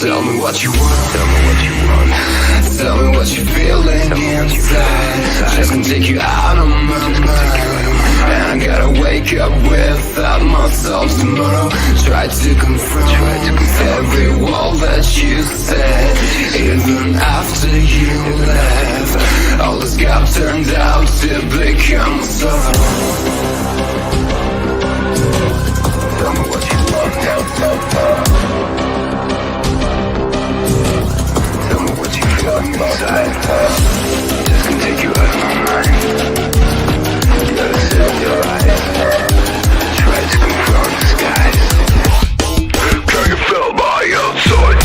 Tell me what you want. Tell me what you want. Tell me what you're feeling inside. Just gonna take you out of my mind. And I gotta wake up without myself tomorrow. Try to confront every wall that you said. Even after you left, all this gap turned out to become sorrow. Tell me what you want now. Tell me what you feel inside. Just gonna take you out of my mind. Gotta set your eyes. Try to confront the skies. Can you feel my outside?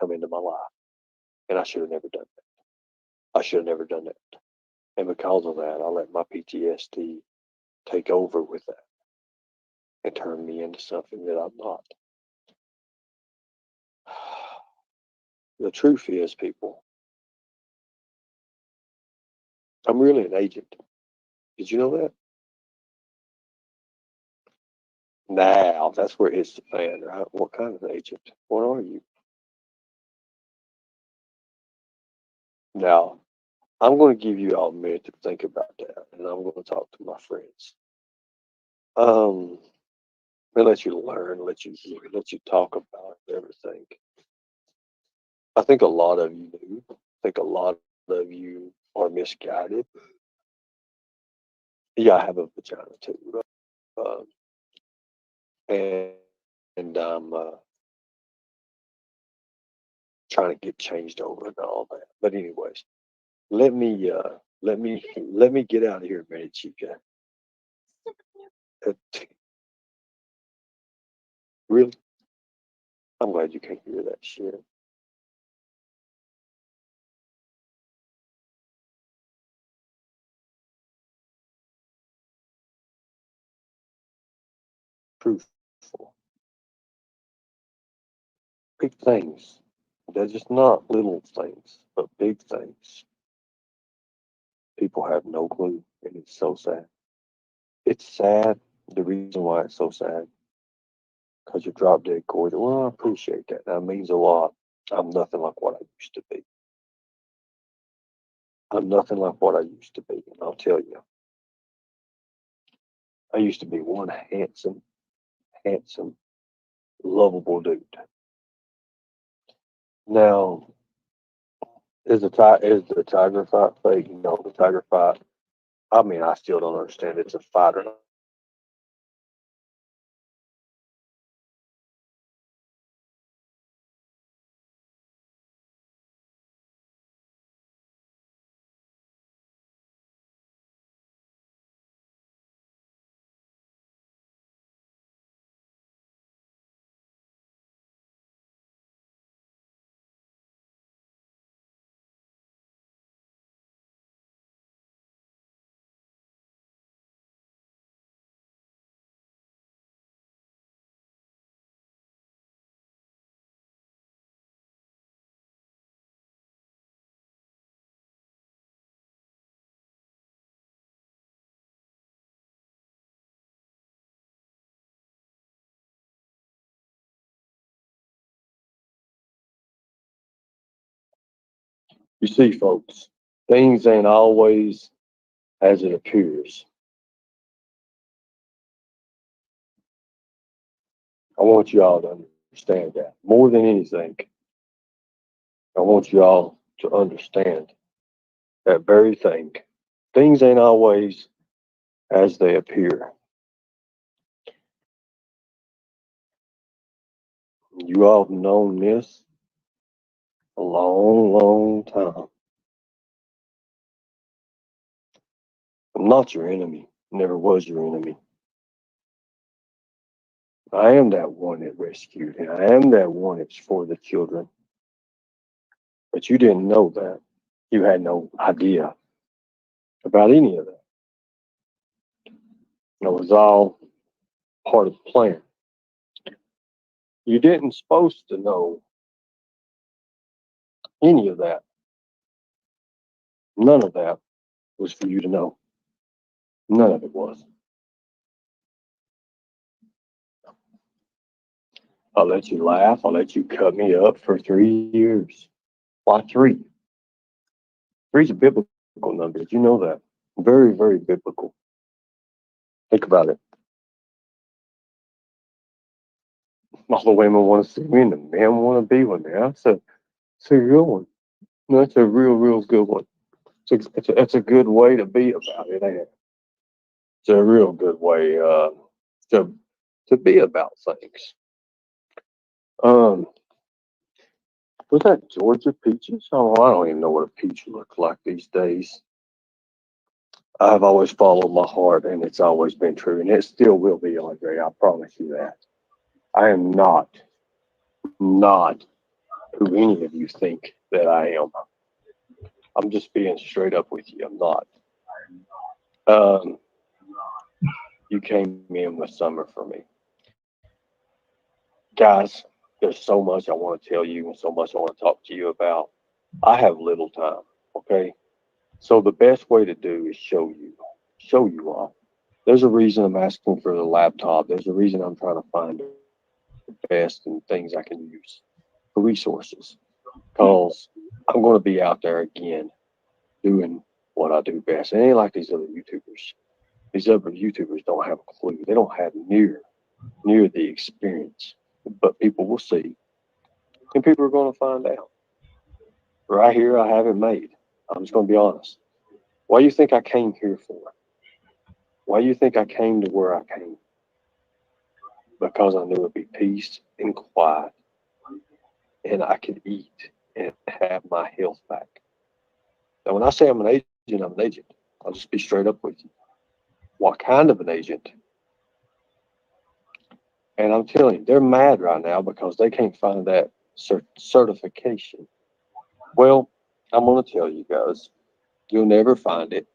Come into my life, and I should have never done that. I should have never done that, and because of that, I let my PTSD take over with that and turn me into something that I'm not. The truth is, people, I'm really an agent. Did you know that? Now, that's where it hits the fan, right? What kind of agent? What are you? Now, I'm going to give you all a minute to think about that, and I'm going to talk to my friends. And let you learn, let you talk about everything. I think a lot of you do. I think a lot of you are misguided. Yeah, I have a vagina too, and I'm trying to get changed over and all that. But anyways, let me get out of here a minute, Chica. Really, I'm glad you can't hear that shit. Truthful. Big things. They're just not little things, but big things. People have no clue, and it's so sad. It's sad. The reason why it's so sad, because you're drop dead cordial. Well, I appreciate that. That means a lot. I'm nothing like what I used to be. I'm nothing like what I used to be, and I'll tell you. I used to be one handsome, lovable dude. Now, Is the tiger fight fake? No, the tiger fight. I mean, I still don't understand. It's a fight or not. You see, folks, things ain't always as it appears. I want you all to understand that. More than anything, I want you all to understand that very thing. Things ain't always as they appear. You all have known this a long, long time. I'm not your enemy. Never was your enemy. I am that one that rescued, and I am that one that's for the children. But you didn't know that. You had no idea about any of that. It was all part of the plan. You didn't supposed to know any of that. None of that was for you to know. None of it was. I'll let you laugh. I'll let you cut me up for 3 years. Why three? Three's a biblical number. Did you know that? Very, very biblical. Think about it. All the women want to see me and the men want to be with me. It's a good one. That's a real, real good one. It's a good way to be about it, ain't it? It's a real good way to be about things. Was that Georgia peaches? Oh, I don't even know what a peach looks like these days. I've always followed my heart, and it's always been true, and it still will be, Andre. I promise you that. I am not who any of you think that I am. I'm just being straight up with you. I'm not. Um, you came in with summer for me, guys. There's so much I want to tell you, and so much I want to talk to you about. I have little time. Okay, so the best way to do is show you all. There's a reason I'm asking for the laptop. There's a reason I'm trying to find the best and things I can use for resources. Because I'm going to be out there again doing what I do best. It ain't like these other YouTubers. These other YouTubers don't have a clue. They don't have near the experience. But people will see, and people are going to find out. Right here, I have it made. I'm just going to be honest. What do you think I came here for? Why do you think I came to where I came? Because I knew it'd be peace and quiet, and I could eat and have my health back. Now, when I say I'm an agent, I'm an agent. I'll just be straight up with you. What kind of an agent? And I'm telling you, they're mad right now because they can't find that certification. Well, I'm going to tell you guys, you'll never find it.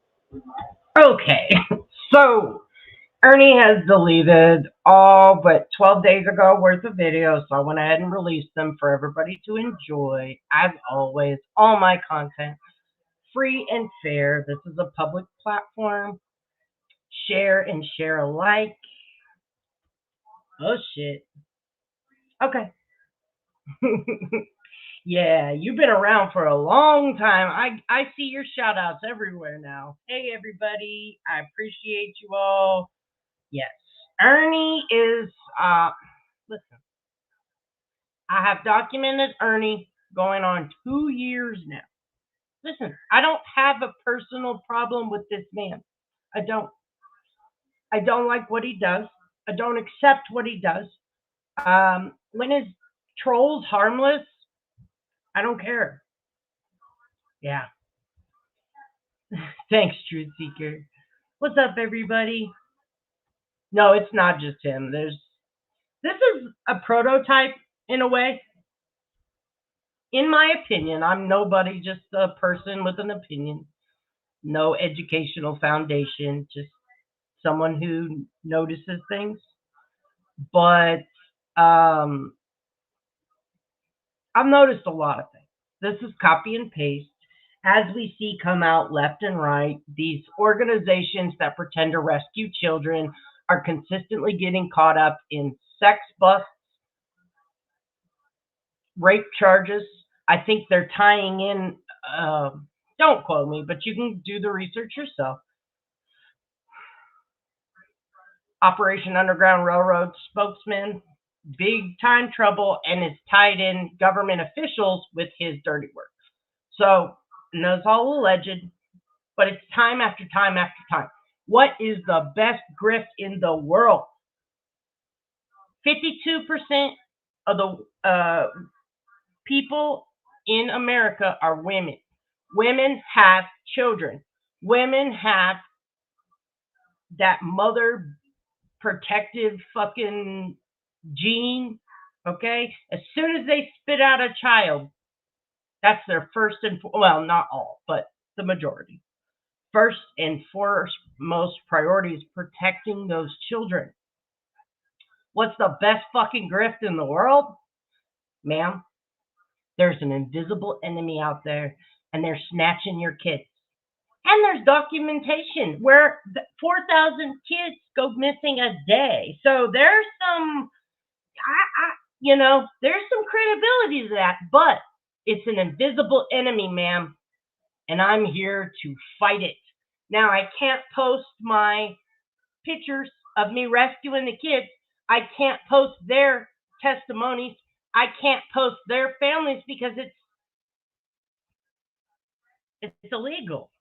Okay, so Ernie has deleted all but 12 days ago worth of videos, so I went ahead and released them for everybody to enjoy. As always, all my content free and fair. This is a public platform. Share and share alike. Oh shit. Okay. Yeah, you've been around for a long time. I see your shout outs everywhere now. Hey everybody, I appreciate you all. Yes. Ernie is listen, I have documented Ernie going on 2 years now. Listen, I don't have a personal problem with this man. I don't. I don't like what he does. I don't accept what he does. When his trolls harmless, I don't care. Yeah. Thanks, Truth Seeker. What's up, everybody? No, it's not just him. This is a prototype in a way. In my opinion, I'm nobody, just a person with an opinion. No educational foundation, just someone who notices things. But I've noticed a lot of things. This is copy and paste. As we see come out left and right, these organizations that pretend to rescue children are consistently getting caught up in sex busts, rape charges. I think they're tying in, don't quote me, but you can do the research yourself. Operation Underground Railroad spokesman, big time trouble, and is tied in government officials with his dirty work. So, and that's all alleged, but it's time after time after time. What is the best grift in the world? 52% of the people in America are women. Women have children. Women have that mother protective fucking gene, okay? As soon as they spit out a child, that's their first and, well, not all, but the majority. First and foremost priority is protecting those children. What's the best fucking grift in the world? Ma'am, there's an invisible enemy out there, and they're snatching your kids. And there's documentation where 4,000 kids go missing a day. So there's some, there's some credibility to that, but it's an invisible enemy, ma'am, and I'm here to fight it. Now, I can't post my pictures of me rescuing the kids. I can't post their testimonies. I can't post their families because it's illegal.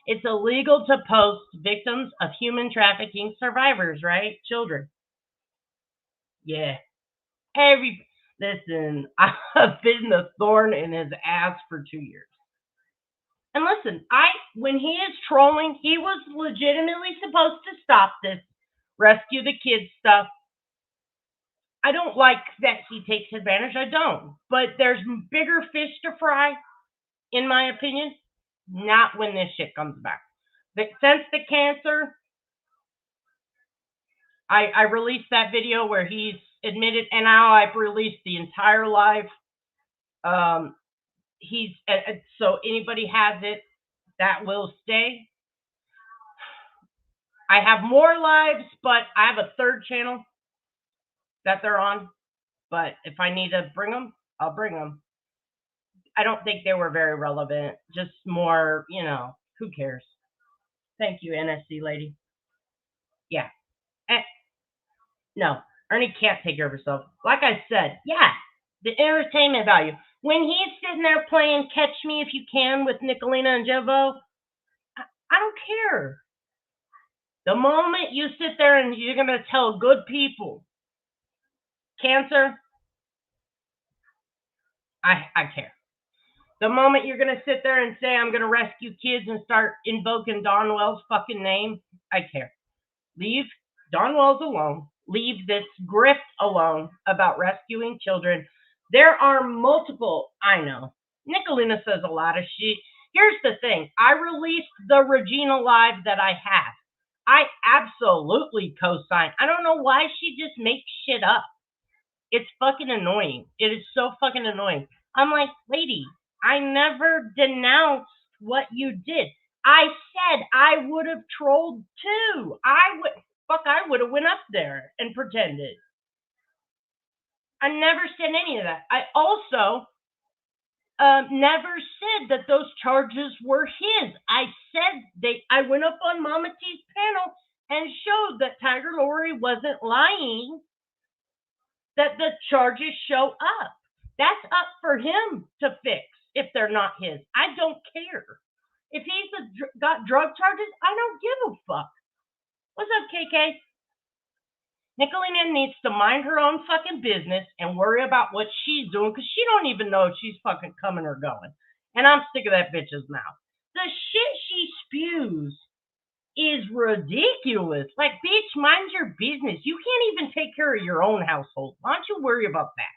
It's illegal to post victims of human trafficking survivors, right? Children. Yeah. Listen, I've been the thorn in his ass for 2 years. And listen, when he is trolling, he was legitimately supposed to stop this, rescue the kids stuff. I don't like that he takes advantage. I don't. But there's bigger fish to fry, in my opinion. Not when this shit comes back. Since the cancer, I released that video where he's admitted, and now I've released the entire live. So anybody has it, that will stay. I have more lives, but I have a third channel that they're on. But if I need to bring them, I'll bring them. I don't think they were very relevant. Just more, who cares? Thank you, NSC lady. Yeah. No, Ernie can't take care of herself. Like I said, yeah, the entertainment value. When he's sitting there playing Catch Me If You Can with Nicolina and Jevo, I don't care. The moment you sit there and you're going to tell good people, cancer, I care. The moment you're going to sit there and say, I'm going to rescue kids and start invoking Don Wells' fucking name, I care. Leave Don Wells alone. Leave this grift alone about rescuing children. There are multiple, I know. Nicolina says a lot of shit. Here's the thing. I released the Regina Live that I have. I absolutely co-sign. I don't know why she just makes shit up. It's fucking annoying. It is so fucking annoying. I'm like, lady, I never denounced what you did. I said I would have trolled too. I would have went up there and pretended. I never said any of that. I also never said that those charges were his. I said I went up on Mama T's panel and showed that Tiger Lori wasn't lying, that the charges show up. That's up for him to fix if they're not his. I don't care. drug charges, I don't give a fuck. What's up, KK? Nicolina needs to mind her own fucking business and worry about what she's doing because she don't even know if she's fucking coming or going. And I'm sick of that bitch's mouth. The shit she spews is ridiculous. Like, bitch, mind your business. You can't even take care of your own household. Why don't you worry about that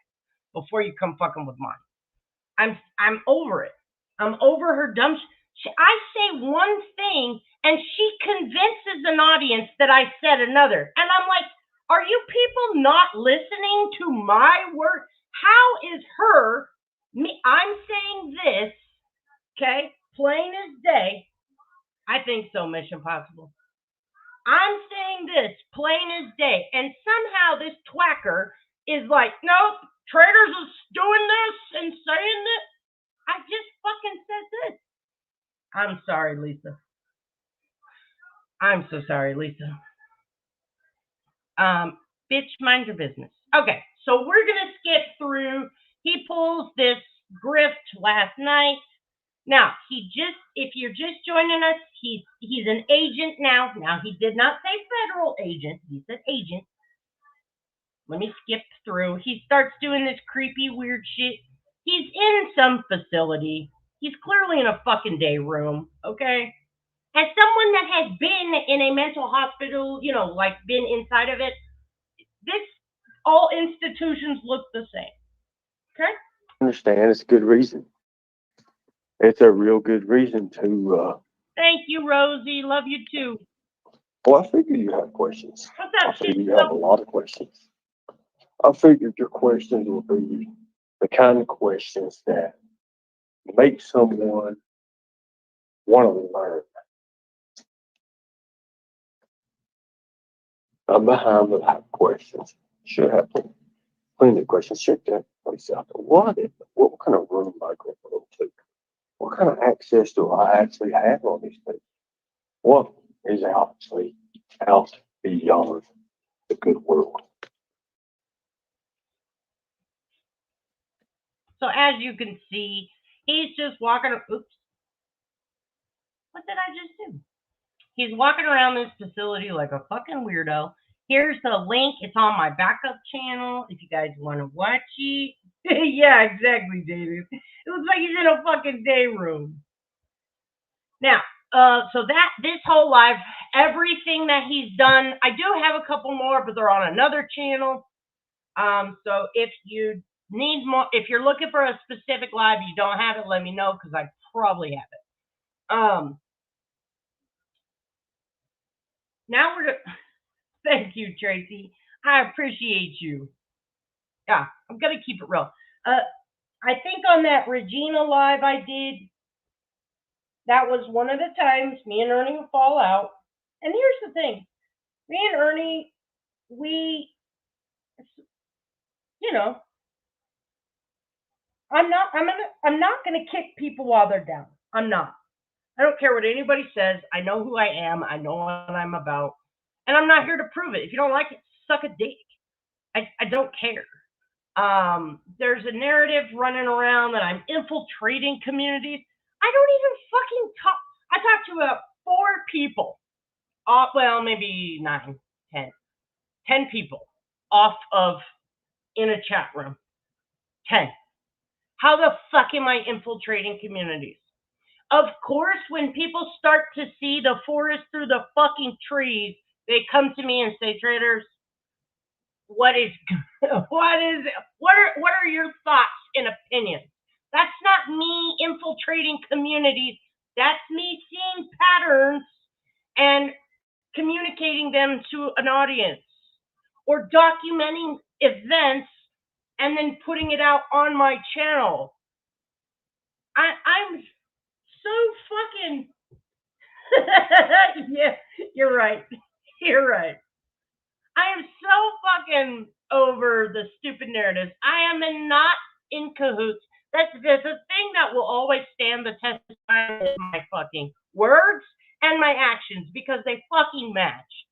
before you come fucking with mine? I'm over it. I'm over her dumb I say one thing and she convinces an audience that I said another. And I'm like, are you people not listening to my word? How is I'm saying this, okay, plain as day. I think so, Mission Possible. I'm saying this, plain as day. And somehow this twacker is like, nope, Traders is doing this and saying this. I just fucking said this. I'm sorry, Lisa. I'm so sorry, Lisa. Bitch, mind your business. Okay, so we're gonna skip through. He pulls this grift last night. Now, if you're just joining us, he's an agent now. Now, he did not say federal agent. He said agent. Let me skip through. He starts doing this creepy, weird shit. He's in some facility. He's clearly in a fucking day room, okay? As someone that has been in a mental hospital, like been inside of it, all institutions look the same, okay? I understand. It's a good reason. It's a real good reason to. Thank you, Rosie. Love you too. Well, I figured you have questions. What's up, I figured you have a lot of questions. I figured your questions will be the kind of questions that make someone want to learn. I'm behind the questions. Should have plenty of questions. Check that place out. What kind of room am I going to go to? What kind of access do I actually have on these things? What is actually out beyond the good world? So as you can see, he's just walking. Oops. What did I just do? He's walking around this facility like a fucking weirdo. Here's the link. It's on my backup channel if you guys want to watch it. Yeah, exactly, David. It looks like he's in a fucking day room. Now, so this whole live, everything that he's done, I do have a couple more, but they're on another channel. So if you need more, if you're looking for a specific live, you don't have it, let me know because I probably have it. Now we're gonna. Thank you, Tracy. I appreciate you. Yeah, I'm gonna keep it real. I think on that Regina live I did, that was one of the times me and Ernie would fall out. And here's the thing, me and Ernie, we, I'm not gonna kick people while they're down. I'm not. I don't care what anybody says. I know who I am. I know what I'm about. And I'm not here to prove it. If you don't like it, suck a dick. I don't care. There's a narrative running around that I'm infiltrating communities. I don't even fucking talk. I talked to about 4 people. Well, maybe 9, 10. 10 people in a chat room. 10. How the fuck am I infiltrating communities? Of course, when people start to see the forest through the fucking trees, they come to me and say, Traders, what are your thoughts and opinions? That's not me infiltrating communities. That's me seeing patterns and communicating them to an audience or documenting events and then putting it out on my channel. I'm so fucking yeah, you're right. You're right. I am so fucking over the stupid narratives. I am not in cahoots. That's the thing that will always stand the test of time is my fucking words and my actions because they fucking match.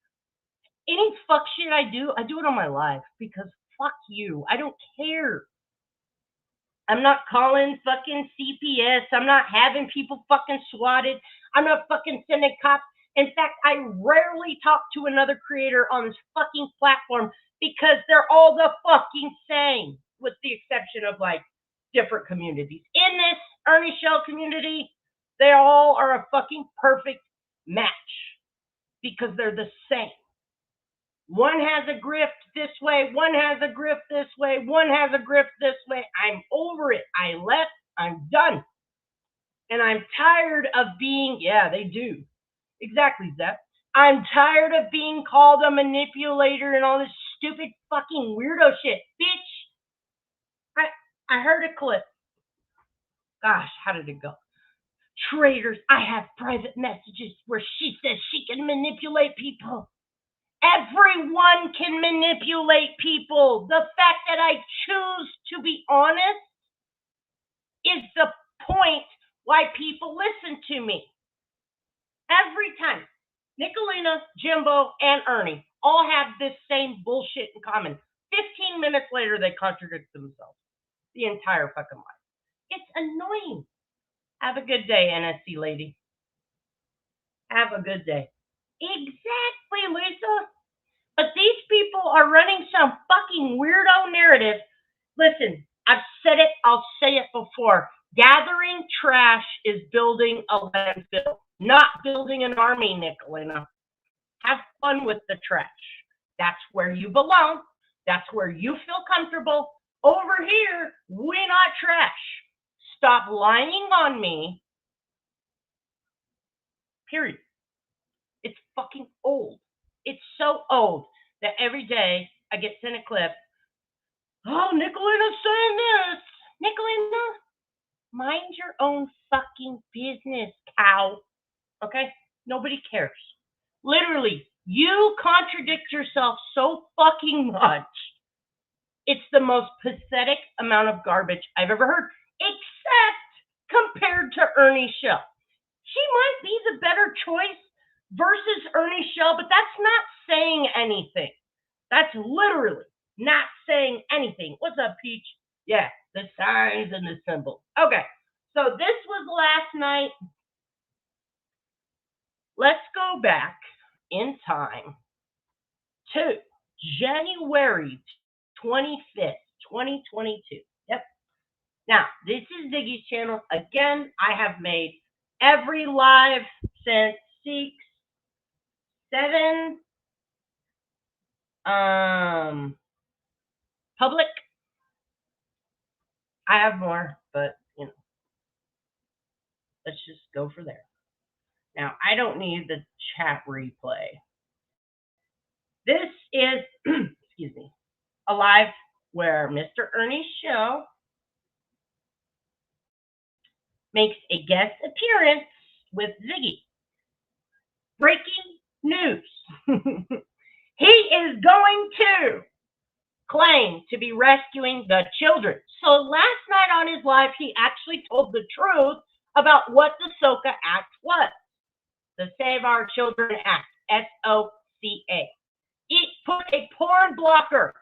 Any fuck shit I do it on my live because fuck you. I don't care. I'm not calling fucking CPS. I'm not having people fucking swatted. I'm not fucking sending cops. In fact, I rarely talk to another creator on this fucking platform because they're all the fucking same, with the exception of like different communities. In this Ernie Shell community, they all are a fucking perfect match because they're the same. One has a grift this way, one has a grift this way, one has a grift this way. I'm over it. I left. I'm done. And I'm tired of being, yeah, they do. Exactly, Zep. I'm tired of being called a manipulator and all this stupid fucking weirdo shit. Bitch, I heard a clip. Gosh, how did it go? Traitors, I have private messages where she says she can manipulate people. Everyone can manipulate people. The fact that I choose to be honest is the point why people listen to me. Every time. Nicolina, Jimbo, and Ernie all have this same bullshit in common. 15 minutes later, they contradict themselves. The entire fucking life. It's annoying. Have a good day, NSC lady. Have a good day. Exactly, Lisa. But these people are running some fucking weirdo narrative. Listen, I've said it, I'll say it before. Gathering trash is building a landfill, not building an army, Nicolina. Have fun with the trash. That's where you belong. That's where you feel comfortable. Over here, we're not trash. Stop lying on me. Period. It's fucking old. It's so old that every day I get sent a clip. Oh, Nicolina's saying this. Nicolina, mind your own fucking business, cow. Okay? Nobody cares. Literally, you contradict yourself so fucking much. It's the most pathetic amount of garbage I've ever heard, except compared to Ernie Shell. She might be the better choice versus Ernie Shell, but that's not saying anything. That's literally not saying anything. What's up, Peach? Yeah, the signs and the symbols. Okay, so this was last night. Let's go back in time to January 25th, 2022. Yep. Now, this is Ziggy's channel. Again, I have made every live since 6, 7, public. I have more, but you know, let's just go for there. Now, I don't need the chat replay. This is, excuse me, a live where Mr. Ernie's show makes a guest appearance with Ziggy. Breaking news. He is going to claim to be rescuing the children. So last night on his live, he actually told the truth about what the Sooka Act was. The Save Our Children Act, SOCA. It put a porn blocker.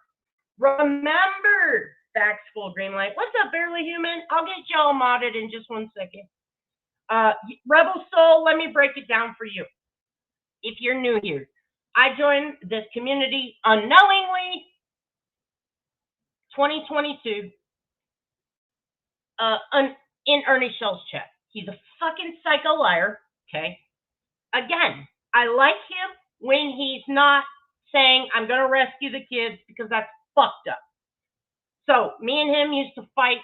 Remember, Facts Full Greenlight. What's up, Barely Human? I'll get y'all modded in just 1 second. Rebel Soul, let me break it down for you. If you're new here, I joined this community unknowingly 2022 in Ernie Shell's chat. He's a fucking psycho liar, okay? Again, I like him when he's not saying, I'm going to rescue the kids, because that's fucked up. So, me and him used to fight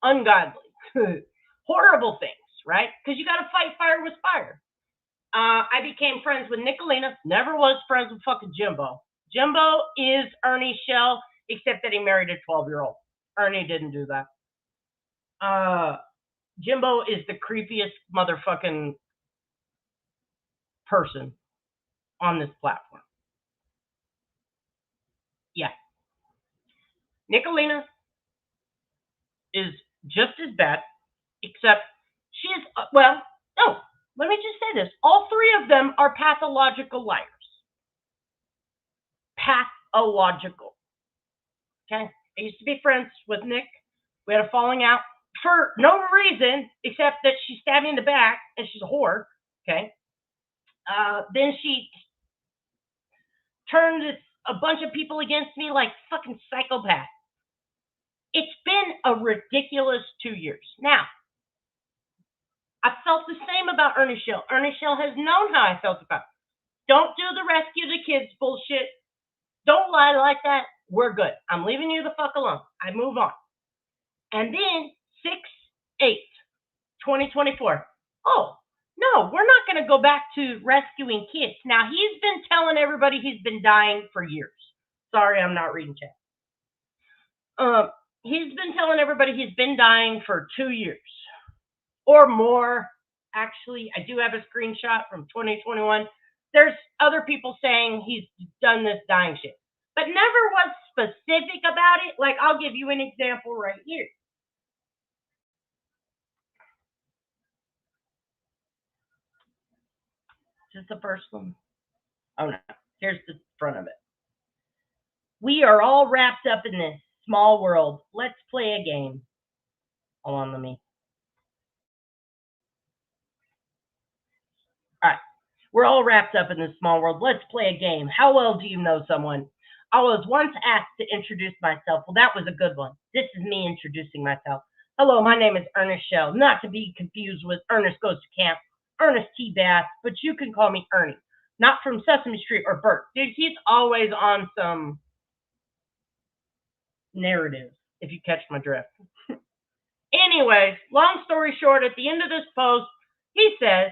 ungodly, horrible things, right? Because you got to fight fire with fire. I became friends with Nicolina, never was friends with fucking Jimbo. Jimbo is Ernie Shell, except that he married a 12-year-old. Ernie didn't do that. Jimbo is the creepiest motherfucking person on this platform. Yeah. Nicolina is just as bad, except she is, well, no, let me just say this. All three of them are pathological liars. Pathological. Okay? I used to be friends with Nick. We had a falling out. for no reason except that she stabbed me in the back and she's a whore. Okay. Then she turned a bunch of people against me like fucking psychopath. It's been a ridiculous 2 years. Now, I felt the same about Ernie Shell. Ernie Shell has known how I felt about it. Don't do the rescue the kids bullshit. Don't lie like that. We're good. I'm leaving you the fuck alone. I move on. And then 6/8/2024. Oh, no, we're not going to go back to rescuing kids. Now, he's been telling everybody he's been dying for years. Sorry, I'm not reading chat. He's been telling everybody he's been dying for 2 years or more. Actually, I do have a screenshot from 2021. There's other people saying he's done this dying shit, but never was specific about it. Like, I'll give you an example right here. Is this the first one? Oh, no. Here's the front of it. We are all wrapped up in this small world. Let's play a game. Hold on, let me. All right. We're all wrapped up in this small world. Let's play a game. How well do you know someone? I was once asked to introduce myself. Well, that was a good one. This is me introducing myself. Hello, my name is Ernest Shell. Not to be confused with Ernest Goes to Camp, Ernest T. Bass, but you can call me Ernie. Not from Sesame Street or Bert. Dude, he's always on some narrative, if you catch my drift. Anyways, long story short, at the end of this post, he says,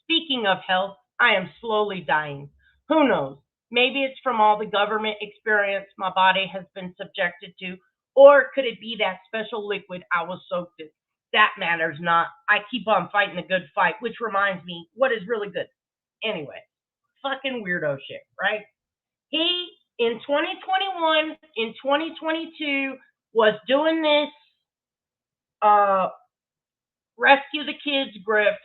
speaking of health, I am slowly dying. Who knows? Maybe it's from all the government experience my body has been subjected to, or could it be that special liquid I was soaked in? That matters not. I keep on fighting the good fight, which reminds me, what is really good? Anyway, fucking weirdo shit, right? He, in 2021, in 2022, was doing this rescue the kids grift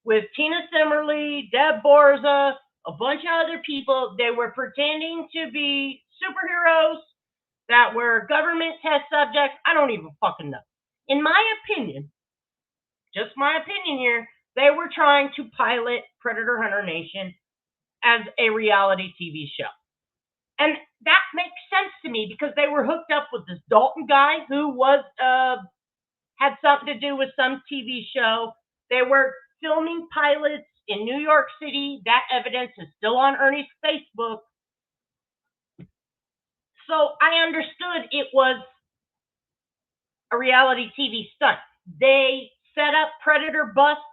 with Tina Simmerly, Deb Borza, a bunch of other people. They were pretending to be superheroes that were government test subjects. I don't even fucking know. In my opinion, just my opinion here, they were trying to pilot Predator Hunter Nation as a reality TV show. And that makes sense to me because they were hooked up with this Dalton guy who was had something to do with some TV show. They were filming pilots in New York City. That evidence is still on Ernie's Facebook. So I understood it was a reality TV stunt. They set up Predator busts.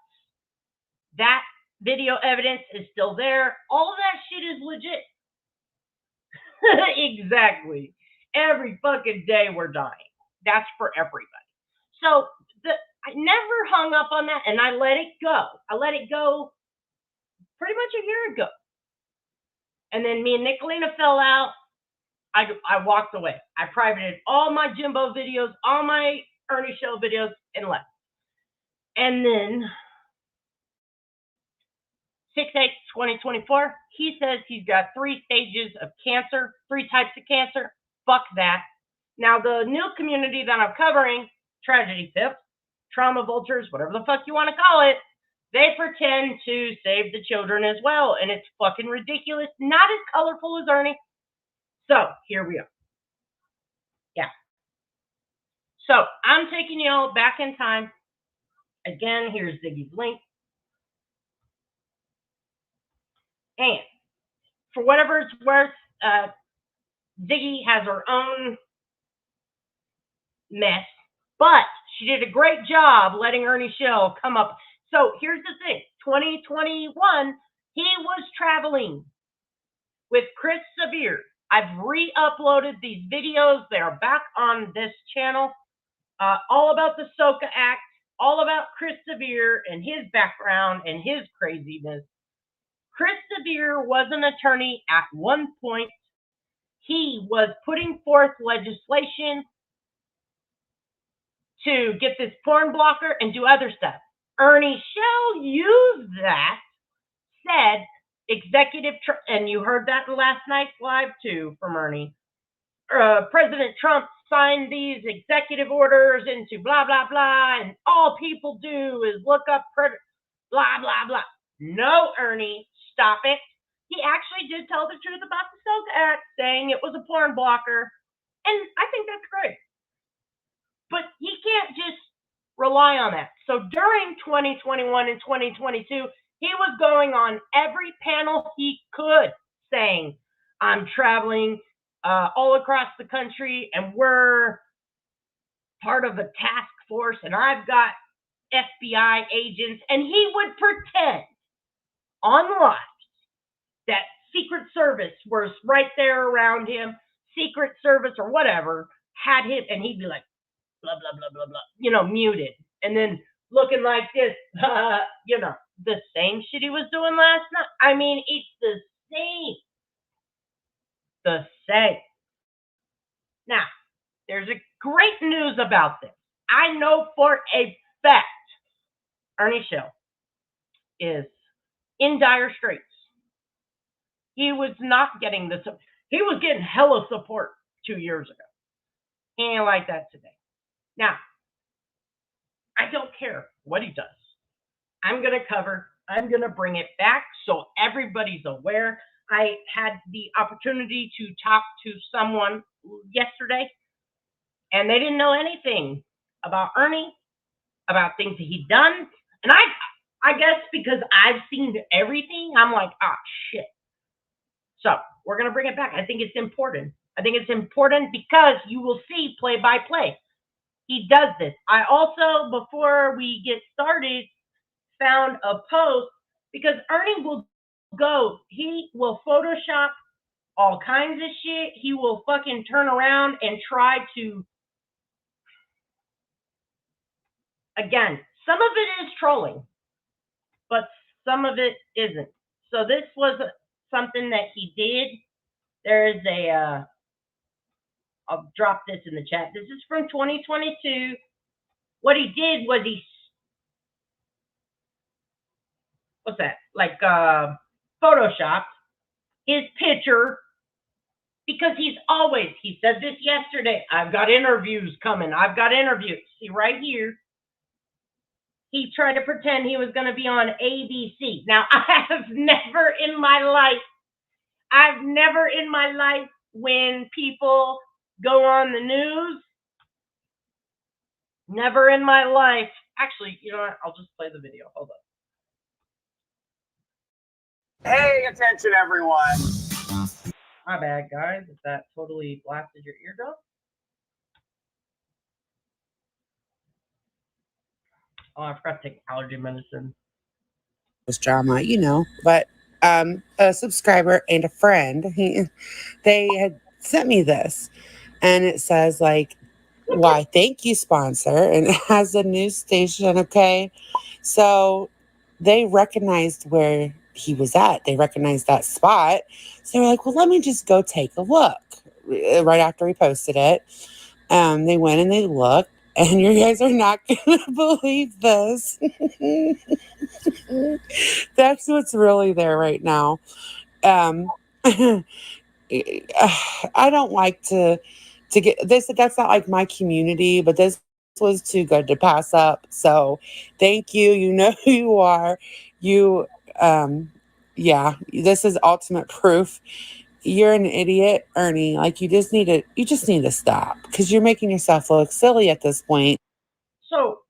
That video evidence is still there. All of that shit is legit. Exactly. Every fucking day we're dying. That's for everybody. So I never hung up on that, and I let it go. I let it go pretty much a year ago. And then me and Nicolina fell out. I walked away. I privated all my Jimbo videos, all my Ernie Show videos, and left. And then 6/8/2024, he says he's got 3 stages of cancer, 3 types of cancer. Fuck that. Now, the new community that I'm covering, tragedy tips, trauma vultures, whatever the fuck you want to call it, they pretend to save the children as well, and it's fucking ridiculous. Not as colorful as Ernie. So, here we are. Yeah. So, I'm taking y'all back in time. Again, here's Ziggy's link. And for whatever it's worth, Ziggy has her own mess, but she did a great job letting Ernie Shell come up. So here's the thing. 2021, he was traveling with Chris Severe. I've re-uploaded these videos. They are back on this channel. All about the Sooka Act, all about Chris Severe and his background and his craziness. Chris Severe was an attorney at one point. He was putting forth legislation to get this porn blocker and do other stuff. Ernie Shell used that, said executive, and you heard that in last night's live too from Ernie. President Trump's signed these executive orders into blah, blah, blah, and all people do is look up blah, blah, blah. No, Ernie, stop it. He actually did tell the truth about the Sooka Act, saying it was a porn blocker, and I think that's great. But he can't just rely on that. So during 2021 and 2022, he was going on every panel he could saying, I'm traveling all across the country and we're part of a task force and I've got FBI agents. And he would pretend on live that Secret Service was right there around him, Secret Service or whatever had him, and he'd be like, blah, blah, blah, blah, blah, muted. And then looking like this, the same shit he was doing last night. I mean, it's the same. The same. Now, there's a great news about this. I know for a fact Ernie Shell is in dire straits. He was not getting this. He was getting hella support 2 years ago. He ain't like that today. Now, I don't care what he does. I'm going to bring it back so everybody's aware. I had the opportunity to talk to someone yesterday, and they didn't know anything about Ernie, about things that he'd done. And I guess because I've seen everything, I'm like, shit. So we're going to bring it back. I think it's important. I think it's important because you will see play by play. He does this. I also, before we get started, found a post because Ernie will he will Photoshop all kinds of shit. He will fucking turn around and try to, again, some of it is trolling, but some of it isn't. So this was something that he did. There is I'll drop this in the chat. This is from 2022. What he did was what's that? Like Photoshopped his picture because he said this yesterday, I've got interviews coming. I've got interviews. See right here. He tried to pretend he was going to be on ABC. Now, I've never in my life when people go on the news, never in my life. Actually, you know what? I'll just play the video. Hold on. Hey, attention everyone. My bad, guys, if that totally blasted your eardrum. Oh, I forgot to take allergy medicine. Drama, but a subscriber and a friend, they had sent me this, and it says like, why thank you sponsor, and it has a news station. Okay, so they recognized where he was at, they recognized that spot, so they're like, well, let me just go take a look. Right after he posted it, they went and they looked, and you guys are not gonna believe this. That's what's really there right now. I don't like to get this. That's not like my community, but this was too good to pass up. So thank you. You know who you are. You, yeah, this is ultimate proof. You're an idiot, Ernie. Like you just need to stop because you're making yourself look silly at this point. So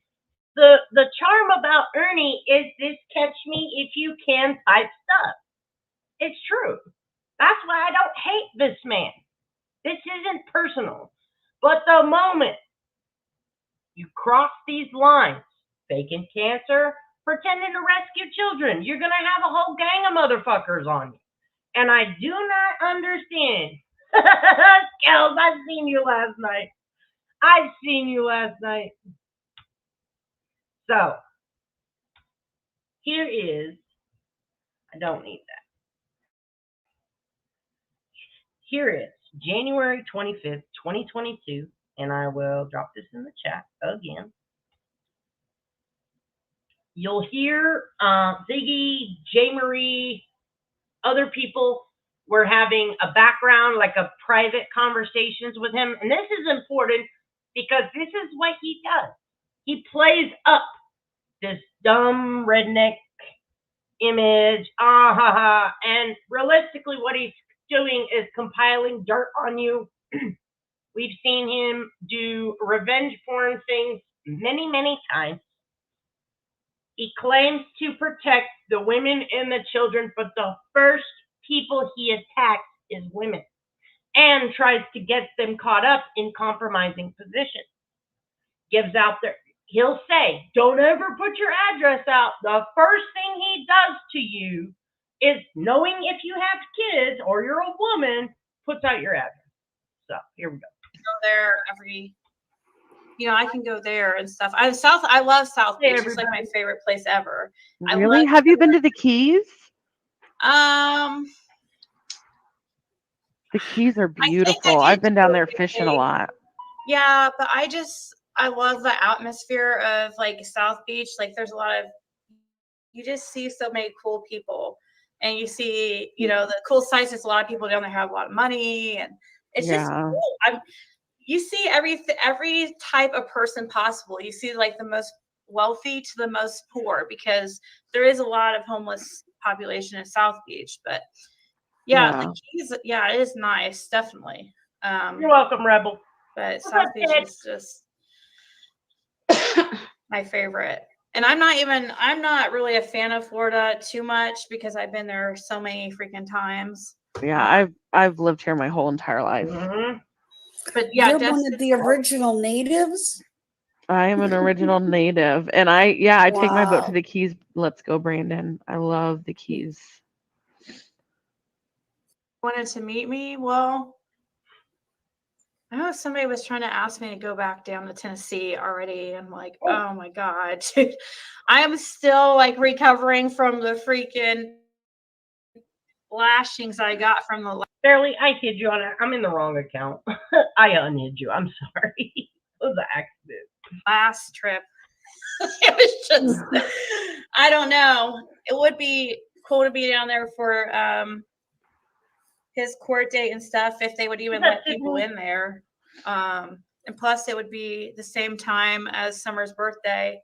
the charm about Ernie is this catch me if you can type stuff. It's true. That's why I don't hate this man. This isn't personal. But the moment you cross these lines, faking cancer, pretending to rescue children, you're going to have a whole gang of motherfuckers on you. And I do not understand. Skels, I've seen you last night. So, here is, I don't need that. Here is January 25th, 2022, and I will drop this in the chat again. You'll hear Ziggy, J. Marie, other people we're having a background, like a private conversations with him. And this is important because this is what he does. He plays up this dumb redneck image, and realistically what he's doing is compiling dirt on you. We've seen him do revenge porn things many, many times. He claims to protect the women and the children, but the first people he attacks is women and tries to get them caught up in compromising positions. He'll say, don't ever put your address out. The first thing he does to you is, knowing if you have kids or you're a woman, puts out your address. So here we go. Go there I can go there and stuff. I love South Beach. It's like my favorite place ever. Really? Have you been to the Keys? The Keys are beautiful. I've been down there fishing a lot. Yeah, but I love the atmosphere of like South Beach. Like there's you just see so many cool people, and you see, the cool sites. There's a lot of people down there have a lot of money, and it's just cool. You see every type of person possible. You see like the most wealthy to the most poor, because there is a lot of homeless population in South Beach. But the Keys, it is nice, definitely. You're welcome, Rebel. But South Beach is just my favorite. And I'm not really a fan of Florida too much because I've been there so many freaking times. Yeah, I've lived here my whole entire life. Mm-hmm. But you're one of the original natives. I am an original native, and I take my boat to the Keys. Let's go, Brandon. I love the Keys. Wanted to meet me? Well, I know somebody was trying to ask me to go back down to Tennessee already. I'm like, oh my God, dude. I am still like recovering from the freaking lashings I got from the Barely, I hid you on it. I'm in the wrong account. I unhid you. I'm sorry. It was an accident. Last trip. It was just, I don't know. It would be cool to be down there for his court date and stuff, if they would even let people in there. And plus it would be the same time as Summer's birthday.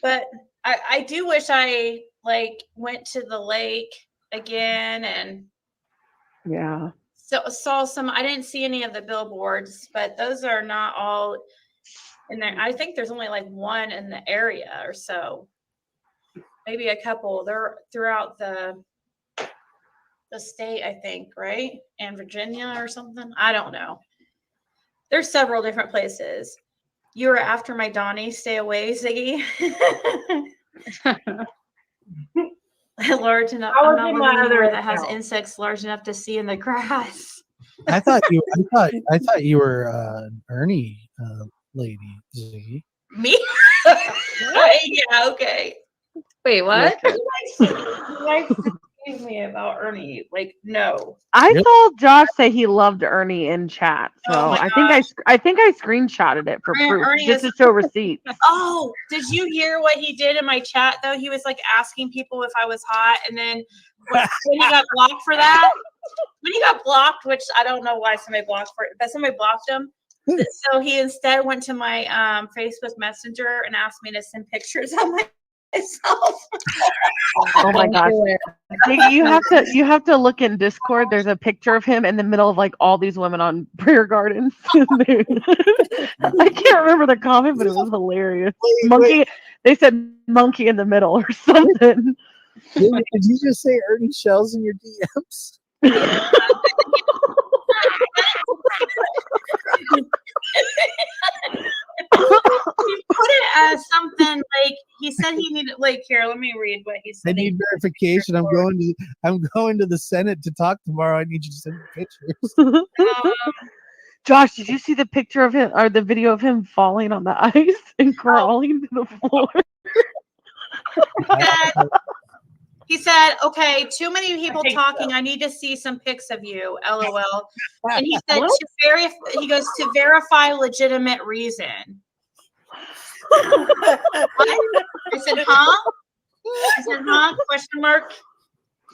But I do wish I like went to the lake again and saw some. I didn't see any of the billboards, but those are not all in there. I think there's only like one in the area or so, maybe a couple. They're throughout the state, I think, right? And Virginia or something. I don't know. There's several different places. You were after my Donnie. Stay away, Ziggy. Large enough. I'm not living anywhere that has insects large enough to see in the grass. I thought you were an Ernie lady, Ziggy. Me? Yeah. Okay. Wait, what? Excuse me about Ernie. Like, no. I saw Josh say he loved Ernie in chat, so I think I screenshotted it for proof, just to show receipts. Oh, did you hear what he did in my chat though? He was like asking people if I was hot, and then when he got blocked for that, which I don't know why somebody blocked for it, but somebody blocked him. So he instead went to my Facebook Messenger and asked me to send pictures of myself. Oh my gosh. You have to look in Discord. There's a picture of him in the middle of like all these women on prayer gardens. I can't remember the comment, but it was hilarious. Monkey. They said monkey in the middle or something. Did you just say Ernie shells in your DMs? He put it as something like he said he needed. Like, here, let me read what he said. I need verification. I'm going to the Senate to talk tomorrow. I need you to send me pictures. Josh, did you see the picture of him or the video of him falling on the ice and crawling to the floor? He said, okay, too many people talking. I need to see some pics of you, LOL. And he said, to verify legitimate reason. I said, huh? Question mark.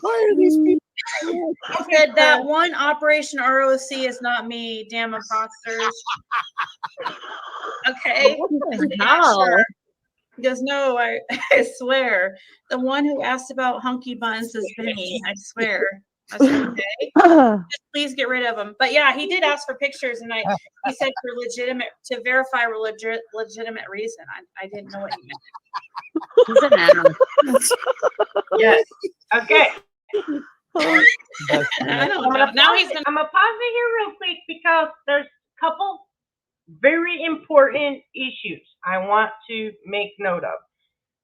Why are these people I said that one Operation ROC is not me, damn imposters. Okay. How? Sure. He goes, no, I swear. The one who asked about hunky buns is Vinny. I swear. I said, okay. Just please get rid of him. But yeah, he did ask for pictures, and he said for legitimate, to verify a legitimate reason. I didn't know what he meant. He's an ass. Yes. Okay. I don't know. Now he's gonna. I'm gonna pause it here real quick because there's a couple very important issues I want to make note of.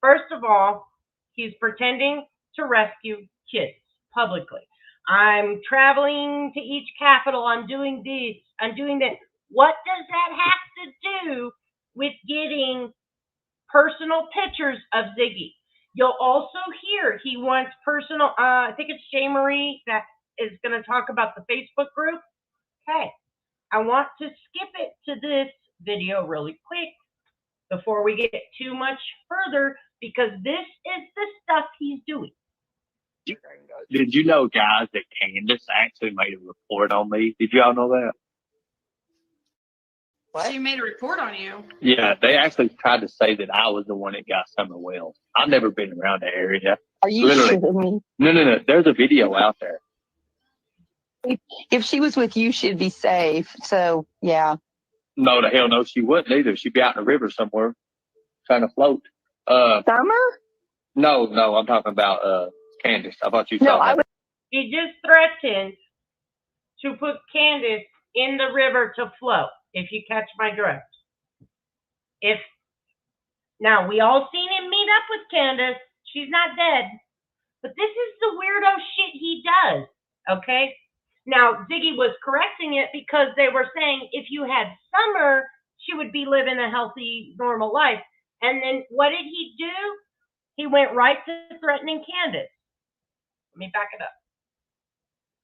First of all, he's pretending to rescue kids publicly. I'm traveling to each capital. I'm doing this. I'm doing that. What does that have to do with getting personal pictures of Ziggy? You'll also hear he wants personal. I think it's J. Marie that is going to talk about the Facebook group. Okay, I want to skip it to this video really quick before we get too much further because this is the stuff he's doing. Did you know, guys, that Candace actually made a report on me? Did y'all know that? What? She made a report on you. Yeah, they actually tried to say that I was the one that got Summer Wells. I've never been around the area. Are you shitting me? No. There's a video out there. If she was with you, she'd be safe. So, yeah. No, the hell no, she wouldn't either. She'd be out in the river somewhere trying to float. Summer? No, I'm talking about Candace. I thought you saw that. He just threatened to put Candace in the river to float, if you catch my drift. Now, we all seen him meet up with Candace. She's not dead. But this is the weirdo shit he does, okay? Now, Ziggy was correcting it because they were saying if you had Summer, she would be living a healthy, normal life. And then what did he do? He went right to threatening Candace. Let me back it up.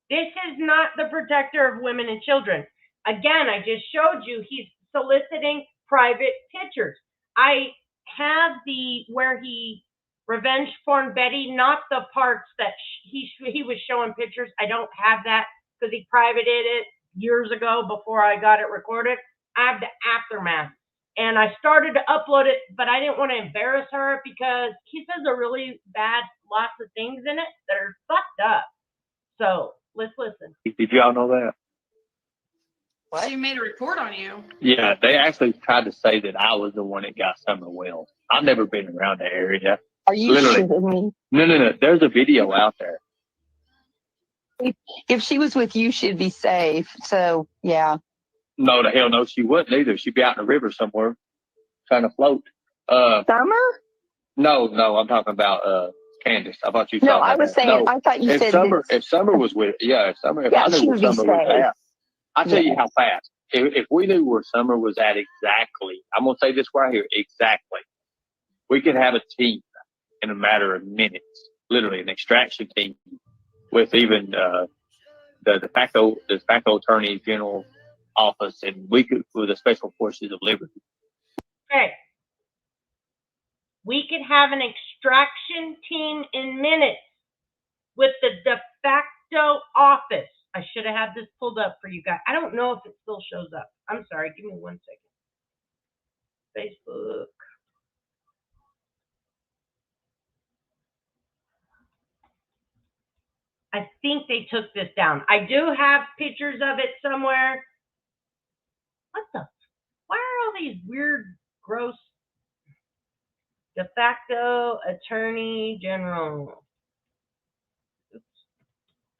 This is not the protector of women and children. Again, I just showed you he's soliciting private pictures. I have where he revenge porn Betty, not the parts that he was showing pictures. I don't have that because he privated it years ago before I got it recorded. I have the aftermath. And I started to upload it, but I didn't want to embarrass her because he says a really bad, lots of things in it that are fucked up. So let's listen. Did y'all know that? What? She made a report on you. Yeah, they actually tried to say that I was the one that got Summer Wells. I've never been around the area. Are you shitting me? No. There's a video out there. If she was with you, she'd be safe. So, yeah. No, the hell no, she wouldn't either. She'd be out in the river somewhere trying to float. Summer? No, I'm talking about Candace. I thought you saw that. No, I was saying, I thought you said if Summer was with, if I knew where Summer was at, I'll tell you how fast. If we knew where Summer was at exactly, I'm going to say this right here, exactly, we could have a team in a matter of minutes, literally an extraction team with even the facto attorney general office, and we could with the special forces of liberty. Okay. We could have an extraction team in minutes with the de facto office. I should have had this pulled up for you guys. I don't know if it still shows up. I'm sorry. Give me 1 second. Facebook. I think they took this down. I do have pictures of it somewhere. What the? Why are all these weird, gross de facto attorney general? Oops.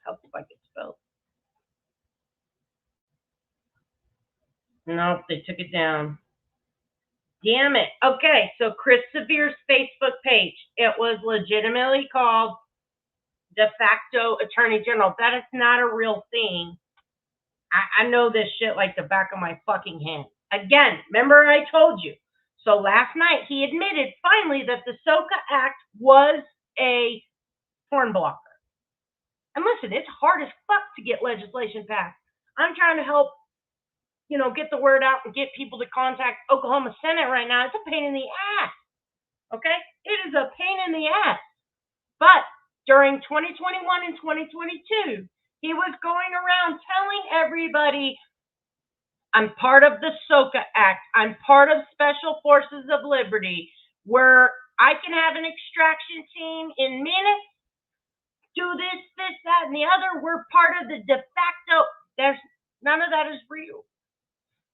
Help if I get spelled. Nope, they took it down. Damn it. Okay, so Chris Severe's Facebook page. It was legitimately called de facto attorney general. That is not a real thing. I know this shit like the back of my fucking hand. Again, remember I told you. So last night he admitted finally that the Sooka Act was a porn blocker. And listen, it's hard as fuck to get legislation passed. I'm trying to help, get the word out and get people to contact Oklahoma Senate right now. It's a pain in the ass. Okay? It is a pain in the ass. But during 2021 and 2022, he was going around telling everybody, I'm part of the Sooka Act. I'm part of Special Forces of Liberty, where I can have an extraction team in minutes, do this, that, and the other. We're part of the de facto. There's none of that is real.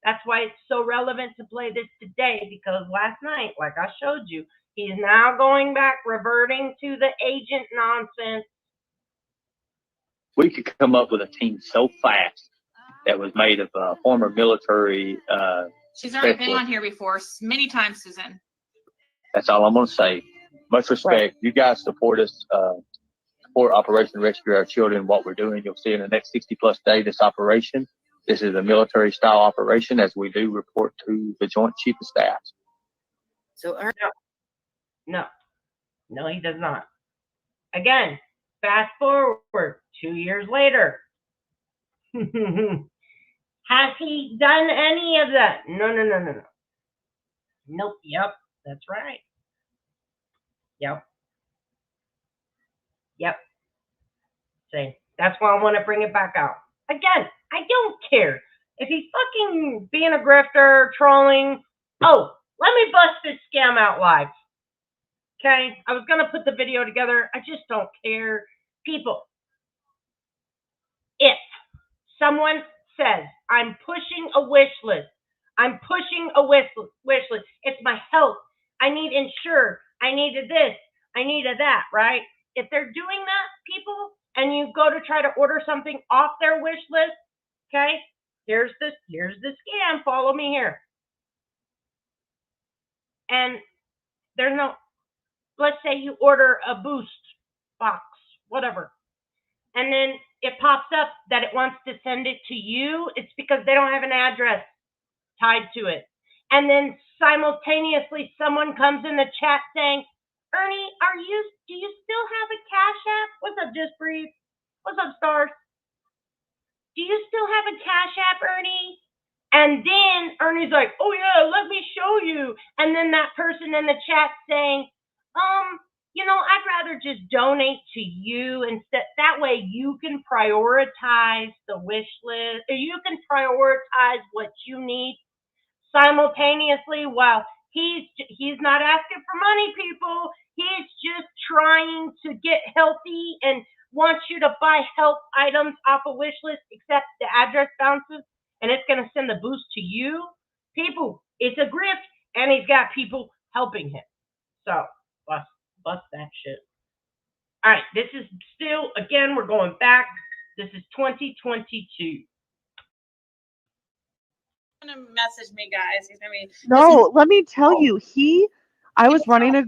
That's why it's so relevant to play this today, because last night, like I showed you, he's now going back, reverting to the agent nonsense. We could come up with a team so fast that was made of former military. She's already been on here before, many times, Susan. That's all I'm going to say. Much respect. Right. You guys support us, support Operation Rescue Our Children, what we're doing. You'll see in the next 60-plus days this operation. This is a military-style operation, as we do report to the Joint Chief of Staff. So, no, he does not. Again, fast forward 2 years later. Has he done any of that? No. Nope. Yep. That's right. Yep. See, that's why I want to bring it back out. Again, I don't care if he's fucking being a grifter, trolling. Oh, let me bust this scam out live. Okay? I was going to put the video together. I just don't care. People, if someone says, I'm pushing a wish list, it's my health, I need insured, I needed this, I needed that, right? If they're doing that, people, and you go to try to order something off their wish list, okay, here's the scam, follow me here. And there's no, let's say you order a boost box, whatever, and then it pops up that it wants to send it to you. It's because they don't have an address tied to it. And then simultaneously someone comes in the chat saying, Ernie, do you still have a Cash App? What's up, Just Breathe? What's up, Stars? Do you still have a Cash App, Ernie? And then Ernie's like, oh yeah, let me show you. And then that person in the chat saying, I'd rather just donate to you instead. That way you can prioritize the wish list, or you can prioritize what you need simultaneously, while he's not asking for money, people. He's just trying to get healthy and wants you to buy health items off a wish list, except the address bounces and it's going to send the boost to you. People, it's a grift, and he's got people helping him. So bust that shit. All right, this is still, again, we're going back. This is 2022. Gonna message me, guys. He's gonna be. No, let me tell you, I was running a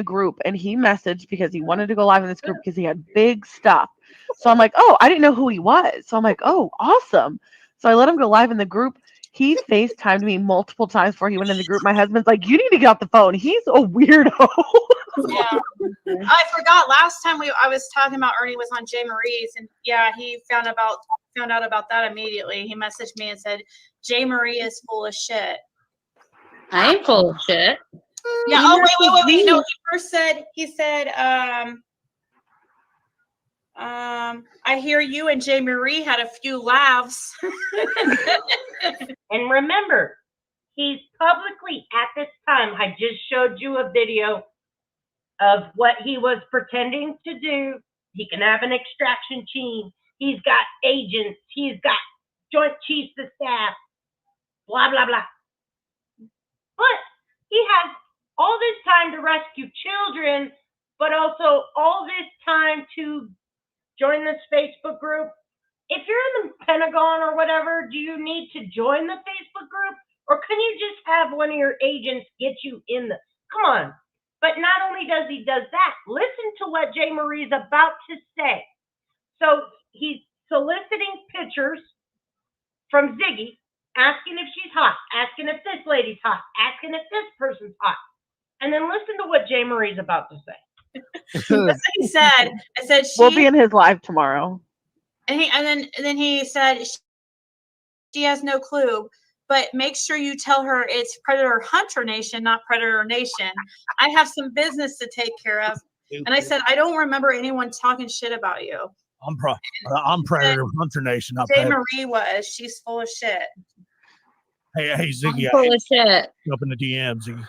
group, and he messaged because he wanted to go live in this group because he had big stuff. So I'm like, oh, I didn't know who he was. So I'm like, oh, awesome. So I let him go live in the group. He FaceTimed me multiple times before he went in the group. My husband's like, you need to get off the phone. He's a weirdo. Yeah. I forgot last time I was talking about Ernie was on Jay Marie's, and yeah, he found out about that immediately. He messaged me and said, Jay Marie is full of shit. I ain't full of shit. Yeah. Oh, wait. No, he said, I hear you and Jay Marie had a few laughs. And remember, he's publicly, at this time, I just showed you a video of what he was pretending to do. He can have an extraction team. He's got agents. He's got Joint Chiefs of Staff, blah, blah, blah. But he has all this time to rescue children, but also all this time to join this Facebook group. If you're in the Pentagon or whatever, do you need to join the Facebook group? Or can you just have one of your agents get you in the, come on. But not only does he does that, listen to what Jay Marie's about to say. So he's soliciting pictures from Ziggy, asking if she's hot, asking if this lady's hot, asking if this person's hot. And then listen to what Jay Marie's about to say. That's what he said. I said We'll be in his live tomorrow. And then he said she has no clue, but make sure you tell her it's Predator Hunter Nation, not Predator Nation. I have some business to take care of. And I said, I don't remember anyone talking shit about you. I'm Predator Hunter Nation. Jay Marie was. She's full of shit. Hey, Ziggy. Full of shit. Up in the DMs, Ziggy.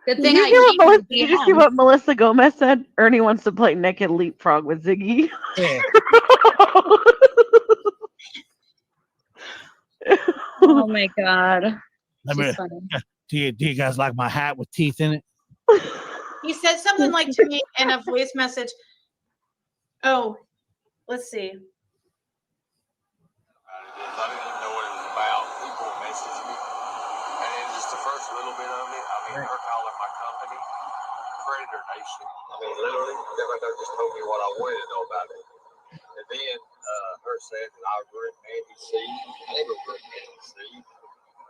Good Did thing you, I hear what keep Melissa, my did you see DMs. what Melissa Gomez said? Ernie wants to play naked leapfrog with Ziggy. Yeah. Oh my god. Do you guys like my hat with teeth in it? He said something like to me in a voice message. Oh, let's see. I didn't even know what it was about. People messaged me. And then just the first little bit of it, I mean, her calling my company Predator Nation. I mean, literally, that right there just told me what I wanted to know about it. And then her saying that I ruined Mandy C. I never ruined Mandy C.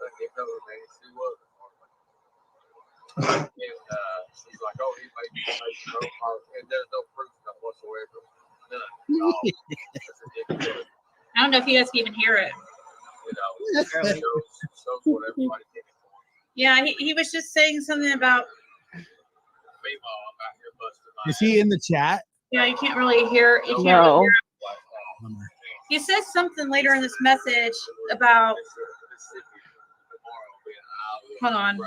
I can't know who Mandy C was. And she's like, oh, he made me say no. And there's no proof whatsoever. None. That's ridiculous. I don't know if you guys can even hear it. You know, shows what everybody thinks. Yeah, he was just saying something about. Meanwhile, I'm out here busting my Is he in the chat? Yeah, you can't really hear. You can't really hear. He says something later in this message about. Hold on.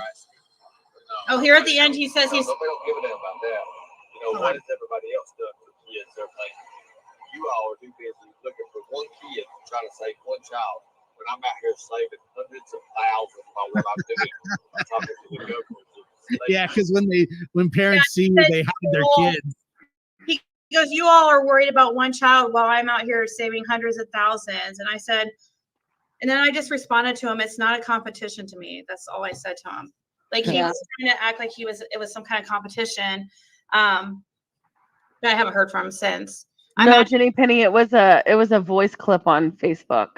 Oh, here at the end, he says he's. Nobody don't give a damn about that. You know, what has everybody else done for kids? They're like, you all are too busy looking for one kid trying to save one child. When I'm out here saving hundreds of thousands by what I'm doing, I'm talking to the government. Yeah, because when parents see you, they hide their kids. He goes, you all are worried about one child while I'm out here saving hundreds of thousands. And I said, and then I just responded to him, it's not a competition to me. That's all I said to him. Like he was trying to act like it was some kind of competition. But I haven't heard from him since. No, Jenny Penny, it was a voice clip on Facebook.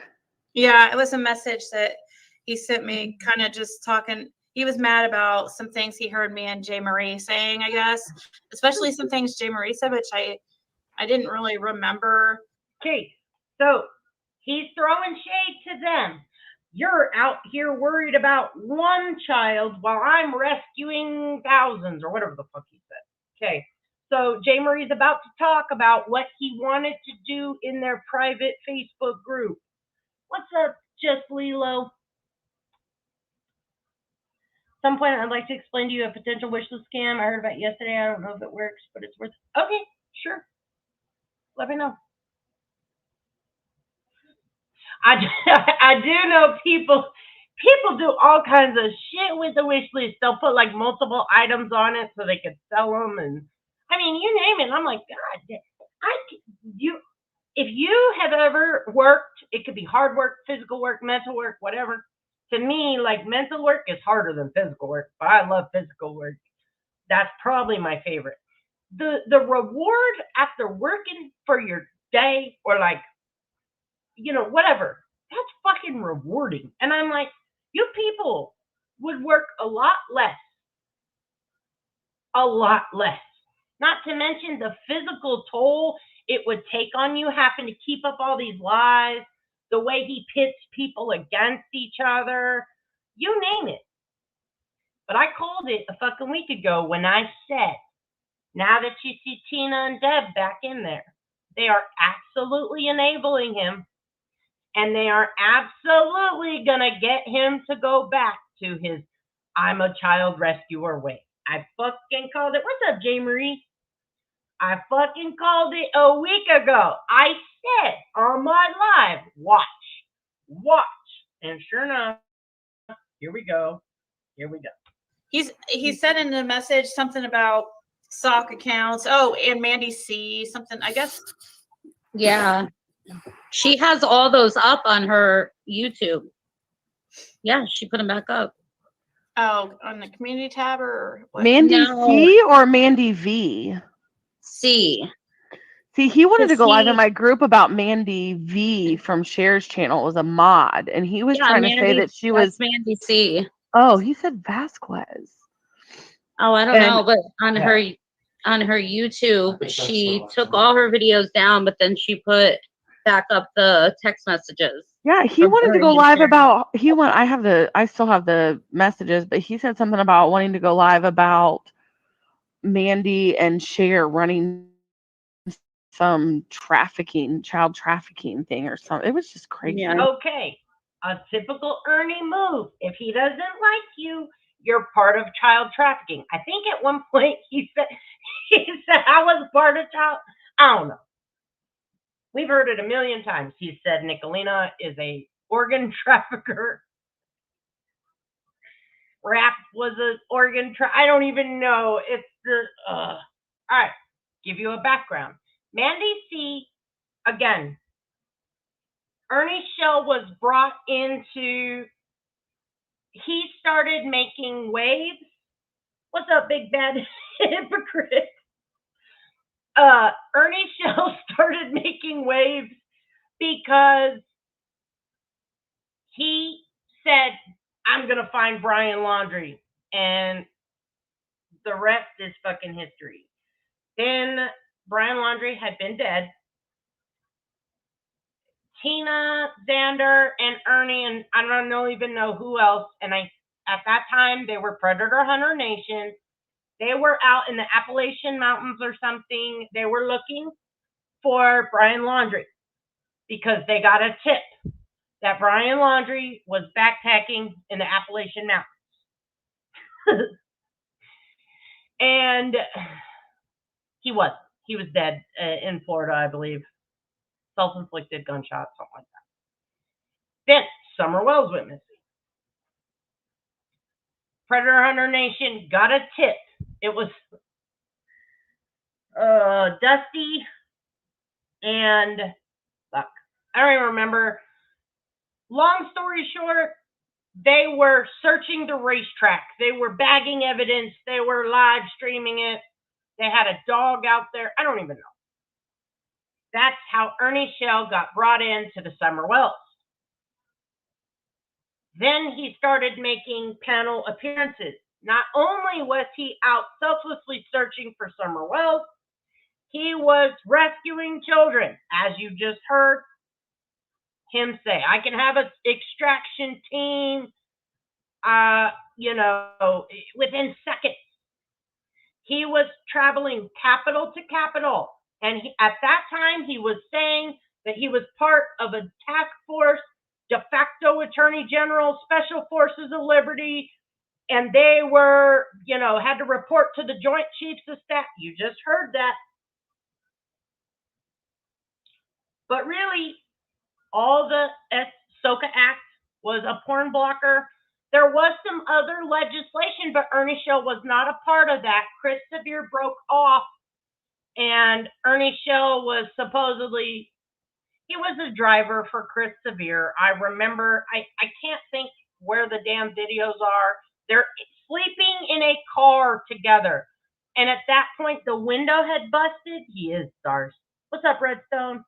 Yeah, it was a message that he sent me, kind of just talking. He was mad about some things he heard me and Jay Marie saying, I guess, especially some things Jay Marie said, which I didn't really remember. Okay, so he's throwing shade to them. You're out here worried about one child while I'm rescuing thousands, or whatever the fuck he said. Okay, so Jay Marie's about to talk about what he wanted to do in their private Facebook group. What's up, Just Lilo? At some point, I'd like to explain to you a potential wishlist scam I heard about yesterday. I don't know if it works, but it's worth it. Okay, sure. Let me know. I do know people do all kinds of shit with the wish list. They'll put like multiple items on it so they can sell them, and I mean, you name it. I'm like, God, if you have ever worked, it could be hard work, physical work, mental work, whatever. To me, like mental work is harder than physical work, but I love physical work. That's probably my favorite. The reward after working for your day, or like, you know, whatever, that's fucking rewarding. And I'm like, you people would work a lot less. Not to mention the physical toll it would take on you, having to keep up all these lies, the way he pits people against each other, you name it. But I called it a fucking week ago when I said, now that you see Tina and Deb back in there, they are absolutely enabling him. And they are absolutely going to get him to go back to his I'm a child rescuer way. I fucking called it. What's up, Jay Marie? I fucking called it a week ago. I said on my live, watch. And sure enough, here we go. He said in the message something about sock accounts. Oh, and Mandy C, something, I guess. Yeah. She has all those up on her YouTube. Yeah, she put them back up. Oh, on the community tab or what? Mandy C or Mandy V? C. See, he wanted to go live in my group about Mandy V from Cher's channel. It was a mod, and he was trying to say that she was Mandy C. Oh, he said Vasquez. Oh, I don't know, but on her YouTube, she took all her videos down, but then she put back up the text messages. Yeah, he wanted to go live about I still have the messages, but he said something about wanting to go live about Mandy and Cher running some child trafficking thing or something. It was just crazy. Yeah. Okay, a typical Ernie move. If he doesn't like you, you're part of child trafficking. I think at one point he said I was part of child. I don't know. We've heard it a million times. He said Nicolina is a organ trafficker. Rap was an organ I don't even know. It's the all right. Give you a background. Mandy C. Again. Ernie Shell was brought into. He started making waves. What's up, big bad hypocrite? Ernie Shell started making waves because he said, I'm going to find Brian Laundrie. And the rest is fucking history. Then Brian Laundrie had been dead. Tina, Xander, and Ernie, and I don't even know who else. And at that time, they were Predator Hunter Nation. They were out in the Appalachian Mountains or something. They were looking for Brian Laundrie because they got a tip that Brian Laundrie was backpacking in the Appalachian Mountains. And he was dead in Florida, I believe. Self-inflicted gunshot, something like that. Then Summer Wells went missing. Predator Hunter Nation got a tip. It was Dusty and fuck, I don't even remember. Long story short, they were searching the racetrack. They were bagging evidence. They were live streaming it. They had a dog out there. I don't even know. That's how Ernie Shell got brought into the Summer Wells. Then he started making panel appearances. Not only was he out selflessly searching for Summer Wells, he was rescuing children. As you just heard him say, I can have an extraction team, within seconds. He was traveling capital to capital. And at that time, he was saying that he was part of a task force, de facto attorney general, special forces of liberty, and they were, had to report to the Joint Chiefs of Staff. You just heard that. But really, all the Sooka Act was a porn blocker. There was some other legislation, but Ernie Shell was not a part of that. Chris Sevier broke off, and Ernie Shell was supposedly, he was a driver for Chris Sevier. I remember, I can't think where the damn videos are. They're sleeping in a car together. And at that point, the window had busted. He is stars. What's up, Redstone?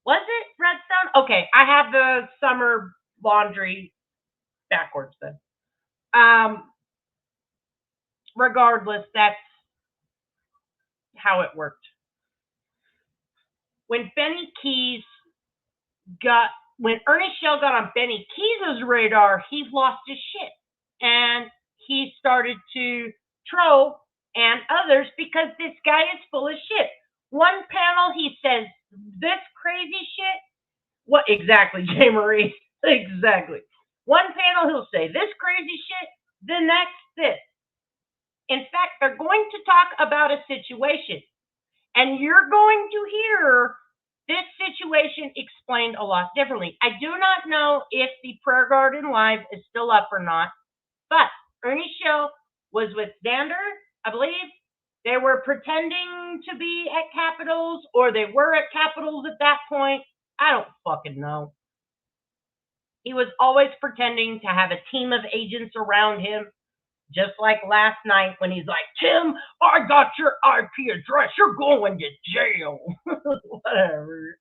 Was it Redstone? Okay, I have the summer laundry backwards then. Regardless, that's how it worked. When Ernie Shell got on Benny Keys' radar, he lost his shit. And he started to troll and others because this guy is full of shit. One panel, he says this crazy shit. What exactly, J. Marie? Exactly. One panel, he'll say this crazy shit. The next, this. In fact, they're going to talk about a situation. And you're going to hear this situation explained a lot differently. I do not know if the Prayer Garden Live is still up or not, but Ernie Shell was with Xander, I believe. They were pretending to be at Capitals, or they were at Capitals at that point. I don't fucking know. He was always pretending to have a team of agents around him, just like last night when he's like, Tim, I got your IP address. You're going to jail. Whatever.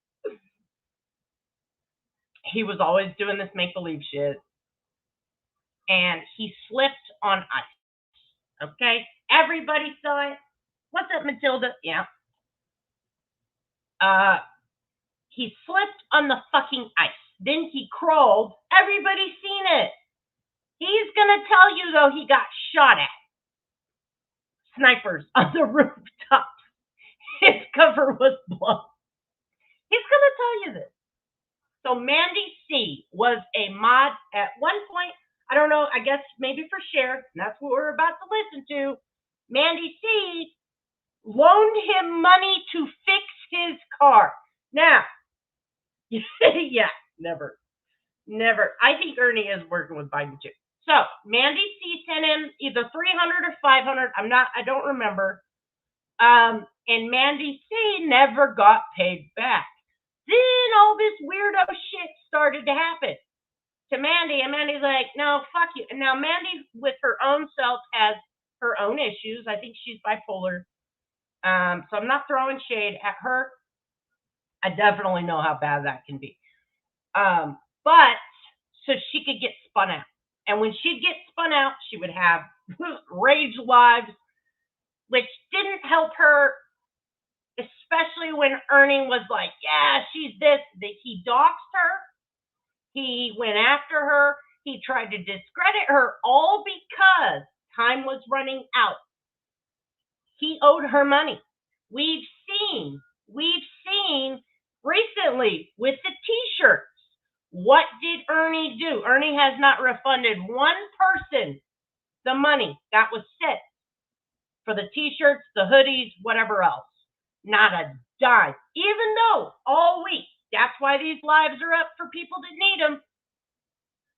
He was always doing this make-believe shit. And he slipped on ice. Okay? Everybody saw it. What's up, Matilda? Yeah. He slipped on the fucking ice. Then he crawled. Everybody's seen it. He's going to tell you, though, he got shot at. snipers on the rooftop. His cover was blown. He's gonna tell you this. So Mandy C was a mod at one point. I don't know. I guess maybe for share. And that's what we're about to listen to. Mandy C loaned him money to fix his car. Now, yeah, never. I think Ernie is working with Biden too. So Mandy C sent him either 300 or 500. I don't remember. And Mandy C never got paid back. Then all this weirdo shit started to happen to Mandy, and Mandy's like, no, fuck you. And now Mandy, with her own self, has her own issues. I think she's bipolar. So I'm not throwing shade at her. I definitely know how bad that can be. But so she could get spun out. And when she'd get spun out, she would have rage lives, which didn't help her, especially when Ernie was like, yeah, she's this. He doxed her. He went after her. He tried to discredit her, all because time was running out. He owed her money. We've seen recently with the t-shirts. What did Ernie do? Ernie has not refunded one person the money that was sent for the t-shirts, the hoodies, whatever else. Not a dime. Even though all week, that's why these lives are up for people that need them.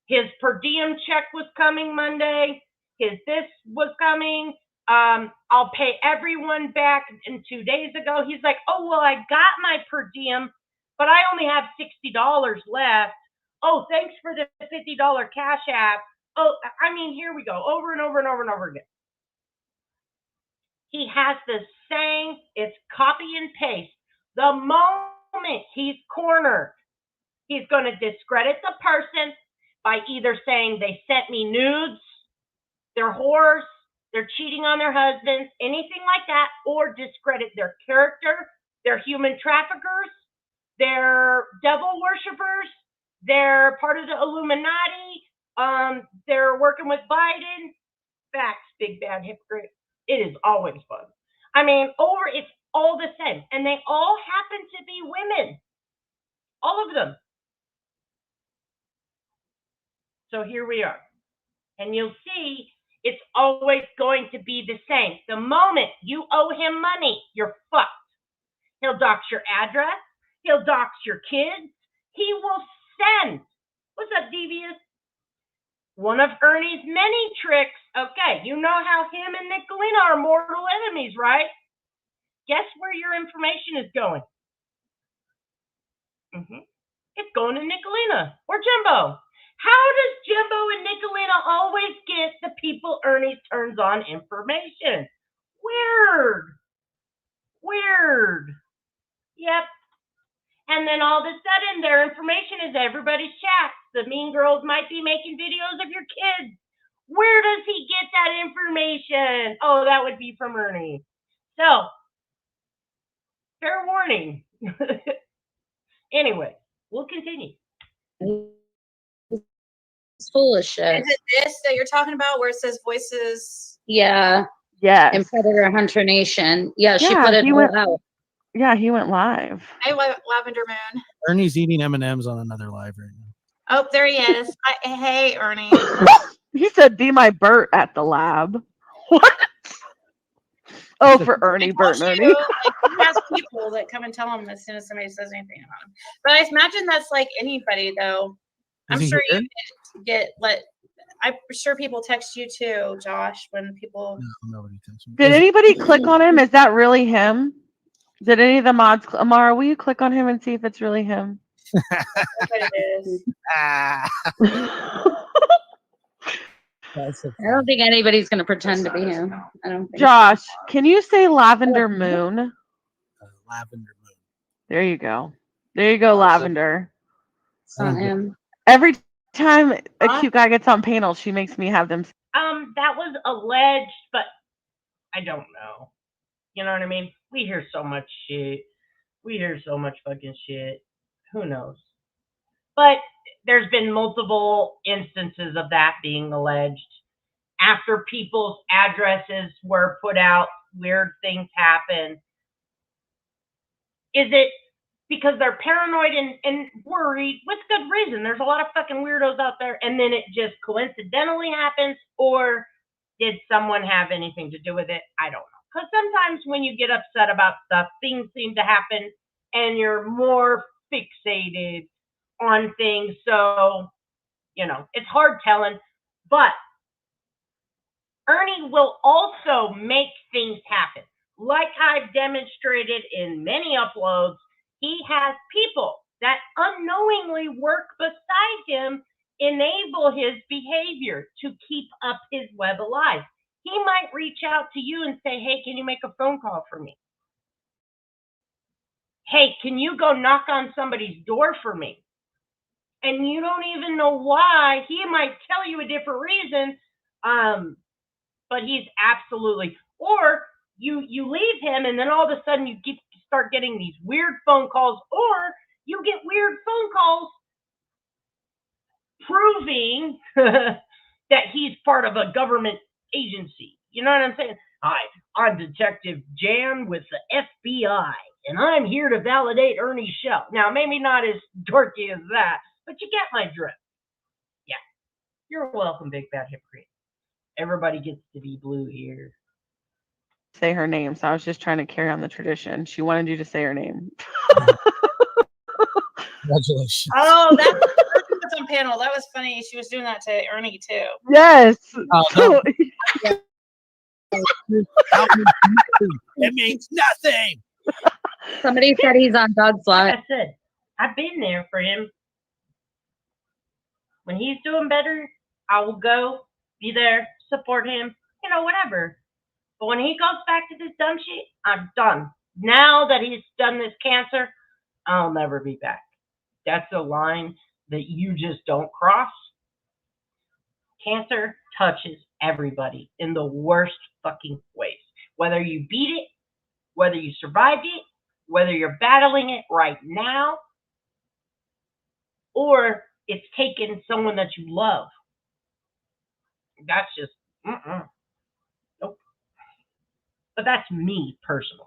His per diem check was coming Monday. His this was coming. I'll pay everyone back. And 2 days ago, he's like, oh, well, I got my per diem, but I only have $60 left. Oh, thanks for the $50 cash app. Oh, I mean, here we go. Over and over and over and over again. He has the same, it's copy and paste. The moment he's cornered, he's going to discredit the person by either saying they sent me nudes, they're whores, they're cheating on their husbands, anything like that, or discredit their character, they're human traffickers, they're devil worshippers, they're part of the Illuminati, they're working with Biden. Facts, big bad hypocrite. It is always fun. I mean, it's all the same. And they all happen to be women. All of them. So here we are. And you'll see it's always going to be the same. The moment you owe him money, you're fucked. He'll dox your address. He'll dox your kids. He will send. What's up, Devious? One of Ernie's many tricks. Okay, you know how him and Nicolina are mortal enemies, right? Guess where your information is going? It's going to Nicolina or Jimbo. How does Jimbo and Nicolina always get the people Ernie turns on information? Weird. Yep. And then all of a sudden, their information is everybody's chat. The mean girls might be making videos of your kids. Where does he get that information? Oh, that would be from Ernie. So, fair warning. Anyway, we'll continue. It's full of shit. Is it this that you're talking about where it says voices? Yeah. Yeah. And Predator Hunter Nation. Yeah, she put it all out. Yeah, he went live. Hey, Lavender Moon. Ernie's eating M&Ms on another live right now. Oh, there he is. Hey, Ernie. He said, "Be my Bert at the lab." What? Oh, for Ernie, Bert, and Ernie. Like, he has people that come and tell him as soon as somebody says anything about him. But I imagine that's like anybody, though. I'm sure you get I'm sure people text you too, Josh, when people. No, nobody texts me. Did anybody click on him? Is that really him? Did any of the mods, Amara, will you click on him and see if it's really him? I bet it is. I don't think anybody's going to pretend to be him. I don't think. Josh, can you say Lavender Moon? Lavender Moon. There you go. There you go, Lavender. It's not him. Every time a cute guy gets on panel, she makes me have them. That was alleged, but I don't know. You know what I mean? We hear so much shit. We hear so much fucking shit. Who knows? But there's been multiple instances of that being alleged. after people's addresses were put out, weird things happen. Is it because they're paranoid and worried with good reason? There's a lot of fucking weirdos out there, and then it just coincidentally happens, or did someone have anything to do with it? I don't know. Because sometimes when you get upset about stuff, things seem to happen, and you're more fixated on things. So, it's hard telling. But Ernie will also make things happen. Like I've demonstrated in many uploads, he has people that unknowingly work beside him, enable his behavior to keep up his web alive. He might reach out to you and say, hey, can you make a phone call for me? Hey, can you go knock on somebody's door for me? And you don't even know why. He might tell you a different reason, but he's absolutely, or you leave him and then all of a sudden you start getting these weird phone calls, or you get weird phone calls proving that he's part of a government agency. You know what I'm saying? Hi, I'm Detective Jan with the FBI, and I'm here to validate Ernie's show. Now, maybe not as dorky as that, but you get my drift. Yeah. You're welcome, Big Bad Hypocrite. Everybody gets to be blue here. Say her name, so I was just trying to carry on the tradition. She wanted you to say her name. Congratulations. Oh, that's on panel. That was funny. She was doing that to Ernie too. Yes. No. It means nothing. Somebody said he's on Doug's lot. Like I said, I've been there for him. When he's doing better, I will go, be there, support him, whatever. But when he goes back to this dumb shit, I'm done. Now that he's done this cancer, I'll never be back. That's a line that you just don't cross. Cancer touches everybody in the worst fucking ways. Whether you beat it, whether you survived it, whether you're battling it right now, or it's taken someone that you love. That's just, nope. But that's me personally.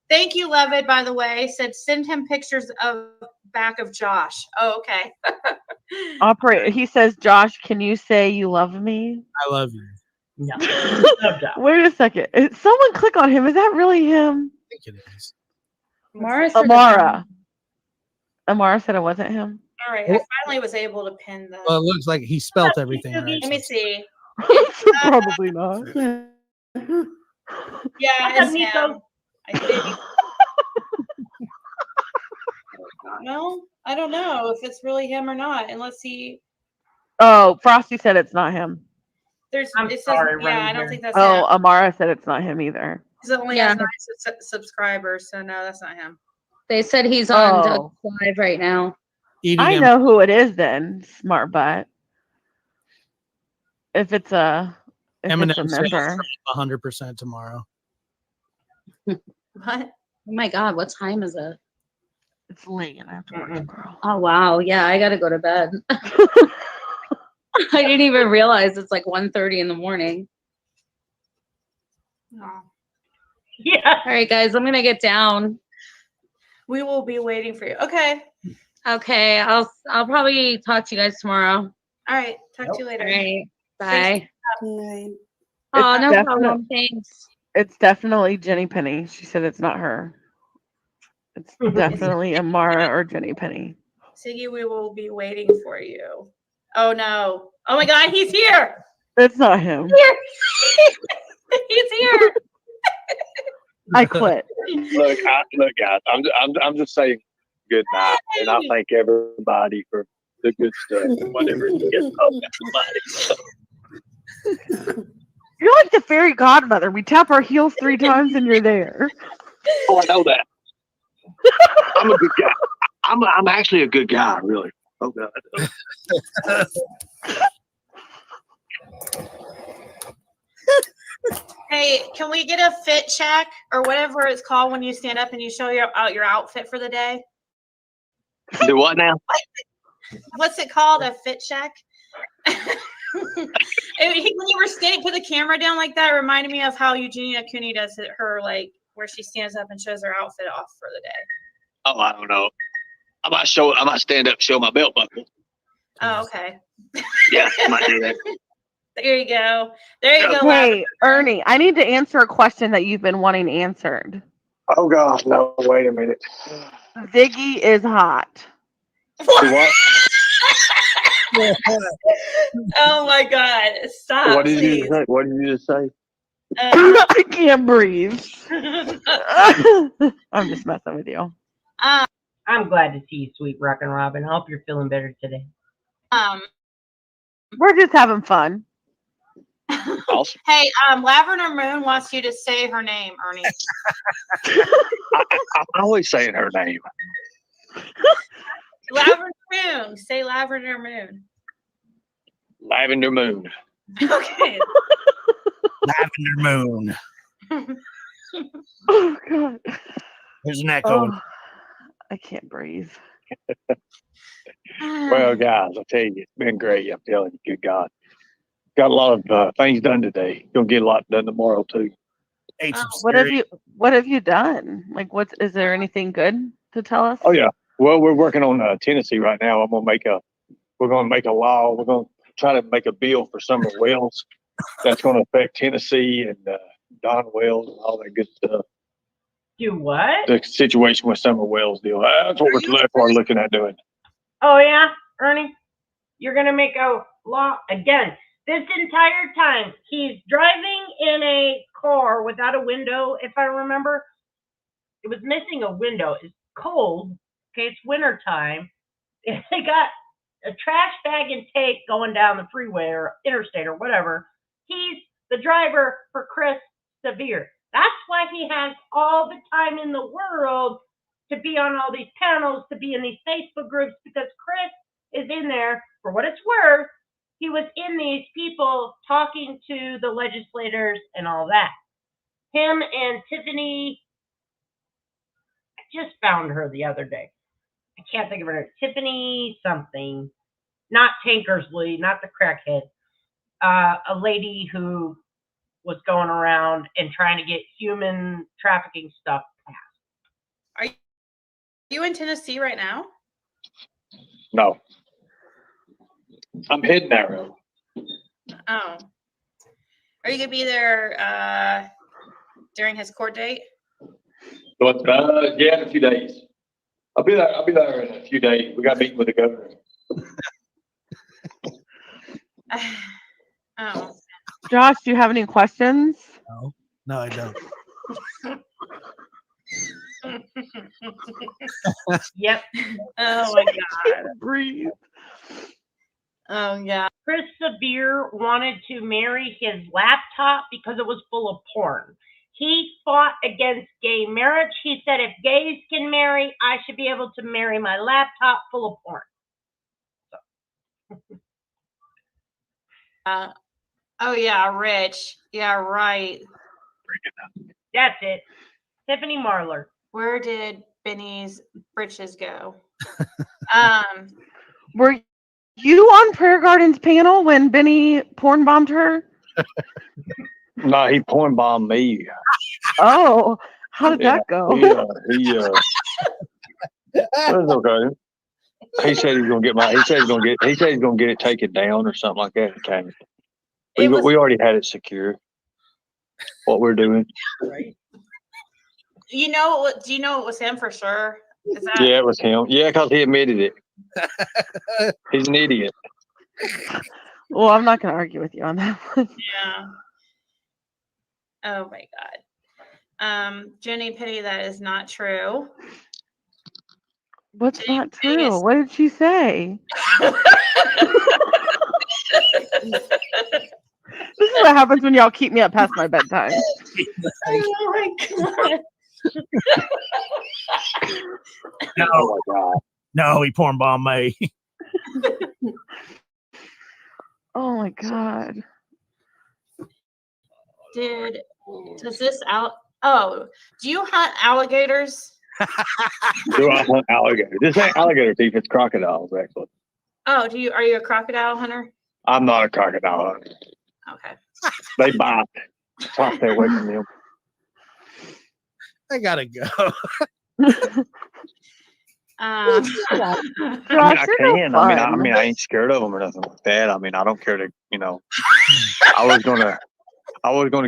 Thank you, Levitt, by the way. Said send him pictures of back of Josh. Oh, okay. Operator, he says, Josh, can you say you love me? I love you. No. Wait a second. Someone click on him. Is that really him? I think it is. Amara. Amara said it wasn't him. All right. I finally was able to pin the. Well, it looks like he spelt everything right. Let me see. Probably not. Yeah, it's him. I think. No, I don't know if it's really him or not, unless he. Oh, Frosty said it's not him. I don't think that's him. Oh, Amara said it's not him either. He only has 9 subscribers, so no, that's not him. They said he's on Doug's live right now. I know who it is then, smart butt. If it's a member. 100% tomorrow. What? Oh my God, what time is it? It's late and I have to work tomorrow. Oh wow, yeah, I gotta go to bed. I didn't even realize it's like 1:30 in the morning. Oh. Yeah. All right, guys, I'm gonna get down. We will be waiting for you. Okay. Okay, I'll probably talk to you guys tomorrow. All right. Talk to you later. All right. Bye. Good Oh, no problem. Thanks. It's definitely Jenny Penny. She said it's not her. It's definitely Amara or Jenny Penny. Ziggy, we will be waiting for you. Oh no. Oh my God, he's here. It's not him. He's here. I quit. Look, guys. I'm just saying good night, and I thank everybody for the good stuff. Whatever you get up, everybody. You're like the fairy godmother. We tap our heels 3 times and you're there. Oh, I know that. I'm a good guy. I'm actually a good guy, really. Oh God. Hey, can we get a fit check or whatever it's called when you stand up and you show your outfit for the day? Do what now? What's it called? A fit check? When you were standing, put the camera down like that, it reminded me of how Eugenia Cooney does it, her like where she stands up and shows her outfit off for the day. Oh, I don't know. I might stand up and show my belt buckle. Oh, okay. Yeah, I might do that. There you go. There you go. Hey, Ernie, I need to answer a question that you've been wanting answered. Oh gosh, no! Wait a minute. Ziggy is hot. What? Oh my God! Stop. What did please. you say? What did you just say? I can't breathe. I'm just messing with you. I'm glad to see you, sweet Rockin' Robin. I hope you're feeling better today. We're just having fun. Awesome. Hey, Lavender Moon wants you to say her name, Ernie. I'm always saying her name. Lavender Moon. Say Lavender Moon. Lavender Moon. Okay. Lavender Moon. Oh God. There's an echo. Oh, I can't breathe. Well, guys, I tell you, it's been great. I'm telling you, good God. Got a lot of things done today. Gonna get a lot done tomorrow too. What have you done? Like, is there anything good to tell us? Oh yeah. Well, we're working on Tennessee right now. We're gonna make a law. We're gonna try to make a bill for Summer Wells that's gonna affect Tennessee and Don Wells and all that good stuff. Do what? The situation with Summer Wells deal. That's what we're looking at doing. Oh yeah, Ernie, you're gonna make a law again. This entire time, he's driving in a car without a window, if I remember. It was missing a window. It's cold. Okay, it's winter time. They got a trash bag and tape going down the freeway or interstate or whatever. He's the driver for Chris Severe. That's why he has all the time in the world to be on all these panels, to be in these Facebook groups, because Chris is in there for what it's worth. He was in these people talking to the legislators and all that. Him and Tiffany, I just found her the other day. I can't think of her name. Tiffany something. Not Tankersley, not the crackhead. A lady who was going around and trying to get human trafficking stuff passed. Are you in Tennessee right now? No. I'm heading that road. Oh. Are you gonna be there during his court date? But yeah, in a few days. I'll be there in a few days. We got a meeting with the governor. Oh. Josh, do you have any questions? No, I don't. Yep. Oh my God. Breathe. Oh yeah. Chris Severe wanted to marry his laptop because it was full of porn. He fought against gay marriage. He said, if gays can marry, I should be able to marry my laptop full of porn. Oh yeah, Rich. Yeah, right. That's it. Tiffany Marlar. Where did Benny's britches go? Were you on Prayer Garden's panel when Benny porn bombed her? No, he porn bombed me. Oh, how did that go? It was okay. He said he's gonna get it taken down or something like that. Okay. We already had it secure. What we're doing. Right. Do you know it was him for sure? Yeah, it was him. Yeah, because he admitted it. He's an idiot. Well, I'm not going to argue with you on that one. Yeah. Oh my God. Jenny Pity, that is not true. What's not true? What did she say? This is what happens when y'all keep me up past my bedtime. Oh my God. Oh my God. No, he porn bombed me. Oh my God. Does this out? Oh, do you hunt alligators? Do I hunt alligators? This ain't alligator thief, it's crocodiles, actually. Oh, are you a crocodile hunter? I'm not a crocodile hunter. Okay. They bite. So I stay away from them. I gotta go. I can. I mean, I ain't scared of them or nothing like that. I mean, I don't care to, I was gonna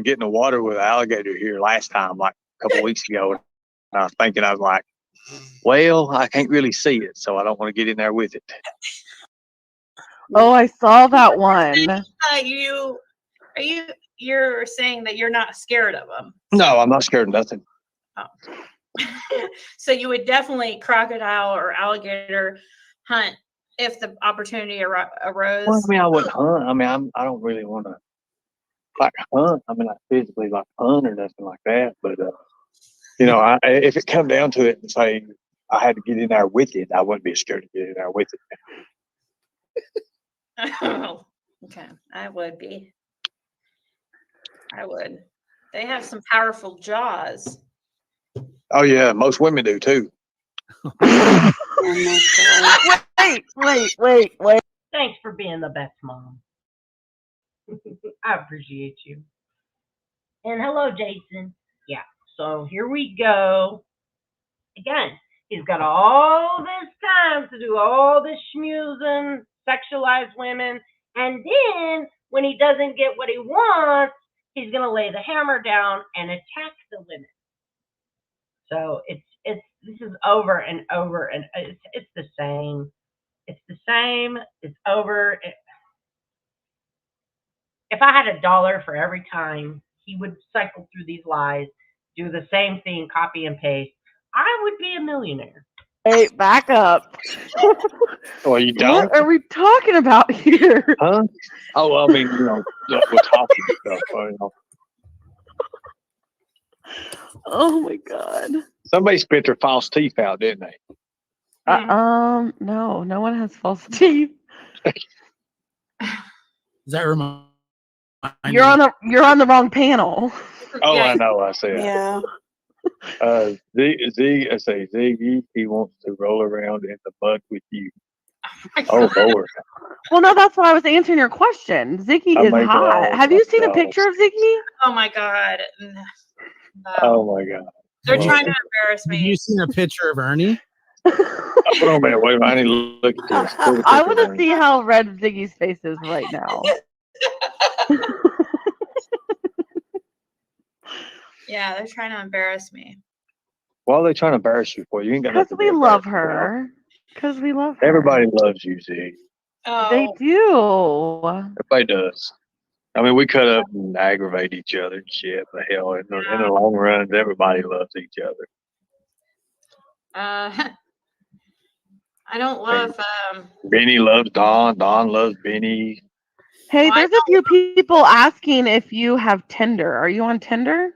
get in the water with an alligator here last time, like a couple weeks ago, and I was thinking, I was like, well, I can't really see it, so I don't want to get in there with it. Oh, I saw that one. You're saying that you're not scared of them? No, I'm not scared of nothing. Oh. So you would definitely crocodile or alligator hunt if the opportunity arose? Well, I mean, I wouldn't hunt. I mean, I don't really want to hunt. I mean, I physically hunt or nothing like that. But if it come down to it and say I had to get in there with it, I wouldn't be scared to get in there with it. Oh, okay. I would be. I would. They have some powerful jaws. Oh yeah, most women do too. Wait. Thanks for being the best mom. I appreciate you. And hello, Jason. Yeah, so here we go. Again, he's got all this time to do all this schmoozing, sexualize women, and then when he doesn't get what he wants, he's going to lay the hammer down and attack the women. So this is over and over, and it's the same. It's the same. It's over. If I had $1 for every time he would cycle through these lies, do the same thing, copy and paste, I would be a millionaire. Hey, back up. Well, you don't? What are we talking about here? Huh? Oh, well, I mean, we're talking stuff. Oh my God. Somebody spit their false teeth out, didn't they? No one has false teeth. Does that remind You're on the wrong panel. Oh, yeah. I know. I see it. Yeah. Ziggy, he wants to roll around in the mud with you. Oh Lord. Well, no, that's why I was answering your question. Ziggy is hot. Have you seen a picture of Ziggy? Oh my God. No. Oh my God. They're trying to embarrass me. Have you seen a picture of Ernie? Hold on a minute. Wait a minute. I need to look at this. I want to see how red Ziggy's face is right now. Yeah, they're trying to embarrass me. Why are they trying to embarrass you for? You ain't got nothing to be Because we love embarrassed about. her. Because we love her. Everybody loves you, Zig. Oh. They do. Everybody does. I mean, we cut up and aggravate each other and shit, but hell, in the long run, everybody loves each other. I don't love. Benny loves Don. Don loves Benny. Hey, there's a few people asking if you have Tinder. Are you on Tinder?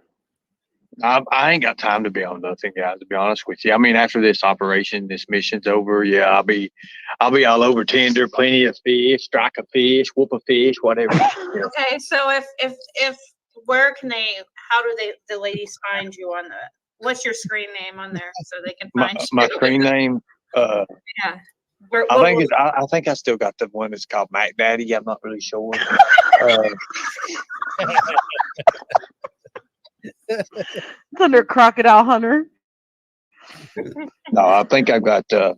I ain't got time to be on nothing, guys, to be honest with you. I mean, after this mission's over, yeah, I'll be all over Tinder, plenty of fish, strike a fish, whoop a fish, whatever. Okay, so if where can how do the ladies find you on what's your screen name on there so they can find you? My screen name, yeah. I think I still got the one that's called Mac Daddy. I'm not really sure. It's under Crocodile Hunter. No, I think I've got. I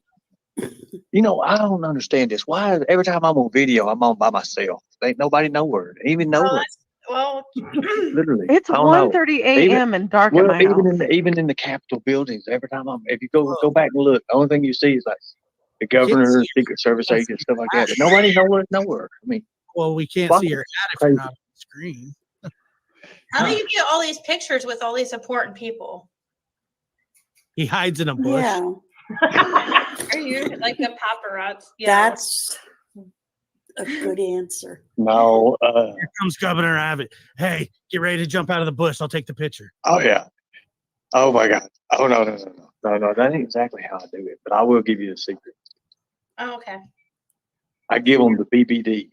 don't understand this. Why every time I'm on video, I'm on by myself? Ain't nobody nowhere, even nowhere. Well, literally, It's 1:30 a.m. and dark at my house. even in the Capitol buildings, every time if you go back and look, the only thing you see is like the governor, Secret Service agents, stuff like that. But nobody nowhere. I mean, well, we can't see your hat if you're not on the screen. How do you get all these pictures with all these important people? He hides in a bush. Yeah. Are you like a paparazzi? Yeah. That's a good answer. no. Here comes Governor Abbott. Hey, get ready to jump out of the bush. I'll take the picture. Oh yeah. Oh my God. Oh no. That ain't exactly how I do it, but I will give you the secret. Oh, okay. I give them the BBD.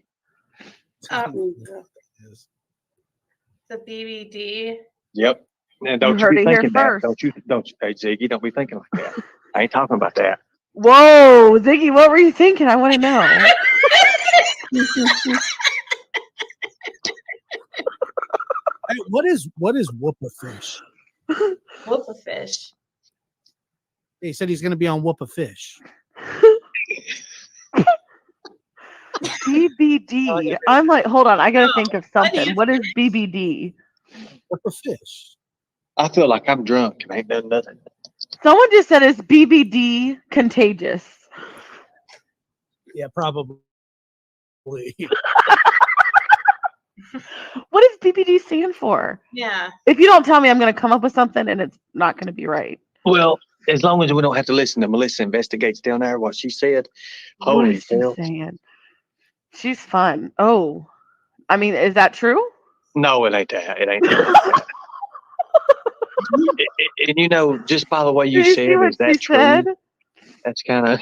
The BBD. Yep. And don't you be thinking that. Don't you, hey Ziggy, don't be thinking like that. I ain't talking about that. Whoa, Ziggy, what were you thinking? I want to know. what is whoop a fish? Whoop a fish. He said he's going to be on whoop a fish. BBD. I'm like, hold on, I gotta think of something. What is BBD? Whoop a fish. I feel like I'm drunk and ain't done nothing. Someone just said it's BBD contagious. Yeah, probably. What does BBD stand for? Yeah. If you don't tell me, I'm gonna come up with something and it's not gonna be right. Well, as long as we don't have to listen to Melissa investigates down there what she said. What Holy is she hell. saying? She's fun. Oh, I mean, is that true? No, it ain't that. It ain't that. And you know, just by the way you Did said, you see what is that she true? said? That's kind of.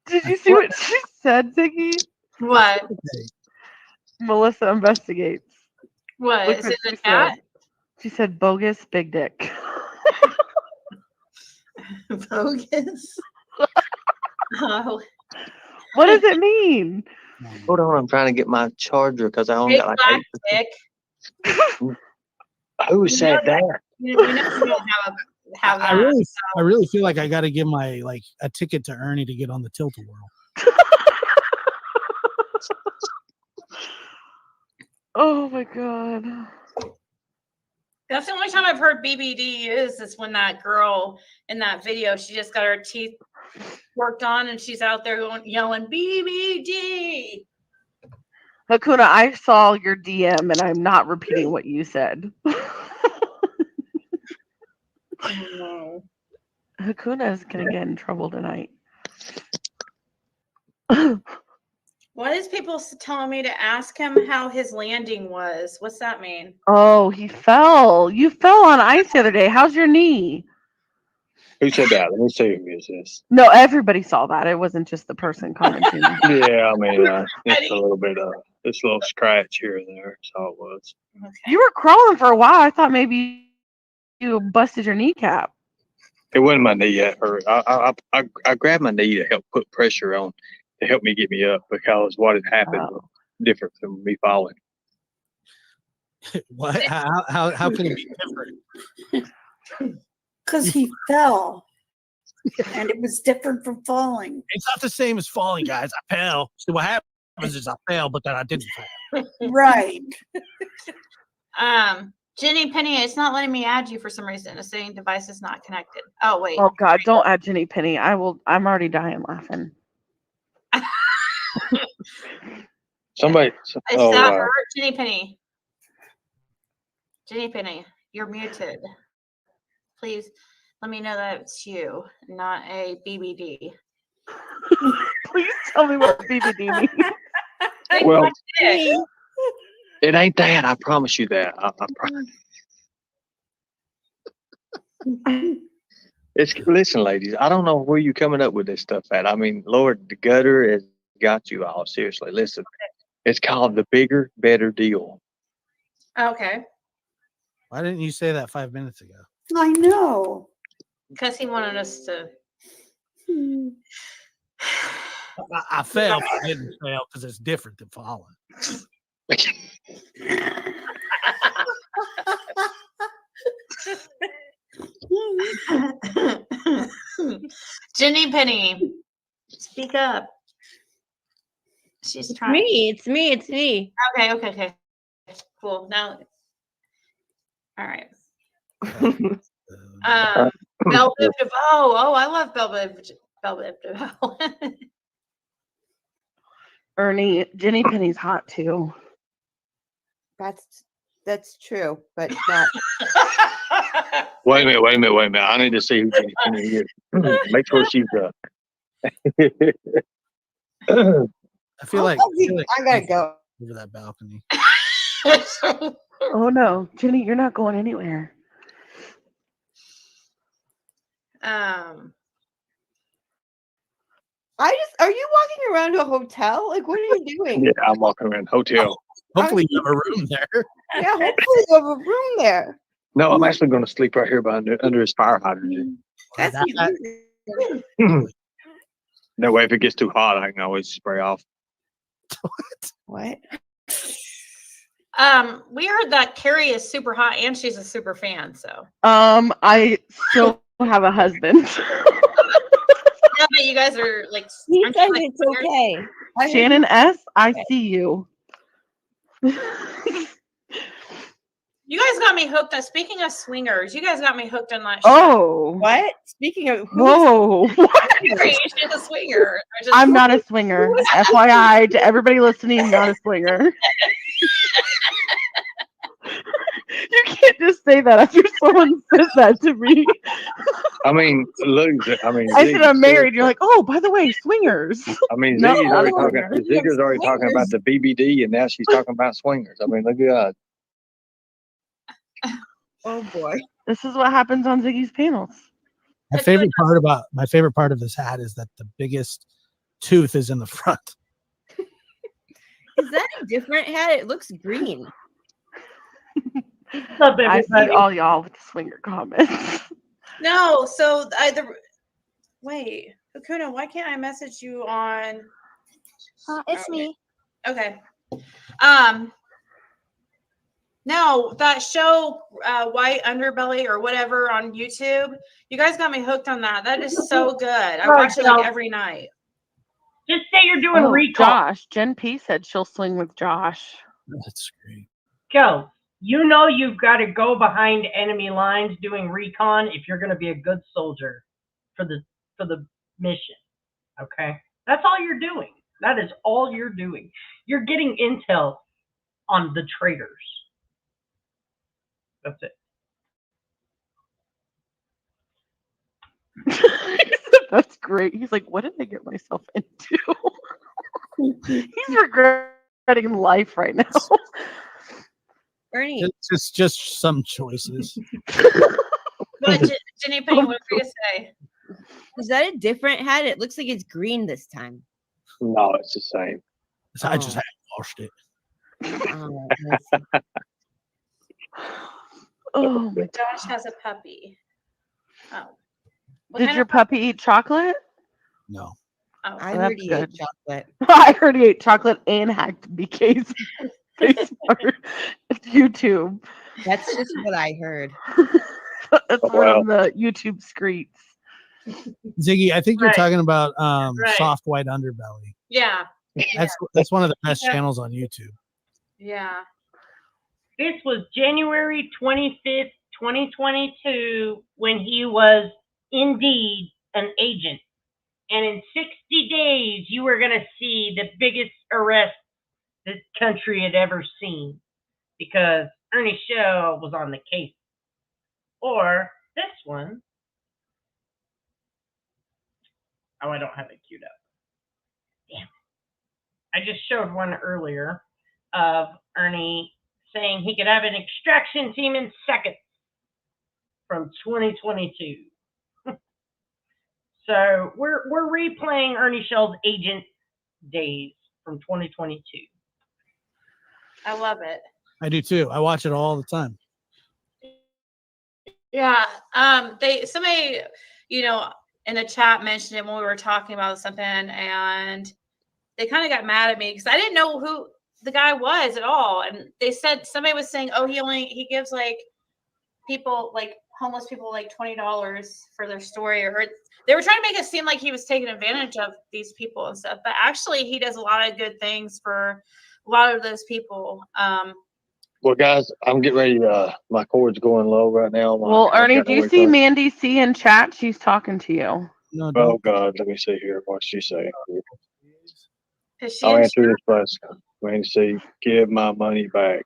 Did you see what she said, Ziggy? What? Melissa investigates. What? Look Is what it she a said. cat? She said bogus big dick. Bogus. Oh. What does it mean? Hold on, I'm trying to get my charger because I only Big got like black 8%. dick. Who said that? We know you don't have I that. really feel like I got to give my a ticket to Ernie to get on the Tilt-A-Whirl. Oh my god. That's the only time I've heard BBD is when that girl in that video, she just got her teeth worked on and she's out there yelling BBD. Hakuna, I saw your DM and I'm not repeating what you said. Hakuna is gonna get in trouble tonight. What is people telling me to ask him how his landing was? What's that mean? Oh, he fell. You fell on ice the other day. How's your knee? Who said that? Let me see who is this. No, everybody saw that. It wasn't just the person commenting. Yeah, I mean, it's a little bit of this little scratch here and there. That's all it was. You were crawling for a while. I thought maybe you busted your kneecap. It wasn't my knee that hurt. I grabbed my knee to help put pressure on to help me get me up because what had happened was different from me falling. What? How can it be different? Because he fell. And it was different from falling. It's not the same as falling, guys. I fell. So what happens is I fell, but then I didn't fall. Right. Jenny Penny, it's not letting me add you for some reason. It's saying device is not connected. Oh wait. Oh God, don't add Jenny Penny. I'm already dying laughing. Somebody. Is that her, Jenny Penny? Jenny Penny, you're muted. Please let me know that it's you, not a BBD. Please tell me what BBD means. Well, it ain't that. I promise you that. I promise. Listen, ladies. I don't know where you coming up with this stuff at. I mean, Lord, the gutter has got you all. Seriously, listen. It's called the bigger, better deal. Okay. Why didn't you say that 5 minutes ago? I know. Because he wanted us to. I fell, but I didn't fail because it's different than falling. Jenny Penny, speak up. She's trying. It's me. Okay. Cool. Now, all right. Belle Biv DeVoe. Oh, I love Belle Biv DeVoe. Ernie, Jenny Penny's hot too. That's true, but not. Wait a minute. I need to see who Jenny Penny is. Make sure she's I feel like I gotta go over that balcony. Oh no, Jenny, you're not going anywhere. Are you walking around a hotel? Like, what are you doing? Yeah, I'm walking around hotel. Hopefully you have a room there. Yeah, hopefully you have a room there. No, I'm actually going to sleep right here under his fire hydrant. That's That way, if it gets too hot, I can always spray off. What? We heard that Carrie is super hot and she's a super fan. So. I still have a husband. Yeah, but you guys are like. He I'm says like, it's okay. Shannon S., I see you. You guys got me hooked on. Speaking of swingers, you guys got me hooked on that show. Oh. What? Speaking of Whoa. She's a swinger. I'm not a swinger. FYI to everybody listening, not a swinger. You can't just say that after someone says that to me. I mean, look. I mean, I said I'm married. You're like, oh, by the way, swingers. I mean, No, Ziggy's not already a talking. swinger. Ziggy's already talking about the BBD, and now she's talking about swingers. I mean, look at that. Oh boy. This is what happens on Ziggy's panels. My favorite part of this hat is that the biggest tooth is in the front. Is that a different hat? It looks green. What's up, I everybody? see all y'all with the swinger comments. No, so wait, Hakuna, why can't I message you on? It's me. Okay. No, that show, White Underbelly or whatever on YouTube. You guys got me hooked on that. That is so good. I watch it like every night. Just say you're doing recall. Josh. Jen P said she'll swing with Josh. That's great. Go. You know you've got to go behind enemy lines doing recon if you're going to be a good soldier for the mission. Okay? That's all you're doing. That is all you're doing. You're getting intel on the traitors. That's it. That's great. He's like, what did I get myself into? He's regretting life right now. Ernie. Just some choices. But Jenny Penny, what were you gonna say? Is that a different hat? It looks like it's green this time. No, it's the same. I just haven't washed it. Oh my Josh has a puppy. Oh. What Did kind your of puppy eat chocolate? No. Oh, I that's heard he ate good. chocolate. I heard he ate chocolate and hacked BK's YouTube. That's just what I heard. That's one of the YouTube screeds. Ziggy, I think you're Right. talking about Right. soft white underbelly. Yeah. That's one of the best Yeah. channels on YouTube. Yeah. This was January 25th, 2022, when he was indeed an agent. And in 60 days, you were going to see the biggest arrest this country had ever seen, because Ernie Shell was on the case. Or this one. Oh, I don't have it queued up. Damn. I just showed one earlier of Ernie saying he could have an extraction team in seconds from 2022. So we're replaying Ernie Shell's agent days from 2022. I love it. I do too. I watch it all the time. Yeah. Somebody, in the chat mentioned it when we were talking about something, and they kind of got mad at me because I didn't know who the guy was at all. And they said, somebody was saying, oh, he gives like people, like homeless people, like $20 for their story, or they were trying to make it seem like he was taking advantage of these people and stuff. But actually he does a lot of good things for a lot of those people. Well, guys, I'm getting ready. My cord's going low right now. Well, Ernie, do you see Mandy C in chat? She's talking to you. No, Oh God, let me see here. What's she say? Is she I'll in answer this first. Let me see. Give my money back.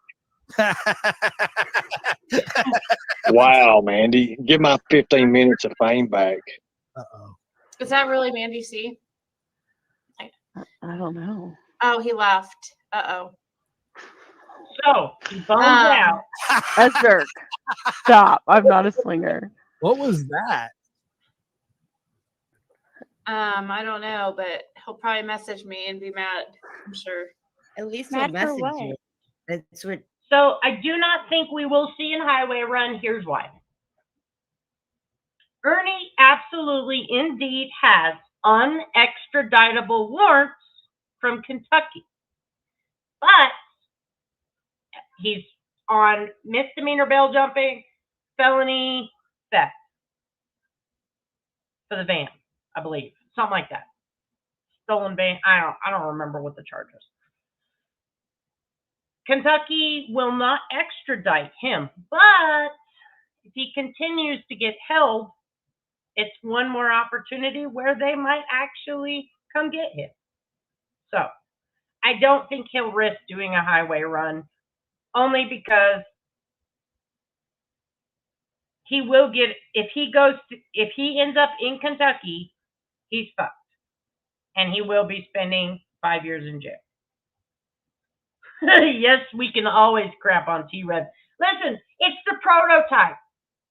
Wow, Mandy, give my 15 minutes of fame back. Uh-oh. Is that really Mandy C? I don't know. Oh, he left. Uh-oh. So he bones out. Esther, stop. I'm not a swinger. What was that? I don't know, but he'll probably message me and be mad, I'm sure. At least Mad he'll for message what? you. That's what. So I do not think we will see in Highway Run. Here's why. Ernie absolutely indeed has unextraditable warrants from Kentucky. But He's on misdemeanor bail jumping, felony theft for the van, I believe, something like that. Stolen van. I don't remember what the charge is. Kentucky will not extradite him, but if he continues to get held, it's one more opportunity where they might actually come get him. So I don't think he'll risk doing a highway run, only because he will get, if he ends up in Kentucky, he's fucked. And he will be spending 5 years in jail. Yes, we can always crap on T-Rev. Listen, it's the prototype.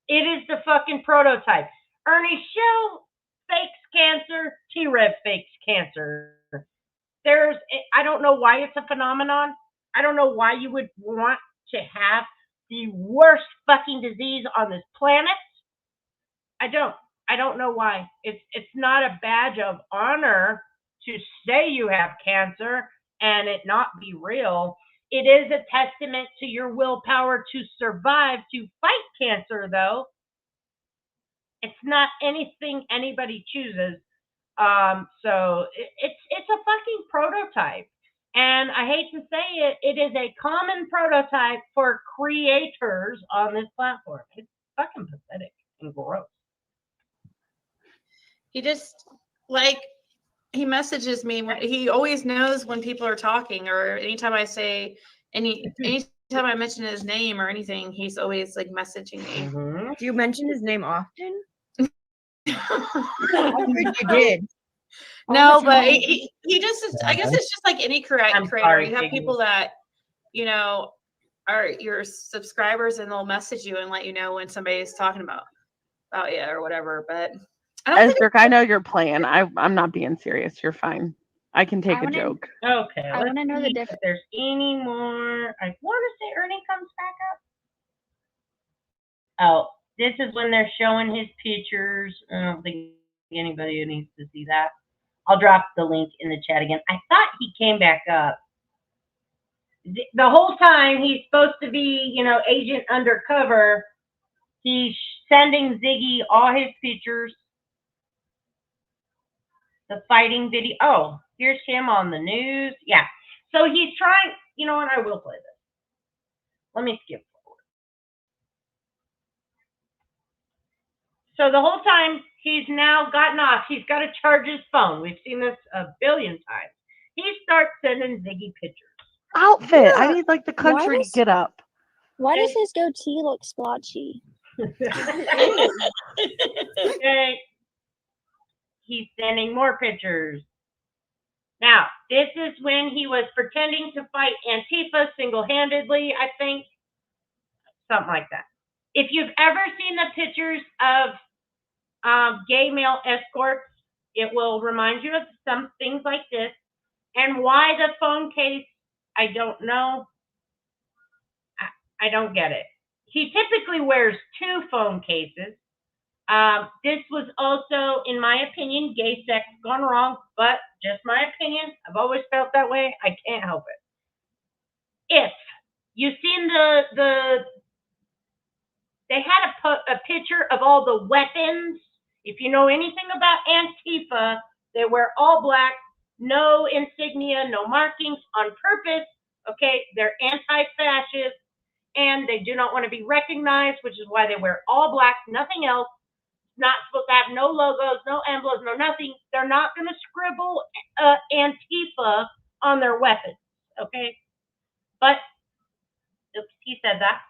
It is the fucking prototype. Ernie Shell fakes cancer. T-Rev fakes cancer. I don't know why it's a phenomenon. I don't know why you would want to have the worst fucking disease on this planet. I don't know why. It's not a badge of honor to say you have cancer and it not be real. It is a testament to your willpower to survive, to fight cancer, though. It's not anything anybody chooses. So it's a fucking prototype. And I hate to say it, it is a common prototype for creators on this platform. It's fucking pathetic and gross. He just, like, he messages me when he always knows when people are talking, or anytime I say anytime I mention his name or anything, he's always like messaging me. Do you mention his name often? I heard you did. No, but he just is, I guess it's just like any creator. sorry, You have Ziggys. people that, you know, are your subscribers and they'll message you and let you know when somebody is talking about you or whatever. But I don't think Esther, I know your plan. I'm not being serious. You're fine. I can take a joke. Okay, I want to know the if difference. there's any more. I want to say Ernie comes back up. Oh, this is when they're showing his pictures. I don't think anybody needs to see that. I'll drop the link in the chat again. I thought he came back up. The whole time he's supposed to be, you know, agent undercover. He's sending Ziggy all his pictures. The fighting video. Oh, here's him on the news. Yeah. So he's trying, you know what? I will play this. Let me skip forward. So the whole time he's now gotten off, he's got to charge his phone. We've seen this a billion times. He starts sending Ziggy pictures. Outfit. I need like the country to get up. Why does his goatee look splotchy? Okay. He's sending more pictures. Now, this is when he was pretending to fight Antifa single-handedly, I think. Something like that. If you've ever seen the pictures of gay male escorts, it will remind you of some things like this. And why the phone case, I don't know. I don't get it. He typically wears 2 phone cases. This was also, in my opinion, gay sex gone wrong, but just my opinion. I've always felt that way. I can't help it. If you've seen they had a picture of all the weapons. If you know anything about Antifa, they wear all black, no insignia, no markings on purpose. Okay, they're anti-fascist, and they do not want to be recognized, which is why they wear all black, nothing else. Not supposed to have no logos, no emblems, no nothing. They're not going to scribble Antifa on their weapons, okay? But, oops, he said that.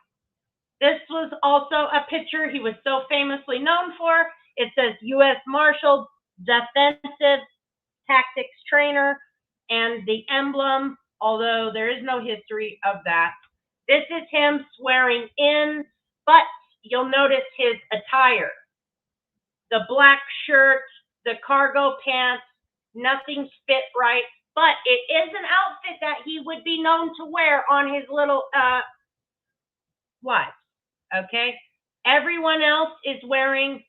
This was also a picture he was so famously known for. It says U.S. Marshal Defensive Tactics Trainer, and the emblem, although there is no history of that. This is him swearing in, but you'll notice his attire. The black shirt, the cargo pants, nothing fit right, but it is an outfit that he would be known to wear on his little wives, okay? Everyone else is wearing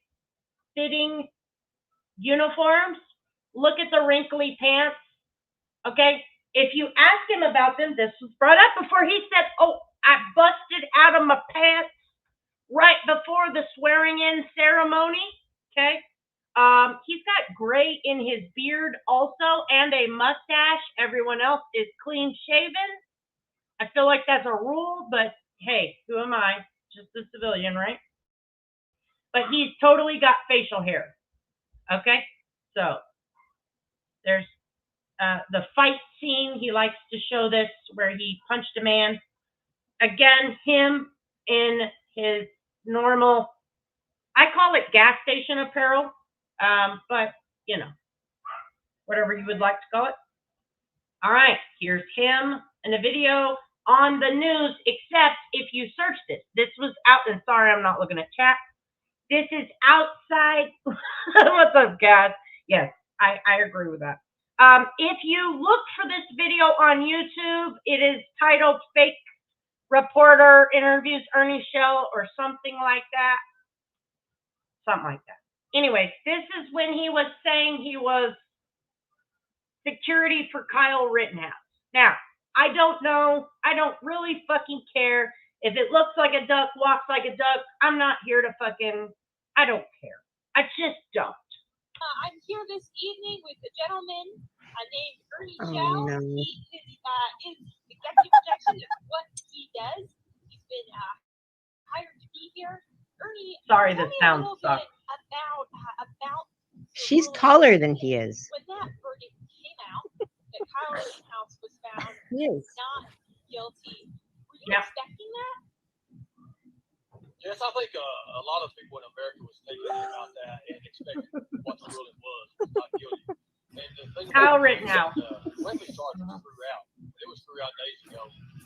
fitting uniforms. Look at the wrinkly pants, okay? If you ask him about them, this was brought up before, he said, oh, I busted out of my pants right before the swearing in ceremony. Okay. He's got gray in his beard also and a mustache. Everyone else is clean shaven. I feel like that's a rule, but hey, who am I? Just a civilian, right? But he's totally got facial hair. Okay? So there's the fight scene. He likes to show this where he punched a man. Again, him in his normal, I call it gas station apparel, but you know, whatever you would like to call it. All right, here's him in a video on the news, except if you search this. This was out, and sorry, I'm not looking at chat. This is outside. What's up, guys? Yes, I agree with that. If you look for this video on YouTube, it is titled Fake Reporter Interviews Ernie Shell or something like that. Something like that. Anyways, this is when he was saying he was security for Kyle Rittenhouse. Now, I don't know. I don't really fucking care. If it looks like a duck, walks like a duck, I'm not here to fucking, I don't care. I just don't. I'm here this evening with a gentleman named Ernie Oh, Shell. no. He is executive protection is what he does. He's been hired to be here. Ernie, Sorry, tell the me a sound little sucks. bit about She's taller than he is. when that verdict came out that Kyle Rittenhouse was found He is. not guilty. Were you Yep. expecting that? Yes, I think a lot of people in America was thinking about that and expecting what the ruling was not guilty. And the thing Kyle about it is Rittenhouse. that, when the charge was threw out, it was threw out days ago.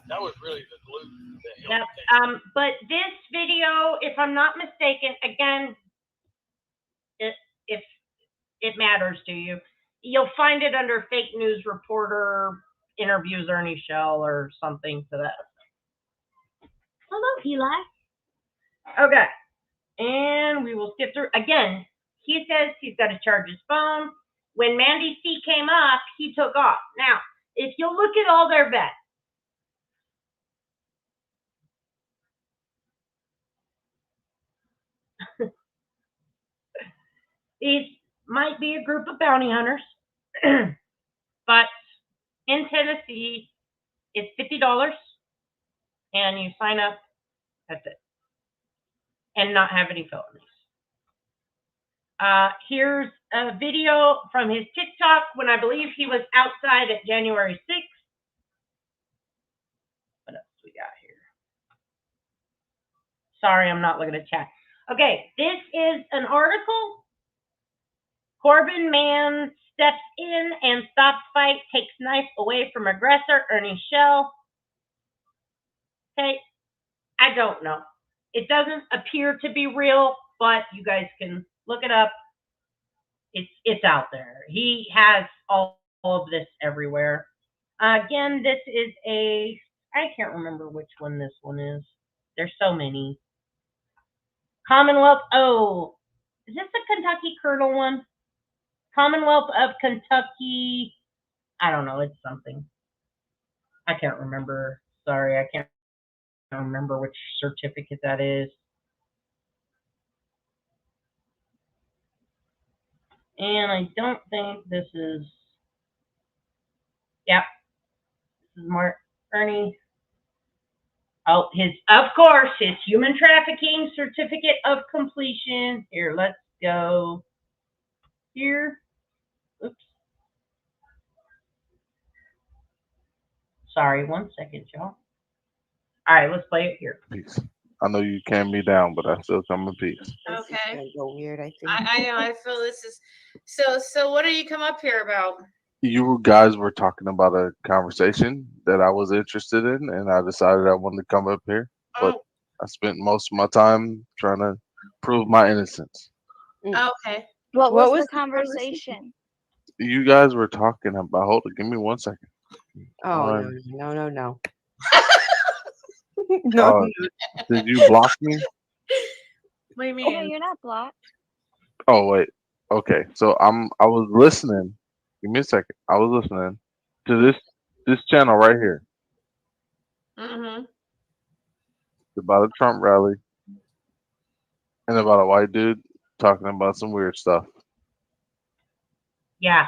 That was really the glue that held Yep. the case. But this video, if I'm not mistaken, again, if it matters to you, you'll find it under Fake News Reporter Interviews Ernie Shell or something to that effect. Hello, Eli. Okay. And we will skip through. Again, he says he's got to charge his phone. When Mandy C came up, he took off. Now, if you look at all their vets, these might be a group of bounty hunters, but in Tennessee, it's $50 and you sign up, that's it, and not have any felonies. Here's a video from his TikTok when I believe he was outside at January 6th. What else we got here? Sorry, I'm not looking at chat. Okay, this is an article. Corbin man steps in and stops fight, takes knife away from aggressor, Ernie Shell. Okay, I don't know. It doesn't appear to be real, but you guys can look it up. It's out there. He has all of this everywhere. Again, this is I can't remember which one this one is. There's so many. Commonwealth, is this the Kentucky Colonel one? Commonwealth of Kentucky, I don't know, it's something. I can't remember. Sorry, I can't remember which certificate that is. And I don't think this is, yep, this is Mark Ernie. Oh, of course, his human trafficking certificate of completion. Here, let's go here. Oops. Sorry, 1 second, y'all. All right, let's play it here. Peace. I know you can me down, but I still come in peace. Okay. Go weird, I think. I know. I feel this is so. What do you come up here about? You guys were talking about a conversation that I was interested in, and I decided I wanted to come up here. But I spent most of my time trying to prove my innocence. Okay. What was was the conversation? You guys were talking about. Hold on, give me 1 second. Oh, no. No. Oh, did you block me? What do you No, mean? you're not blocked. Oh wait. Okay. So I was listening. Give me a second. I was listening to this channel right here. Mm-hmm. about a Trump rally and about a white dude talking about some weird stuff. Yeah.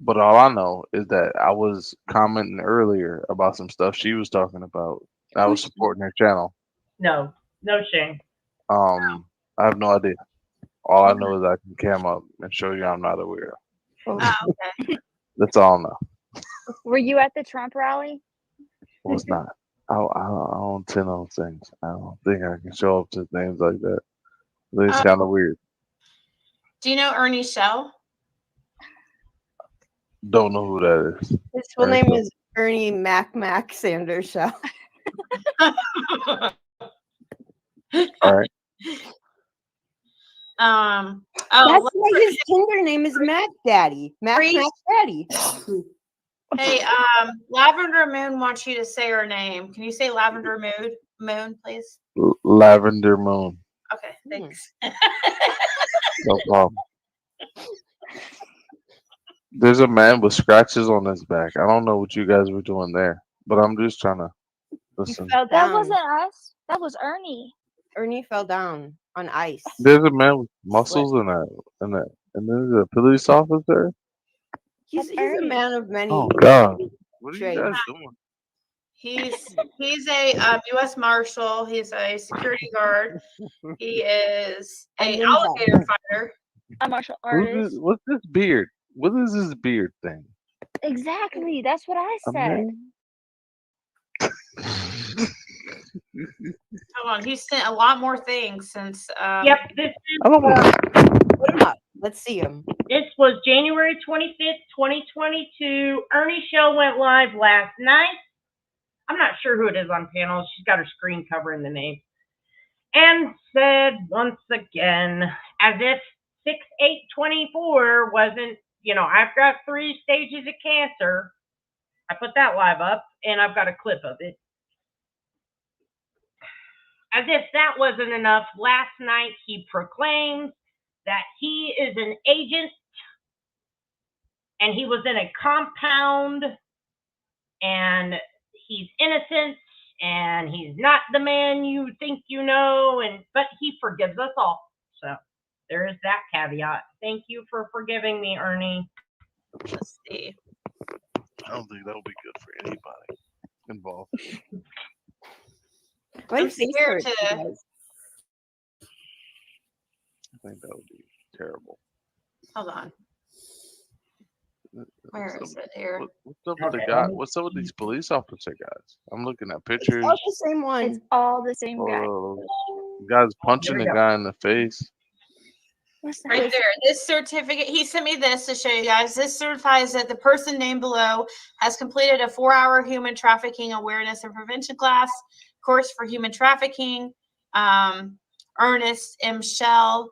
But all I know is that I was commenting earlier about some stuff she was talking about. I was supporting her channel. No shame. I have no idea. All I know is I can cam up and show you I'm not a weirdo. Okay. That's all I know. Were you at the Trump rally? Was not. I don't attend those things. I don't think I can show up to things like that. It's kind of weird. Do you know Ernie Shell? Don't know who that is. His full Ernie name Shell. is Ernie Mac Sanders Show. All right. That's why his Tinder name is Mac Daddy. Mac Daddy. Hey, Lavender Moon wants you to say her name. Can you say Lavender Moon, please? Lavender Moon. Okay, thanks. No problem. There's a man with scratches on his back. I don't know what you guys were doing there, but I'm just trying to listen. That wasn't us. That was Ernie. Ernie fell down on ice. There's a man with muscles in that, and there's a police officer. He's a man of many. Oh God, what are you traits. guys doing? He's a U.S. Marshal. He's a security guard. He is a alligator fighter. A martial artist. What's this beard? What is this beard thing? Exactly. That's what I said. Hold on. He's sent a lot more things since. Yep. This is, Put him up. Let's see him. this was January 25th, 2022. Ernie Shell went live last night. I'm not sure who it is on panel. She's got her screen covering the name. And said once again, as if 6/8/24 wasn't, I've got 3 stages of cancer. I put that live up, and I've got a clip of it. As if that wasn't enough, last night he proclaimed that he is an agent, and he was in a compound, and he's innocent, and he's not the man you think you know, but he forgives us all. So there is that caveat. Thank you for forgiving me, Ernie. Let's see. I don't think that'll be good for anybody involved. I'm scared to. I think that would be terrible. Hold on. Where is it here? What's up with the guy? What's up with these police officer guys? I'm looking at pictures. All the same one. It's all the same guy. The guy's punching the guy in the face. Right there. This certificate, he sent me this to show you guys. This certifies that the person named below has completed a 4-hour human trafficking awareness and prevention class course for human trafficking. Ernest M. Shell,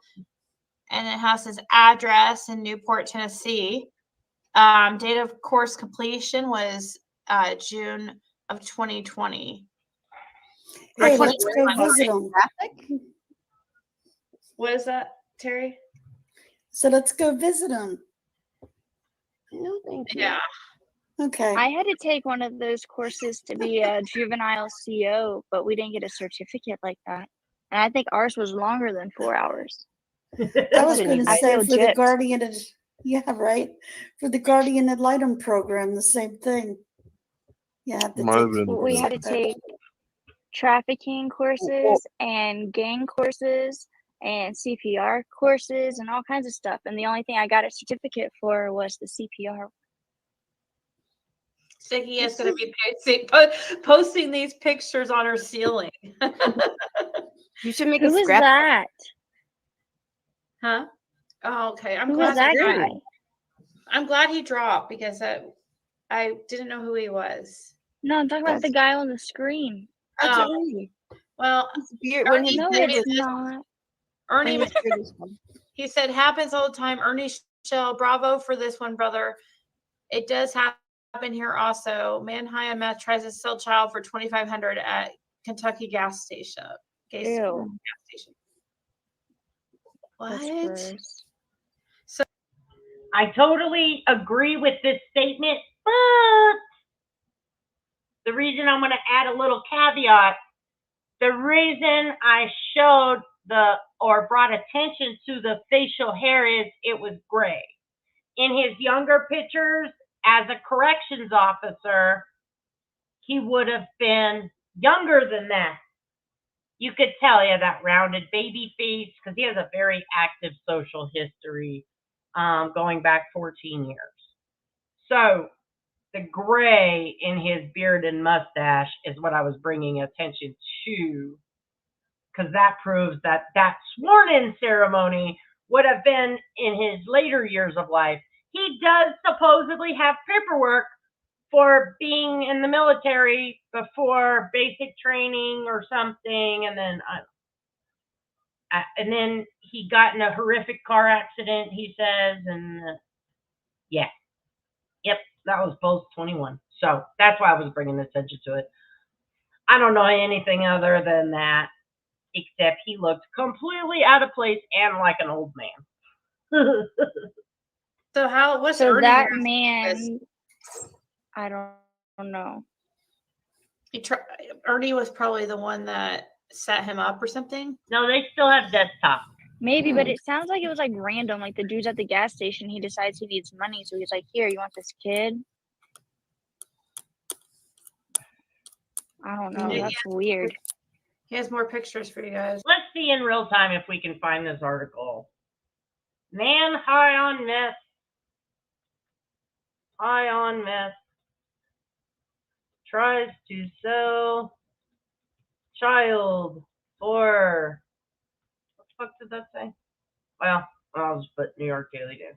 and it has his address in Newport, Tennessee. Date of course completion was June of 2020. Hey, let's go visit him. What is that, Terry? So let's go visit him. No, thank you. Yeah. Okay. I had to take one of those courses to be a juvenile CO, but we didn't get a certificate like that. And I think ours was longer than 4 hours. I was going to say feel for the gypped. Guardian of, yeah, right. For the Guardian Ad Litem program, the same thing. You have to We had to take trafficking courses and gang courses and CPR courses and all kinds of stuff. And the only thing I got a certificate for was the CPR. Ziggy is going to be posting these pictures on her ceiling. You should make Who a was scrap. that? Huh? Oh, okay. I'm Who glad was that guy? I'm glad he dropped because I didn't know who he was. No, I'm talking about the guy on the screen. That's Oh. Ernie. Well, When he No, did it's his- not. Ernie, he said, happens all the time. Ernie Shell, bravo for this one, brother. It does happen here also. Man high on meth tries to sell child for $2,500 at Kentucky gas station. Ew. Gas station. That's What? gross. So I totally agree with this statement, but the reason I'm going to add a little caveat, the reason I showed or brought attention to the facial hair is it was gray. In his younger pictures, as a corrections officer, he would have been younger than that. You could tell he had that rounded baby face because he has a very active social history going back 14 years. So the gray in his beard and mustache is what I was bringing attention to, because that proves that that sworn-in ceremony would have been in his later years of life. He does supposedly have paperwork for being in the military before basic training or something, and then he got in a horrific car accident, he says, and yeah, yep, that was post 21. So that's why I was bringing attention to it. I don't know anything other than that, except he looked completely out of place and like an old man. So what's So Ernie that reaction to this? man, I don't know. Ernie was probably the one that set him up or something. No, they still have desktop. Maybe, but it sounds like it was like random. Like the dude's at the gas station, he decides he needs money, so he's like, "Here, you want this kid?" I don't know. Yeah, That's weird. He has more pictures for you guys. Let's see in real time if we can find this article. Man high on meth. High on meth. Tries to sell child for, what the fuck did that say? Well, I'll just put New York Daily News.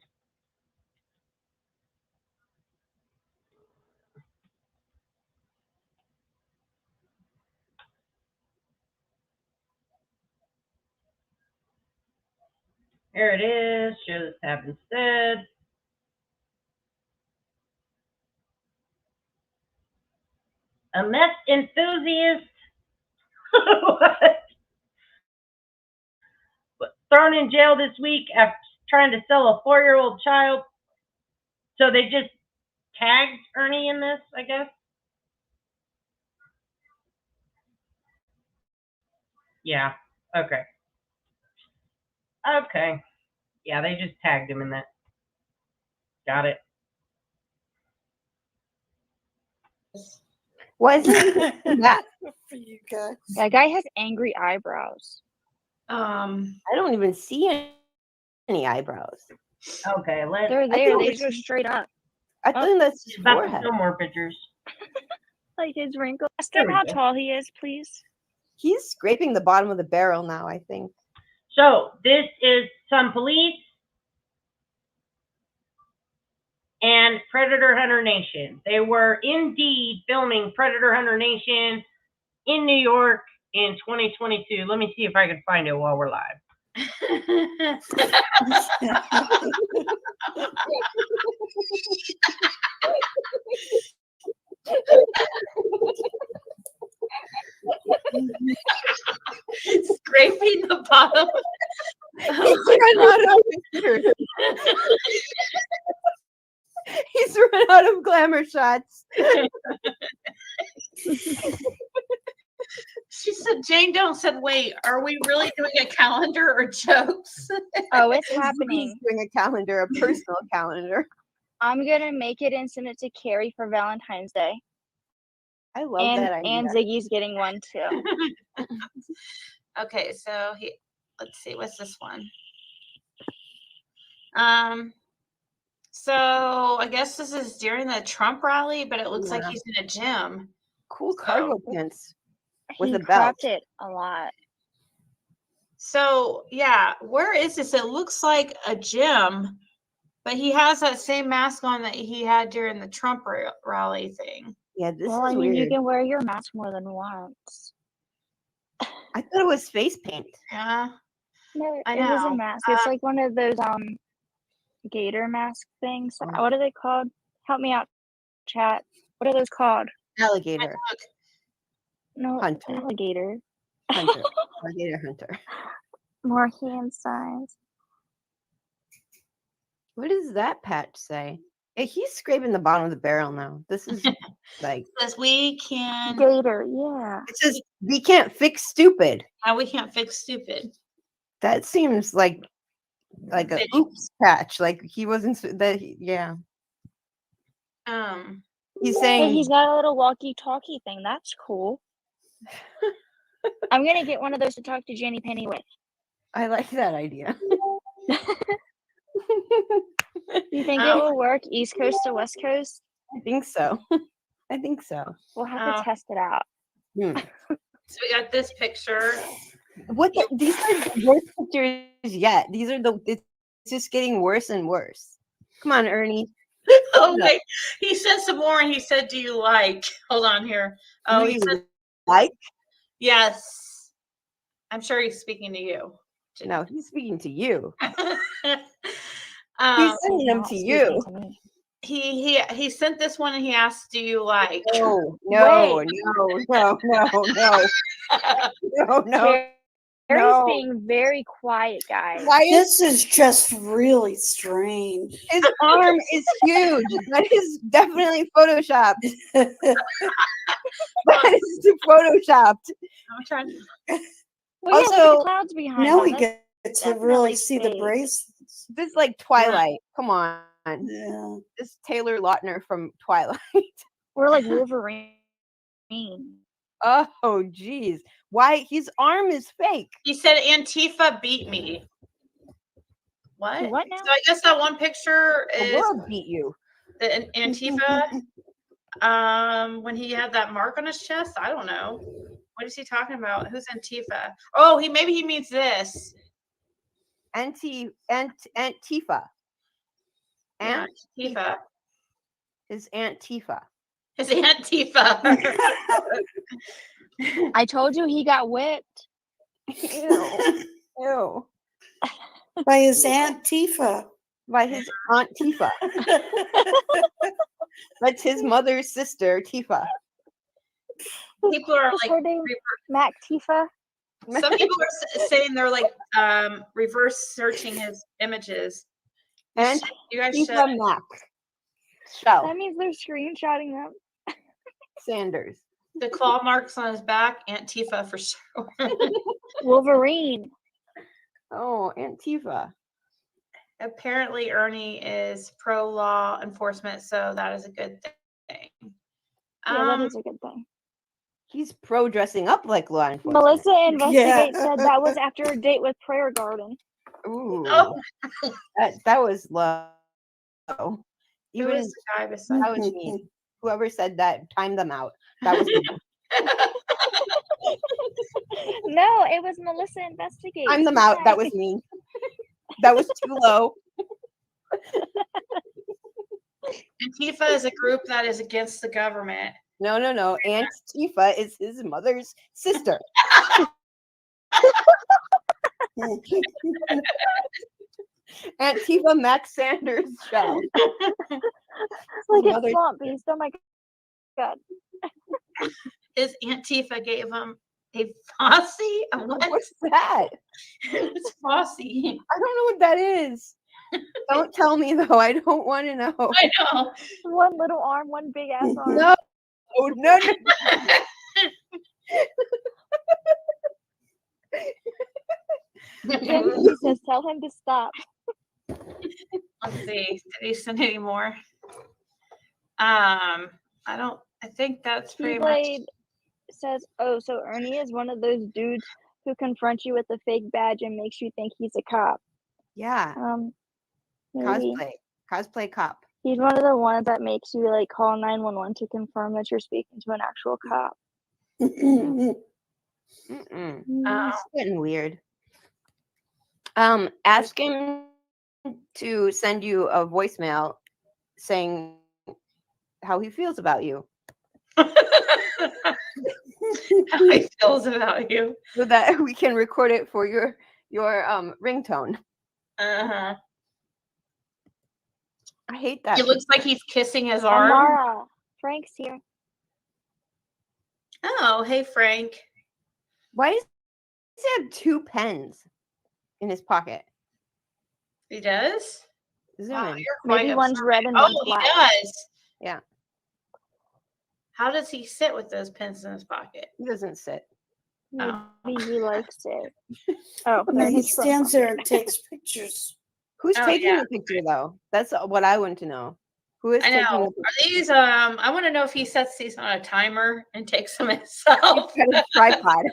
Here it is. Should this have instead? A meth enthusiast thrown in jail this week after trying to sell a 4-year-old child. So they just tagged Ernie in this, I guess. Yeah. Okay. Okay. Yeah, they just tagged him in that. Got it. Wasn't that? For you guys. That guy has angry eyebrows. I don't even see any eyebrows. Okay, let's. They're there. They just go straight up. I think that's his About to forehead. show more pictures. Like his wrinkles. Ask There him we how go. tall he is, please. He's scraping the bottom of the barrel now, I think. So this is some police and Predator Hunter Nation. They were indeed filming Predator Hunter Nation in New York in 2022. Let me see if I can find it while we're live. Scraping the bottom. He's run out of glamour shots. She said, Jane Doe said, wait, are we really doing a calendar or jokes? Oh, it's happening. Doing a calendar, a personal calendar. I'm gonna make it and send it to Carrie for Valentine's Day. I love that idea. And Ziggy's getting one too. Okay, so let's see, what's this one? So I guess this is during the Trump rally, but it looks like he's in a gym. Cool cargo pants with He a belt. cropped it a lot. So yeah, where is this? It looks like a gym, but he has that same mask on that he had during the Trump rally thing. Yeah, this Well, is I mean, weird. you can wear your mask more than once. I thought it was face paint. Yeah. No, I it is a know. mask. It's like one of those gator mask things. What are they called? Help me out, chat. What are those called? Alligator. No, Hunter. alligator. Hunter. Alligator hunter. More hand size. What does that patch say? He's scraping the bottom of the barrel now. This is like Says we can. Gator, yeah. it says we can't fix stupid. We can't fix stupid. That seems like a oops patch. Like he wasn't yeah. He's Hey, saying he's got a little walkie-talkie thing. That's cool. I'm gonna get one of those to talk to Jenny Penny with. I like that idea. You think it will work East Coast to West Coast? I think so. I think so. We'll have to test it out. So we got this picture. These are the worst pictures yet. These are it's just getting worse and worse. Come on, Ernie. Oh wait, he said some more and he said, "Do you like?" Hold on here. Oh, he said, "Like?" Yes. I'm sure he's speaking to you. No, he's speaking to you. He's sending them to you. He sent this one and he asked, "Do you like?" No. Terry's being very quiet, guys. This is just really strange. His arm is huge. That is definitely photoshopped. That is photoshopped. I'm trying to. Well, yeah, look at the clouds behind now him. we That's get to really see the fake. bracelets. This is like Twilight. Come on. Yeah. This is Taylor Lautner from Twilight. We're like Wolverine. Oh, geez. Why? His arm is fake. He said Antifa beat me. What? What now? So I guess that one picture The is world beat you. the Antifa. When he had that mark on his chest, I don't know. What is he talking about? Who's Antifa? Oh, maybe he means this. Antifa. Yeah, Antifa. His Antifa. His Antifa. I told you he got whipped. Ew. By his Aunt Tifa. By his Aunt Tifa. That's his mother's sister, Tifa. People are like Mac Tifa. some people are saying they're like reverse searching his images. And You guys Tifa should. Mac. Shell. That means they're screenshotting them. Sanders. The claw marks on his back, Antifa for sure. Wolverine. Oh, Antifa. Apparently, Ernie is pro law enforcement, so that is a good thing. Yeah, that is a good thing. He's pro dressing up like law enforcement. Melissa Investigate Yeah. said that was after a date with Prayer Garden. Ooh. Oh, That was low. who Even is the guy beside? that was me. Whoever said that, time them out. That was me. No, it was Melissa Investigate. Time them out. That was me. That was too low. Antifa is a group that is against the government. No. Aunt Tifa is his mother's sister. Aunt Tifa Max Sanders show. Look at Mother- Swamp Beast. Oh my god. His Antifa gave him a Fosse. What's that? It's Fosse. I don't know what that is. Don't tell me though. I don't want to know. I know. One little arm, one big ass arm. No. No. He says, tell him to stop. Let's see. Did he send any more? I think that's pretty much. Keyblade says, oh, so Ernie is one of those dudes who confronts you with a fake badge and makes you think he's a cop. Yeah. Maybe. Cosplay cop. He's one of the ones that makes you like call 911 to confirm that you're speaking to an actual cop. It's getting weird. Ask him to send you a voicemail saying how he feels about you. How he feels about you. So that we can record it for your ringtone. Uh-huh. I hate that. It looks like he's kissing his arm. Amara, Frank's here. Oh, hey Frank. Why does he have two pens in his pocket? He does? Zoom Wow, in. you're quite Maybe one's observant. red and Oh, one's he black. does. Yeah, How does he sit with those pins in his pocket? he doesn't sit. Maybe Oh. he likes it. Oh, No, they're he his front stands there pocket. and takes pictures. Who's Oh, taking yeah. the picture though? That's what I want to know. Who is I taking know. the Are picture? these I want to know if he sets these on a timer and takes them himself. He's got a tripod.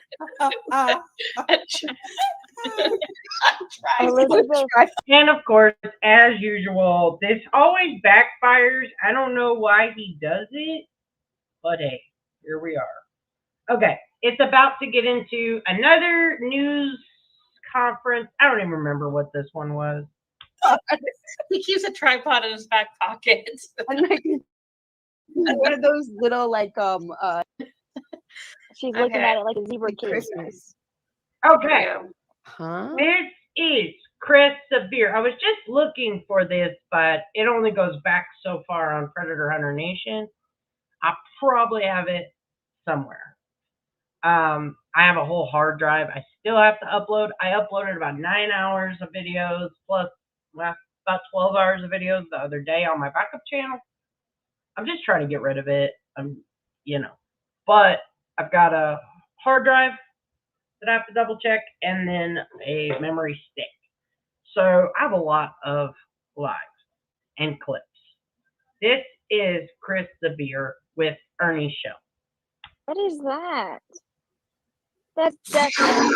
Elizabeth, And of course, as usual, this always backfires. I don't know why he does it, but hey, here we are. Okay, it's about to get into another news conference. I don't even remember what this one was. He keeps a tripod in his back pocket. And like, one of those little like she's looking Okay. at it like a zebra like kid. Christmas. Okay, Huh? this is Chris Severe. I was just looking for this, but it only goes back so far on Predator Hunter Nation. I probably have it somewhere. I have a whole hard drive. I still have to upload. I uploaded about 9 hours of videos plus about 12 hours of videos the other day on my backup channel. I'm just trying to get rid of it. But I've got a hard drive that I have to double check and then a memory stick. So I have a lot of lives and clips. This is Chris the Beer with Ernie Show. What is that? That's definitely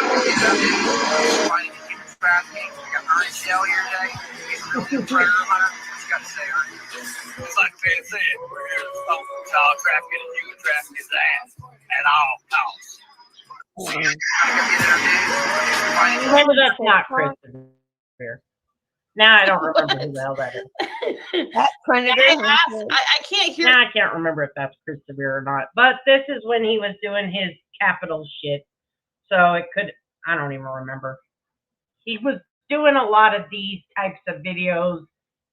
Trafficking. We got Ernie Shell here today. He's really a predator hunter. What you got to say, Ernie? It's like Fan said, we're here to stop child trafficking and human trafficking ass at all costs. Remember, that's not Chris the Beer. Now I don't remember who the hell that is. That Predator Hunter. I can't hear. Now I can't remember if that's Chris the Beer or not. But this is when he was doing his capital shit. So it could, I don't even remember. He was doing a lot of these types of videos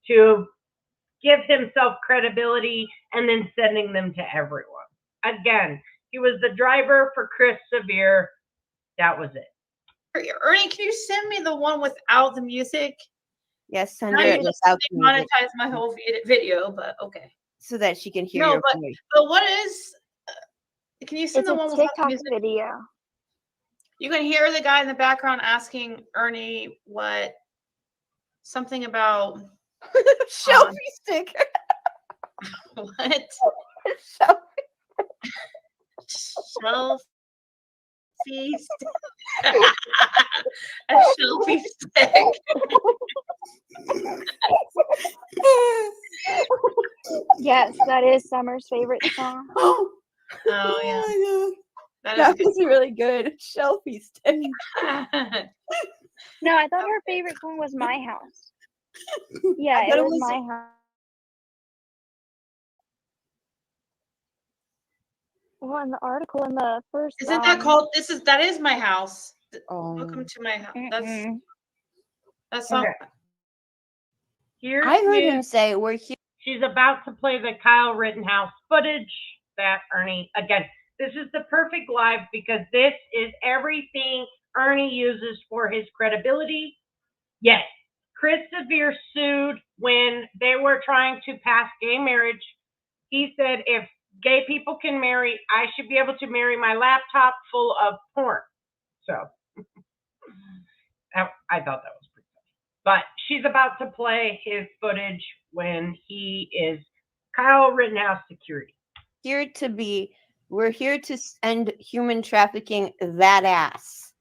to give himself credibility and then sending them to everyone. Again, he was the driver for Chris Severe. That was it. Ernie, can you send me the one without the music? Yes, send Now her you it just without the music monetize my whole video, but okay. so that she can hear No, your but voice. what is? Can you send it's the a one without the TikTok music? video. You can hear the guy in the background asking Ernie something about Selfie stick. what? Selfie stick. A selfie stick. Yes, that is Summer's favorite song. Oh yeah. That was really good. Selfie stick. No, I thought her favorite song was My House. Yeah, thought it it was was- My House. Well, in the article in the first Isn't that called? That is my house. Welcome to my house. That's not. Okay. Here I heard is- him say we're here. She's about to play the Kyle Rittenhouse footage that Ernie, again, this is the perfect live because this is everything Ernie uses for his credibility. Yes, Chris Severe sued when they were trying to pass gay marriage. He said, if gay people can marry, I should be able to marry my laptop full of porn. So I thought that was pretty funny. But she's about to play his footage when he is Kyle Rittenhouse security. We're here to end human trafficking that ass.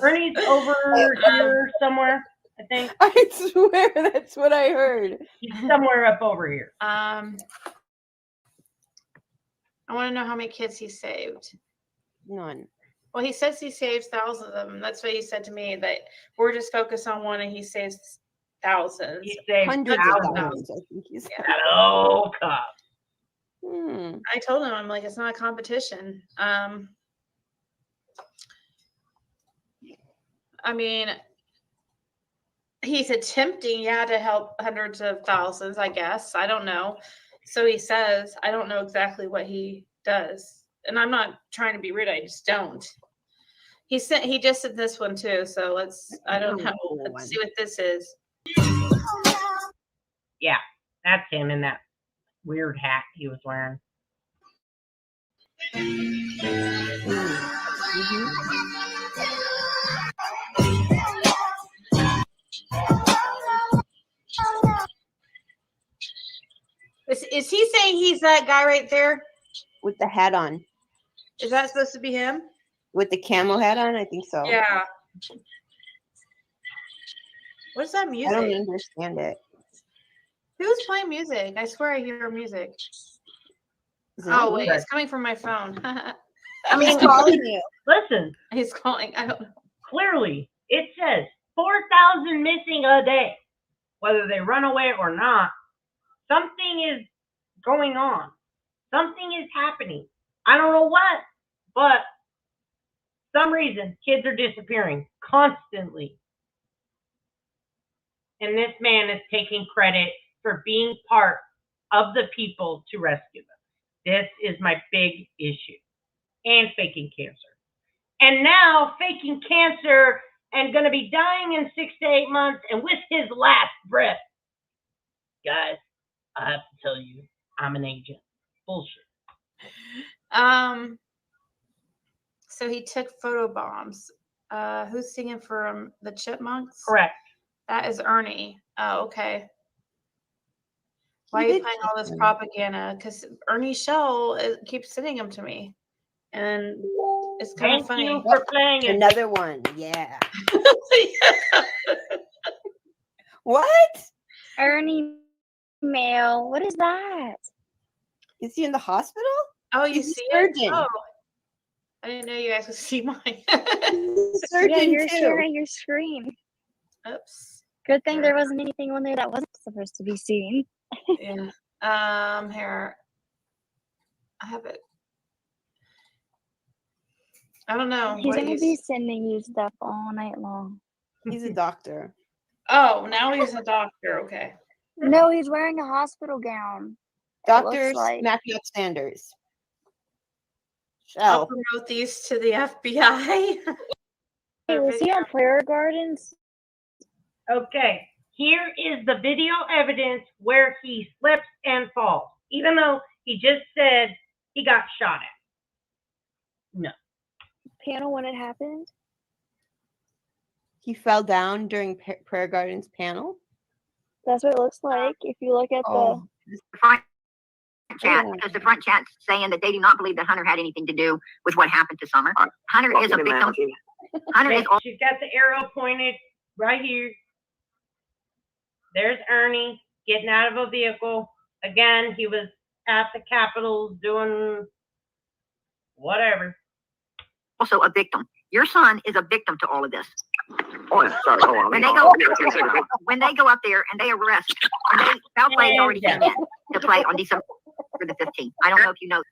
Ernie's over here somewhere, I think. I swear that's what I heard. He's somewhere up over here. I want to know how many kids he saved. None. Well, he says he saves thousands of them. That's what he said to me, that we're just focused on one and he saves thousands. He saves Hundreds of thousands, I think he said. Oh, cop. I told him, I'm like, it's not a competition. I mean, he's attempting, to help hundreds of thousands, I guess. I don't know. So he says, I don't know exactly what he does. And I'm not trying to be rude. I just don't. He just sent this one too. So I don't know. Let's see what this is. Yeah, that's him in that weird hat he was wearing. Is he saying he's that guy right there with the hat on? Is that supposed to be him? With the camo hat on? I think so. Yeah. What's that music? I don't understand it. Who's playing music? I swear I hear music. Oh, Wait, it's coming from my phone. I mean, He's calling you. Listen. He's calling. I don't know. Clearly, it says 4,000 missing a day. Whether they run away or not, something is going on. Something is happening. I don't know what, but some reason kids are disappearing constantly. And this man is taking credit for being part of the people to rescue them. This is my big issue. And faking cancer. And now faking cancer and going to be dying in 6 to 8 months and with his last breath. Guys, I have to tell you, I'm an agent. Bullshit. So he took photo bombs. Who's singing for the Chipmunks? Correct. That is Ernie. Oh, okay. Why are you playing all this propaganda? Because Ernie Shell keeps sending them to me. And it's kind of funny. Thank you for playing it. Another one. Yeah. What? Ernie mail. What is that? Is he in the hospital? Oh, you see it? Oh. I didn't know you guys could see mine. Yeah, you're sharing your screen. Oops. Good thing there wasn't anything on there that wasn't supposed to be seen. Yeah. Here. I have it. I don't know. He's going to be sending you stuff all night long. He's a doctor. Oh, now he's a doctor. Okay. No, he's wearing a hospital gown. Dr. Matthew Sanders. I'll promote these to the FBI. Hey, was he on Prayer Gardens? Okay, here is the video evidence where he slips and falls, even though he just said he got shot at. No. Panel when it happened? He fell down during Prayer Gardens panel? That's what it looks like. If you look at the front chat, because the front chat's saying that they do not believe that Hunter had anything to do with what happened to Summer. Hunter is a victim. Hunter is. She's got the arrow pointed right here. There's Ernie getting out of a vehicle. Again, he was at the Capitol doing whatever. Also a victim. Your son is a victim to all of this. Oh, sorry. When they go up there and they arrest, foul play is already came in to play on December the 15th. I don't know if you know.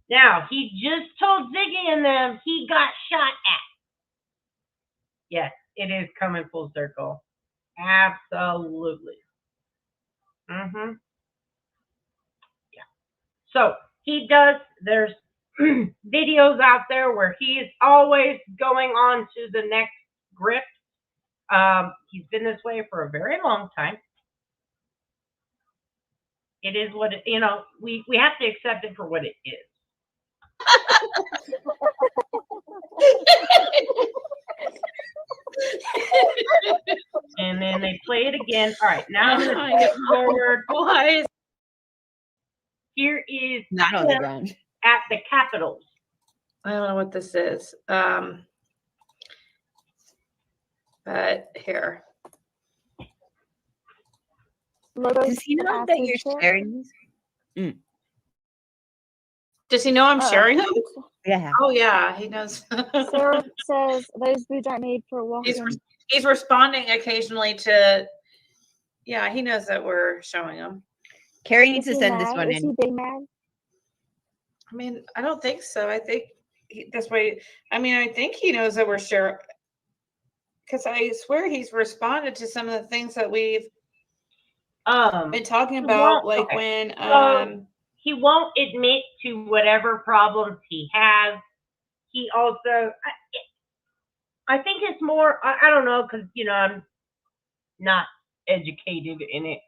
Now, he just told Ziggy and them he got shot at. Yes, it is coming full circle. Absolutely. Yeah. So, he does, there's videos out there where he is always going on to the next grift. He's been this way for a very long time. It is what it, we have to accept it for what it is. And then they play it again. All right, now I'm going to skip forward. Here is not on the ground at the Capitol. I don't know what this is. But here. Does he know that you're sharing these? Does he know I'm sharing them? Yeah. Oh yeah, he knows. Sarah says those boots aren't made for walking. He's responding occasionally to. Yeah, he knows that we're showing him. Carrie needs to send this one in. Is he big mad? I mean, I don't think so. I think that's why. I mean, I think he knows that we're sharing. Because I swear he's responded to some of the things that we've been talking about, when he won't admit to whatever problems he has. he also, I think it's more, I don't know, because, I'm not educated in it.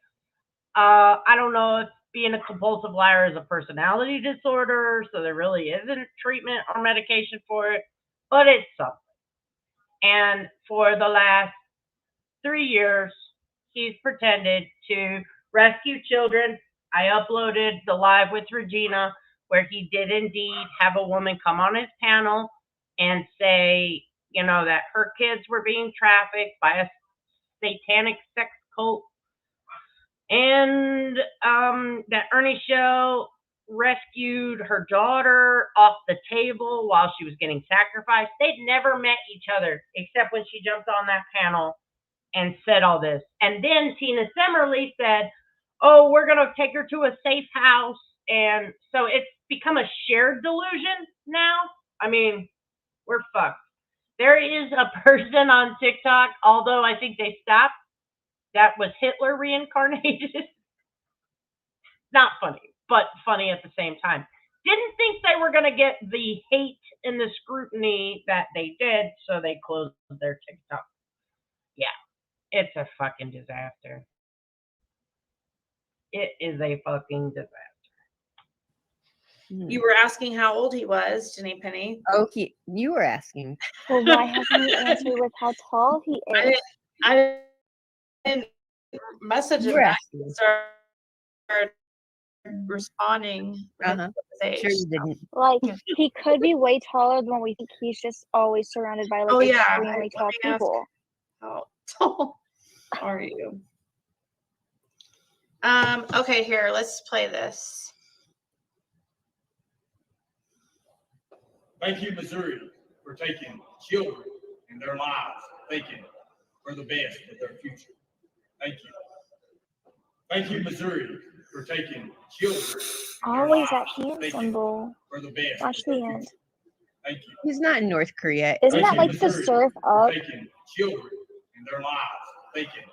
I don't know if being a compulsive liar is a personality disorder, so there really isn't treatment or medication for it, but it's something. And for the last 3 years, he's pretended to rescue children. I uploaded the live with Regina where he did indeed have a woman come on his panel and say, that her kids were being trafficked by a satanic sex cult, and that Ernie show rescued her daughter off the table while she was getting sacrificed. They'd never met each other except when she jumped on that panel and said all this. And then Tina Semmerly said, oh, we're going to take her to a safe house. And so it's become a shared delusion now. I mean, we're fucked. There is a person on TikTok, although I think they stopped, that was Hitler reincarnated. Not funny, but funny at the same time. Didn't think they were going to get the hate and the scrutiny that they did, so they closed their TikTok. Yeah, it's a fucking disaster. It is a fucking disaster. You were asking how old he was, Jenny Penny. Oh, you were asking. Well, why hasn't he answered with how tall he is? I didn't message him back. Started responding. Sure you didn't. Like, he could be way taller than we think. He's just always surrounded by extremely tall people. How tall are you? Okay, here, let's play this. Thank you, Missouri, for taking children and their lives, thinking for the best of their future. Thank you. Thank you, Missouri, for taking children. Always that hand symbol. For the best. Watch the end. Thank you. He's not in North Korea. Isn't that like the surf up? Taking children and their lives, thinking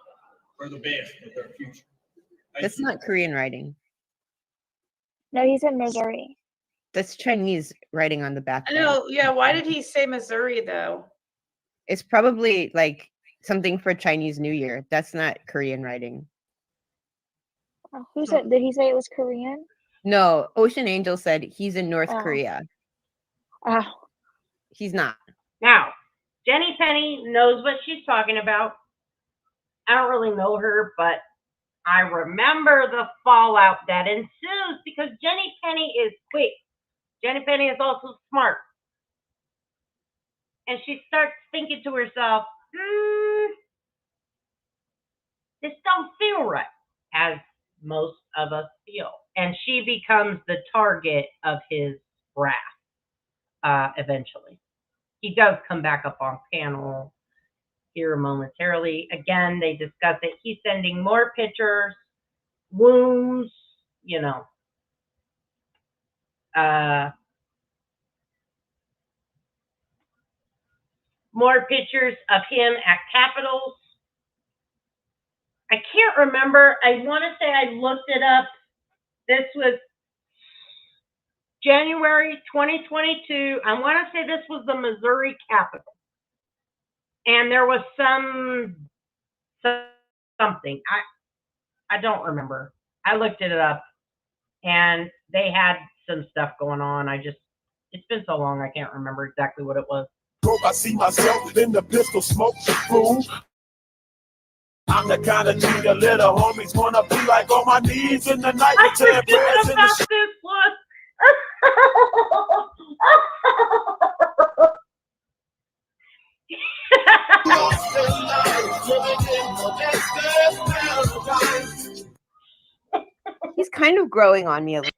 for the best of their future. That's not Korean writing. No, he's in Missouri. That's Chinese writing on the back. I know, yeah. Why did he say Missouri though? It's probably like something for Chinese New Year. That's not Korean writing. Who said? Did he say it was Korean? No, Ocean Angel said he's in North Korea. Oh. He's not. Now, Jenny Penny knows what she's talking about. I don't really know her, but I remember the fallout that ensues because Jenny Penny is quick. Jenny Penny is also smart. And she starts thinking to herself, this don't feel right, as most of us feel. And she becomes the target of his wrath eventually. He does come back up on panel here momentarily. Again, they discuss it. He's sending more pictures, wounds, more pictures of him at Capitals. I can't remember. I want to say I looked it up. This was January 2022. I want to say this was the Missouri Capitol. And there was something. I don't remember. I looked it up. And they had some stuff going on. It's been so long I can't remember exactly what it was. I see myself in the pistol smoke, fool. I'm the kind of G the little homies wanna be like on my knees in the night. I forget about this one. He's kind of growing on me a little.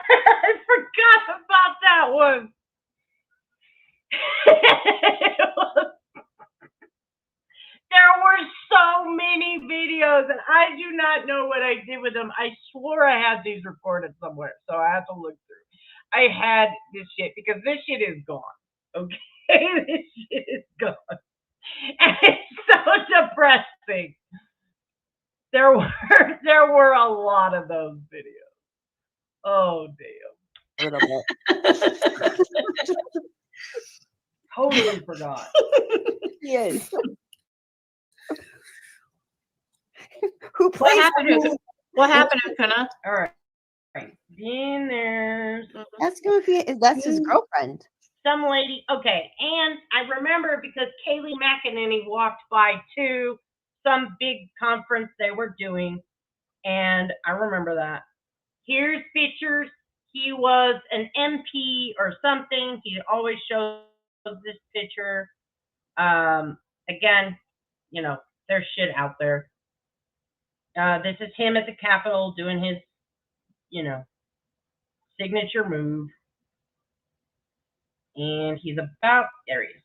I forgot about that one. There were so many videos, and I do not know what I did with them. I swore I had these recorded somewhere, so I have to look through. I had this shit because this shit is gone. Okay, this shit is gone, and it's so depressing. there were a lot of those videos. Oh damn. A little bit. Totally forgot. Yes. Who What plays happened? What happened, Akuna? All right. Being there. That's gonna be that's his girlfriend. Some lady. Okay, and I remember because Kaylee McEnany walked by to some big conference they were doing, and I remember that. Here's pictures. He was an MP or something. He always shows this picture. Again, you know, there's shit out there. This is him at the Capitol doing his, you know, signature move. And he's about, there he is.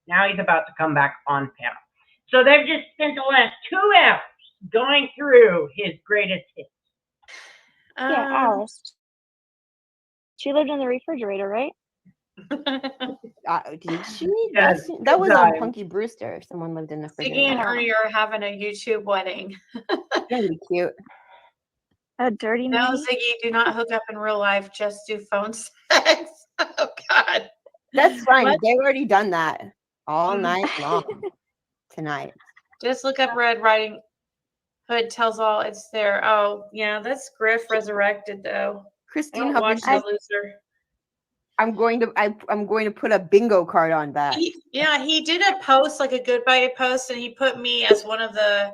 Now he's about to come back on panel. So they've just spent the last 2 hours going through his greatest hits. Yeah, Alice. She lived in the refrigerator, right? Did she? Yes, That was on time. Punky Brewster. Someone lived in the Ziggy and refrigerator. Ernie are having a YouTube wedding. That'd be cute. A dirty No, man. Ziggy, do not hook up in real life. Just do phone sex. Oh God. That's fine. What? They've already done that all night long tonight. Just look up Red Riding Hood tells all. It's there. Oh yeah, that's Grift resurrected though. Christine, Don't watch the loser. I'm going to put a bingo card on that. He did a post, like a goodbye post, and he put me as one of the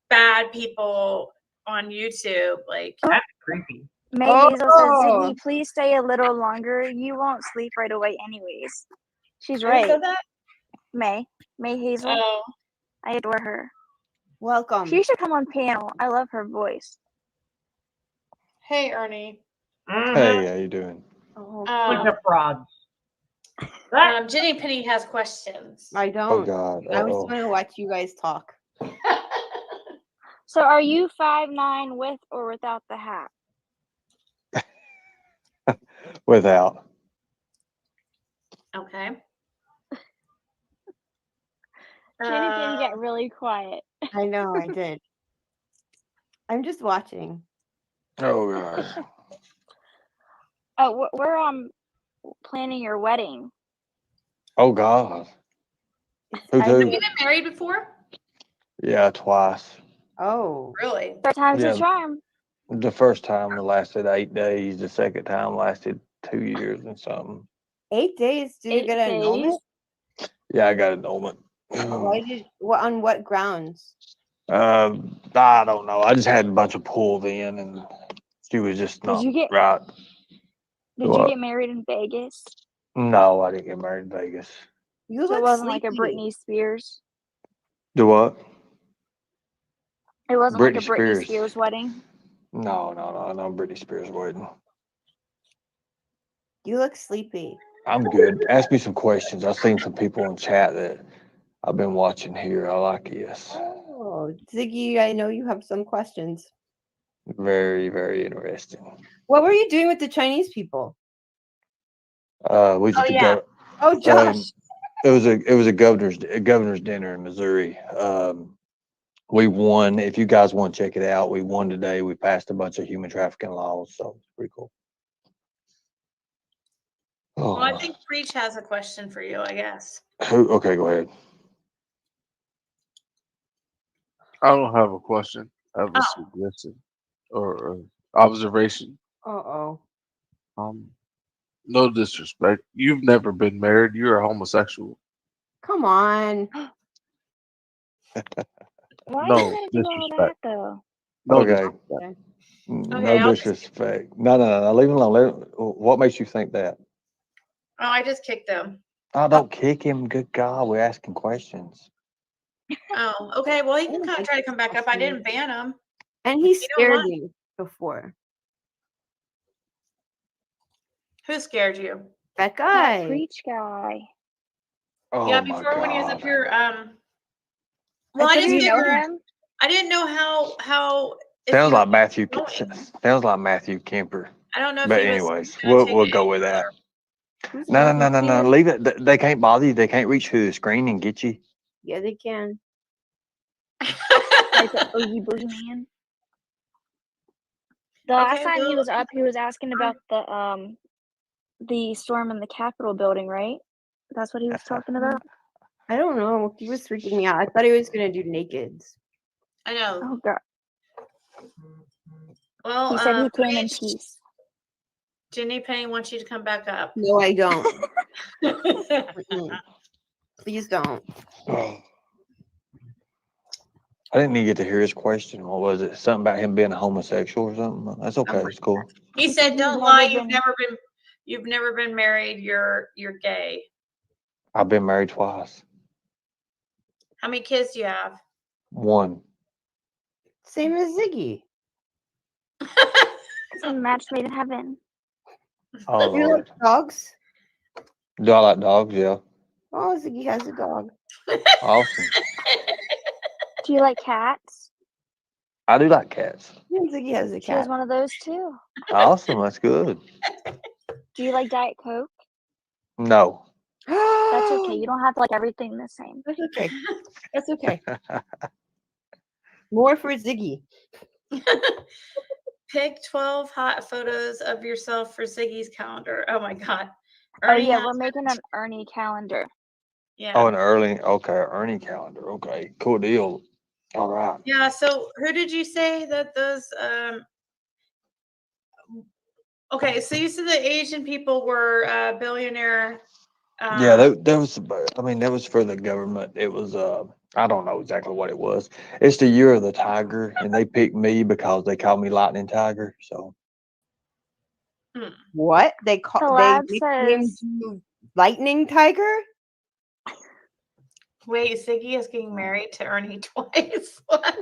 bad people on YouTube. Like, that's creepy. May Hazel said, Ziggy, please stay a little longer. You won't sleep right away anyways. She's Who right. said that? May Hazel. Oh. I adore her. Welcome. She should come on panel. I love her voice. Hey, Ernie. Hey, how you doing? Bunch of frauds. Jenny Penny has questions. I don't. Oh God. I was Uh-oh. going to watch you guys talk. So are you 5'9" with or without the hat? Without. Okay. Jenny Penny get really quiet. I know, I did. I'm just watching. Oh God. Oh, we're planning your wedding. Oh God. Have you been married before? Yeah, twice. Oh. Really? Third time's Yeah. a charm. The first time lasted 8 days. The second time lasted 2 years and something. 8 days? Did you get an annulment? Yeah, I got an annulment. On what grounds? I don't know. I just had a bunch of pulled in, and she was just not right. Did you get married in Vegas? No, I didn't get married in Vegas. So it wasn't like a Britney Spears. Do what? It wasn't Britney like a Britney Spears. Spears wedding. No, Britney Spears wedding. You look sleepy. I'm good. Ask me some questions. I've seen some people in chat that I've been watching here. I like this. Oh, Ziggy, I know you have some questions. Very, very interesting. What were you doing with the Chinese people? We just Oh, Josh. It was a governor's dinner in Missouri. We won. If you guys want to check it out, we won today. We passed a bunch of human trafficking laws, so it's pretty cool. Well, I Oh, think Preach has a question for you, I guess. okay, go ahead. I don't have a question. I have a suggestion or observation. Uh-oh. No disrespect. You've never been married. You're a homosexual. Come on. Why No do you gotta do all that though? No Okay. disrespect. No disrespect. No. Leave him alone. What makes you think that? Oh, I just kicked them. Oh, don't kick him. Good God, we're asking questions. Oh, okay. Well, he can try to come back up. I didn't ban him. And he You don't scared mind. me before. Who scared you? That That guy. Preach guy. Oh Yeah, my before when he was God. up here. Well, I Do just you know figured. him? I didn't know how. if Sounds he like was Matthew. going. Sounds like Matthew Kemper. I don't know if But he was anyways, gonna take we'll it go any with that. Who's No. Matthew? Leave it. They can't bother you. They can't reach through the screen and get you. Yeah, they can. like the Oogie Boogie Man. The last time he was up, he was asking about the storm in the Capitol building, right? That's what he was talking about. I don't know. He was freaking me out. I thought he was gonna do nakeds. I know. Oh god. Well, He said he came in Paige, peace. Jenny Penny wants you to come back up. No, I don't. Mm-mm. Please don't. I didn't even get to hear his question. What was it? Something about him being a homosexual or something? That's okay. It's cool. He said, "Don't lie. You've never been married. You're gay. I've been married twice. How many kids do you have?" One. Same as Ziggy. It's a match made in heaven. Oh, Do you Lord. like dogs? Do I like dogs? Yeah. Oh, Ziggy has a dog. Awesome. Do you like cats? I do like cats. Yeah, Ziggy has a She has cat. one of those too. Awesome. That's good. Do you like Diet Coke? No. That's okay. You don't have to like everything the same. That's okay. That's okay. More for Ziggy. Pick 12 hot photos of yourself for Ziggy's calendar. Oh my God. Oh yeah, has- we're making an Ernie calendar. Yeah. Oh, Ernie calendar. Okay. Cool deal. All right. Yeah. So who did you say that those? Okay. So you said the Asian people were billionaire. Yeah, that was, that was for the government. It was, I don't know exactly what it was. It's the year of the tiger, and they picked me because they called me Lightning Tiger. So, What? They The call lab nicknamed says you Lightning Tiger? Wait, Ziggy is getting married to Ernie twice. What?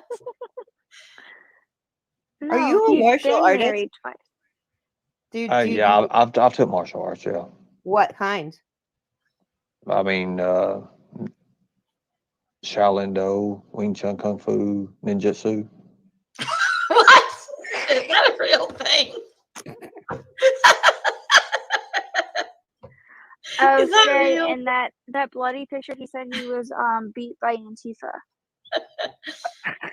Are no, you a he's martial been artist? married twice. Dude, yeah, I've took martial arts. Yeah. What kind? I mean, Shaolin Do, Wing Chun Kung Fu, Ninjutsu. What? Is that a real thing? Oh, Is that Shay, real? and that bloody picture, he said he was beat by Antifa.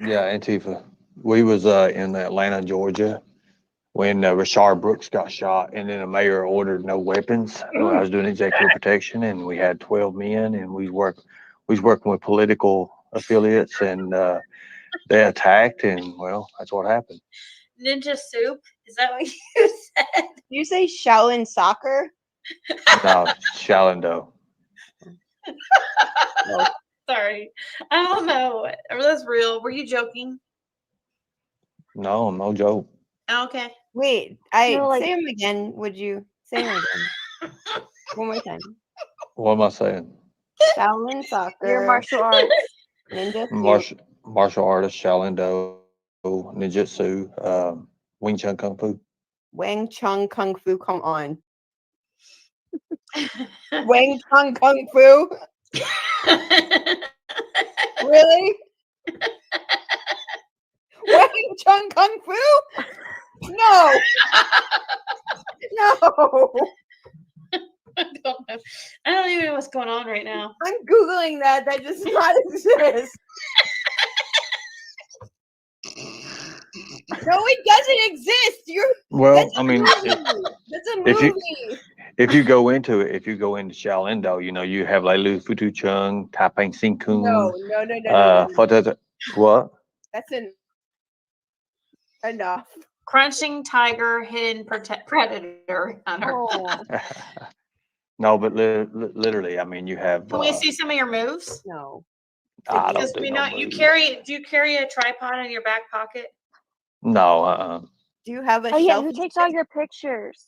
Yeah, Antifa. We was in Atlanta, Georgia, when Rashard Brooks got shot, and then the mayor ordered no weapons. I was doing executive protection, and we had 12 men, and we was working with political affiliates, and they attacked, and well, that's what happened. Ninja soup? Is that what you said? You say Shaolin soccer? No, Shaolin Do. Sorry. I don't know. That's real. Were you joking? No, no joke. Oh, okay. Wait, No, like- say him again. Would you say him again? One more time. What am I saying? Shaolin soccer. Your martial arts. Ninja Martial artist, Shaolin Do, Ninjutsu, Wing Chun Kung Fu. Wang Chung Kung Fu. Come on. Wang Chung Kung Fu. Really? Wang Chung Kung Fu? No. No. I don't even know what's going on right now. I'm Googling that. That does not exist. No, it doesn't exist. Well, I mean, that's a movie. if you go into Shaolin Do, you have like Lu Futu Chung, Tai Ping Sing Kung. No. What? That's enough. Crunching tiger, hidden predator hunter. Oh. No, but literally, I mean, you have. Can we see some of your moves? No. I Because don't do we no know you moves. do you carry a tripod in your back pocket? No, Do you have a Oh yeah, shelf? who takes all your pictures?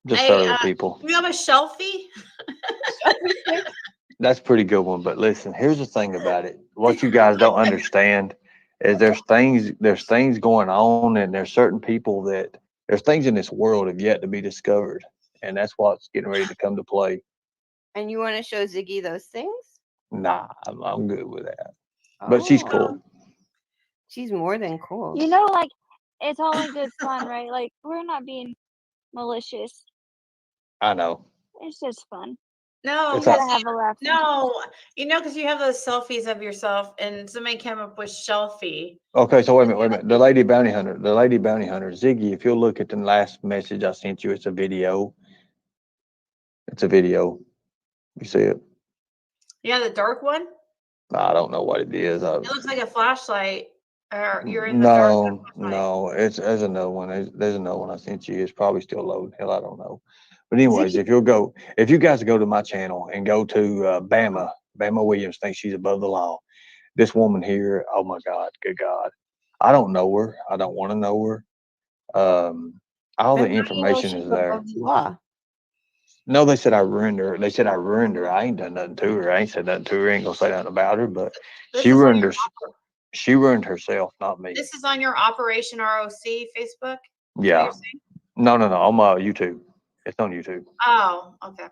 just Hey, other people. You have a shelfie? That's a pretty good one. But listen, here's the thing about it. What you guys don't understand is there's things going on, and there's certain people there's things in this world have yet to be discovered, and that's what's getting ready to come to play. And you want to show Ziggy those things? Nah, I'm good with that. But she's cool. She's more than cool. You know, like, it's all in good fun, right? Like, we're not being malicious. I know. It's just fun. No, It's You a- gotta have a laugh. no, because you have those selfies of yourself, and somebody came up with shelfie. Okay, so wait a minute. The lady bounty hunter, Ziggy, if you'll look at the last message I sent you, it's a video. It's a video. You see it? Yeah, the dark one. I don't know what it is. It looks like a flashlight. Or you're in the dark. No, there's another one. There's another one I sent you. It's probably still loading. Hell, I don't know. But anyways, if you guys go to my channel and go to Bama Williams, thinks she's above the law. This woman here, oh my God, good God. I don't know her. I don't want to know her. All the information is there. No, they said I ruined her. They said I ruined her. I ain't done nothing to her. I ain't said nothing to her. I ain't gonna say nothing about her, but she ruined her. She ruined herself, not me. This is on your Operation ROC Facebook? Yeah. No. On my YouTube. It's on YouTube. Oh, okay.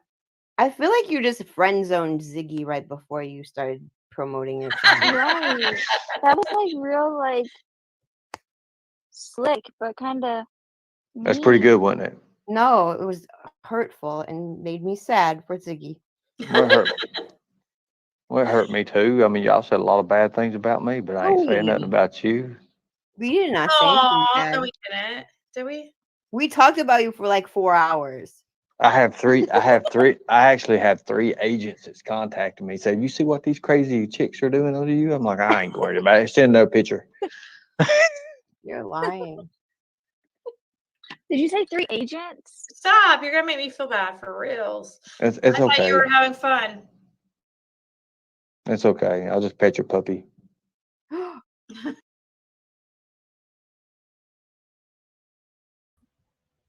I feel like you just friend zoned Ziggy right before you started promoting your channel. Right. That was like real, like slick, but kind of. That's pretty good, wasn't it? No, it was hurtful and made me sad for Ziggy. Well, it hurt me too. I mean, y'all said a lot of bad things about me, but I ain't saying nothing about you. We did not say anything Oh, bad. no, we didn't. Did we? We talked about you for like 4 hours. I actually have 3 agents that's contacted me. Say, you see what these crazy chicks are doing under you? I'm like, I ain't worried about it. Send no picture. You're lying. Did you say 3 agents? Stop. You're going to make me feel bad for reals. It's I thought okay. you were having fun. It's okay. I'll just pet your puppy.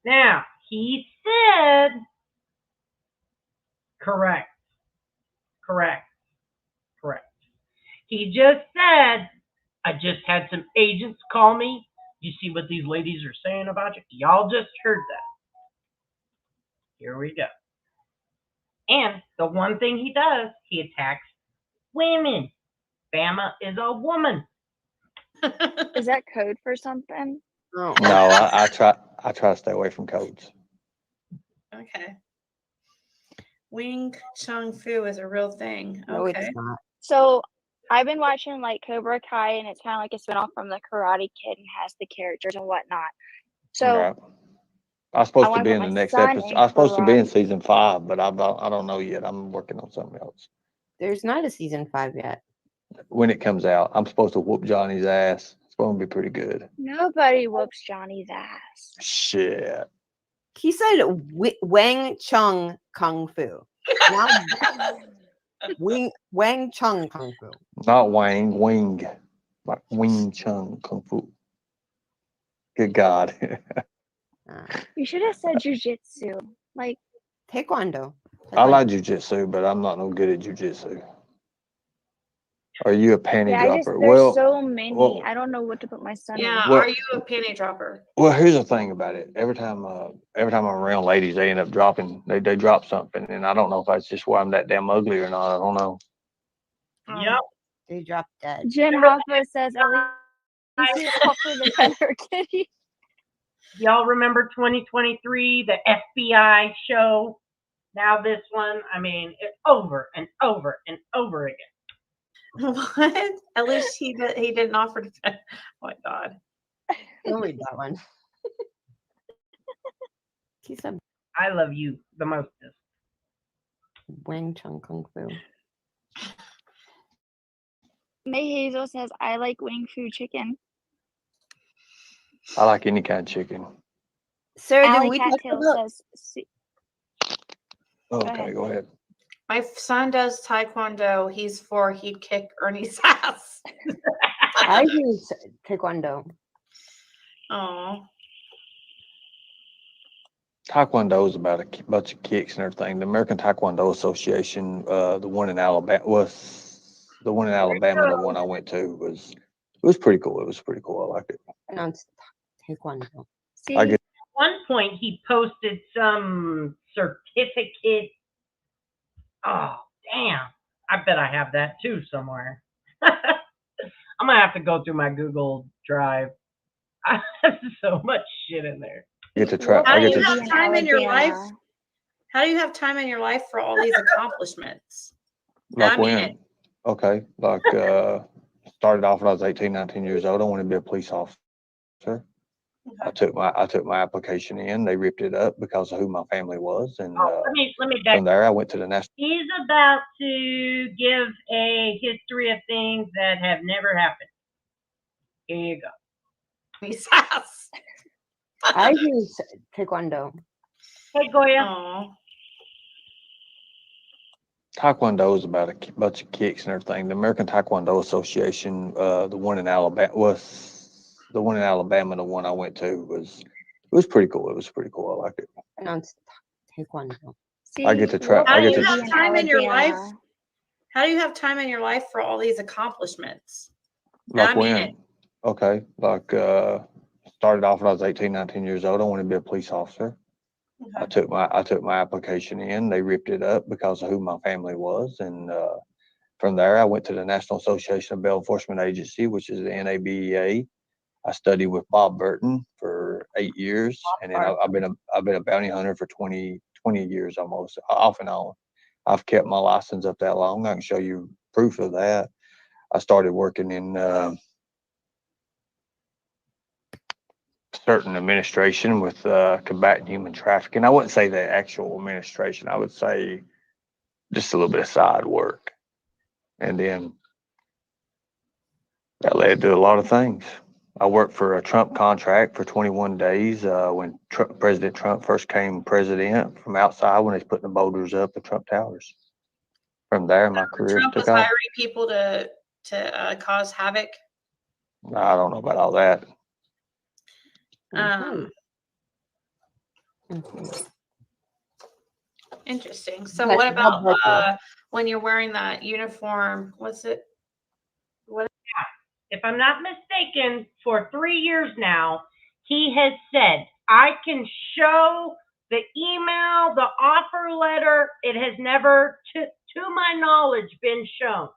Now, he said, correct. He just said, I just had some agents call me. You see what these ladies are saying about you? Y'all just heard that. Here we go. And the one thing he does, he attacks women. Bama is a woman. Is that code for something? Oh. No, I try to stay away from codes. Okay. Wing Chun Fu is a real thing. No, Okay. it's not. So I've been watching like Cobra Kai, and it's kind of like a spinoff from the Karate Kid and has the characters and whatnot. So Okay. I'm supposed to wanna be put in the my next son episode. in I'm supposed to be in karate. season 5, but I don't know yet. I'm working on something else. There's not a season 5 yet. When it comes out, I'm supposed to whoop Johnny's ass. It's going to be pretty good. Nobody whoops Johnny's ass. Shit. He said Wang Chung Kung Fu. Not Wang Chung Kung Fu. Not Wang, Wing. Like Wing Chun Kung Fu. Good God. You should have said jujitsu. Like Taekwondo. I like jujitsu, but I'm not no good at jujitsu. Are you a panty yeah, dropper? there's so many. well, I don't know what to put my son Yeah, in. Well- are you a panty dropper? Well, here's the thing about it. Every time I'm around ladies, they end up dropping. They drop something, and I don't know if that's just why I'm that damn ugly or not. I don't know. Yep. They dropped dead. Jen Hoffa says at least you call for the better kitty. Y'all remember 2023, the FBI show? Now this one, I mean, it's over and over and over again. What? At least he didn't offer to. Oh my God. Don't read that one. He said I love you the mostest. Wang Chung Kung Fu. May Hazel says I like wing fu chicken. I like any kind of chicken. Sir, Alley did we talk Cattail about? says Okay, go ahead. My son does taekwondo. He'd kick Ernie's ass. I do Taekwondo. Oh. Taekwondo is about a bunch of kicks and everything. The American Taekwondo Association, the one in Alabama, the one I went to was pretty cool. It was pretty cool. I liked it. Pronounced Taekwondo. See, I get. At one point, he posted some certificate. Oh, damn. I bet I have that too somewhere. I'm going to have to go through my Google Drive. I have so much shit in there. Get to try. How I do get you to. have time in your life? How do you have time in your life for all these accomplishments? Like I mean when? Okay. Like, started off when I was 18, 19 years old. I wanted to be a police officer. I took my application in. They ripped it up because of who my family was, and Let me back. from there I went to the national. He's about to give a history of things that have never happened. Here you go. I do taekwondo. Hey, Goya. Taekwondo is about a bunch of kicks and everything. The American Taekwondo Association, the one in Alabama, the one I went to was pretty cool. It was pretty cool. I liked it. Pronounced taekwondo. I get to try. How I do get you to. have time in your life? How do you have time in your life for all these accomplishments? Like I mean when? it. Okay. Like, started off when I was 18, 19 years old. I wanted to be a police officer. I took my application in. They ripped it up because of who my family was, and from there I went to the National Association of Bail Enforcement Agency, which is the NABEA. I studied with Bob Burton for 8 years, and then I've been a bounty hunter for 20 years almost, off and on. I've kept my license up that long. I can show you proof of that. I started working in certain administration with combating human trafficking. I wouldn't say the actual administration. I would say just a little bit of side work, and then that led to a lot of things. I worked for a Trump contract for 21 days when President Trump first came president, from outside when he's putting the boulders up the Trump Towers. From there, my career Trump was took off. hiring people to cause havoc. I don't know about all that. Interesting. So But what Bob about Barker. when you're wearing that uniform? What's it? What? If I'm not mistaken, for 3 years now, he has said, I can show the email, the offer letter. It has never, to my knowledge, been shown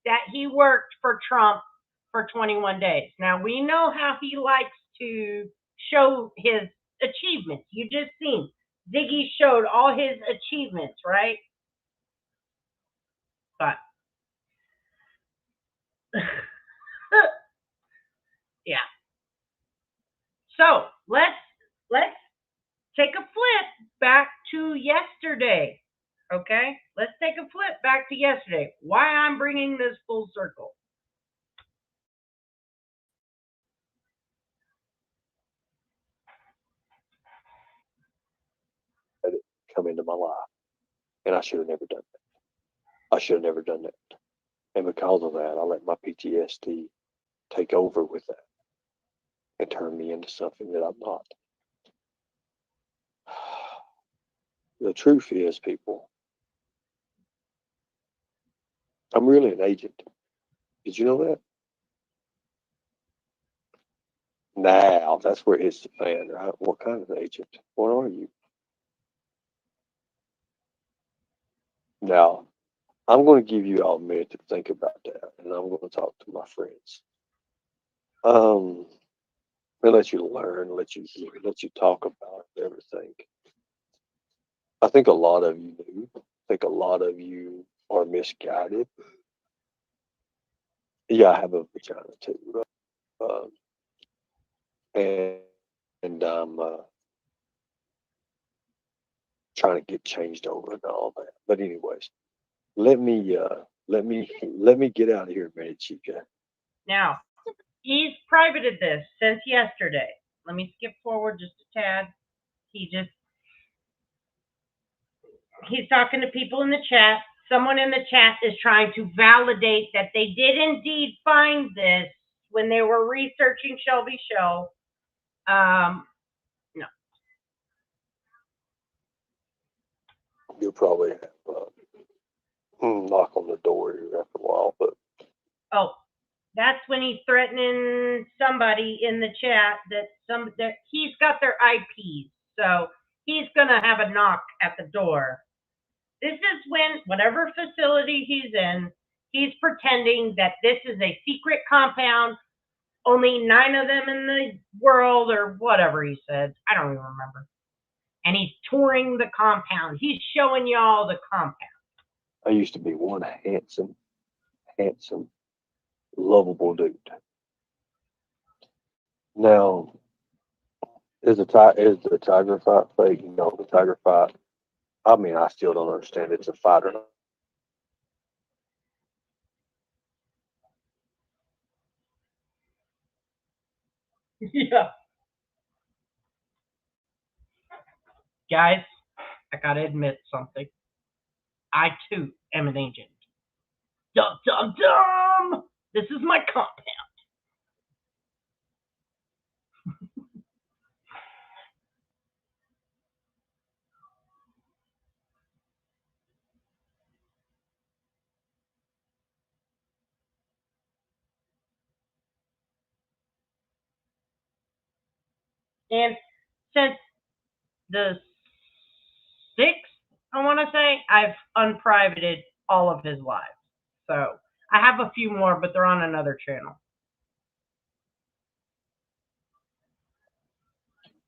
that he worked for Trump for 21 days. Now, we know how he likes to show his achievements. You just seen Ziggys showed all his achievements, right? But yeah. So let's take a flip back to yesterday. Okay, let's take a flip back to yesterday. Why I'm bringing this full circle. Let it come into my life, and I should have never done that. I should have never done that, and because of that, I let my PTSD take over with that and turn me into something that I'm not. The truth is, people, I'm really an agent. Did you know that? Now, that's where it hits the fan, right? What kind of agent? What are you? Now, I'm going to give you all a minute to think about that, and I'm going to talk to my friends. And let you learn, let you talk about everything. I think a lot of you do. I think a lot of you are misguided. Yeah, I have a vagina too. And I'm trying to get changed over and all that. But anyways, let me get out of here a minute, Chica. Now, he's privated this since yesterday. Let me skip forward just a tad. He's talking to people in the chat. Someone in the chat is trying to validate that they did indeed find this when they were researching Shelby's show. No. You'll probably have knock on the door here after a while, but Oh, that's when he's threatening somebody in the chat that he's got their IPs, so he's gonna have a knock at the door. This is when whatever facility he's in, he's pretending that this is a secret compound, only 9 of them in the world or whatever he said. I don't even remember. and he's touring the compound. He's showing y'all the compound. I used to be one handsome, lovable dude. Now, is the tiger fight fake? No, the tiger fight. I mean, I still don't understand it's a fight or not. Yeah. Guys, I gotta admit something. I too am an agent. Dum dum dum! This is my compound. And since the 6th, I want to say, I've unprivated all of his lives. So I have a few more, but they're on another channel.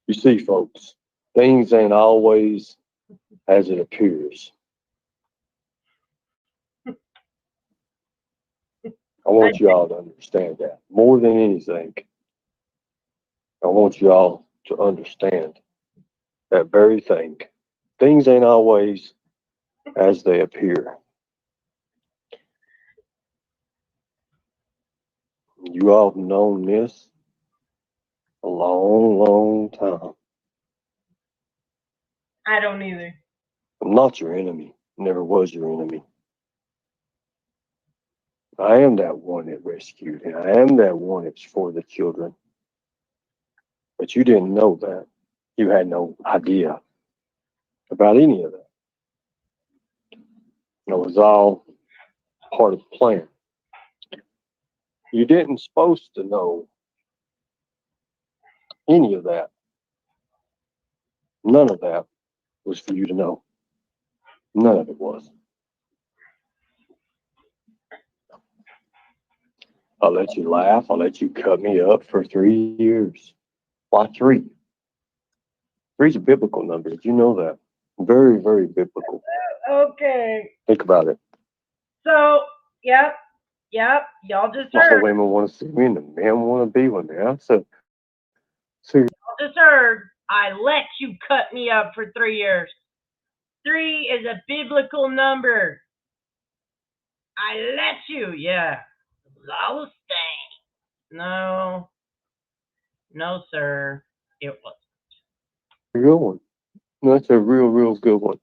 You see, folks, things ain't always as it appears. I want y'all to understand that. More than anything, I want y'all to understand that very thing. Things ain't always as they appear. You all have known this a long, long time. I don't either. I'm not your enemy. Never was your enemy. I am that one that rescued, and I am that one that's for the children. But you didn't know that. You had no idea about any of that. It was all part of the plan. You didn't supposed to know any of that. None of that was for you to know. None of it was. I'll let you laugh. I'll let you cut me up for 3 years. Why 3? 3's a biblical number. Did you know that? Very, very biblical. Okay. Think about it. So, yep. Y'all just All heard. women want to see me and the men want to be with me. I said, see, Y'all just heard. I let you cut me up for 3 years. 3 is a biblical number. I let you. Yeah. Soliciting. No, sir. It wasn't. good one. That's a real good one.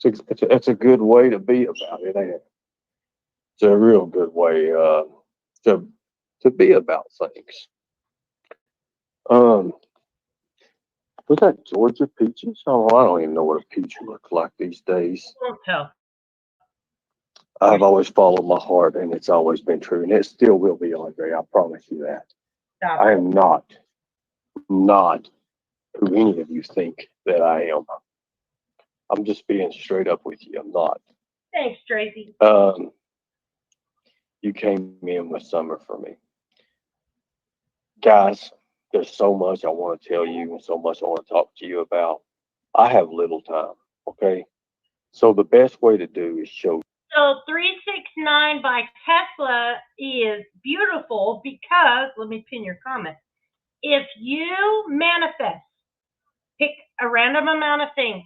It's a good way to be about it, ain't it? It's a real good way to be about things. Was that Georgia peaches? Oh, I don't even know what a peach looks like these days. Don't tell. I've always followed my heart, and it's always been true, and it still will be, Andre. I promise you that. Stop. I am not who any of you think that I am. I'm just being straight up with you. I'm not. Thanks, Tracy. You came in with summer for me. Guys, there's so much I want to tell you and so much I want to talk to you about. I have little time, okay? So the best way to do is show. So 369 by Tesla is beautiful because, let me pin your comment. If you manifest, pick a random amount of things,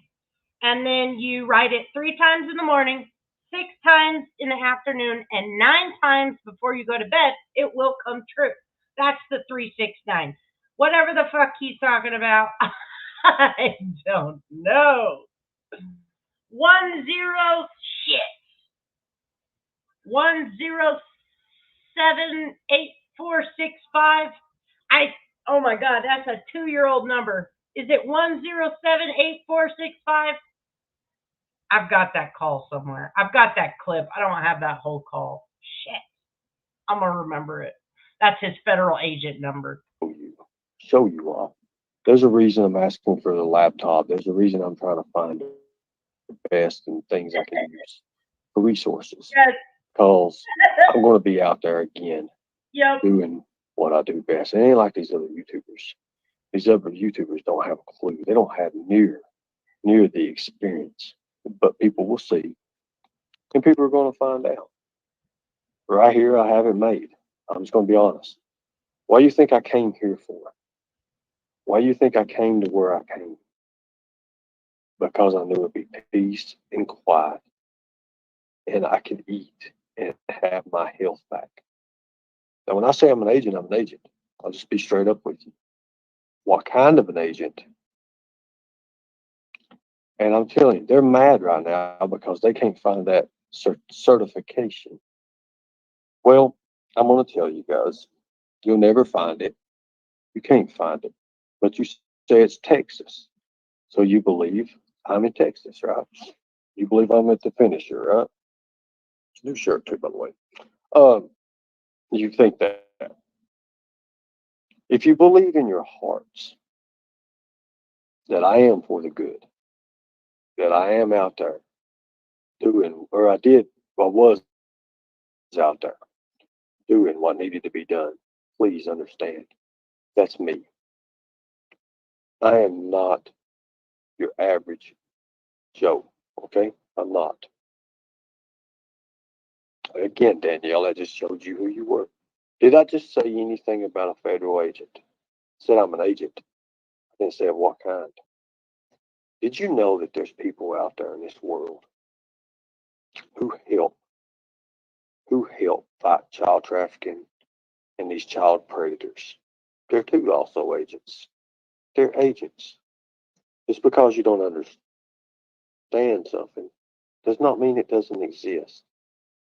and then you write it 3 times in the morning, 6 times in the afternoon, and 9 times before you go to bed, it will come true. That's the 369. Whatever the fuck he's talking about, I don't know. 10 shit. 1078465. Oh my God, that's a 2-year-old number. Is it 1078465? I've got that call somewhere. I've got that clip. I don't have that whole call. Shit. I'm gonna remember it. That's his federal agent number. Show you all. There's a reason I'm asking for the laptop. There's a reason I'm trying to find the best and things I can use for resources. Yes. Because I'm going to be out there again doing what I do best. It ain't like these other YouTubers. These other YouTubers don't have a clue. They don't have near near the experience. But people will see, and people are going to find out. Right here, I have it made. I'm just going to be honest. What do you think I came here for? Why do you think I came to where I came? Because I knew it'd be peace and quiet, and I could eat and have my health back. Now, when I say I'm an agent, I'm an agent. I'll just be straight up with you. What kind of an agent? And I'm telling you, they're mad right now because they can't find that certification. Well, I'm going to tell you guys, you'll never find it. You can't find it. But you say it's Texas. So you believe I'm in Texas, right? You believe I'm at the finisher, right? New shirt too, by the way. You think that. If you believe in your hearts that I am for the good, that I am out there doing, or I was out there doing what needed to be done, please understand that's me. I am not your average Joe, okay? I'm not. Again, Danielle, I just showed you who you were. Did I just say anything about a federal agent? I said I'm an agent. I didn't say of what kind. Did you know that there's people out there in this world who help fight child trafficking and these child predators? They're too also agents. They're agents. Just because you don't understand something does not mean it doesn't exist.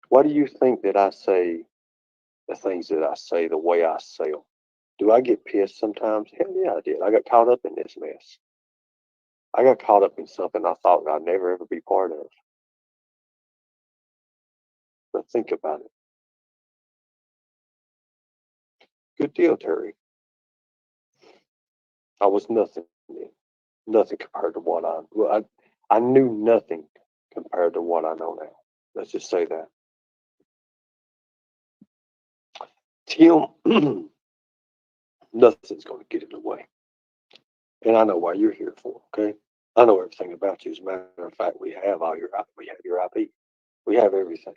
Why do you think that I say the things that I say the way I say them? Do I get pissed sometimes? Hell yeah, I did. I got caught up in this mess. I got caught up in something I thought I'd never ever be part of. But think about it. Good deal, Terry. I was nothing then. Nothing compared to what I knew nothing compared to what I know now. Let's just say that. Tim, nothing's going to get in the way. And I know why you're here for, okay? I know everything about you. As a matter of fact, we have your IP. We have everything.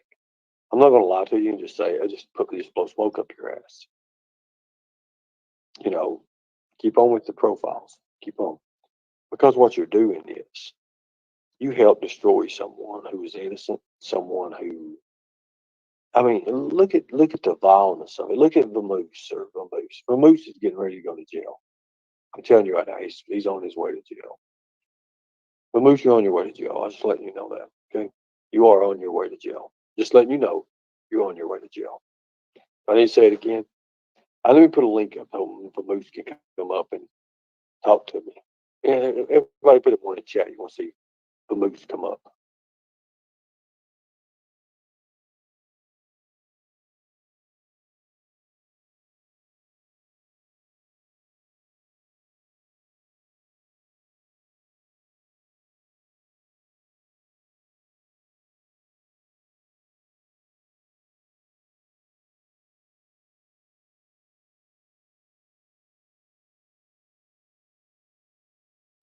I'm not going to lie to you and just say, I just blow smoke up your ass. You know, keep on with the profiles. Keep on. Because what you're doing is you help destroy someone who is innocent, someone who, I mean, look at the violence of it. Look at Vamoose or Vamoose. Vamoose is getting ready to go to jail. I'm telling you right now, he's on his way to jail. Vamoose, you're on your way to jail. I'm just letting you know that. Okay, you are on your way to jail. Just letting you know you're on your way to jail. I need to say it again. Let me put a link up so Vamoose can come up and talk to me. Yeah, everybody put it in the chat. You want to see Vamoose come up.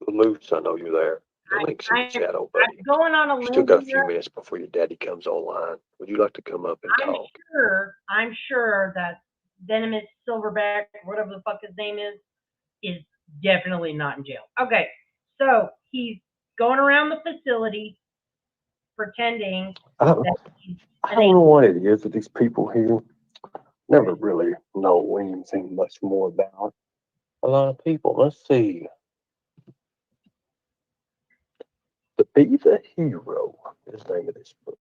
Vamoose, I know you're there. The link's in the chat, old buddy. I'm going on a You limb still got a few here. minutes before your daddy comes online. Would you like to come up and talk? I'm sure that venomous silverback, whatever the fuck his name is definitely not in jail. Okay, so he's going around the facility pretending that he's I don't know what it is with these people here. Never really know anything much more about a lot of people. Let's see. The Be the Hero is the name of this book.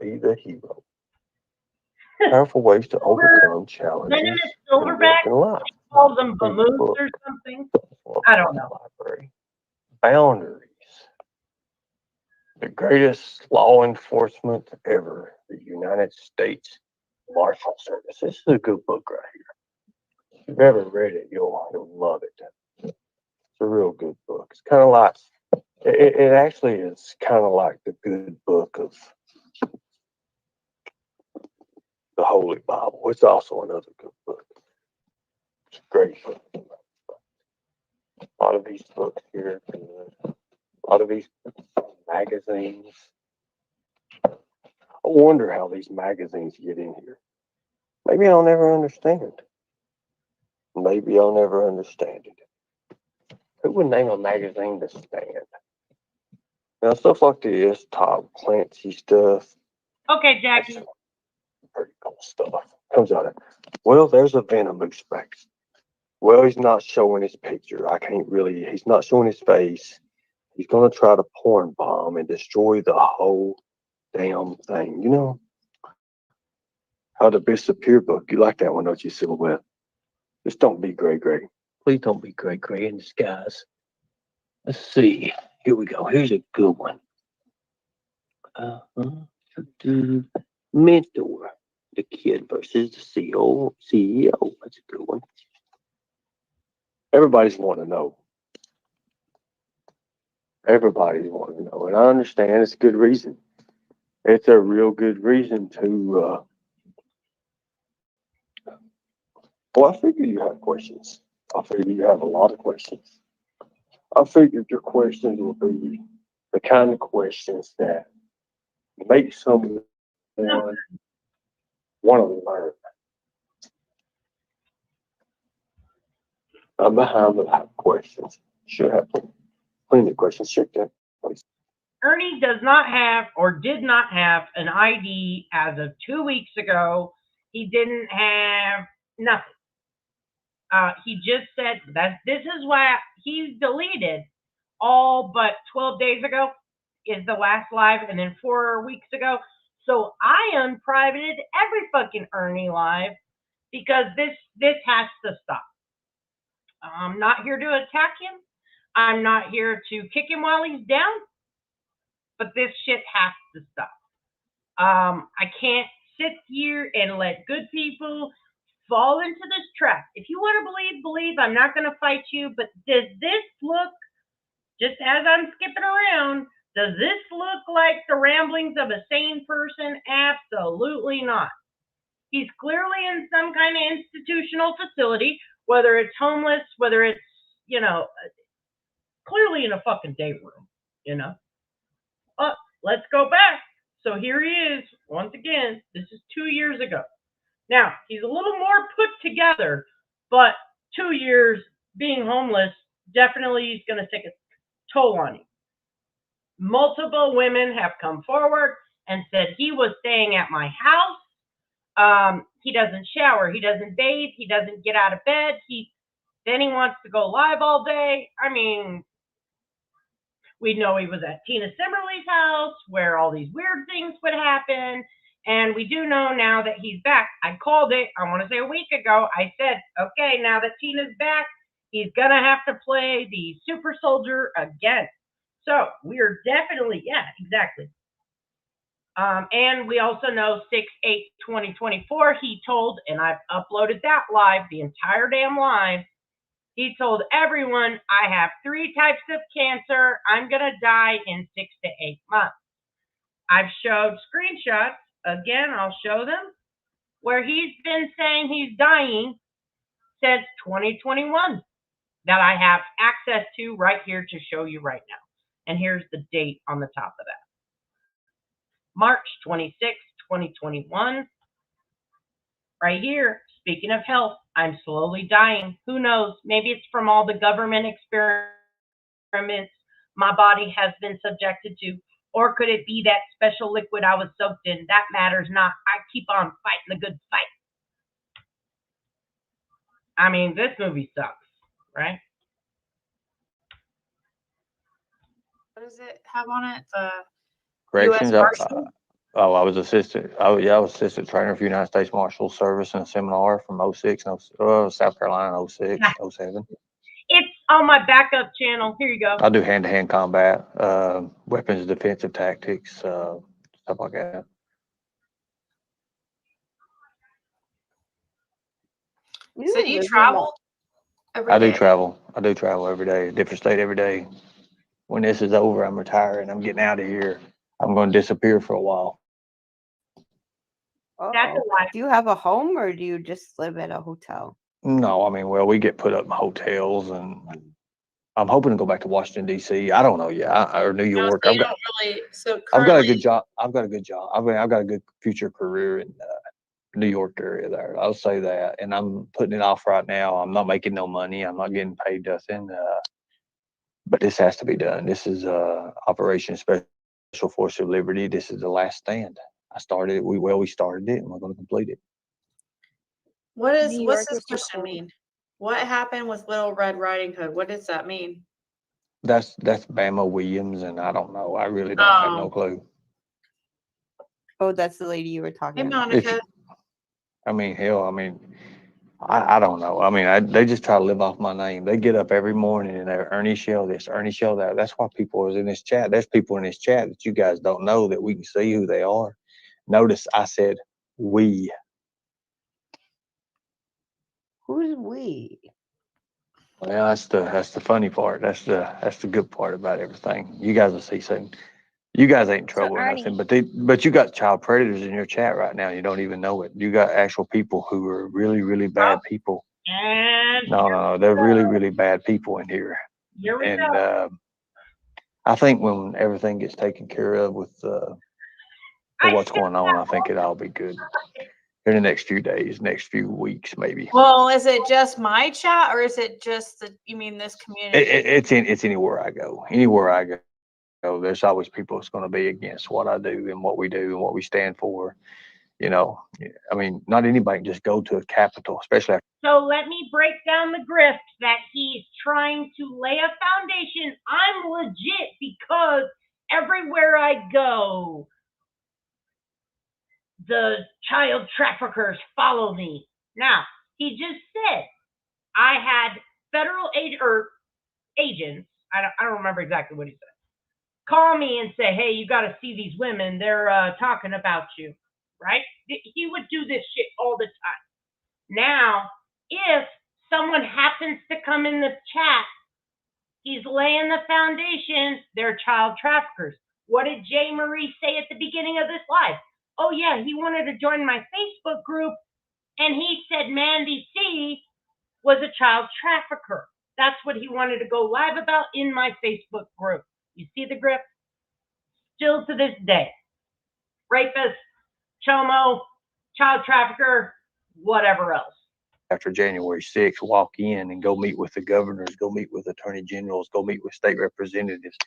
Be the Hero. Powerful ways to overcome challenges venomous in work silverback. and life. He calls them Read the Vamoose book. or something. I don't know. Library. Boundaries. The greatest law enforcement ever. The United States Marshal Service. This is a good book right here. If you've ever read it, you'll love it. It's a real good book. It's kind of like, it actually is kind of like the good book of the Holy Bible. It's also another good book. It's a great book. A lot of these books here are good. A lot of these magazines. I wonder how these magazines get in here. Maybe I'll never understand. Maybe I'll never understand it. Who would name a magazine The Stand? Now, stuff like this, Top Clancy stuff, Okay, Jackie. pretty cool stuff. Comes out of, well, there's a Venom specs. Well, he's not showing his picture. He's not showing his face. He's going to try to porn bomb and destroy the whole damn thing. You know? How to Disappear book. You like that one, don't you, Silhouette? Just don't be gray. Please don't be gray in disguise. Let's see. Here we go. Here's a good one. Mentor. The kid versus the CEO. That's a good one. Everybody's wanting to know. Everybody's wanting to know. And I understand it's a good reason. It's a real good reason to, well, I figured you have questions. I figured you have a lot of questions. I figured your questions will be the kind of questions that make someone want to learn. I'm behind the questions. Should have plenty of questions. Check that, please. Ernie does not have or did not have an ID as of 2 weeks ago. He didn't have nothing. He just said that this is why he's deleted all but 12 days ago is the last live, and then 4 weeks ago. So I unprivated every fucking Ernie live because this has to stop. I'm not here to attack him. I'm not here to kick him while he's down. But this shit has to stop. I can't sit here and let good people fall into this trap. If you want to believe. I'm not going to fight you. But does this look, just as I'm skipping around, does this look like the ramblings of a sane person? Absolutely not. He's clearly in some kind of institutional facility, whether it's homeless, whether it's, clearly in a fucking day room, let's go back. So here he is, once again, this is 2 years ago. Now, he's a little more put together, but 2 years being homeless definitely is going to take a toll on him. Multiple women have come forward and said he was staying at my house. He doesn't shower, he doesn't bathe, he doesn't get out of bed. Then he wants to go live all day. I mean, we know he was at Tina Simmerly's house where all these weird things would happen. And we do know now that he's back. I called it, I want to say a week ago. I said, okay, now that Tina's back, he's going to have to play the super soldier again. So we're definitely, yeah, exactly. And we also know 6/8/2024, he told, and I've uploaded that live, the entire damn live, he told everyone, I have 3 types of cancer. I'm going to die in 6 to 8 months. I've showed screenshots. Again, I'll show them where he's been saying he's dying since 2021 that I have access to right here to show you right now. And here's the date on the top of that. March 26, 2021. Right here, speaking of health, I'm slowly dying. Who knows? Maybe it's from all the government experiments my body has been subjected to. Or could it be that special liquid I was soaked in? That matters not. I keep on fighting the good fight. I mean, this movie sucks, right? What does it have on it? The Corrections. U.S. Marshal? I was assistant. I was assistant trainer for United States Marshal Service in a seminar from 06 and South Carolina 06, 07. It's on my backup channel. Here you go. I do hand-to-hand combat, weapons, defensive tactics, stuff like that. So do you travel? I do travel. I do travel every day, different state every day. When this is over, I'm retiring. I'm getting out of here. I'm going to disappear for a while. Do you have a home or do you just live at a hotel? No, I mean, well, we get put up in hotels, and I'm hoping to go back to Washington D.C. I don't know yet, or New York. So you don't really. So I've got a currently, good job. I've got a good job. I've got a good future career in New York area there. I'll say that. And I'm putting it off right now. I'm not making no money. I'm not getting paid nothing. But this has to be done. This is Operation Special Force of Liberty. This is the last stand. I started it. We started it, and we're going to complete it. what's New York this is too question cold. mean? What happened with Little Red Riding Hood? What does that mean? That's Bama Williams, and I don't know. I really don't have no clue. Oh, that's the lady you were Hey, talking about. Monica. I mean, hell, I mean, I don't know. I mean, they just try to live off my name. They get up every morning and they're Ernie Shell this, Ernie Shell that. That's why people is in this chat. There's people in this chat that you guys don't know that we can see who they are. Notice I said we. Who's we? Well, that's the funny part. That's the good part about everything. You guys will see soon. You guys ain't in trouble or Ernie. nothing, but you got child predators in your chat right now. You don't even know it. You got actual people who are really, really bad people. And No, they're really, really bad people in here. here we And go. I think when everything gets taken care of with what's going on, I think it'll all be good in the next few days, next few weeks, maybe. Well, is it just my chat, or is it just you mean this community? It's anywhere I go. Anywhere I go, there's always people that's going to be against what I do and what we do and what we stand for. You know, I mean, not anybody can just go to a capital, especially after. So let me break down the grift that he's trying to lay a foundation. I'm legit because everywhere I go, the child traffickers follow me. Now, he just said I had federal agents, I don't remember exactly what he said, call me and say, hey, you got to see these women. They're talking about you, right? He would do this shit all the time. Now, if someone happens to come in the chat, he's laying the foundation, they're child traffickers. What did Jay Marie say at the beginning of this live? Oh, yeah, he wanted to join my Facebook group, and he said Mandy C was a child trafficker. That's what he wanted to go live about in my Facebook group. You see the grip? Still to this day. Rapist, chomo, child trafficker, whatever else. After January 6th, walk in and go meet with the governors, go meet with attorney generals, go meet with state representatives,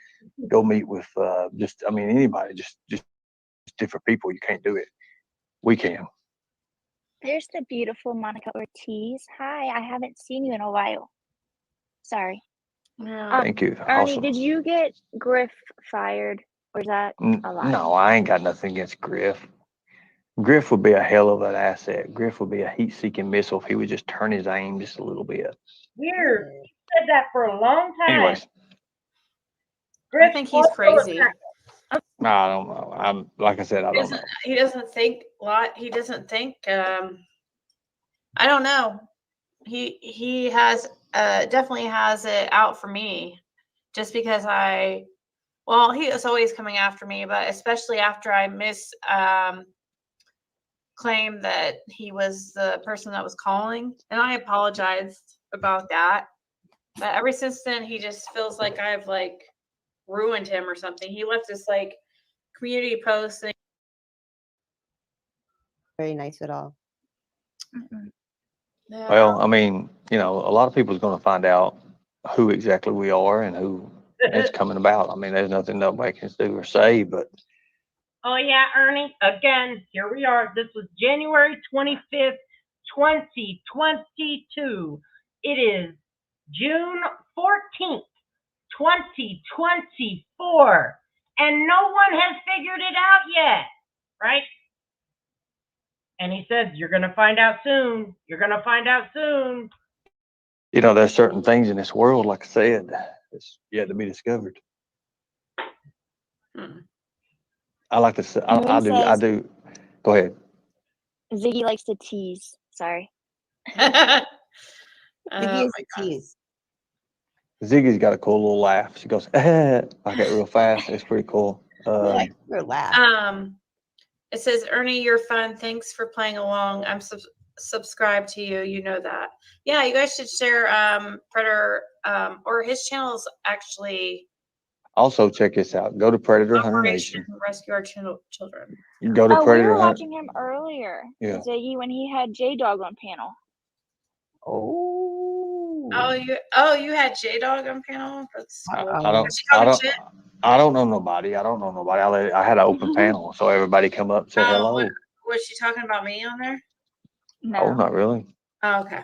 go meet with anybody, just different people. You can't do it. We can. There's the beautiful Monica Ortiz. Hi, I haven't seen you in a while. Sorry. Thank you. Ernie, Awesome. did you get Griff fired, or is that a lie? No, I ain't got nothing against Griff. Griff would be a hell of an asset. Griff would be a heat-seeking missile if he would just turn his aim just a little bit. Weird. He said that for a long time. Anyways, I think he's crazy. no, I don't know. I'm like I said, I don't know. He doesn't think a lot. He doesn't think. I don't know. He has definitely has it out for me, just because he is always coming after me, but especially after I claimed that he was the person that was calling, and I apologized about that. But ever since then, he just feels like I've ruined him or something. He left this community post. Very nice at all. Yeah. Well, I mean, a lot of people is going to find out who exactly we are and who it's coming about. I mean, there's nothing nobody can do or say, but. Oh, yeah, Ernie, again, here we are. This was January 25th, 2022. It is June 14th, 2024, and no one has figured it out yet, right? And he says, you're going to find out soon. You're going to find out soon. There's certain things in this world, like I said, that's yet to be discovered. I like to say, I do. Go ahead. Ziggy likes to tease. Sorry. Ziggy is a tease. Ziggy's got a cool little laugh. She goes, like that real fast. It's pretty cool. Like her laugh. It says, Ernie, you're fun. Thanks for playing along. I'm subscribe to you. You know that. Yeah, you guys should share Predator or his channel's actually Also, check this out. Go to Predator Hunter Operation Nation. Rescue Our Children. You go to Oh, we Predator were Hunter. watching him earlier. Yeah. Ziggy, when he had J Dog on panel. Oh, you had J Dog on panel. That's cool. I don't know nobody. I had an open panel, so everybody come up and say hello. Was she talking about me on there? Oh, not really. Oh, okay.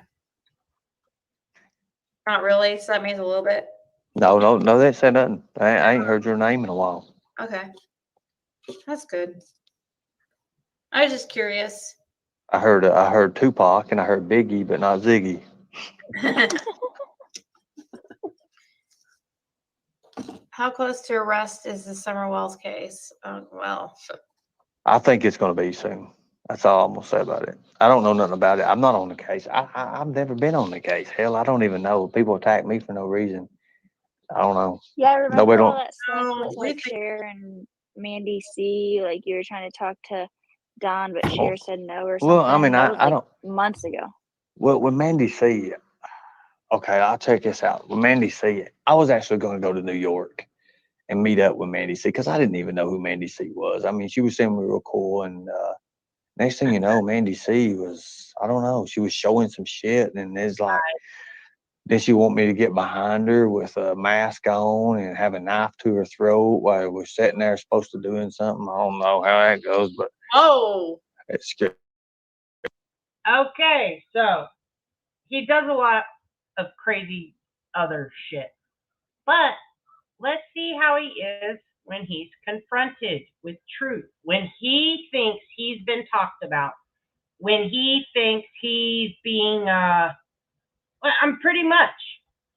Not really. So that means a little bit. No, they didn't say nothing. I ain't heard your name in a while. Okay, that's good. I was just curious. I heard Tupac and I heard Biggie, but not Ziggy. How close to arrest is the Summer Wells case? Well, I think it's going to be soon. That's all I'm going to say about it. I don't know nothing about it. I'm not on the case. I've never been on the case. Hell, I don't even know. People attack me for no reason. I don't know. Yeah, I remember Nobody all don't. that stuff with like Cher and Mandy C. Like you were trying to talk to Don, but Cher said no or something. Well, I mean, that was, I like, don't. months ago. Well, with Mandy C, okay, I'll check this out. With Mandy C, I was actually going to go to New York and meet up with Mandy C because I didn't even know who Mandy C was. I mean, she was seeming real cool, and next thing you know, Mandy C was, I don't know, she was showing some shit, and it's like, then she want me to get behind her with a mask on and have a knife to her throat while we're sitting there supposed to doing something. I don't know how that goes, but it's good. Okay, so he does a lot of crazy other shit. But let's see how he is when he's confronted with truth, when he thinks he's been talked about, when he thinks he's being, well, I'm pretty much,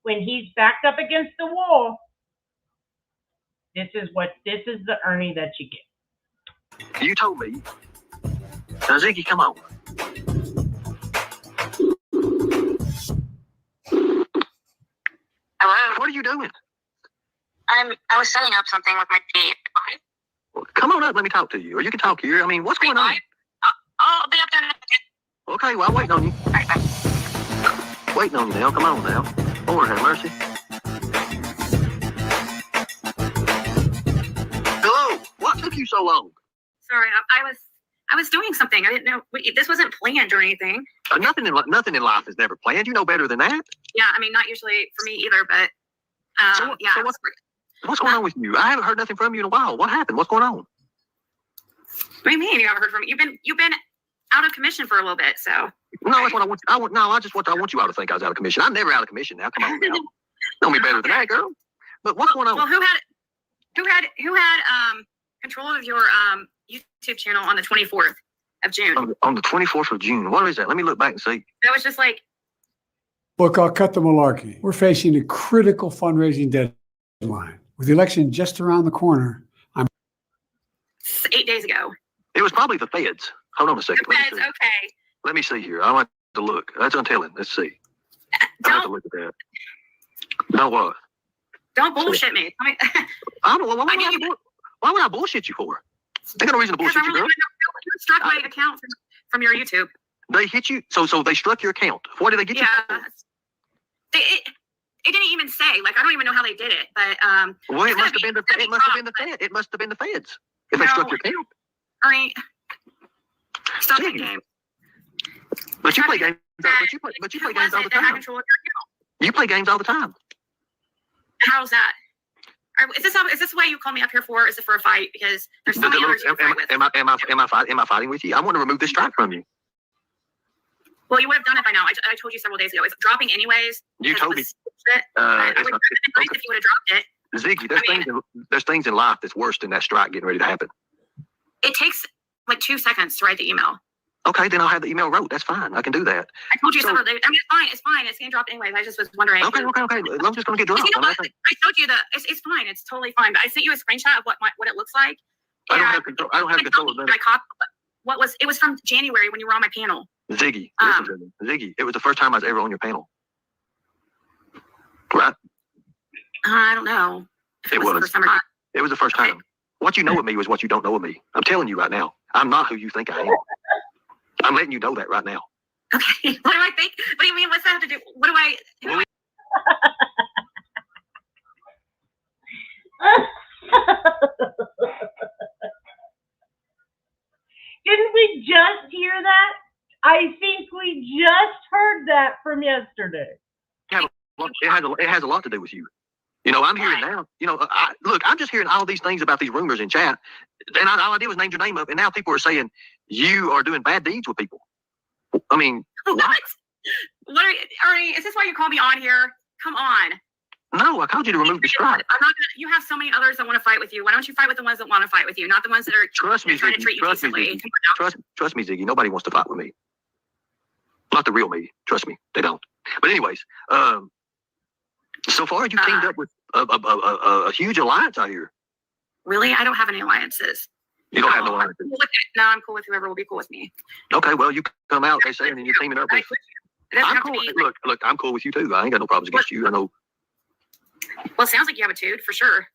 when he's backed up against the wall, this is the Ernie that you get. You told me. Now, Ziggy, come on. Hello? What are you doing? I was setting up something with my team. Well, come on up, let me talk to you. Or you can talk here. I mean, what's going on? I'll be up there in a second. Okay, well, I'm waiting on you. Waiting on you now. Come on now. Lord have mercy. Hello. What took you so long? Sorry, I was doing something. I didn't know this wasn't planned or anything. Nothing in life is never planned. You know better than that. Yeah, I mean, not usually for me either, but yeah. So what's going on with you? I haven't heard nothing from you in a while. What happened? What's going on? What do you mean you haven't heard from me? You've been out of commission for a little bit, so. No, that's what I want. I want you all to think I was out of commission. I'm never out of commission now. Come on now. Know me better than that, girl. But what's going on? Well, who had control of your YouTube channel on the 24th of June? On the 24th of June. What is that? Let me look back and see. That was just like. Look, I'll cut the malarkey. We're facing a critical fundraising deadline. With the election just around the corner, 8 days ago. It was probably the feds. Hold on a second. Feds, okay. Let me see here. I want to look. That's untelling. Let's see. I have to look at that. No what? Don't bullshit me. I mean, I don't. Why would I bullshit you for? They got no reason to bullshit you, girl. You struck my account from your YouTube. They hit you. So they struck your account. What did they get you? Yeah. It didn't even say. Like, I don't even know how they did it, but well, it must have been the feds. It must have been the feds. If they struck your account. Ernie, stop playing games. But you play games. But you play games all the time. You play games all the time. How's that? Is this what you call me up here for? Is it for a fight? Because there's so many others you fight with. Am I fighting with you? I want to remove this strike from you. Well, you would have done it by now. I told you several days ago. It's dropping anyways. You told me. I would have been nice if you would have dropped it. Ziggy, there's things in life that's worse than that strike getting ready to happen. It takes like 2 seconds to write the email. Okay, then I'll have the email wrote. That's fine. I can do that. I told you several days. I mean, it's fine. It's getting dropped anyways. I just was wondering. Okay. I'm just going to get dropped. You know what? I told you that it's fine. It's totally fine. But I sent you a screenshot of what it looks like. I don't have control of that. It was from January when you were on my panel. Ziggy, listen to me. Ziggy, it was the first time I was ever on your panel. Right? I don't know. If it was the first time or not. It was the first time. What you know of me was what you don't know of me. I'm telling you right now. I'm not who you think I am. I'm letting you know that right now. Okay. What do I think? What do you mean? What's that have to do? What do I? Didn't we just hear that? I think we just heard that from yesterday. It has a lot to do with you. You know, I'm hearing now. You know, look, I'm just hearing all these things about these rumors in chat, and all I did was name your name up, and now people are saying you are doing bad deeds with people. I mean, what? What are you, Ernie? Is this why you call me on here? Come on. No, I called you to remove the strike. I'm not gonna, you have so many others that want to fight with you. Why don't you fight with the ones that want to fight with you, not the ones that are trying to treat you decently? Trust me, Ziggy. Nobody wants to fight with me. Not the real me. Trust me, they don't. But anyways, so far you teamed up with a huge alliance out here. Really? I don't have any alliances. You don't have no alliances? No, I'm cool with whoever will be cool with me. Okay, well, you come out, they say, and then you're teaming up with. I'm cool. Look, I'm cool with you too. I ain't got no problems against you. I know. Well, it sounds like you have a dude for sure.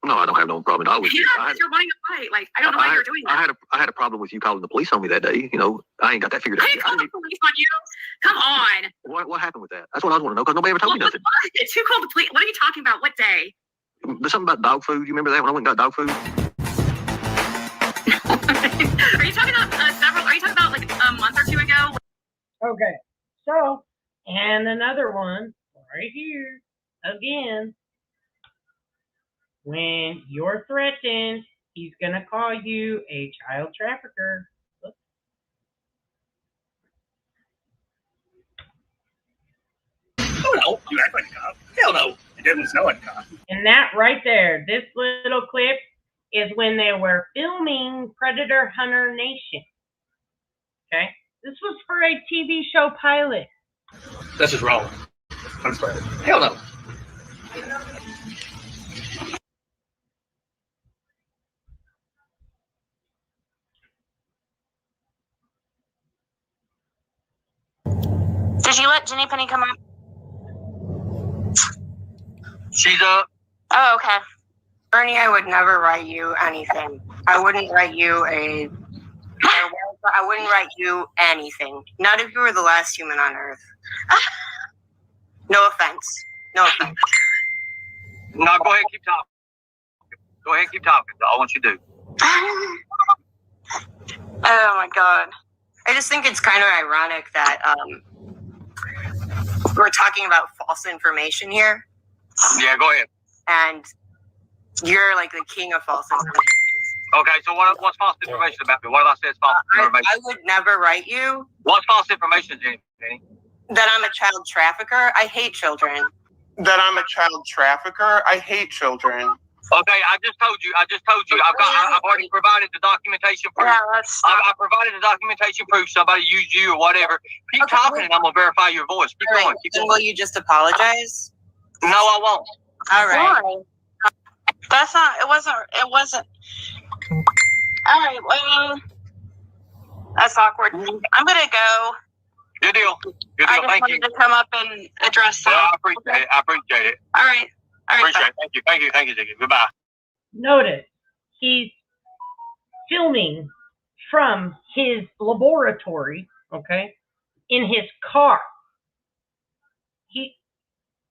No, I don't have no problem at all with you. Yeah, because you're wanting to fight. Like, I don't know why you're doing that. I had a problem with you calling the police on me that day. You know, I ain't got that figured out. I didn't call the police on you. Come on. What happened with that? That's what I want to know, because nobody ever told me nothing. Who called the police? What are you talking about? What day? There's something about dog food. You remember that when I went and got dog food? Are you talking about Are you talking about like a month or two ago? Okay, so, and another one right here again. When you're threatened, he's going to call you a child trafficker. Oops. Oh no, you act like a cop. Hell no, you didn't smell like a cop. And that right there, this little clip is when they were filming Predator Hunter Nation. Okay? This was for a TV show pilot. This is wrong. I'm sorry. Hell no. Did you let Jenny Penny come up? She's up. Oh, okay. Ernie, I would never write you anything. I wouldn't write you I wouldn't write you anything. Not if you were the last human on Earth. No offense. No offense. No, go ahead, keep talking. Go ahead, keep talking. That's all I want you to do. Oh my God. I just think it's kind of ironic that we're talking about false information here. Yeah, go ahead. And you're like the king of false information. Okay, so what's false information about me? What have I said is false information? I would never write you. What's false information, Jenny? That I'm a child trafficker. I hate children. That I'm a child trafficker. I hate children. Okay, I just told you. I've already provided the documentation proof. Yeah, I provided the documentation proof. Somebody used you or whatever. Keep talking, and I'm gonna verify your voice. Keep going. Keep going. Will you just apologize? No, I won't. All right. Why? That's not. It wasn't. All right. Well, that's awkward. I'm gonna go. Good deal. Good I deal. just Thank wanted you. to come up and address Well, that. I appreciate it. I appreciate it. All right. All right. Appreciate it. Thank you. Thank you. Thank you, Ziggy. Goodbye. Notice, he's filming from his laboratory, okay, in his car.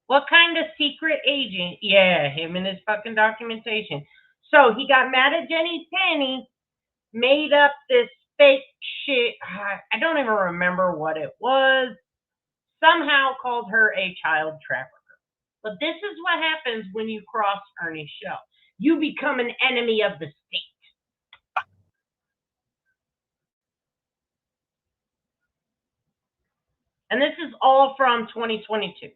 What kind of secret agent? Yeah, him and his fucking documentation. So he got mad at Jenny Penny, made up this fake shit. I don't even remember what it was. Somehow called her a child trafficker. But this is what happens when you cross Ernie's show. You become an enemy of the state. And this is all from 2022.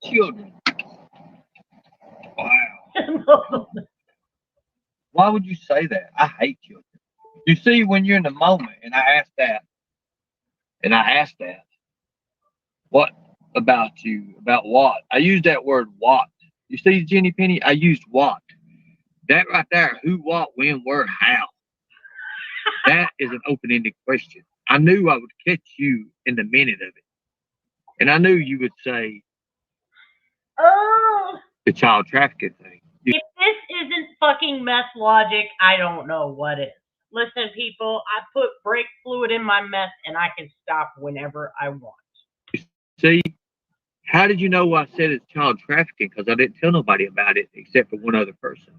Children. Wow. Why would you say that? I hate children. You see, when you're in the moment, and I asked that, what about you? About what? I used that word what. You see, Jenny Penny, I used what. That right there, who, what, when, where, how. That is an open-ended question. I knew I would catch you in the minute of it. And I knew you would say, oh, the child trafficking thing. If this isn't fucking meth logic, I don't know what is. Listen, people, I put brake fluid in my meth and I can stop whenever I want. See, how did you know I said it's child trafficking? Because I didn't tell nobody about it except for one other person.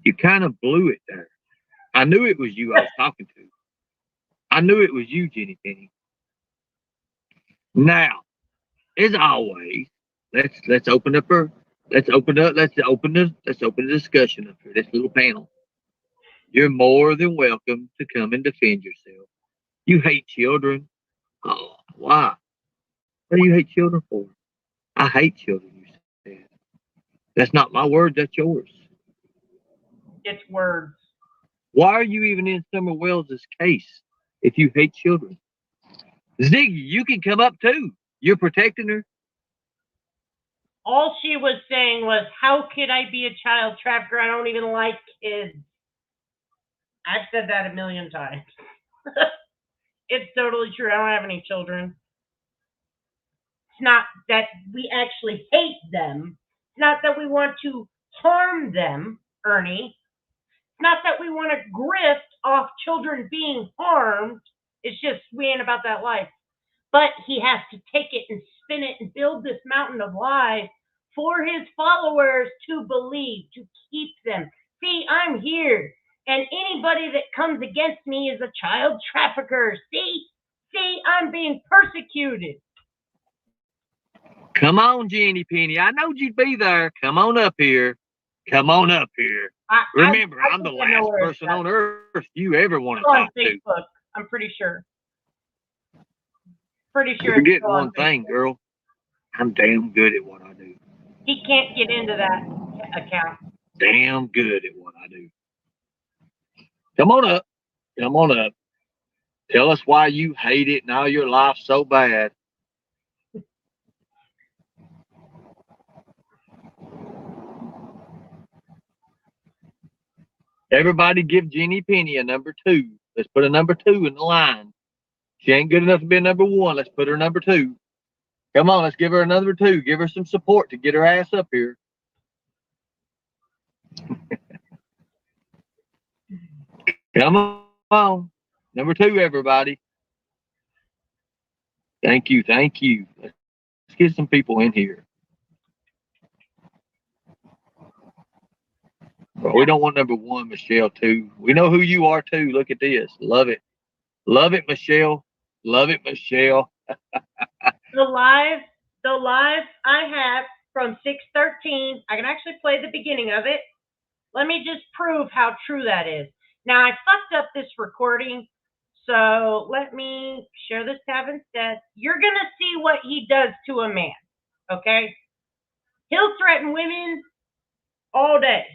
You kind of blew it there. I knew it was you I was talking to. I knew it was you, Jenny Penny. Now, as always, let's open the discussion up here, this little panel. You're more than welcome to come and defend yourself. You hate children. Oh, why? What do you hate children for? I hate children, you said. That's not my word, that's yours. It's words. Why are you even in Summer Wells' case if you hate children? Ziggy, you can come up too. You're protecting her. All she was saying was, how could I be a child trafficker? I don't even like kids. I've said that a million times. It's totally true. I don't have any children. It's not that we actually hate them. It's not that we want to harm them, Ernie. It's not that we want to grift off children being harmed. It's just we ain't about that life. But he has to take it and spin it and build this mountain of lies for his followers to believe, to keep them. See, I'm here, and anybody that comes against me is a child trafficker. See, I'm being persecuted. Come on, Jenny Penny. I knowed you'd be there. Come on up here. Come on up here. Remember, I'm the last person on earth you ever want to talk to. Facebook, I'm pretty sure. Pretty sure. You're forgetting one thing, girl. I'm damn good at what I do. He can't get into that account. Damn good at what I do. Come on up. Come on up. Tell us why you hate it and all your life so bad. Everybody give Jenny Penny a number 2. Let's put a number 2 in the line. She ain't good enough to be a number 1. Let's put her number 2. Come on, let's give her a number 2. Give her some support to get her ass up here. Come on. Number 2, everybody. Thank you. Thank you. Let's get some people in here. But we don't want number 1, Michelle, too. We know who you are, too. Look at this. Love it. Love it, Michelle. Love it, Michelle. The live I have from 6:13. I can actually play the beginning of it. Let me just prove how true that is. Now, I fucked up this recording, so let me share this tab instead. You're going to see what he does to a man, okay? He'll threaten women all day.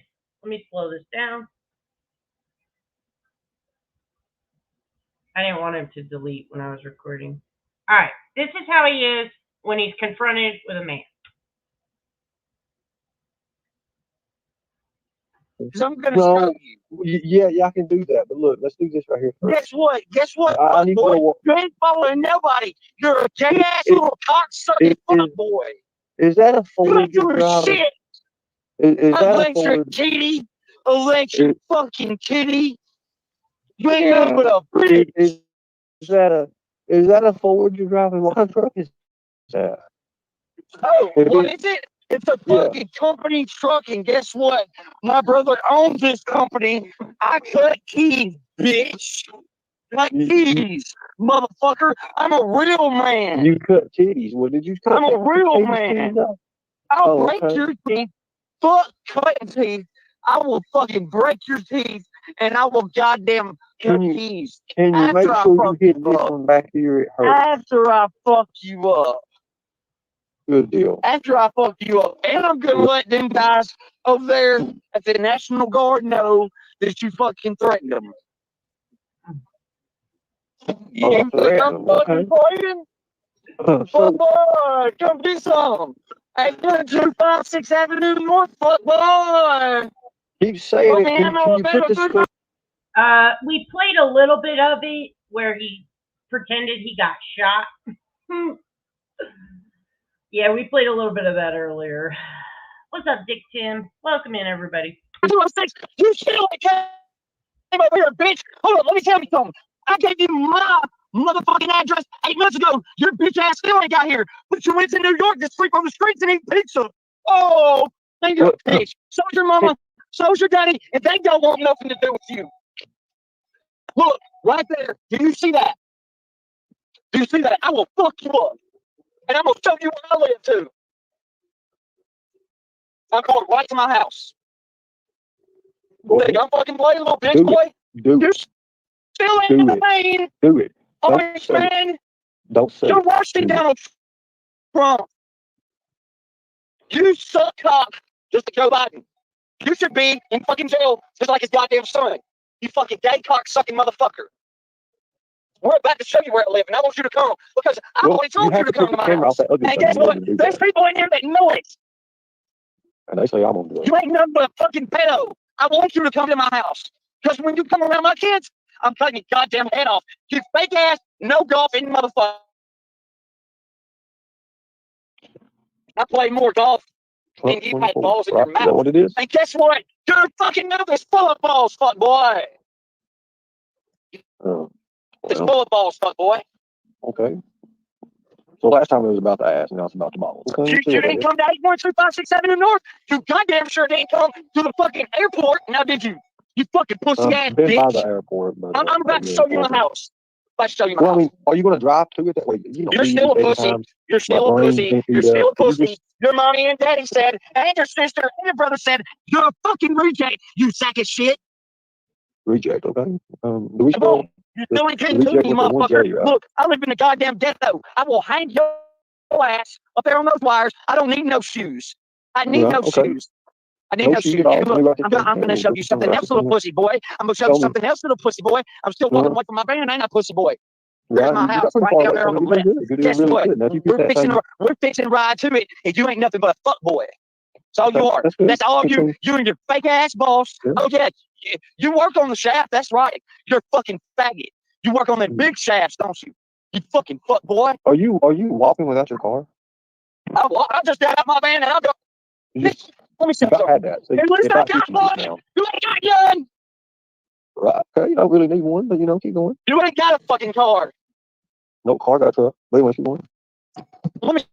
Let me slow this down. I didn't want him to delete when I was recording. All right, this is how he is when he's confronted with a man. So I'm gonna show you. Yeah, I can do that. But look, let's do this right here first. Guess what? Guess what? I need to know what. You ain't following nobody. You're a gay ass little cocksucking fuck boy. Is that a You Ford ain't doing driver? shit. Is that a Electric Ford? kitty. Electric fucking kitty. You ain't nothing but a bitch. Is that a Ford you're driving? What truck is that? Oh, what is it? It's a fucking company truck, and guess what? My brother owns this company. I cut keys, bitch. Like keys, motherfucker. I'm a real man. You cut titties. What did you cut? I'm a real man. I'll break your teeth. Fuck cutting teeth. I will fucking break your teeth, and I will goddamn cut keys. Can you make sure you hit this one back here? It hurts. After I fuck you up. Good deal. After I fuck you up. And I'm gonna let them guys over there at the National Guard know that you fucking threatened them. You think I'm fucking playing? Fuck boy, come do some. Hey, 256 Avenue North, fuck boy. Keep saying it. Can you put this? We played a little bit of it where he pretended he got shot. Yeah, we played a little bit of that earlier. What's up, Dick Tim? Welcome in, everybody. You shit like came over here, bitch. Hold on, let me tell you something. I gave you my motherfucking address 8 months ago. Your bitch ass still ain't got here. But you went to New York to sleep on the streets and eat pizza. Oh, thank you, bitch. So's your mama, so's your daddy, and they don't want nothing to do with you. Look, right there. Do you see that? Do you see that? I will fuck you up. And I'm going to show you where I live, too. I'm going right to my house. Think I'm fucking playing, little bitch boy? You're still in the lane. Do it. Orange man. Don't say You're worse than Donald Trump. You suck cock just to Joe Biden. You should be in fucking jail just like his goddamn son. You fucking gay cock sucking motherfucker. We're about to show you where I live, and I want you to come because I already told you to come to my house. And guess what? There's people in here that know it. And they say I'm gonna do it. You ain't nothing but a fucking pedo. I want you to come to my house because when you come around my kids, I'm cutting your goddamn head off. You fake ass, no golfing motherfucker. I play more golf than you had balls in your mouth. What it is? And guess what? Your fucking mouth is full of balls, fuck boy. It's full of balls, fuck boy. Okay. So last time it was about the ass, now it's about the balls. Okay, You didn't come to 812-567 in North. You goddamn sure didn't come to the fucking airport. Now did you? You fucking pussy ass been by bitch. the airport, but I'm about to show you my house. About to show you my house. I mean, are you gonna drive to it that way? You know, You're still a pussy. You're still a pussy. You're still a pussy. Your mommy and daddy said, and your sister and your brother said, you're a fucking reject, you sack of shit. Reject, okay. Do we still? You still ain't came to me, motherfucker. Look, I live in the goddamn ghetto. I will hang your ass up there on those wires. I don't need no shoes. I need no shoes. I need no shoes. Look, I'm gonna show you something else, little pussy boy. I'm gonna show you something else, little pussy boy. I'm still walking away from my van, ain't I, pussy boy? There's my house right down there on the left. Guess what? We're fixing to ride to it, and you ain't nothing but a fuck boy. That's all you are. That's all you. You and your fake ass boss. Oh yeah, you work on the shaft. That's right. You're a fucking faggot. You work on them big shafts, don't you? You fucking fuck boy. Are you walking without your car? I just got out my van and I'll go. Let me see something. It's not got much. You ain't got none. Right. Okay, you don't really need one, but keep going. You ain't got a fucking car. No car, got a truck. But anyway, keep going. Let me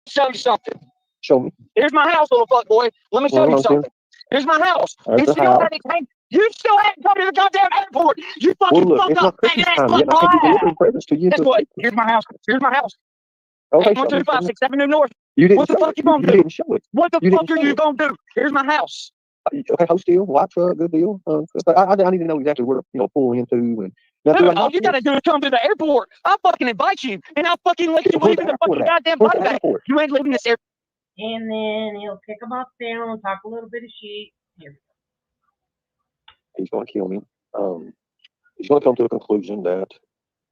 show you something. Show me. Here's my house, little fuck boy. Let me show you something. Here's my house. You still haven't come to the goddamn airport. You fucking fuck up, faggot ass fuck boy. Guess what? Here's my house. Here's my house. Okay, 812-567 New North. What the fuck you gonna do? You didn't show it. What the fuck are you gonna do? Here's my house. Okay, host deal, white truck, good deal. I need to know exactly where to pull into. And all you gotta do is come to the airport. I'll fucking invite you, and I'll fucking let you leave in the fucking goddamn body bag. You ain't leaving this airport. And then he'll pick him up down, talk a little bit of shit. Here. He's going to kill me. He's going to come to a conclusion that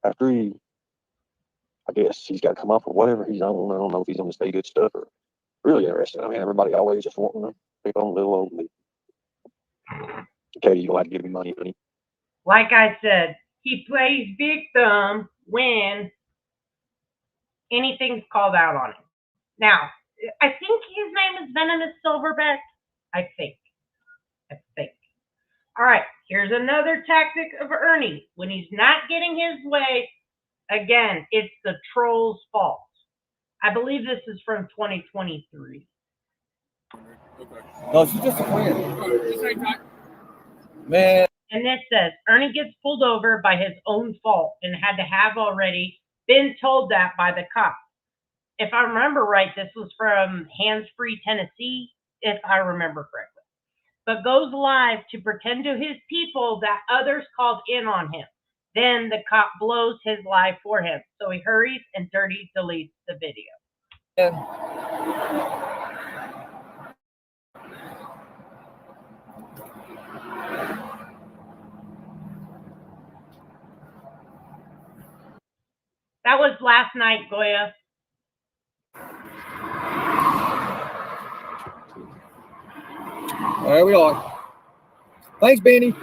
after I guess he's got to come off of whatever he's on. I don't know if he's on the stay good stuff or really interesting. I mean, everybody always just wanting to pick on little old me. Katie, you don't have to give me money, honey. Like I said, he plays victim when anything's called out on him. Now, I think his name is Venomous Silverback. I think. All right, here's another tactic of Ernie. When he's not getting his way, again, it's the troll's fault. I believe this is from 2023. No, she's just a friend. Man. And this says, Ernie gets pulled over by his own fault and had to have already been told that by the cop. If I remember right, this was from Hands Free Tennessee, if I remember correctly. But goes live to pretend to his people that others called in on him. Then the cop blows his live for him. So he hurries and dirty deletes the video. That was last night, Goya. There we are. Thanks, Benny.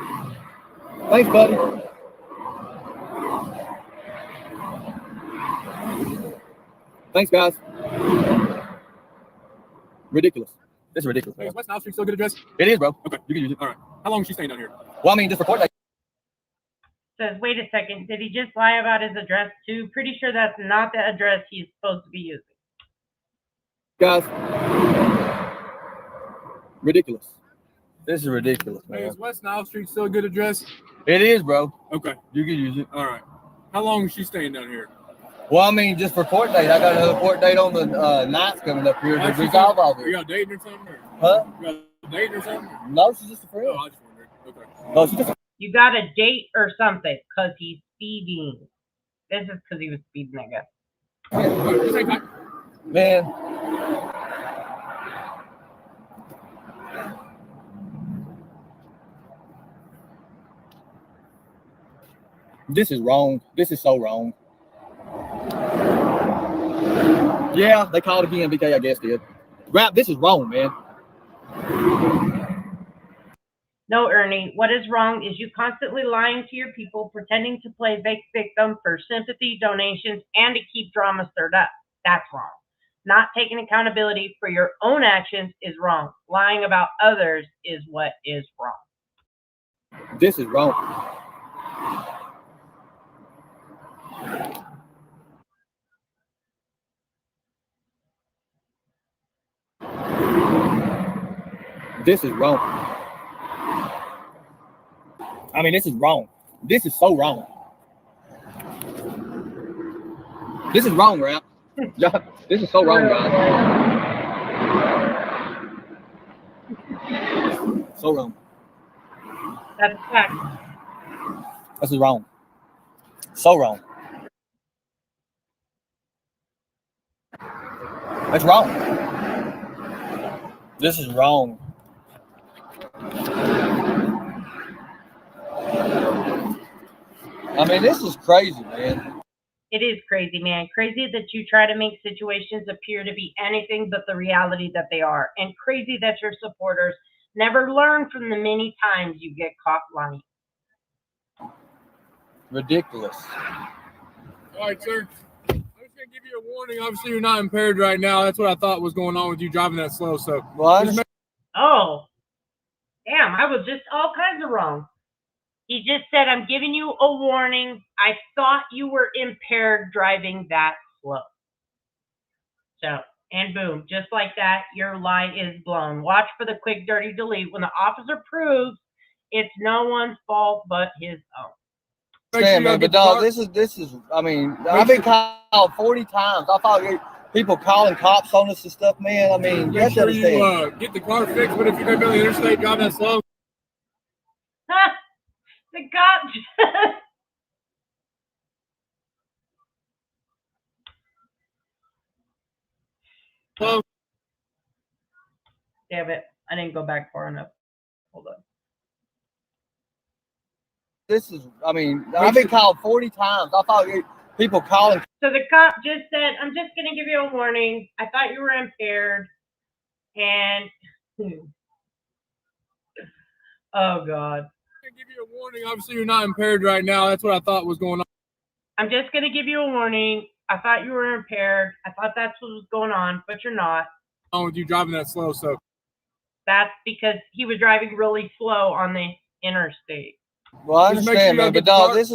Thanks, buddy. Thanks, guys. Ridiculous. This is ridiculous. Is West Nile Street still a good address? It is, bro. Okay, you can use it. All right. How long is she staying down here? Well, I mean, just for court date. Says, wait a second, did he just lie about his address too? Pretty sure that's not the address he's supposed to be using. Guys, ridiculous. This is ridiculous, Hey, man. is West Nile Street still a good address? It is, bro. Okay. You can use it. All right. How long is she staying down here? Well, I mean, just for court date. I got another court date on the 9th coming up here to resolve all Are this. y'all dating or something? Or? Huh? You got dating or something? No, she's just a friend. Oh, I just wondered. Okay. No, she's just a You got a date or something because he's speeding. This is because he was speeding, I guess. man. This is wrong. This is so wrong. Yeah, they called again. BK, I guess, did. Rap, this is wrong, man. No, Ernie, what is wrong is you constantly lying to your people, pretending to play victim for sympathy, donations, and to keep drama stirred up. That's wrong. Not taking accountability for your own actions is wrong. Lying about others is what is wrong. This is wrong. This is wrong. I mean, this is wrong. This is so wrong. This is wrong, Rap. This is so wrong, guys. So wrong. That's a fact. This is wrong. So wrong. That's wrong. This is wrong. I mean, this is crazy, man. It is crazy, man. Crazy that you try to make situations appear to be anything but the reality that they are. And crazy that your supporters never learn from the many times you get caught lying. Ridiculous. All right, sir. I'm just gonna give you a warning. Obviously, you're not impaired right now. That's what I thought was going on with you driving that slow. So, Oh, damn! I was just all kinds of wrong. He just said, "I'm giving you a warning. I thought you were impaired driving that slow." So, and boom, just like that, your lie is blown. Watch for the quick, dirty delete when the officer proves it's no one's fault but his own. Understand, man, but dog, this is. I mean, I've been called 40 times. I thought people calling cops on us and stuff, man. I mean, you have Make to sure you understand. get the car fixed. But if you're gonna be on the interstate driving that slow, The cop. Damn it! I didn't go back far enough. Hold on. This is. I mean, I've been called 40 times. I thought people calling. So the cop just said, "I'm just going to give you a warning. I thought you were impaired." And, oh, God. I'm gonna give you a warning. Obviously, you're not impaired right now. That's what I thought was going on. I'm just going to give you a warning. I thought you were impaired. I thought that's what was going on, but you're not. With you driving that slow, so That's because he was driving really slow on the interstate. Well, I understand, man, but dog, this.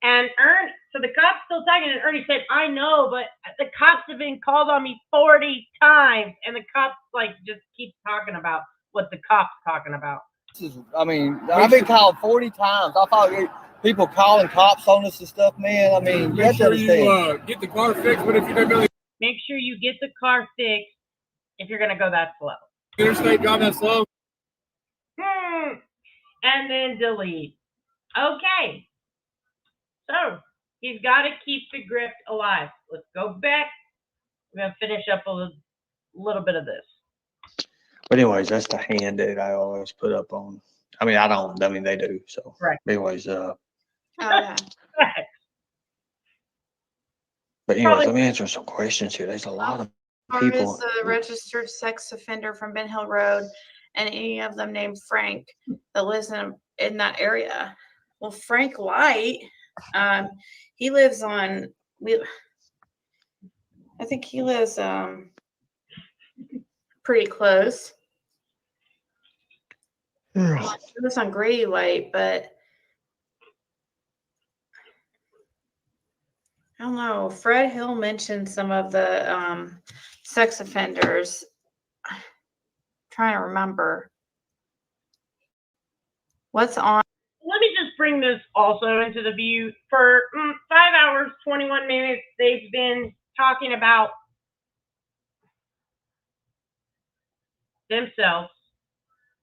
And Ernie, so the cop's still talking, and Ernie said, "I know, but the cops have been called on me 40 times." And the cops, like, just keep talking about what the cop's talking about. This is. I mean, I've been called 40 times. I thought people calling cops on us and stuff, man. I mean, you have make to sure you understand. get the car fixed. But if you're gonna be Make sure you get the car fixed if you're going to go that slow. interstate driving that slow, And then delete. Okay. So he's got to keep the grift alive. Let's go back. We're going to finish up a little bit of this. But anyways, that's the hand that I always put up on. I mean, I don't. I mean, they do. So, right. Anyways, Oh, yeah. but anyways, let me answer some questions here. There's a lot of people. Is a registered sex offender from Ben Hill Road, and any of them named Frank that lives in that area. Well, Frank White, he lives on. I think he lives pretty close. He lives on Grady White, but don't know. Fred Hill mentioned some of the sex offenders. I'm trying to remember. What's on? Let me just bring this also into the view. For 5 hours, 21 minutes, they've been talking about themselves.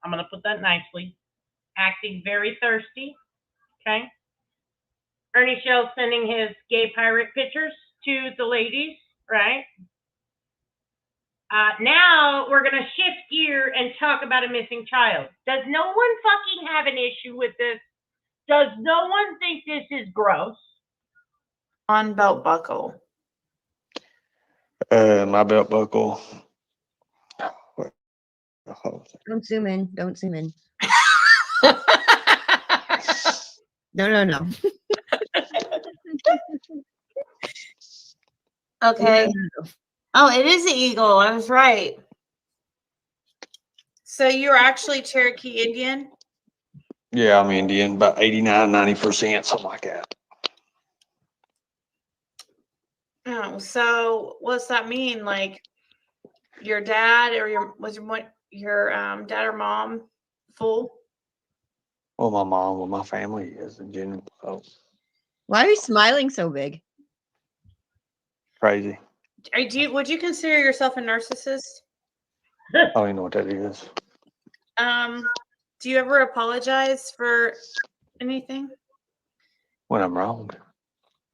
I'm going to put that nicely. Acting very thirsty. Okay. Ernie Shell's sending his gay pirate pictures to the ladies, right? Now we're going to shift gear and talk about a missing child. Does no one fucking have an issue with this? Does no one think this is gross? On belt buckle. My belt buckle. Don't zoom in. Don't zoom in. No. Okay. Oh, it is an eagle. I was right. So you're actually Cherokee Indian? Yeah, I'm Indian, about 89-90%, something like that. Oh, so what's that mean? Like your dad or your dad or mom full? Well, my mom, well, my family is in general. So Why are you smiling so big? crazy. Would you consider yourself a narcissist? I don't even know what that is. Do you ever apologize for anything? When I'm wrong.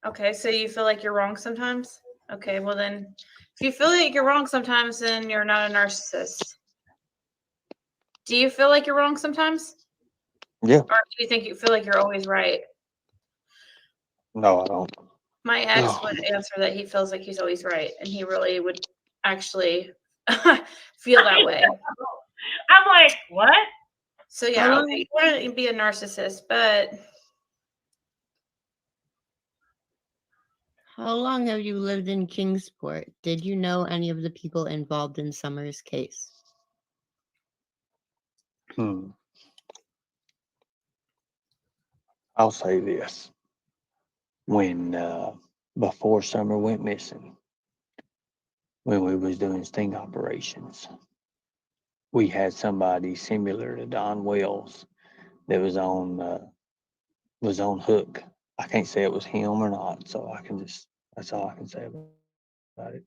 Okay, so you feel like you're wrong sometimes? Okay, well then, if you feel like you're wrong sometimes, then you're not a narcissist. Do you feel like you're wrong sometimes? Yeah. Or do you think you feel like you're always right? No, I don't. My ex would answer that he feels like he's always right, and he really would actually feel that way. I'm like, what? So yeah, you want to be a narcissist, but How long have you lived in Kingsport? Did you know any of the people involved in Summer's case? I'll say this. When before Summer went missing, when we was doing sting operations, we had somebody similar to Don Wells that was on hook. I can't say it was him or not, so that's all I can say about it.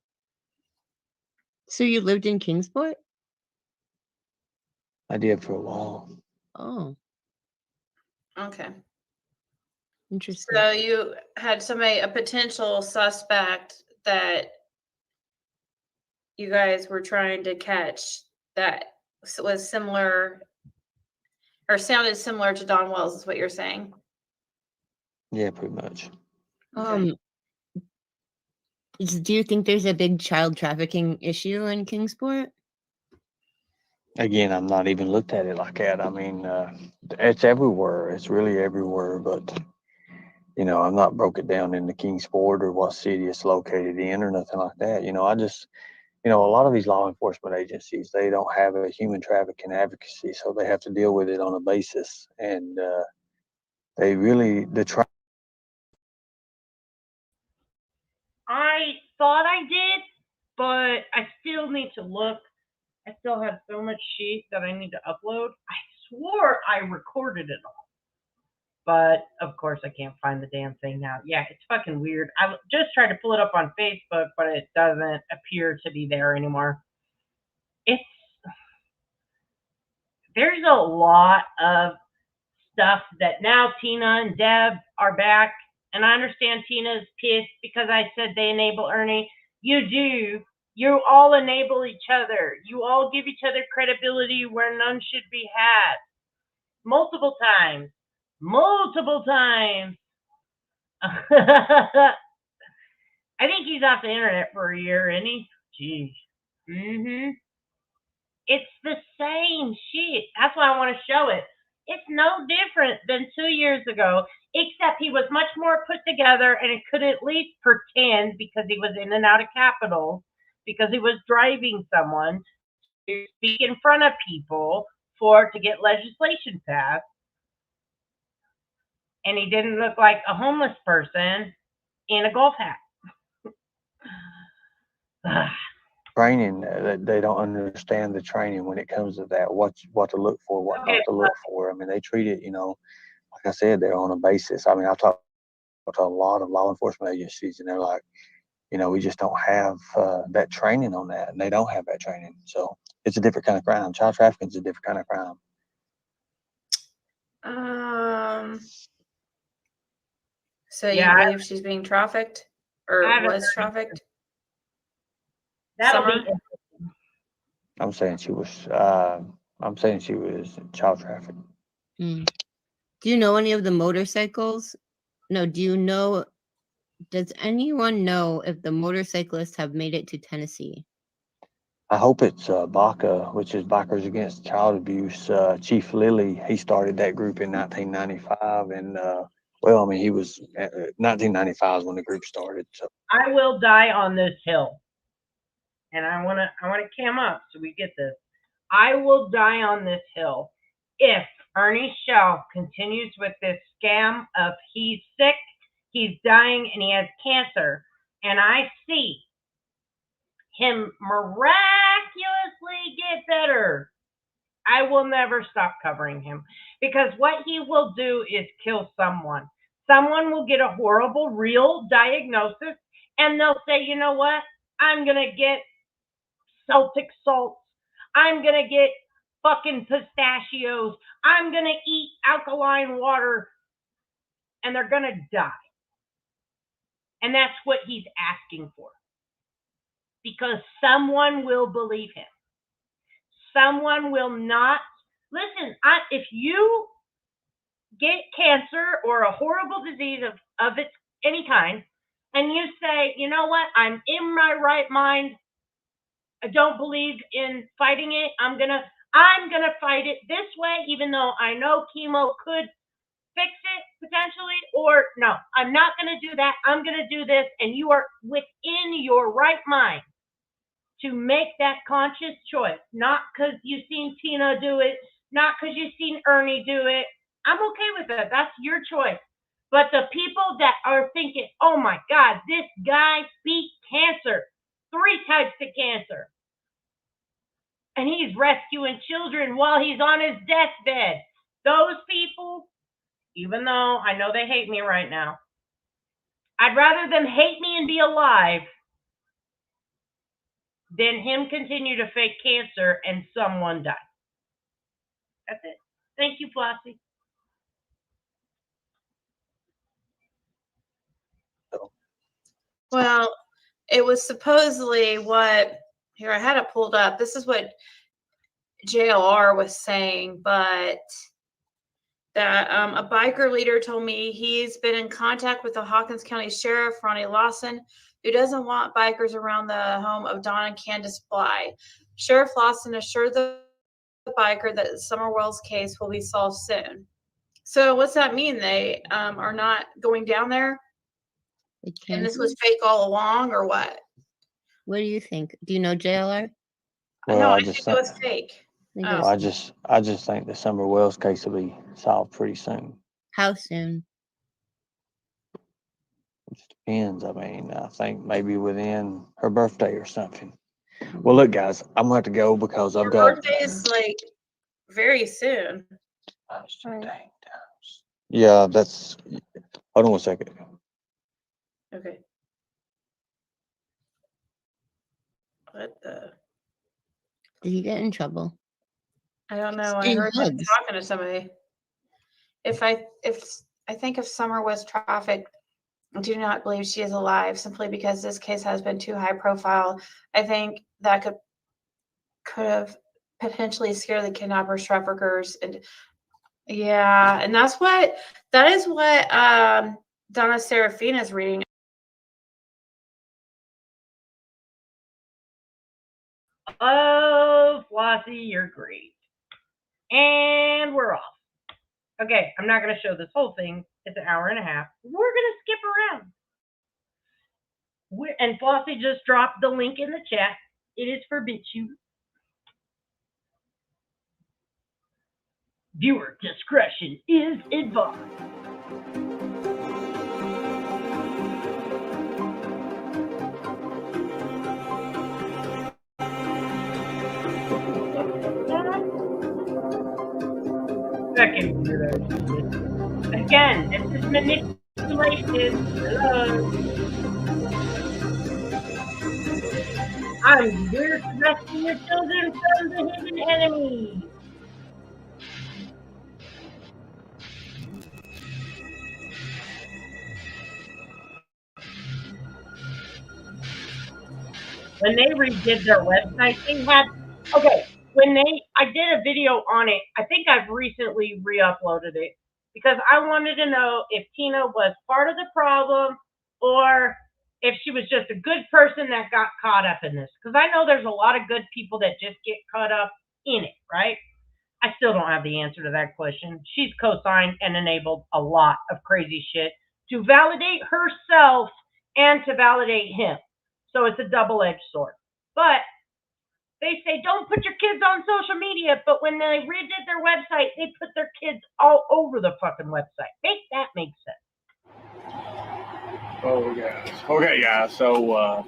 So you lived in Kingsport? I did for a while. Oh, okay. interesting. So you had a potential suspect that you guys were trying to catch that was similar or sounded similar to Don Wells, is what you're saying? Yeah, pretty much. Do you think there's a big child trafficking issue in Kingsport? Again, I'm not even looked at it like that. I mean, it's everywhere. It's really everywhere. But, I'm not broke it down into Kingsport or what city it's located in or nothing like that. I just, a lot of these law enforcement agencies, they don't have a human trafficking advocacy, so they have to deal with it on a basis. And they really, I thought I did, but I still need to look. I still have so much shit that I need to upload. I swore I recorded it all. But, of course, I can't find the damn thing now. Yeah, it's fucking weird. I just tried to pull it up on Facebook, but it doesn't appear to be there anymore. There's a lot of stuff that now Tina and Deb are back. And I understand Tina's pissed because I said they enable Ernie. You do. You all enable each other. You all give each other credibility where none should be had. Multiple times. I think he's off the internet for a year, isn't he? Jeez. It's the same shit. That's why I want to show it. It's no different than 2 years ago, except he was much more put together and he could at least pretend, because he was in and out of Capitol, because he was driving someone to speak in front of people to get legislation passed. And he didn't look like a homeless person in a golf hat. training. They don't understand the training when it comes to that. What to look for, what not to look for. I mean, they treat it, like I said, they're on a basis. I mean, I've talked to a lot of law enforcement agencies, and they're like, we just don't have that training on that, and they don't have that training. So it's a different kind of crime. Child trafficking is a different kind of crime. So you believe she's being trafficked or was trafficked? That'll be. I'm saying she was child trafficked. Do you know any of the motorcycles? No, does anyone know if the motorcyclists have made it to Tennessee? I hope it's BACA, which is Bikers Against Child Abuse. Chief Lilly, he started that group in 1995, and he was 1995 is when the group started. So I will die on this hill, and I want to cam up so we get this. I will die on this hill if Ernie Shell continues with this scam of he's sick, he's dying, and he has cancer, and I see him miraculously get better. I will never stop covering him, because what he will do is kill someone. Someone will get a horrible, real diagnosis, and they'll say, you know what? I'm going to get Celtic salts. I'm going to get fucking pistachios. I'm going to eat alkaline water, and they're going to die. And that's what he's asking for. Because someone will believe him. Someone will not. Listen, if you get cancer or a horrible disease of any kind, and you say, you know what, I'm in my right mind, I don't believe in fighting it, I'm gonna fight it this way, even though I know chemo could fix it potentially, or no, I'm not gonna do that, I'm gonna do this, and you are within your right mind to make that conscious choice, not because you've seen Tina do it, not because you've seen Ernie do it. I'm okay with that. That's your choice. But the people that are thinking, oh my God, this guy beat cancer, 3 types of cancer, and he's rescuing children while he's on his deathbed. Those people, even though I know they hate me right now, I'd rather them hate me and be alive than him continue to fake cancer and someone die. That's it. Thank you, Flossie. Well, it was supposedly here I had it pulled up. This is what JLR was saying, but that a biker leader told me he's been in contact with the Hawkins County Sheriff, Ronnie Lawson, who doesn't want bikers around the home of Don and Candace Bly. Sheriff Lawson assured the biker that Summer Wells' case will be solved soon. So what's that mean? They are not going down there? And this was fake all along, or what? What do you think? Do you know JLR? Well, no, I think it was fake. Well, I just think the Summer Wells case will be solved pretty soon. How soon? It just depends. I mean, I think maybe within her birthday or something. Well, look, guys, I'm gonna have to go because I've got. Her birthday is like very soon. Yeah, that's. Hold on 1 second. Okay. What the? Did he get in trouble? I don't know. I heard him talking to somebody. I think if Summer was trafficked, I do not believe she is alive simply because this case has been too high profile. I think that could have potentially scared the kidnappers, traffickers, and yeah, and that is what Donna Serafina is reading. Oh, Flossie, you're great. And we're off. Okay, I'm not going to show this whole thing. It's an hour and a half. We're going to skip around. And Flossie just dropped the link in the chat. It is for BitChute. Viewer discretion is advised. Second weirdo. Again, this is manipulation. Hello. I'm here to rescue your children from the hidden enemy. When they redid their website, they had, okay, I did a video on it. I think I've recently re-uploaded it because I wanted to know if Tina was part of the problem or if she was just a good person that got caught up in this. Because I know there's a lot of good people that just get caught up in it, right? I still don't have the answer to that question. She's co-signed and enabled a lot of crazy shit to validate herself and to validate him. So it's a double-edged sword. But they say don't put your kids on social media, but when they redid their website, they put their kids all over the fucking website. Make that make sense. Oh, guys. Okay, guys. So,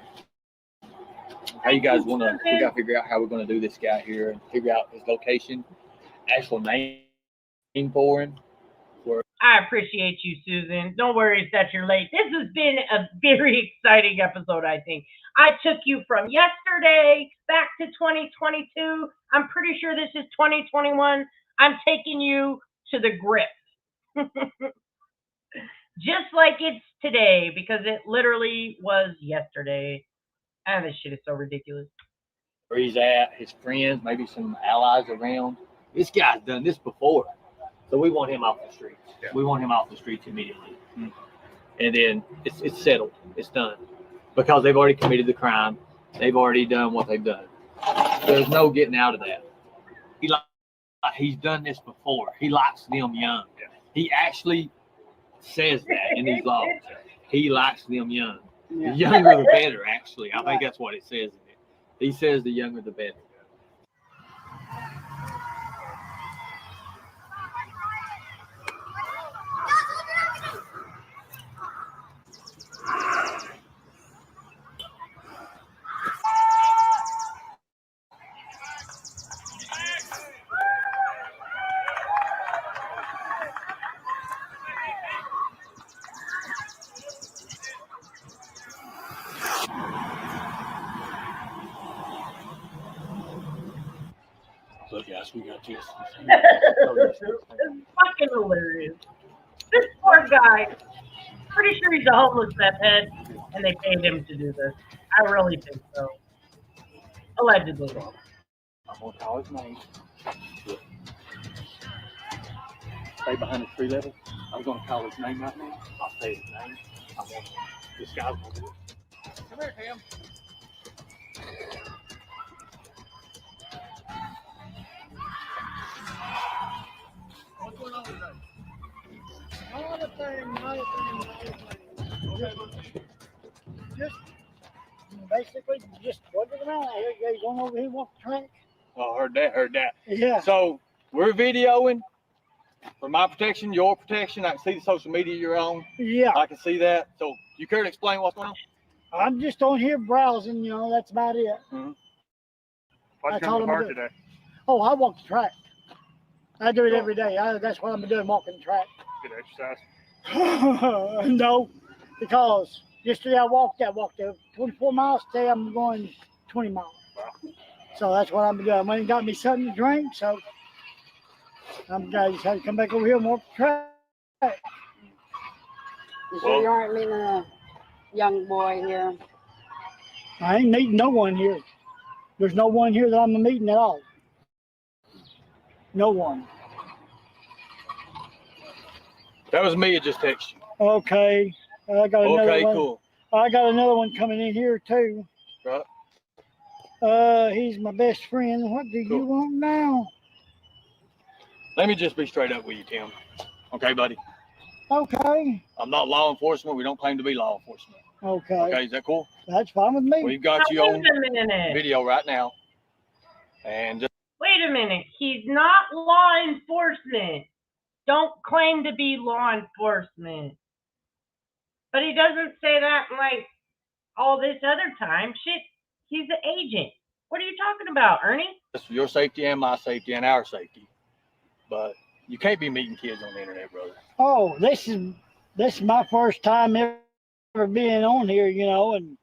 how you guys want to? We got to figure out how we're going to do this guy here and figure out his location, actual name for him. I appreciate you, Susan. Don't worry that you're late. This has been a very exciting episode, I think. I took you from yesterday back to 2022. I'm pretty sure this is 2021. I'm taking you to the Grift. Just like it's today, because it literally was yesterday. And this shit is so ridiculous. Where he's at, his friends, maybe some allies around. This guy's done this before. So we want him off the streets. Yeah. We want him off the streets immediately. Mm-hmm. And then it's settled. It's done. Because they've already committed the crime. They've already done what they've done. There's no getting out of that. He's done this before. He likes them young. Yeah. He actually says that in these laws. He likes them young. Yeah. The younger the better, actually. I think that's what it says in it. He says the younger the better. Look, guys, we got this. It's fucking hilarious. This poor guy. Pretty sure he's a homeless meth head, and they paid him to do this. I really think so. Allegedly. I'm going to call his name. Stay behind the tree level. I'm going to call his name right now. I'll say his name. I want this guy's going to do it. Come here, Tim. What's going on today? Not a thing. Just basically just working around here. He's going over here, walk the track. Oh, heard that. Yeah. So we're videoing for my protection, your protection. I can see the social media you're on. Yeah. I can see that. So you care to explain what's going on? I'm just on here browsing, that's about it. Mm-hmm. What's going to park today? Oh, I walk the track. I do it every day. That's what I'm doing, walking the track. Good exercise? No, because yesterday I walked 24 miles. Today I'm going 20 miles. Wow. So that's what I'm doing. I went and got me something to drink. So I just had to come back over here and walk the track. So you aren't meeting a young boy here? I ain't meeting no one here. There's no one here that I'm meeting at all. No one. That was me. It just texted you. Okay. I got another okay, one. Cool. I got another one coming in here too. Right. He's my best friend. What do you want now? Let me just be straight up with you, Tim. Okay, buddy? Okay. I'm not law enforcement. We don't claim to be law enforcement. Okay. Okay, is that cool? That's fine with me. We've got you on video right now. And just wait a minute. He's not law enforcement. Don't claim to be law enforcement. But he doesn't say that like all this other time. Shit, he's an agent. What are you talking about, Ernie? it's for your safety and my safety and our safety. But You can't be meeting kids on the internet, brother. Oh, this is my first time ever being on here, you know, and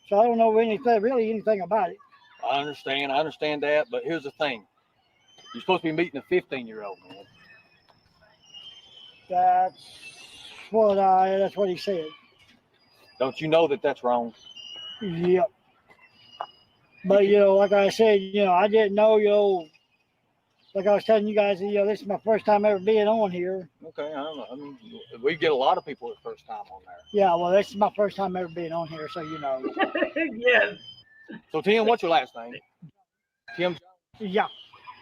so I don't know anything about it. I understand that, but here's the thing. You're supposed to be meeting a 15-year-old, man. That's what he said. Don't you know that that's wrong? Yep. But, you know, like I said, you know, I didn't know, you know, like I was telling you guys, you know, this is my first time ever being on here. Okay, I don't know. I mean, we get a lot of people at first time on there. Yeah, well, this is my first time ever being on here, so you know. Yes. So, Tim, what's your last name? Tim? Yeah.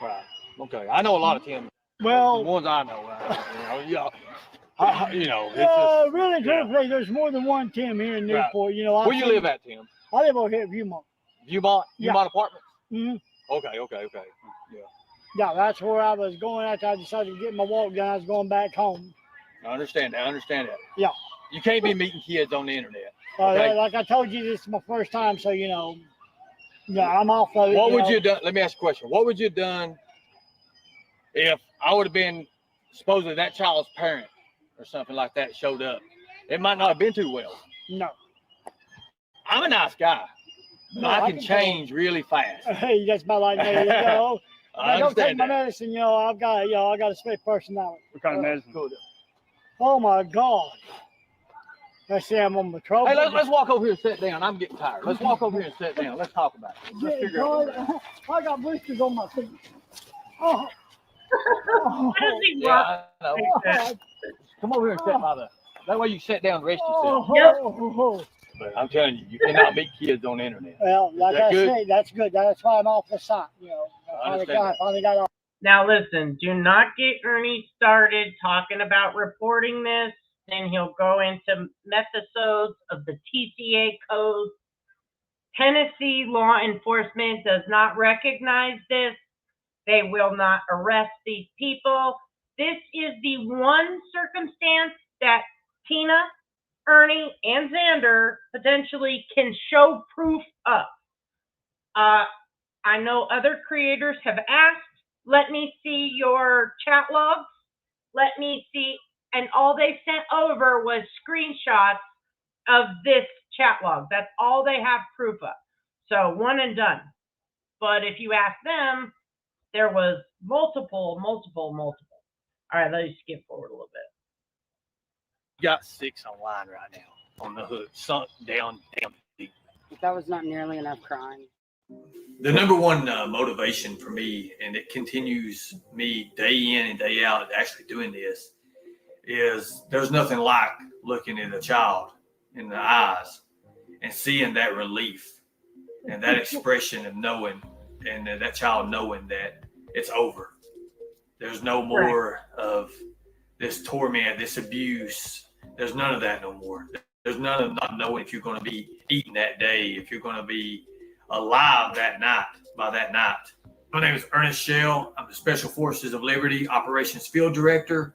Right. Okay. I know a lot of Tim. Well, the ones I know. You know, it's just, really, truthfully, there's more than one Tim here in Newport. Right. You know, Where you live at, Tim? I live over here at Viewmont. Viewmont? Yeah. Viewmont Apartments? Mm-hmm. Okay. Yeah. Yeah, that's where I was going after I decided to get my walk done. I was going back home. I understand that. Yeah. You can't be meeting kids on the internet. Okay? Like I told you, this is my first time, so, you know, I'm off of it. What would you have done? Let me ask you a question. What would you have done if I would have been supposedly that child's parent or something like that showed up? It might not have been too well. No. I'm a nice guy. No, I can change really fast. Hey, that's about like me, you know. I I don't take understand my that. medicine, you know, I've got a split personality. What kind of medicine? Oh my God. Let's see, I'm on the trouble. Hey, let's walk over here and sit down. I'm getting tired. Let's walk over here and sit down. Let's talk about it. Let's figure out what we're doing. I got blisters on my feet. Oh. Yeah, I know. Come over here and sit by the. That way you sit down and rest yourself. Yep. But I'm telling you, you cannot meet kids on the internet. Well, like I good? say, that's good. That's why I'm off the site, you know. I understand that. Finally got off. Now listen, do not get Ernie started talking about reporting this. Then he'll go into methods of the TCA code. Tennessee law enforcement does not recognize this. They will not arrest these people. This is the one circumstance that Tina, Ernie, and Xander potentially can show proof of. I know other creators have asked, let me see your chat logs. Let me see. And all they sent over was screenshots of this chat log. That's all they have proof of. So one and done. But if you ask them, there was multiple. All right, let's skip forward a little bit. You got 6 online right now on the hook, sunk down deep. That was not nearly enough crying. The number one motivation for me, and it continues me day in and day out actually doing this, is there's nothing like looking at a child in the eyes and seeing that relief and that expression of knowing, and that child knowing that it's over. There's no more of this torment, this abuse. There's none of that no more. There's none of not knowing if you're going to be eating that day, if you're going to be alive that night, by that night. My name is Ernest Shell. I'm the Special Forces of Liberty Operations Field Director,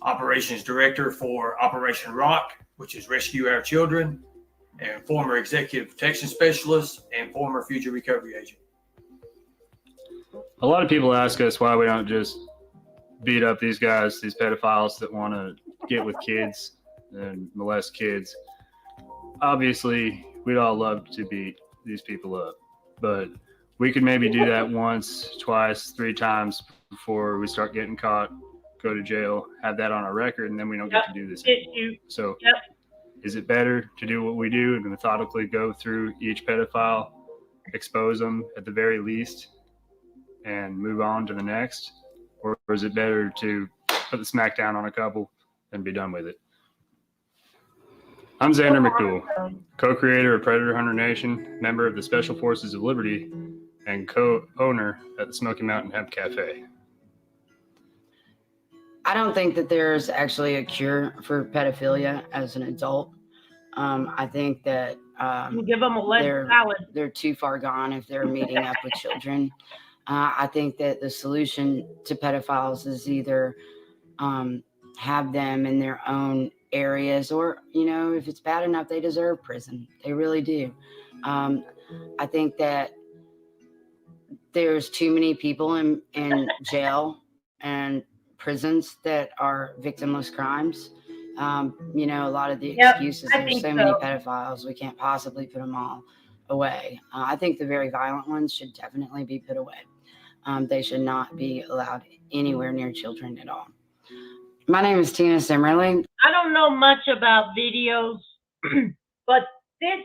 Operations Director for Operation Rock, which is Rescue Our Children, and former Executive Protection Specialist and former Future Recovery Agent. A lot of people ask us why we don't just beat up these guys, these pedophiles that want to get with kids and molest kids. Obviously, we'd all love to beat these people up, but we could maybe do that once, twice, 3 times before we start getting caught, go to jail, have that on our record, and then we don't get to do this anymore. So is it better to do what we do and methodically go through each pedophile, expose them at the very least, and move on to the next? Or is it better to put the smack down on a couple and be done with it? I'm Xander McDool, co-creator of Predator Hunter Nation, member of the Special Forces of Liberty, and co-owner at the Smoky Mountain Hemp Cafe. I don't think that there's actually a cure for pedophilia as an adult. I think that You give them a lead salad. they're too far gone if they're meeting up with children. I think that the solution to pedophiles is either have them in their own areas, or, you know, if it's bad enough, they deserve prison. They really do. I think that there's too many people in jail, and prisons that are victimless crimes. You know, a lot of the Yep, excuses, I there's think so many so. pedophiles, we can't possibly put them all away. I think the very violent ones should definitely be put away. They should not be allowed anywhere near children at all. My name is Tina Simmerly. I don't know much about videos, but this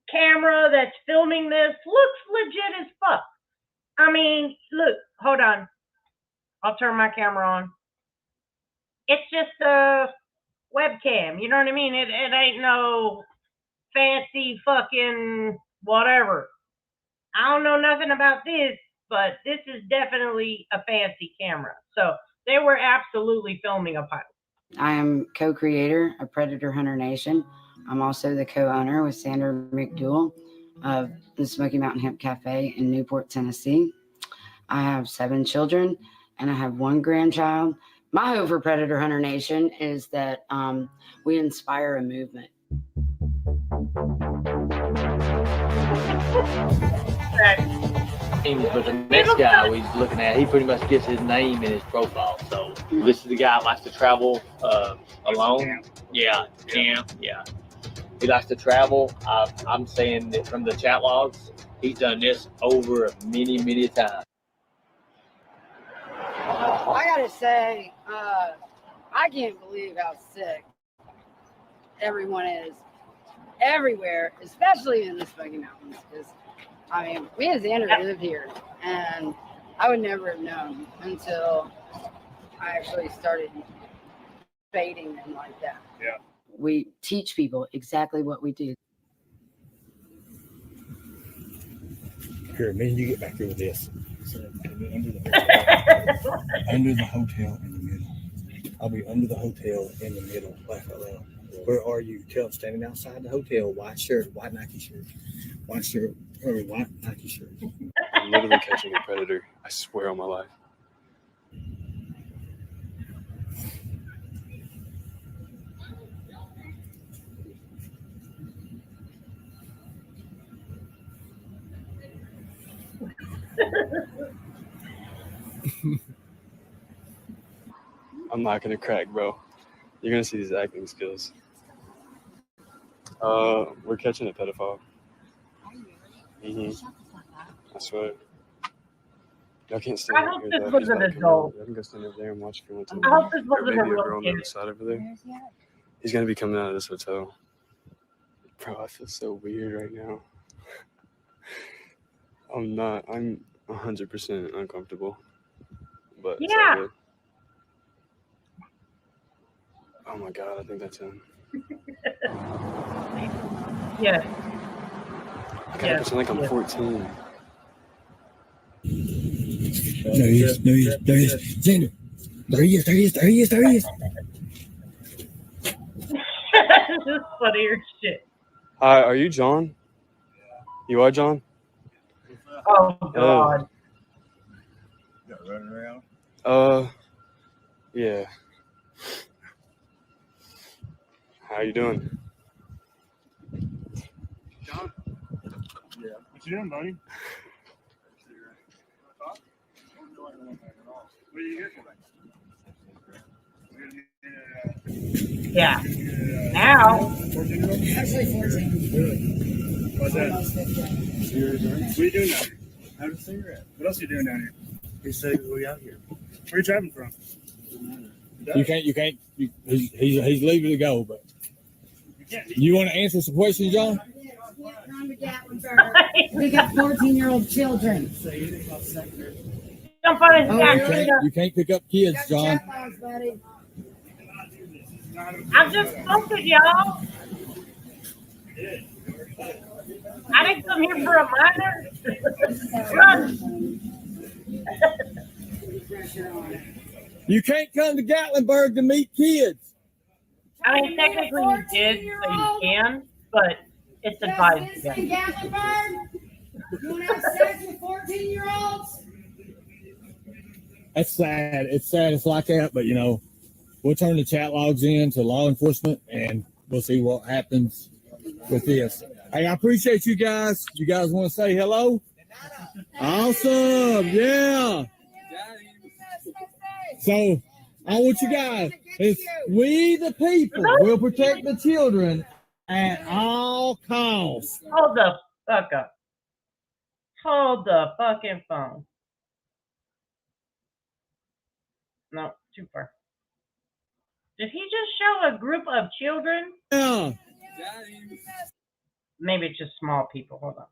camera that's filming this looks legit as fuck. I mean, look, hold on. I'll turn my camera on. It's just a webcam, you know what I mean? It ain't no fancy fucking whatever. I don't know nothing about this, but this is definitely a fancy camera. So they were absolutely filming a pilot. I am co-creator of Predator Hunter Nation. I'm also the co-owner with Sandra McDougal of the Smoky Mountain Hemp Cafe in Newport, Tennessee. I have 7 children and I have 1 grandchild. My hope for Predator Hunter Nation is that we inspire a movement. But the next guy we're looking at, he pretty much gets his name in his profile. So this is the guy that likes to travel alone. Yeah, camp. Yeah, he likes to travel. I'm saying that from the chat logs, he's done this over many times. I gotta say, I can't believe how sick everyone is everywhere, especially in the Smoky Mountains. Because I mean, me and Xander live here, and I would never have known until I actually started baiting them like that. Yeah. We teach people exactly what we do. Here, man, you get back here with this. So, under the hotel in the middle. I'll be under the hotel in the middle. Laugh out loud. Where are you? Tell them standing outside the hotel. White shirt, white Nike shirt. White shirt, or white Nike shirt. I'm literally catching a predator. I swear on my life. I'm not gonna crack, bro. You're gonna see these acting skills. We're catching a pedophile. I swear. Y'all can't stand I over hope here. this Though. was He's an not coming adult. over. Y'all can go stand over there and watch if you want to. I hope this There wasn't may a be a real girl on the kid. other side over there. He's gonna be coming out of this hotel. Bro, I feel so weird right now. I'm not. I'm 100% uncomfortable. But it's all Yeah. good. Oh my god, I think that's him. Yes. I gotta pretend like I'm 14. There he is. Xander. There he is. This is funnier shit. Hi, are you John? You are John? Oh God. Got running around? Yeah. How you doing? John? Yeah. What you doing, buddy? What are you here for? Yeah. Now. Actually 14. Really? What's that? What are you doing down here? Having a cigarette. What else are you doing down here? He said we out here. Where are you traveling from? You can't. He's leaving to go, but you want to answer some questions, John? We got 14-year-old children. Jump on his back. You can't pick up kids, John. I'm just focused, y'all. I didn't come here for a minor. Run. You can't come to Gatlinburg to meet kids. I mean, technically you did, so you can, but it's advised. You want to have sex with 14-year-olds? That's sad. It's sad it's like that, but we'll turn the chat logs in to law enforcement and we'll see what happens with this. Hey, I appreciate you guys. You guys want to say hello? Awesome. Yeah. So I want you guys. It's we the people will protect the children at all costs. Hold the fuck up. Hold the fucking phone. No, too far. Did he just show a group of children? Yeah. Maybe it's just small people. Hold on.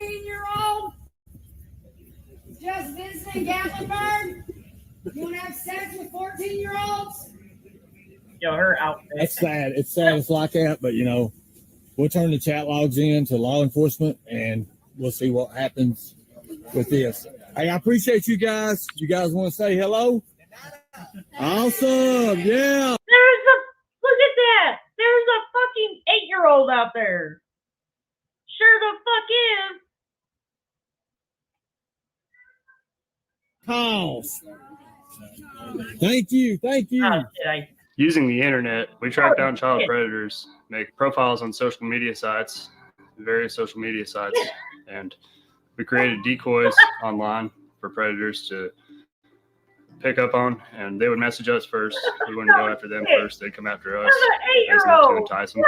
14-year-old just visiting Gatlinburg. You want to have sex with 14-year-olds? Yo, her outfit. That's sad. It's sad it's like that, but you know, we'll turn the chat logs in to law enforcement and we'll see what happens with this. Hey, I appreciate you guys. You guys want to say hello? Awesome. Yeah. Look at that. There's a fucking 8-year-old out there. Sure the fuck is. Calls. Thank you. Thank you. Using the internet, we track down child predators, make profiles on social media sites, various social media sites, and we created decoys online for predators to pick up on, and they would message us first. We wouldn't go after them first. They'd come after us as if to entice them.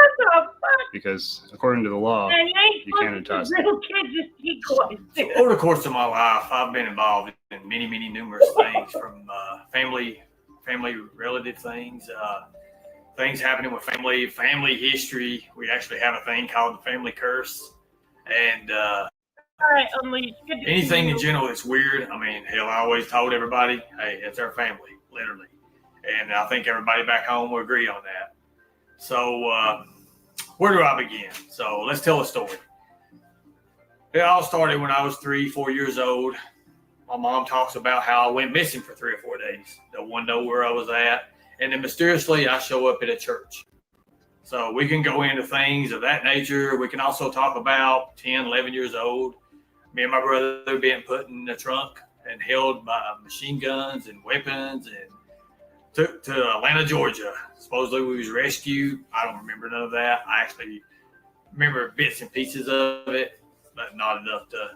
Because according to the law, you can't entice them. Little kids just decoys. Over the course of my life, I've been involved in many numerous things, from family relative things, things happening with family history. We actually have a thing called the family curse, and All right, Unleashed. anything in general that's weird. I mean, hell, I always told everybody, hey, it's our family, literally. And I think everybody back home will agree on that. So where do I begin? So let's tell a story. It all started when I was 3-4 years old. My mom talks about how I went missing for 3 or 4 days. No one know where I was at. And then mysteriously, I show up at a church. So we can go into things of that nature. We can also talk about 10, 11 years old. Me and my brother being put in the trunk and held by machine guns and weapons and took to Atlanta, Georgia. Supposedly we was rescued. I don't remember none of that. I actually remember bits and pieces of it, but not enough to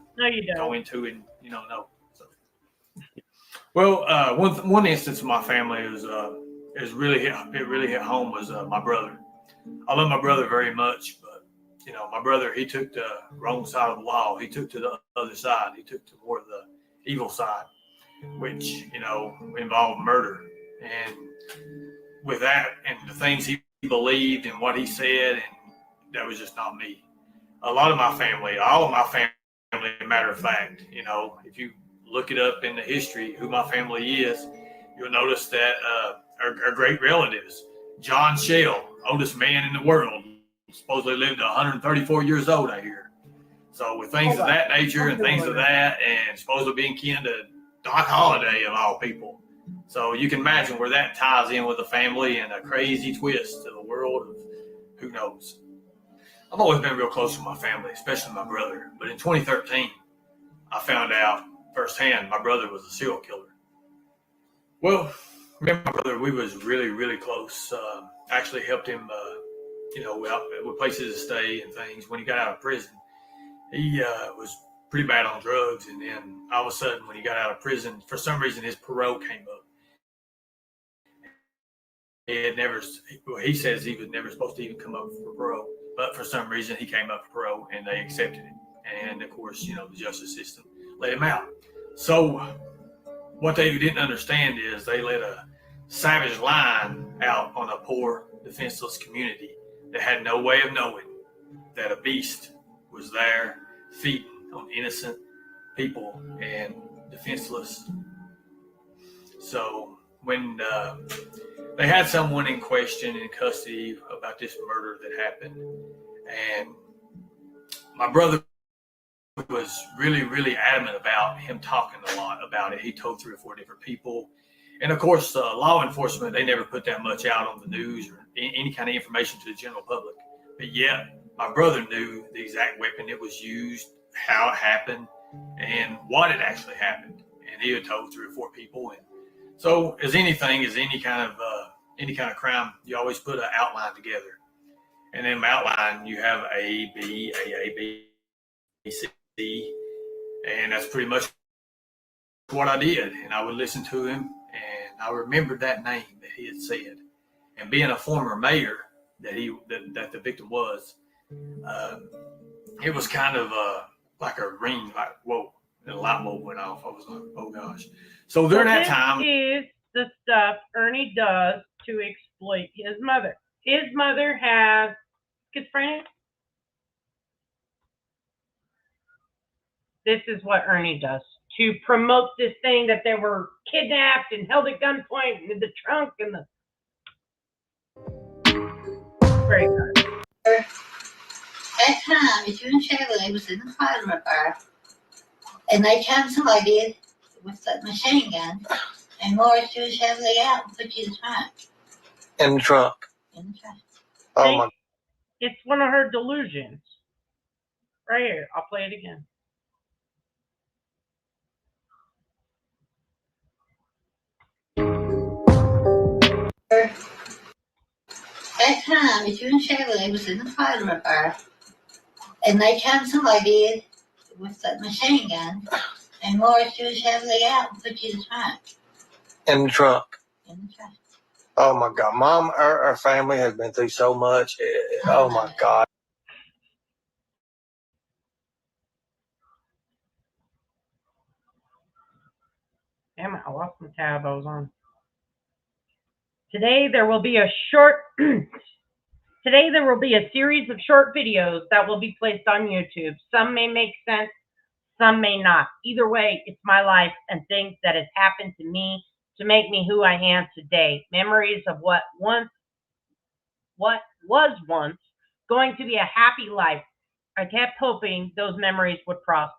go into and, know. Well, one instance of my family is really hit home was my brother. I love my brother very much, but my brother, he took the wrong side of the law. He took to the other side. He took to more of the evil side, which involved murder. And with that and the things he believed and what he said, and that was just not me. All of my family, matter of fact, if you look it up in the history, who my family is, you'll notice that our great relatives, John Shell, oldest man in the world, supposedly lived 134 years old, I hear. So with things of that nature and things of that, and supposedly being kin to Doc Holliday of all people. So you can imagine where that ties in with the family and a crazy twist to the world of who knows. I've always been real close to my family, especially my brother. But in 2013, I found out firsthand my brother was a serial killer. Well, me and my brother, we was really close. Actually helped him, with places to stay and things. When he got out of prison, he was pretty bad on drugs. And then all of a sudden, when he got out of prison, for some reason, his parole came up. He says he was never supposed to even come up for parole. But for some reason, he came up for parole, and they accepted it. And, of course, the justice system let him out. So what they didn't understand is they let a savage lion out on a poor, defenseless community that had no way of knowing that a beast was there feeding on innocent people and defenseless. So when they had someone in question in custody about this murder that happened, and my brother was really adamant about him talking a lot about it. He told 3 or 4 different people. And of course, law enforcement, they never put that much out on the news or any kind of information to the general public. But yet, my brother knew the exact weapon it was used, how it happened, and what had actually happened. And he had told 3 or 4 people. And so, as any kind of crime, you always put an outline together. And in the outline, you have A, B, A, B, C, and that's pretty much what I did, and I would listen to him, and I remembered that name that he had said. And being a former mayor that the victim was, it was kind of like a ring, like whoa, and a light bulb went off. I was like, oh gosh. So during that time, is the stuff Ernie does to exploit his mother. His mother has schizophrenia. This is what Ernie does to promote this thing that they were kidnapped and held at gunpoint in the trunk and the. Very good. That time, if you and Shirley was in the fireman bar, and they found somebody with that machine gun, and Morris threw Shirley out and put you in the trunk. In the trunk. In the trunk. Oh my. It's one of her delusions. Right here. I'll play it again. That time, if you and Shirley was in the fireman bar, and they found somebody with that machine gun, and Morris threw Shirley out and put you in the trunk. In the trunk. In the trunk. Oh my God. Mom, our family has been through so much. Oh my God. Damn it, I lost the tab I was on. Today there will be a short Today there will be a series of short videos that will be placed on YouTube. Some may make sense, some may not. Either way, it's my life and things that has happened to me to make me who I am today. Memories of what was once going to be a happy life. I kept hoping those memories would prosper.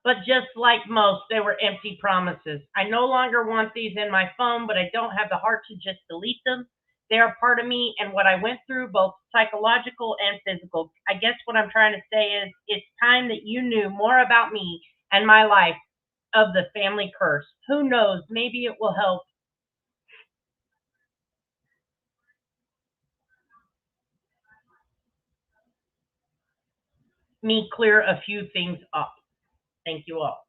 But just like most, they were empty promises. I no longer want these in my phone, but I don't have the heart to just delete them. They are part of me and what I went through, both psychological and physical. I guess what I'm trying to say is it's time that you knew more about me and my life of the family curse. Who knows? Maybe it will help me clear a few things up. Thank you all.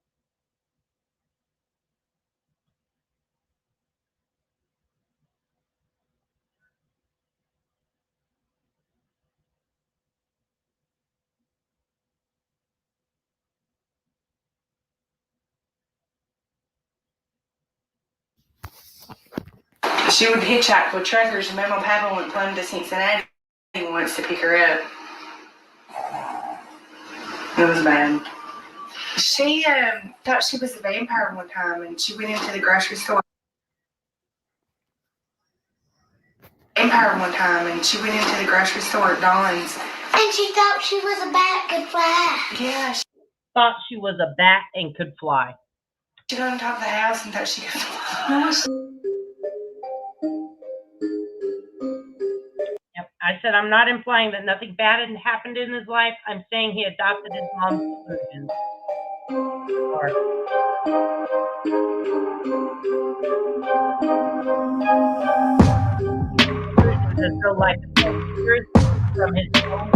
She would hitchhike with truckers, and Mama Papa went plumb to Cincinnati once to pick her up. It was bad. She thought she was a vampire one time, and she went into the grocery store. At Dawn's. And she thought she was a bat could fly. Yeah. She thought she was a bat and could fly. She got on top of the house and thought she could fly. Yep. I said I'm not implying that nothing bad had happened in his life. I'm saying he adopted his mom's delusions. His real life from his own.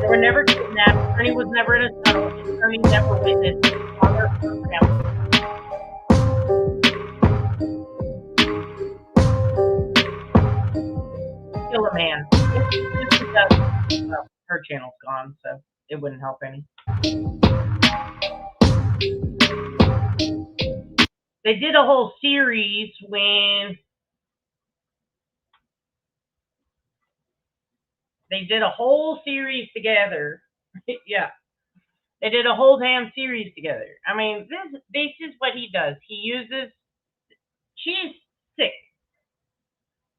They were never kidnapped. Ernie was never in a tunnel. Ernie never witnessed his father or family. Kill a man. Well, her channel's gone, so it wouldn't help any. They did a whole series when they did a whole series together. Yeah. They did a whole damn series together. I mean, this is what he does. She's sick.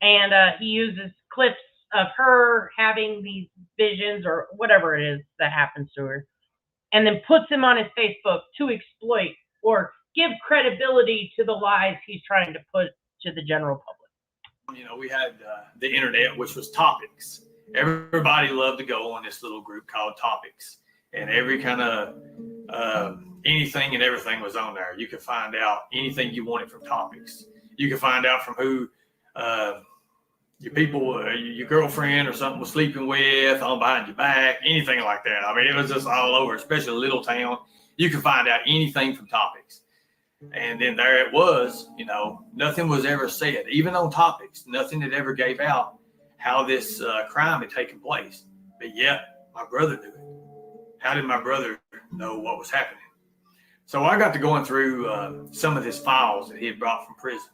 And he uses clips of her having these visions or whatever it is that happens to her, and then puts them on his Facebook to exploit or give credibility to the lies he's trying to put to the general public. You know, we had the internet, which was topics. Everybody loved to go on this little group called Topics, and every kind of anything and everything was on there. You could find out anything you wanted from Topics. You could find out from who your people, your girlfriend or something was sleeping with, on behind your back, anything like that. I mean, it was just all over, especially a little town. You could find out anything from topics. And then there it was, nothing was ever said, even on topics. Nothing had ever gave out how this crime had taken place. But yet, my brother knew it. How did my brother know what was happening? So I got to going through some of his files that he had brought from prison.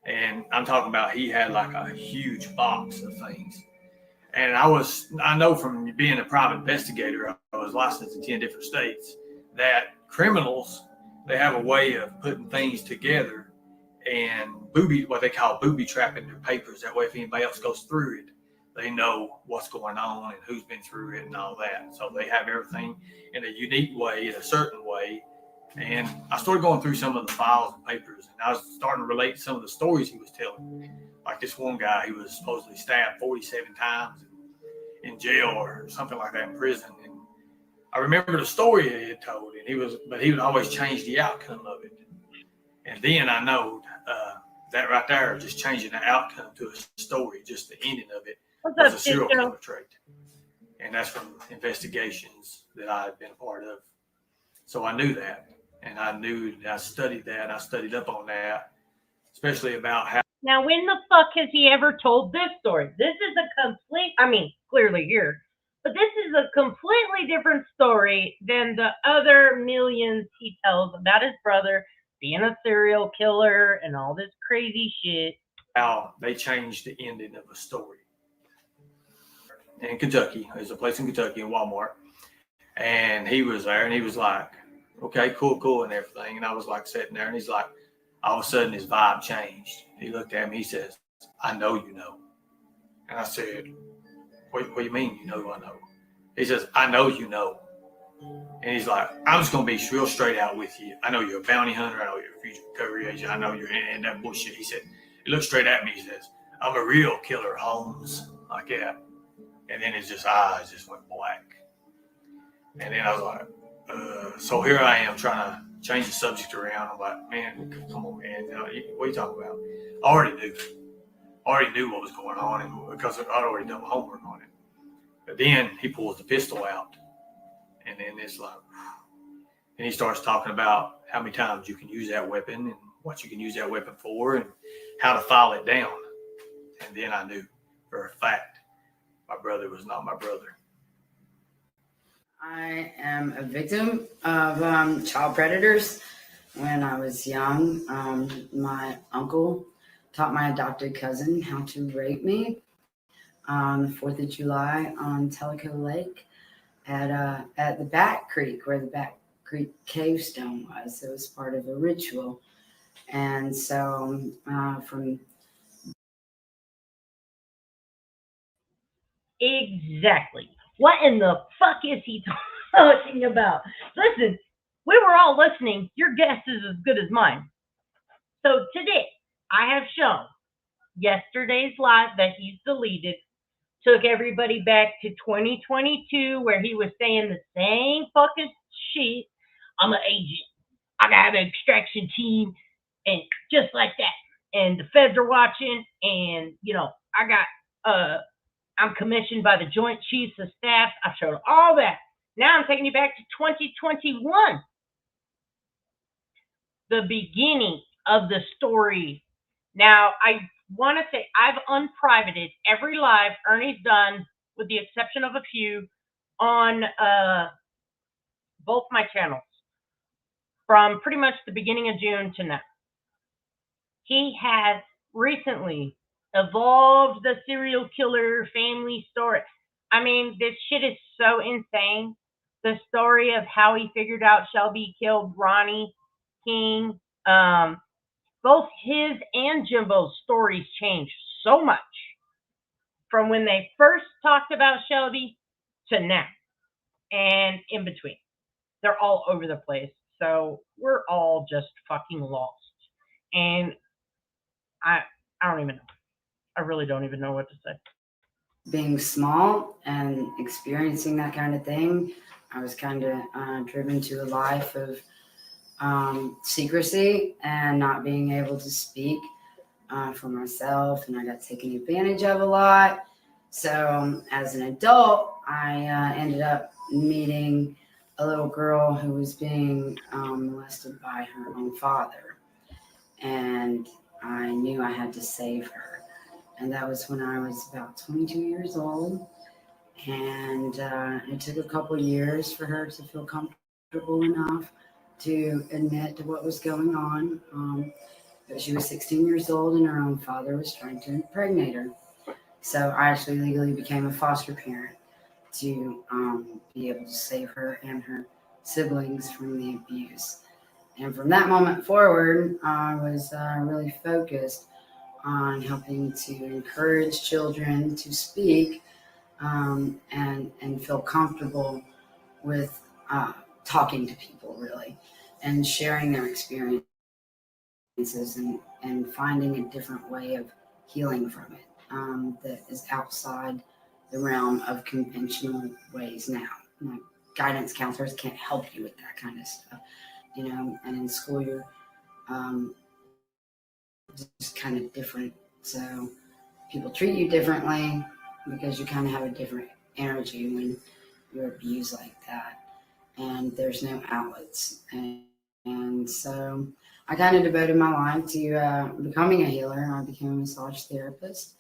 And I'm talking about he had like a huge box of things. And I know from being a private investigator, I was licensed in 10 different states, that criminals, they have a way of putting things together and what they call booby trapping their papers. That way, if anybody else goes through it, they know what's going on and who's been through it and all that. So they have everything in a unique way, in a certain way. And I started going through some of the files and papers, and I was starting to relate to some of the stories he was telling. Like this one guy, he was supposedly stabbed 47 times in jail or something like that in prison. And I remember the story he had told, and he would always change the outcome of it. And then I know that right there, just changing the outcome to a story, just the ending of it, was a serial killer trait. And that's from investigations that I had been a part of. So I knew that. And I studied that. I studied up on that, especially about how. Now, when the fuck has he ever told this story? This is clearly here, but this is a completely different story than the other millions he tells about his brother being a serial killer and all this crazy shit. How they changed the ending of a story. In Kentucky, there's a place in Kentucky in Walmart, and he was there, and he was like, okay, cool, and everything. And I was like sitting there, and he's like, all of a sudden his vibe changed. He looked at me, he says, I know you know. And I said, what do you mean you know I know? He says, I know you know. And he's like, I'm just going to be real straight out with you. I know you're a bounty hunter. I know you're a future recovery agent. I know you're in that bullshit. He said, he looked straight at me. He says, I'm a real killer, Holmes. Like that. And then his eyes just went black. And then I was like, so here I am trying to change the subject around. I'm like, man, come on, man. What are you talking about? I already knew what was going on, and because I'd already done my homework on it. But then he pulls the pistol out, and then it's like, and he starts talking about how many times you can use that weapon and what you can use that weapon for and how to file it down. And then I knew for a fact my brother was not my brother. I am a victim of child predators. When I was young, my uncle taught my adopted cousin how to rape me on the 4th of July on Tellico Lake at the Back Creek, where the Back Creek cave stone was. It was part of a ritual. And so from... Exactly. What in the fuck is he talking about? Listen, we were all listening. Your guess is as good as mine. So today, I have shown yesterday's live that he's deleted, took everybody back to 2022 where he was saying the same fucking shit. I'm an agent. I got an extraction team, and just like that. And the feds are watching, and, I'm commissioned by the Joint Chiefs of Staff. I showed all that. Now I'm taking you back to 2021. The beginning of the story. Now, I want to say I've unprivated every live Ernie's done, with the exception of a few, on both my channels from pretty much the beginning of June to now. He has recently evolved the serial killer family story. I mean, this shit is so insane. The story of how he figured out Shelby killed Ronnie King. Both his and Jimbo's stories changed so much from when they first talked about Shelby to now and in between. They're all over the place. So we're all just fucking lost. And I don't even know. I really don't even know what to say. Being small and experiencing that kind of thing, I was kind of driven to a life of secrecy and not being able to speak for myself, and I got taken advantage of a lot. So as an adult, I ended up meeting a little girl who was being molested by her own father. And I knew I had to save her. And that was when I was about 22 years old. And it took a couple years for her to feel comfortable enough to admit to what was going on. But she was 16 years old and her own father was trying to impregnate her. So I actually legally became a foster parent to be able to save her and her siblings from the abuse. And from that moment forward, I was really focused on helping to encourage children to speak and feel comfortable with talking to people, really, and sharing their experiences and finding a different way of healing from it that is outside the realm of conventional ways now. Like guidance counselors can't help you with that kind of stuff, you know, and in school you're just kind of different. So people treat you differently because you kind of have a different energy when you're abused like that. And there's no outlets. And so I kind of devoted my life to becoming a healer. I became a massage therapist.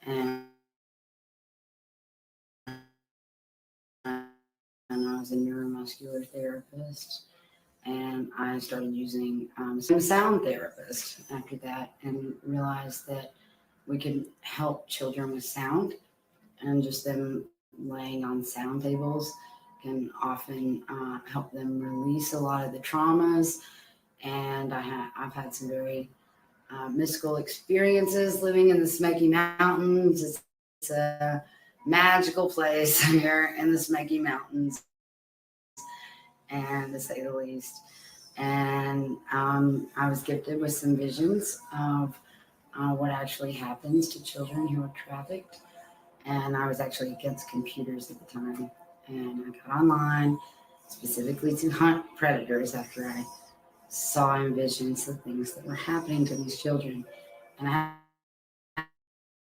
And I was a neuromuscular therapist. And I started using some sound therapist after that and realized that we could help children with sound, and just them laying on sound tables can often help them release a lot of the traumas. And I've had some very mystical experiences living in the Smoky Mountains. It's a magical place here in the Smoky Mountains, and to say the least. And I was gifted with some visions of what actually happens to children who are trafficked. And I was actually against computers at the time. And I got online specifically to hunt predators after I saw in visions the things that were happening to these children. And I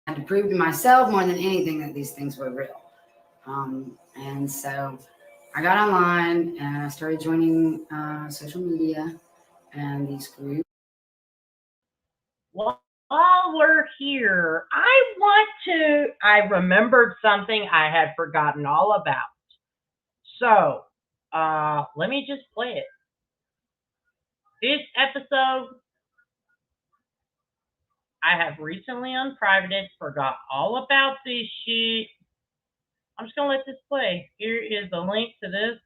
had to prove to myself more than anything that these things were real. And so I got online and I started joining social media and these groups. While we're here, I remembered something I had forgotten all about. So, let me just play it. This episode, I have recently unprivated, forgot all about this shit. I'm just going to let this play. Here is the link to this.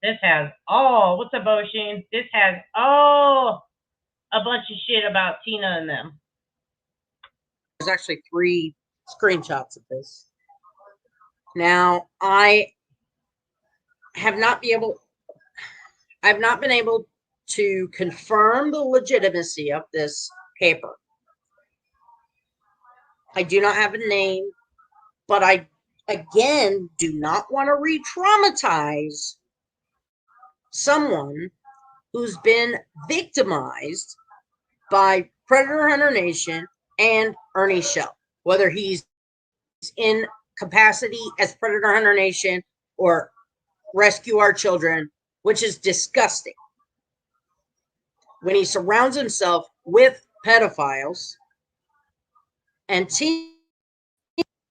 This has what's up, Ocean? This has a bunch of shit about Tina and them. There's actually 3 screenshots of this. Now, I have not been able to confirm the legitimacy of this paper. I do not have a name, but I, again, do not want to re-traumatize someone who's been victimized by Predator Hunter Nation and Ernie Shell, whether he's in capacity as Predator Hunter Nation or Rescue Our Children, which is disgusting. When he surrounds himself with pedophiles and teens.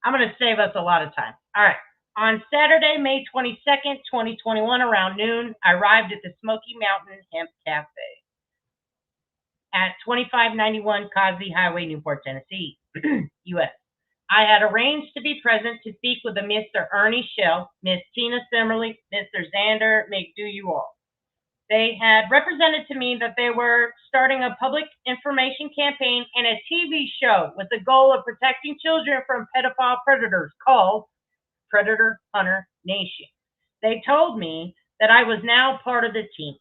I'm going to save us a lot of time. All right. On Saturday, May 22nd, 2021, around noon, I arrived at the Smoky Mountain Hemp Cafe at 2591 Cosby Highway, Newport, Tennessee, U.S. I had arranged to be present to speak with a Mr. Ernie Shell, Miss Tina Simmerly, Mr. Xander McDoyouall. They had represented to me that they were starting a public information campaign and a TV show with the goal of protecting children from pedophile predators called Predator Hunter Nation. They told me that I was now part of the team.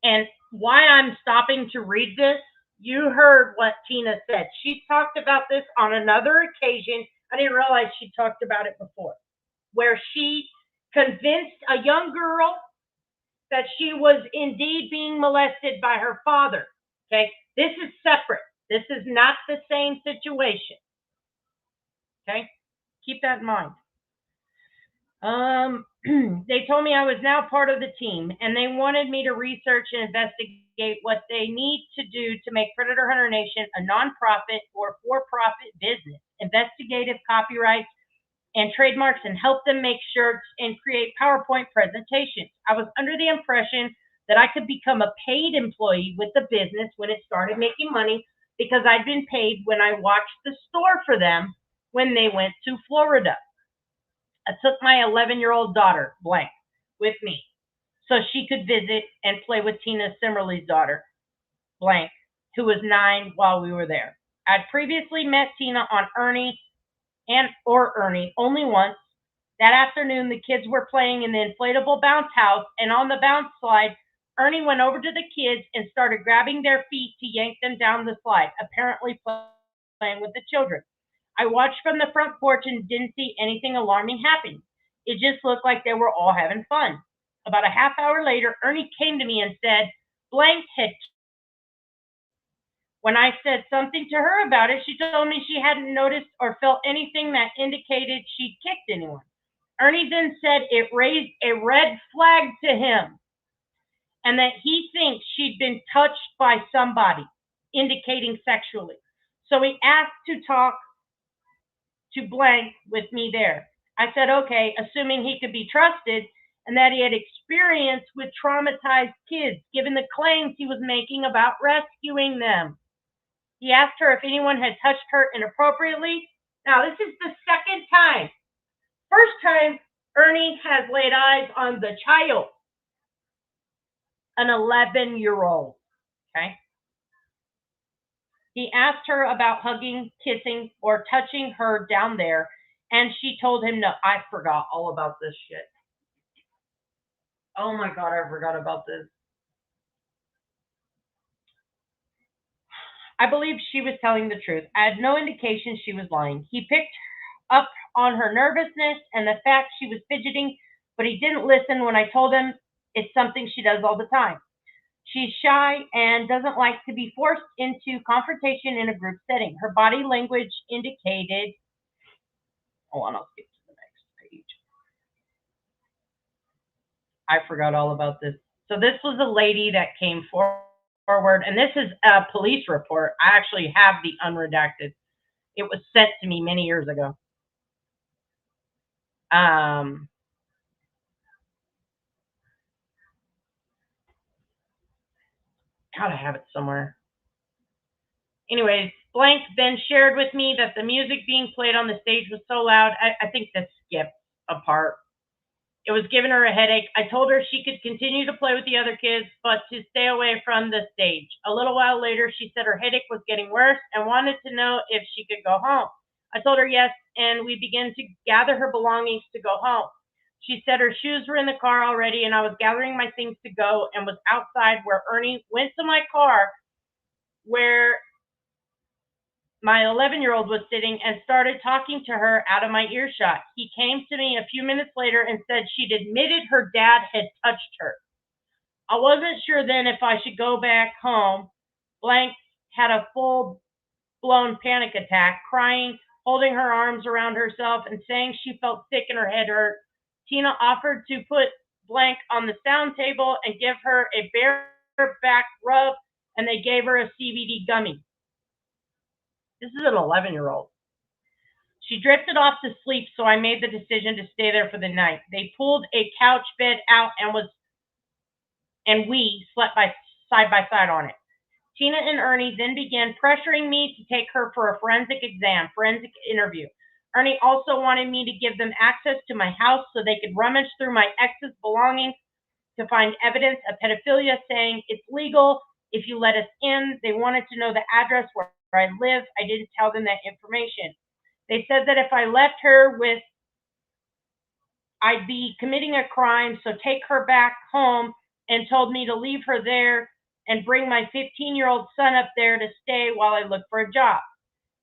And why I'm stopping to read this, you heard what Tina said. She talked about this on another occasion. I didn't realize she talked about it before, where she convinced a young girl that she was indeed being molested by her father. Okay, this is separate. This is not the same situation. Okay, keep that in mind. They told me I was now part of the team, and they wanted me to research and investigate what they need to do to make Predator Hunter Nation a nonprofit or for-profit business, investigative copyrights and trademarks, and help them make shirts and create PowerPoint presentations. I was under the impression that I could become a paid employee with the business when it started making money, because I'd been paid when I watched the store for them when they went to Florida. I took my 11-year-old daughter, blank, with me so she could visit and play with Tina Simmerly's daughter, blank, who was 9 while we were there. I'd previously met Tina on Ernie only once. That afternoon, the kids were playing in the inflatable bounce house, and on the bounce slide, Ernie went over to the kids and started grabbing their feet to yank them down the slide, apparently playing with the children. I watched from the front porch and didn't see anything alarming happen. It just looked like they were all having fun. About a half hour later, Ernie came to me and said, blank had. When I said something to her about it, she told me she hadn't noticed or felt anything that indicated she'd kicked anyone. Ernie then said it raised a red flag to him and that he thinks she'd been touched by somebody, indicating sexually. So he asked to talk to blank with me there. I said, okay, assuming he could be trusted and that he had experience with traumatized kids, given the claims he was making about rescuing them. He asked her if anyone had touched her inappropriately. Now, this is the second time. First time, Ernie has laid eyes on the child, an 11-year-old, okay? He asked her about hugging, kissing, or touching her down there, and she told him no. I forgot all about this shit. Oh my God, I forgot about this. I believe she was telling the truth. I had no indication she was lying. He picked up on her nervousness and the fact she was fidgeting, but he didn't listen when I told him it's something she does all the time. She's shy and doesn't like to be forced into confrontation in a group setting. Her body language indicated, hold on, I'll skip to the next page. I forgot all about this. So this was a lady that came forward, and this is a police report. I actually have the unredacted. It was sent to me many years ago. Gotta have it somewhere. Anyways, blank then shared with me that the music being played on the stage was so loud, I think that skipped a part. It was giving her a headache. I told her she could continue to play with the other kids, but to stay away from the stage. A little while later, she said her headache was getting worse and wanted to know if she could go home. I told her yes, and we began to gather her belongings to go home. She said her shoes were in the car already, and I was gathering my things to go and was outside where Ernie went to my car where my 11-year-old was sitting and started talking to her out of my earshot. He came to me a few minutes later and said she'd admitted her dad had touched her. I wasn't sure then if I should go back home. Blank had a full-blown panic attack, crying, holding her arms around herself and saying she felt sick and her head hurt. Tina offered to put blank on the sound table and give her a bare back rub, and they gave her a CBD gummy. This is an 11-year-old. She drifted off to sleep, so I made the decision to stay there for the night. They pulled a couch bed out and we slept side by side on it. Tina and Ernie then began pressuring me to take her for a forensic interview. Ernie also wanted me to give them access to my house so they could rummage through my ex's belongings to find evidence of pedophilia, saying it's legal if you let us in. They wanted to know the address where I live. I didn't tell them that information. They said that if I left her with, I'd be committing a crime, so take her back home, and told me to leave her there and bring my 15-year-old son up there to stay while I look for a job.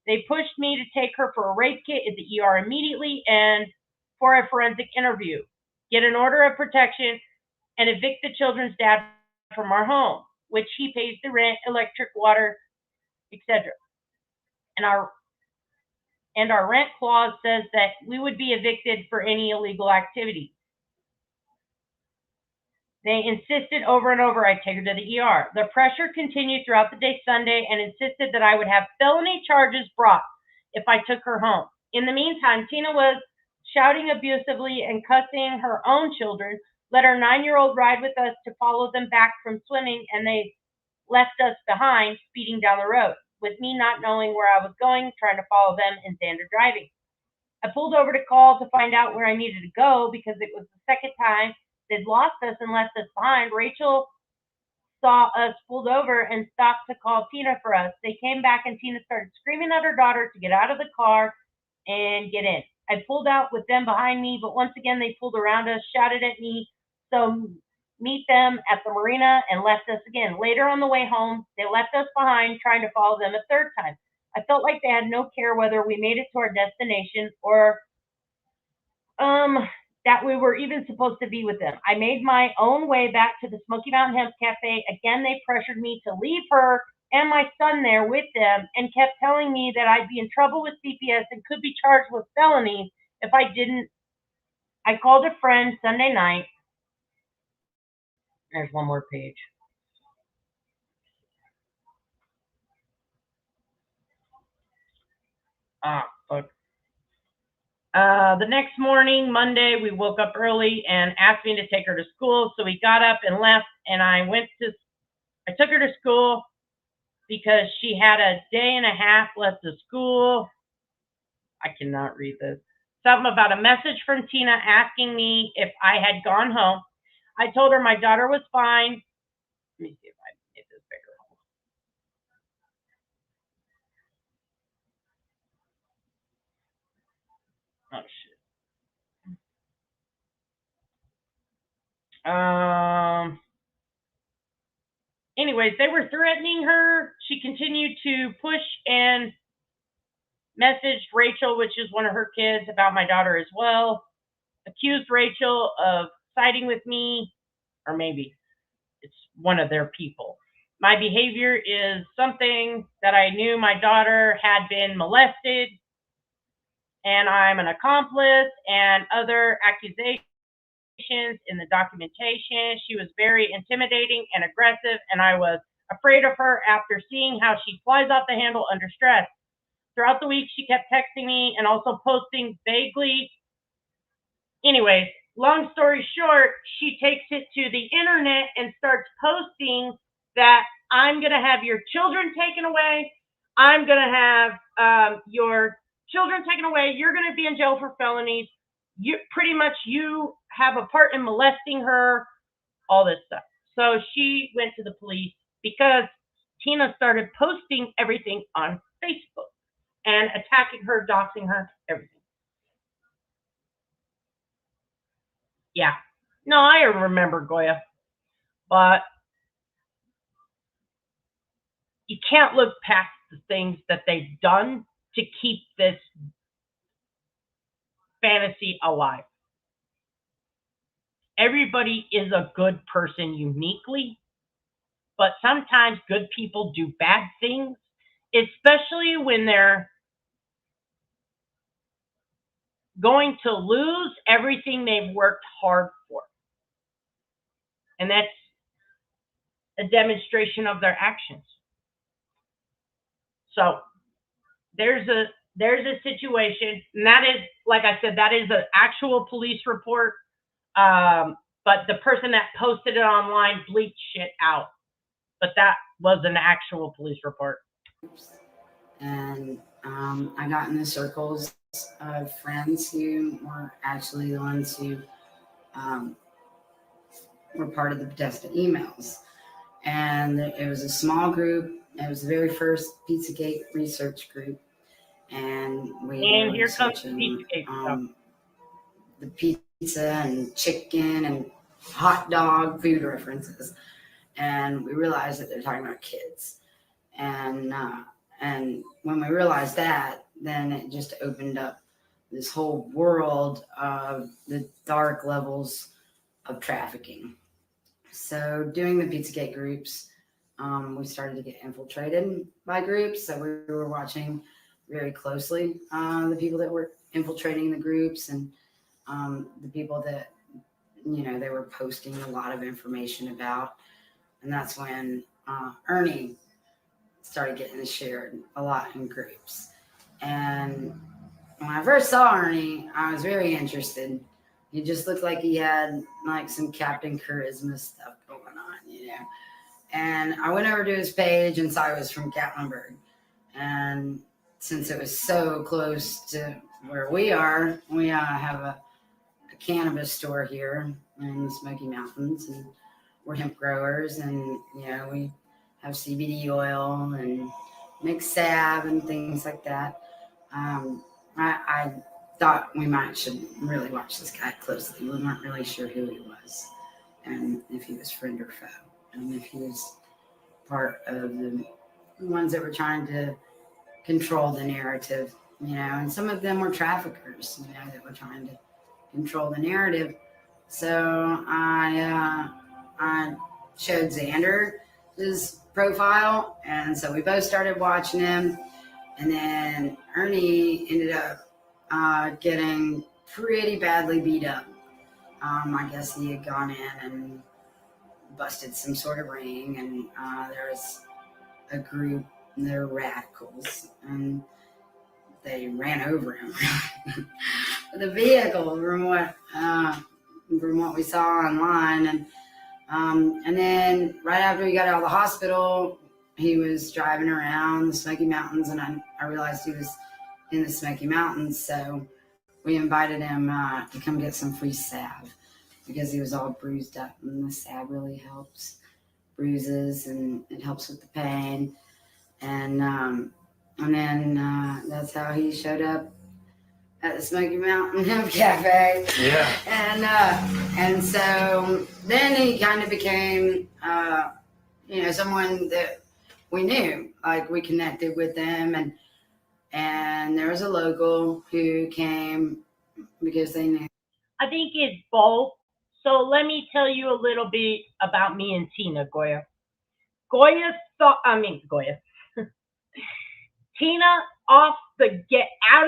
They pushed me to take her for a rape kit at the ER immediately and for a forensic interview, get an order of protection, and evict the children's dad from our home, which he pays the rent, electric, water, etc. And our rent clause says that we would be evicted for any illegal activity. They insisted over and over I take her to the ER. The pressure continued throughout the day Sunday and insisted that I would have felony charges brought if I took her home. In the meantime, Tina was shouting abusively and cussing her own children, let her 9-year-old ride with us to follow them back from swimming, and they left us behind, speeding down the road, with me not knowing where I was going, trying to follow them in standard driving. I pulled over to call to find out where I needed to go because it was the second time they'd lost us and left us behind. Rachel saw us pulled over and stopped to call Tina for us. They came back and Tina started screaming at her daughter to get out of the car and get in. I pulled out with them behind me, but once again they pulled around us, shouted at me, so meet them at the marina, and left us again. Later on the way home, they left us behind, trying to follow them a third time. I felt like they had no care whether we made it to our destination or that we were even supposed to be with them. I made my own way back to the Smoky Mountain Hemp Cafe. Again, they pressured me to leave her and my son there with them and kept telling me that I'd be in trouble with CPS and could be charged with felonies if I didn't. I called a friend Sunday night. There's one more page. Fuck. The next morning, Monday, we woke up early and asked me to take her to school. So we got up and left, and I took her to school because she had a day and a half left of school. I cannot read this. Something about a message from Tina asking me if I had gone home. I told her my daughter was fine. Let me see if I can get this bigger. Oh, shit. Anyways, they were threatening her. She continued to push and messaged Rachel, which is one of her kids, about my daughter as well. Accused Rachel of siding with me, or maybe it's one of their people. My behavior is something that I knew my daughter had been molested, and I'm an accomplice, and other accusations in the documentation. She was very intimidating and aggressive, and I was afraid of her after seeing how she flies off the handle under stress. Throughout the week, she kept texting me and also posting vaguely. Anyways, long story short, she takes it to the internet and starts posting that I'm going to have your children taken away. I'm going to have your children taken away. You're going to be in jail for felonies. You have a part in molesting her, all this stuff. So she went to the police because Tina started posting everything on Facebook and attacking her, doxing her, everything. Yeah. No, I remember Goya. But you can't look past the things that they've done to keep this fantasy alive. Everybody is a good person uniquely, but sometimes good people do bad things, especially when they're going to lose everything they've worked hard for. And that's a demonstration of their actions. So there's a situation, and that is, like I said, that is an actual police report. But the person that posted it online bleeped shit out. But that was an actual police report. And I got in the circles of friends who were actually the ones who were part of the Podesta emails. And it was a small group. It was the very first Pizzagate research group. And here comes Pizzagate stuff. The pizza and chicken and hot dog food references. And we realized that they're talking about kids. And when we realized that, then it just opened up this whole world of the dark levels of trafficking. So doing the Pizzagate groups, we started to get infiltrated by groups. So we were watching very closely the people that were infiltrating the groups and the people that, you know, they were posting a lot of information about. And that's when Ernie started getting shared a lot in groups. And when I first saw Ernie, I was very interested. He just looked like he had like some Captain Charisma stuff going on, you know. And I went over to his page and saw it was from Gatlinburg. And since it was so close to where we are, we have a cannabis store here in the Smoky Mountains, and we're hemp growers, and you know, we have CBD oil and mixed salve and things like that. I thought we should really watch this guy closely. We weren't really sure who he was and if he was friend or foe, and if he was part of the ones that were trying to control the narrative, you know, and some of them were traffickers, you know, that were trying to control the narrative. So I showed Xander his profile, and so we both started watching him. And then Ernie ended up getting pretty badly beat up. I guess he had gone in and busted some sort of ring, and there was a group, they're radicals, and they ran over him with a vehicle from what we saw online. And then right after he got out of the hospital, he was driving around the Smoky Mountains, and I realized he was in the Smoky Mountains, so we invited him to come get some free salve because he was all bruised up, and the salve really helps bruises and it helps with the pain. And then that's how he showed up at the Smoky Mountain Hemp Cafe. Yeah. And so then he kind of became, you know, someone that we knew, like we connected with them, and there was a local who came because they knew. I think it's both. So let me tell you a little bit about me and Tina, Goya. Tina, out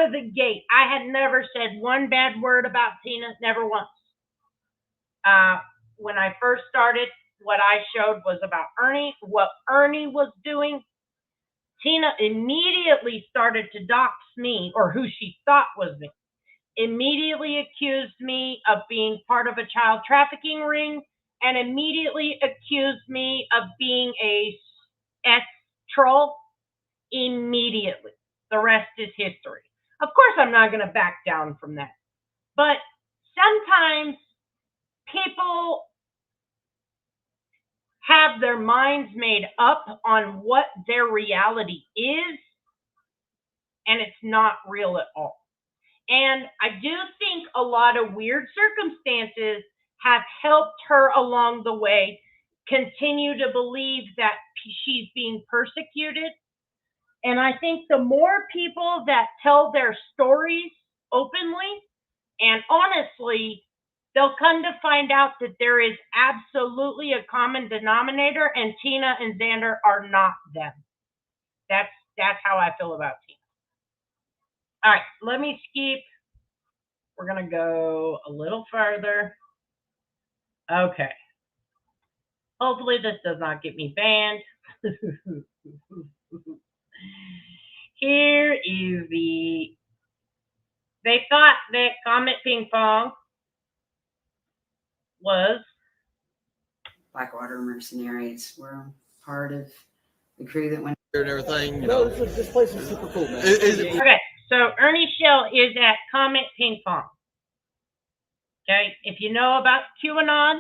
of the gate, I had never said one bad word about Tina, never once. When I first started, what I showed was about Ernie, what Ernie was doing. Tina immediately started to dox me, or who she thought was me. Immediately accused me of being part of a child trafficking ring, and immediately accused me of being a troll. Immediately. The rest is history. Of course, I'm not going to back down from that. But sometimes people have their minds made up on what their reality is, and it's not real at all. And I do think a lot of weird circumstances have helped her along the way continue to believe that she's being persecuted. And I think the more people that tell their stories openly and honestly, they'll come to find out that there is absolutely a common denominator, and Tina and Xander are not them. That's how I feel about Tina. All right, let me skip. We're going to go a little further. Okay. Hopefully this does not get me banned. Here is they thought that Comet Ping Pong was Blackwater mercenaries. Were part of the crew that went and everything. You know, this place is super cool, man. Okay, so Ernie Shell is at Comet Ping Pong. Okay, if you know about QAnon,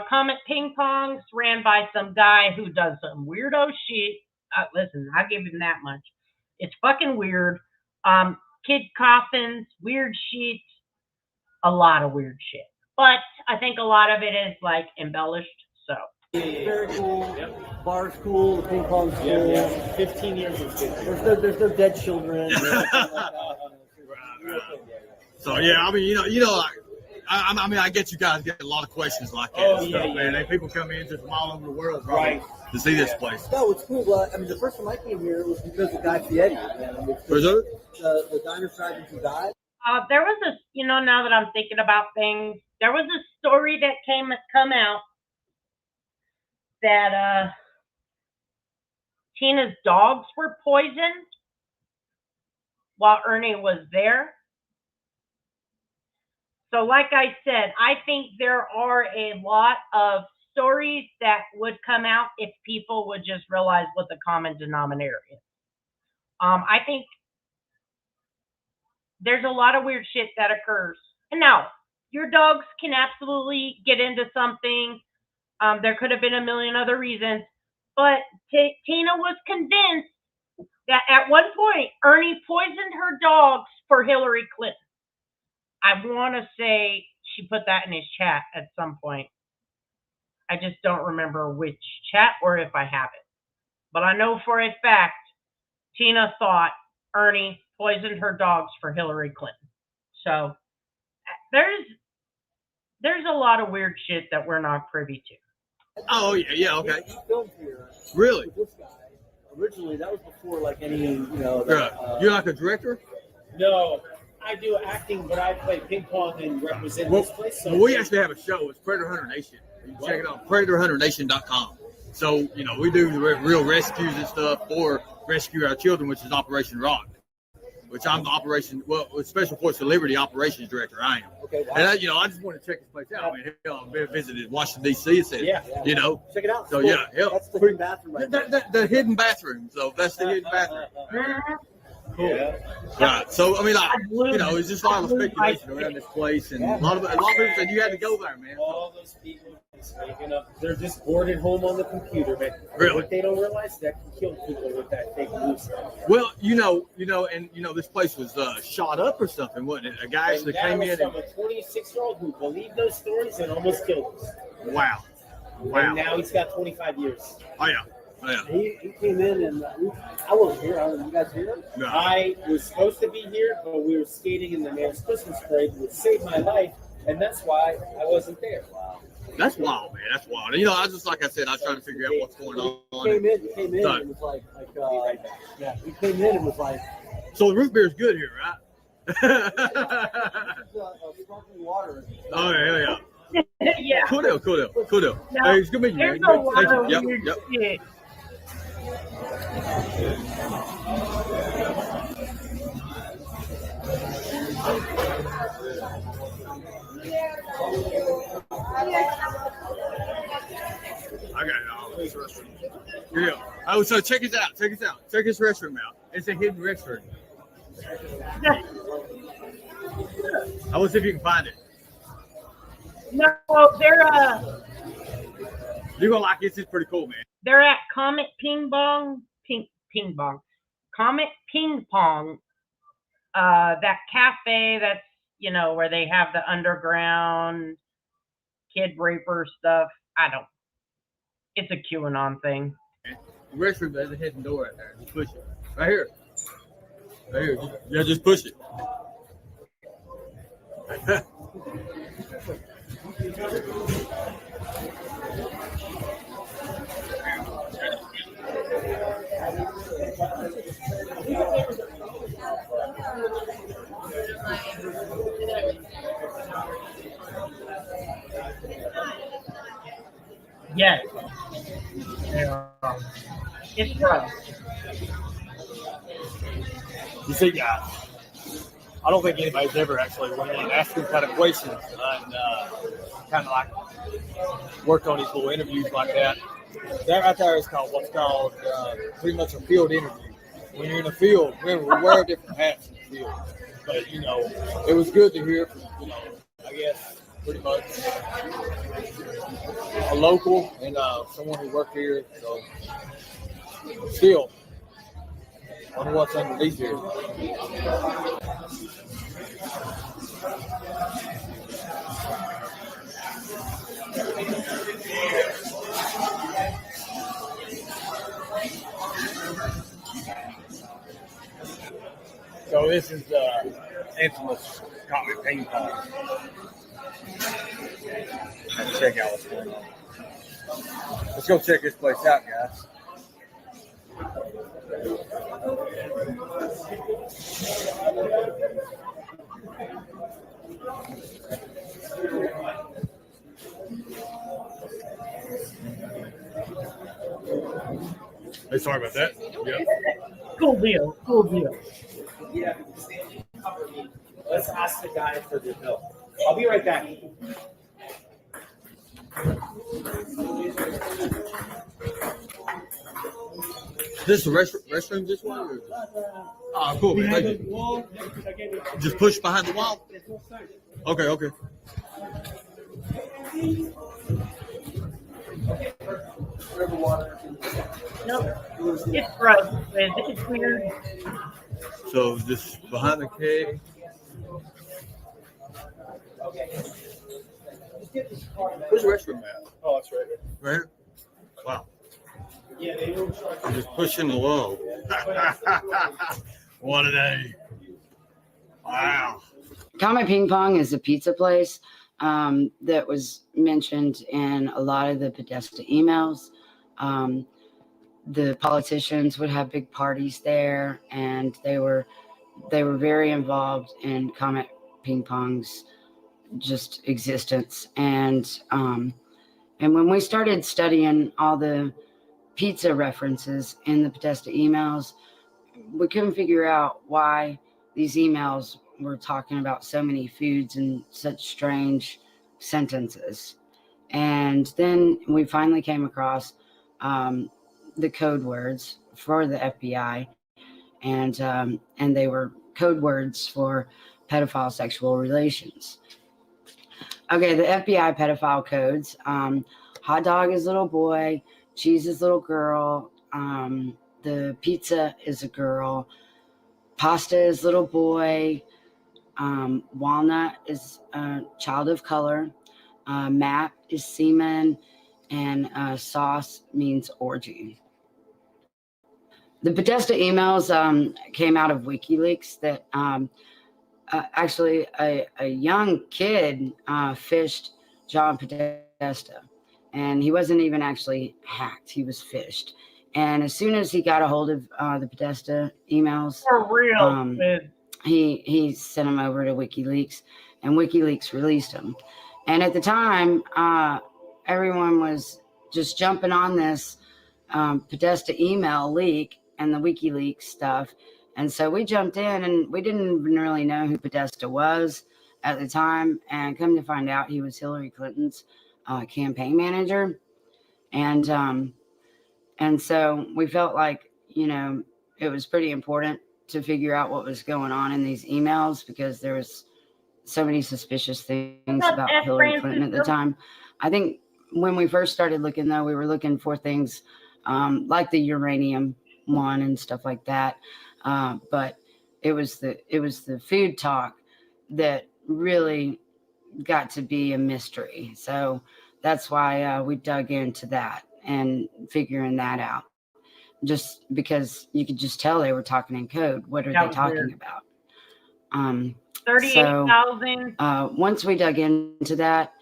Comet Ping Pong's ran by some guy who does some weirdo shit. Listen, I'll give him that much. It's fucking weird. Kid coffins, weird shit, a lot of weird shit. But I think a lot of it is like embellished. So very cool. Yep. Bar's cool. The ping pong's cool. Yeah. 15 years is good. There's no dead children. So yeah, I mean, you know, I mean, I get you guys get a lot of questions like that. Oh, and yeah, stuff, yeah. man. And people come in just from all over the world, probably, to see this place. No, it's cool. I mean, the first time I came here was because of Guy Fieri. Was it? The diner sergeant who died. There was a, now that I'm thinking about things, there was a story that come out that Tina's dogs were poisoned while Ernie was there. So like I said, I think there are a lot of stories that would come out if people would just realize what the common denominator is. I think there's a lot of weird shit that occurs. And now, your dogs can absolutely get into something. There could have been a million other reasons. But Tina was convinced that at one point, Ernie poisoned her dogs for Hillary Clinton. I want to say she put that in his chat at some point. I just don't remember which chat or if I have it. But I know for a fact, Tina thought Ernie poisoned her dogs for Hillary Clinton. So there's a lot of weird shit that we're not privy to. Oh yeah, okay. He filmed here. Really? With this guy. Originally, that was before like any, You're like a director? No, I do acting, but I play ping pong and represent Well, this place. we actually have a show. It's Predator Hunter Nation. You can check it out, PredatorHunterNation.com. So, we do the real rescues and stuff for Rescue Our Children, which is Operation Rock, which I'm the Special Forces of Liberty Operations Director. I am. Okay. Wow. And I just want to check this place out. I mean, hell, I visited Washington, D.C. and said, check it out. So, cool. yeah. That's the hidden bathroom right there. The hidden bathroom. So, that's the hidden bathroom. Cool. Yeah. Right. So, I mean, it's just a lot of speculation around this place. And a lot of people said you had to go there, man. All those people waking up, they're just bored at home on the computer, man. Really? What they don't realize that can kill people with that fake news stuff. Well, this place was shot up or something, wasn't it? A guy actually came in. From a 26-year-old who believed those stories and almost killed us. Wow. And now he's got 25 years. Oh, yeah. Oh, yeah. He came in and I wasn't here. You guys hear him? No. I was supposed to be here, but we were skating in the man's Christmas parade, which saved my life, and that's why I wasn't there. Wow. That's wild, man. That's wild. I just like I said, I was trying to figure out what's going on. He came in and was like he came in and was like. So the root beer is good here, right? Sparkling water. Oh yeah. Yeah. Cool deal. No, Hey, it's good meeting you, there's man. a lot of Thank you. weird shit. I got it all. This restroom. Here you go. Oh, so check this out. Check this restroom out. It's a hidden restroom. I will see if you can find it. No, they're You're gonna like this. It's pretty cool, man. they're at Comet Comet Ping Pong. That cafe that's where they have the underground kid raper stuff. It's a QAnon thing. The restroom has a hidden door right there. Just push it. Right here. Yeah, just push it. Yes. It's rough. You see, guys, I don't think anybody's ever actually went in and asked them kind of questions and kind of like worked on these little interviews like that. That right there is what's called pretty much a field interview. When you're in a field, remember, we wear different hats in the field. But, it was good to hear from, I guess, pretty much a local and someone who worked here. So, still, I wonder what's underneath here. So this is infamous Comet ping pong. Let's check out what's going on. Let's go check this place out, guys. Hey, sorry about that. Yep. Cool deal. Cool deal. Yeah. Let's ask the guy for the bill. I'll be right back. This the restroom this way? Or? Oh, cool. Man. Thank you. Just push behind the wall? Okay, okay. Nope. It's gross. It's weird. So just behind the keg. Where's the restroom at? Oh, it's right here. Right here? Wow. Yeah, they will charge. You're just pushing the wall. What a day. Wow. Comet Ping Pong is a pizza place that was mentioned in a lot of the Podesta emails. The politicians would have big parties there, and they were very involved in Comet Ping Pong's just existence. And when we started studying all the pizza references in the Podesta emails, we couldn't figure out why these emails were talking about so many foods in such strange sentences. And then we finally came across the code words for the FBI, and they were code words for pedophile sexual relations. Okay, the FBI pedophile codes: hot dog is little boy, cheese is little girl, the pizza is a girl, pasta is little boy, walnut is a child of color, map is semen, and sauce means orgy. The Podesta emails came out of WikiLeaks that actually a young kid fished John Podesta, and he wasn't even actually hacked, he was fished. And as soon as he got a hold of the Podesta emails, For real, he sent them over to WikiLeaks, and WikiLeaks released them. And at the time, everyone was just jumping on this Podesta email leak and the WikiLeaks stuff. And so we jumped in, and we didn't even really know who Podesta was at the time. And come to find out, he was Hillary Clinton's campaign manager. And so we felt like, it was pretty important to figure out what was going on in these emails, because there was so many suspicious things about Hillary Clinton at the time. I think when we first started looking, though, we were looking for things like the uranium one and stuff like that. But it was the food talk that really got to be a mystery. So that's why we dug into that and figuring that out. Just because you could just tell they were talking in code. What are they talking about? 38,000. Once we dug into that,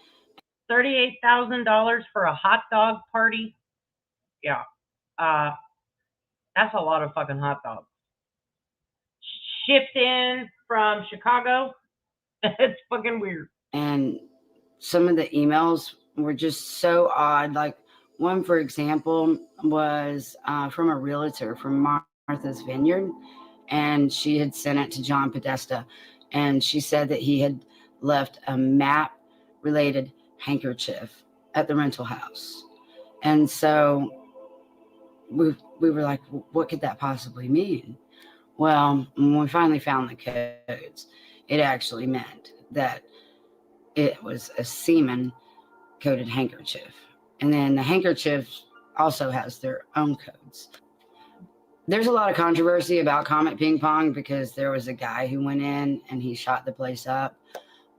$38,000 for a hot dog party. Yeah, that's a lot of fucking hot dogs. Shipped in from Chicago. It's fucking weird. And some of the emails were just so odd. Like one, for example, was from a realtor from Martha's Vineyard, and she had sent it to John Podesta, and she said that he had left a map-related handkerchief at the rental house. And so we were like, what could that possibly mean? Well, when we finally found the codes, it actually meant that it was a semen-coated handkerchief. And then the handkerchief also has their own codes. There's a lot of controversy about Comet Ping Pong because there was a guy who went in and he shot the place up.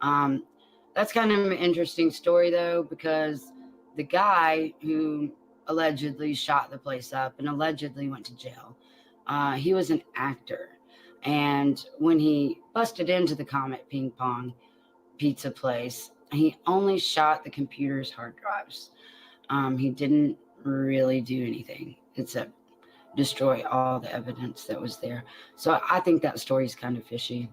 That's kind of an interesting story, though, because the guy who allegedly shot the place up and allegedly went to jail, he was an actor. And when he busted into the Comet Ping Pong pizza place, he only shot the computer's hard drives. He didn't really do anything except destroy all the evidence that was there. So I think that story is kind of fishy.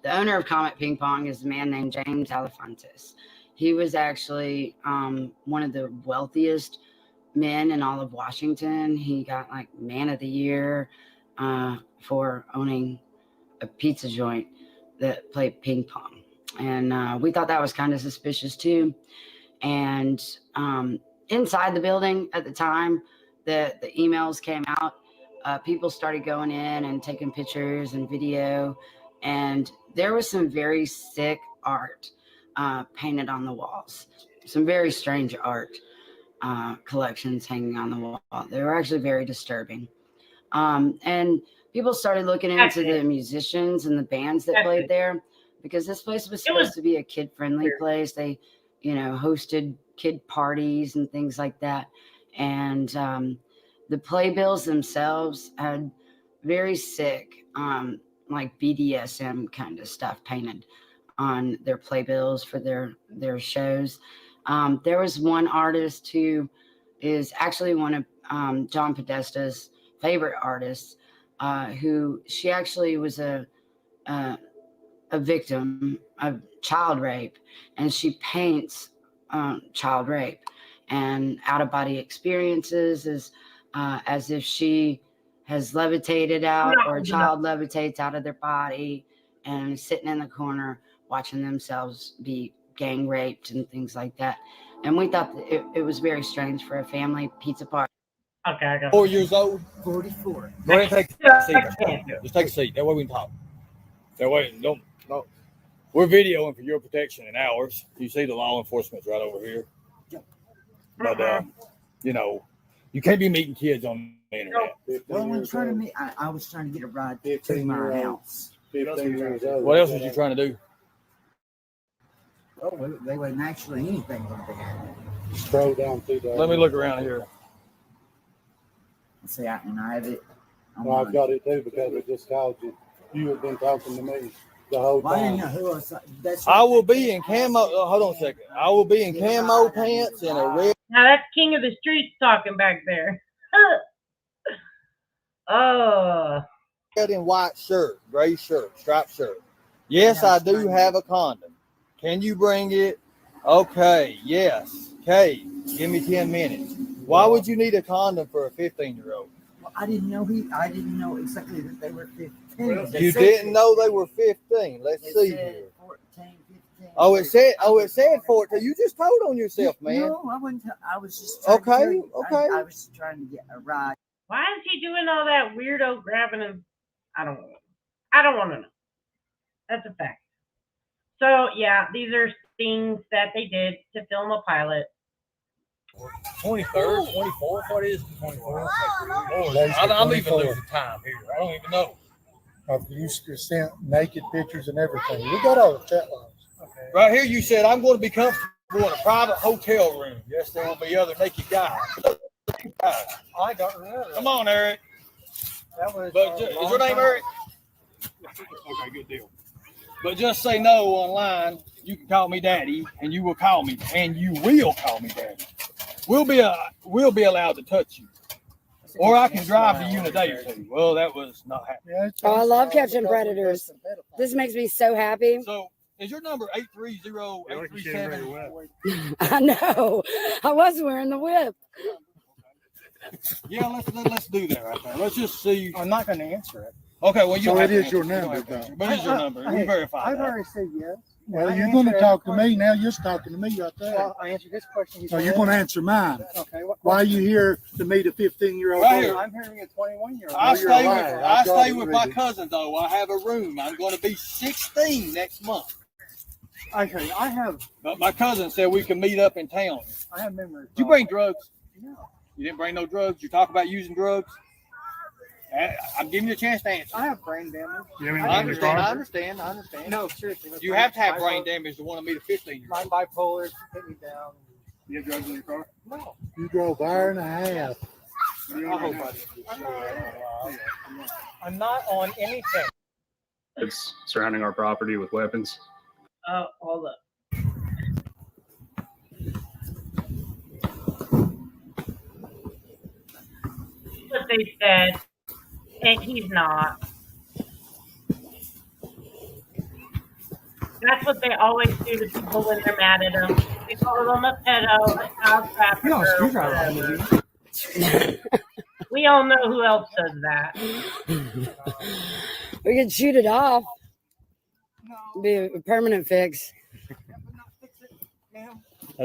The owner of Comet Ping Pong is a man named James Alefantis. He was actually one of the wealthiest men in all of Washington. He got like Man of the Year for owning a pizza joint that played ping pong. And we thought that was kind of suspicious too. And inside the building at the time that the emails came out, people started going in and taking pictures and video. And there was some very sick art painted on the walls. Some very strange art collections hanging on the wall. They were actually very disturbing. And people started looking into the musicians and the bands that played there, because this place was supposed to be a kid-friendly place. They, hosted kid parties and things like that. And the playbills themselves had very sick, like BDSM kind of stuff painted on their playbills for their shows. There was one artist who is actually one of John Podesta's favorite artists, who she actually was a victim of child rape, and she paints child rape and out-of-body experiences as if she has levitated out, or a child levitates out of their body and sitting in the corner watching themselves be gang raped and things like that. And we thought that it was very strange for a family pizza party. Okay, I got 4 years old? 44. Go ahead and take a seat. Just take a seat. That way we can talk. That way, don't. We're videoing for your protection and ours. You see the law enforcement's right over here. But, you can't be meeting kids on the internet. Well, I was trying to meet. I was trying to get a ride to my house. 15 years old. What else was you trying to do? Oh, they wasn't actually anything over there. Scroll down through that. Let me look around here. See, I have it. Well, I've got it too, because I just called you. You have been talking to me the whole Well, I didn't time. know who else. I will be in camo. Hold on a second. I will be in camo pants and a red. Now that's King of the Streets talking back there. Oh. Red and white shirt, gray shirt, striped shirt. Yes, I do have a condom. Can you bring it? Okay. Yes. Okay. Give me 10 minutes. Why would you need a condom for a 15-year-old? Well, I didn't know exactly that they were 15. You didn't know they were 15. Let's see here. 14, 15. Oh, it said 14. You just told on yourself, man. No, I wasn't. I was just trying to tell you. Okay. I was trying to get a ride. Why is he doing all that weirdo grabbing him? I don't want to know. That's a fact. So, yeah, these are things that they did to film a pilot. 23rd, 24th, what is it? 24th? I'm even losing time here. I don't even know. You sent naked pictures and everything. We got all the chat logs. Okay. Right here, you said, I'm going to be comfortable in a private hotel room. Yes, there will be other naked guys. I got rid of it. Come on, Eric. That was, But is your name Eric? Okay, good deal. But just say no online. You can call me Daddy, and you will call me, and you will call me Daddy. We'll be allowed to touch you, or I can drive to you in a day or two. Well, that was not happening. Oh, I love catching predators. This makes me so happy. So, is your number 830-837? I know. I was wearing the whip. Yeah, let's do that right there. Let's just see. I'm not going to answer it. Okay, well, you. So have it to is your answer. number, But it is your number. We verified I've that. already said yes. Well, you're going to talk to me now. You're talking to me right there. Well, I answered this question. So you're going to answer mine. Okay. Why are you here to meet a 15-year-old? Right here. I'm hearing a 21-year-old. I stay with my cousin though. I have a room. I'm going to be 16 next month. Okay, I have. But my cousin said we can meet up in town. I have memory. Did you bring drugs? No. You didn't bring no drugs. You talk about using drugs. I'm giving you a chance to answer. I have brain damage. I understand. No, seriously. You have to have brain damage to want to meet a 15-year-old. My bipolar hit me down. You have drugs in your car? No. You drove an hour and a half. I hope I did. I'm not on anything. It's surrounding our property with weapons. Hold up. they said, and he's not. That's what they always do to people when they're mad at them. They call them a pedo, a child trafficker, whatever. We all know who else does that. We could shoot it off. Be a permanent fix.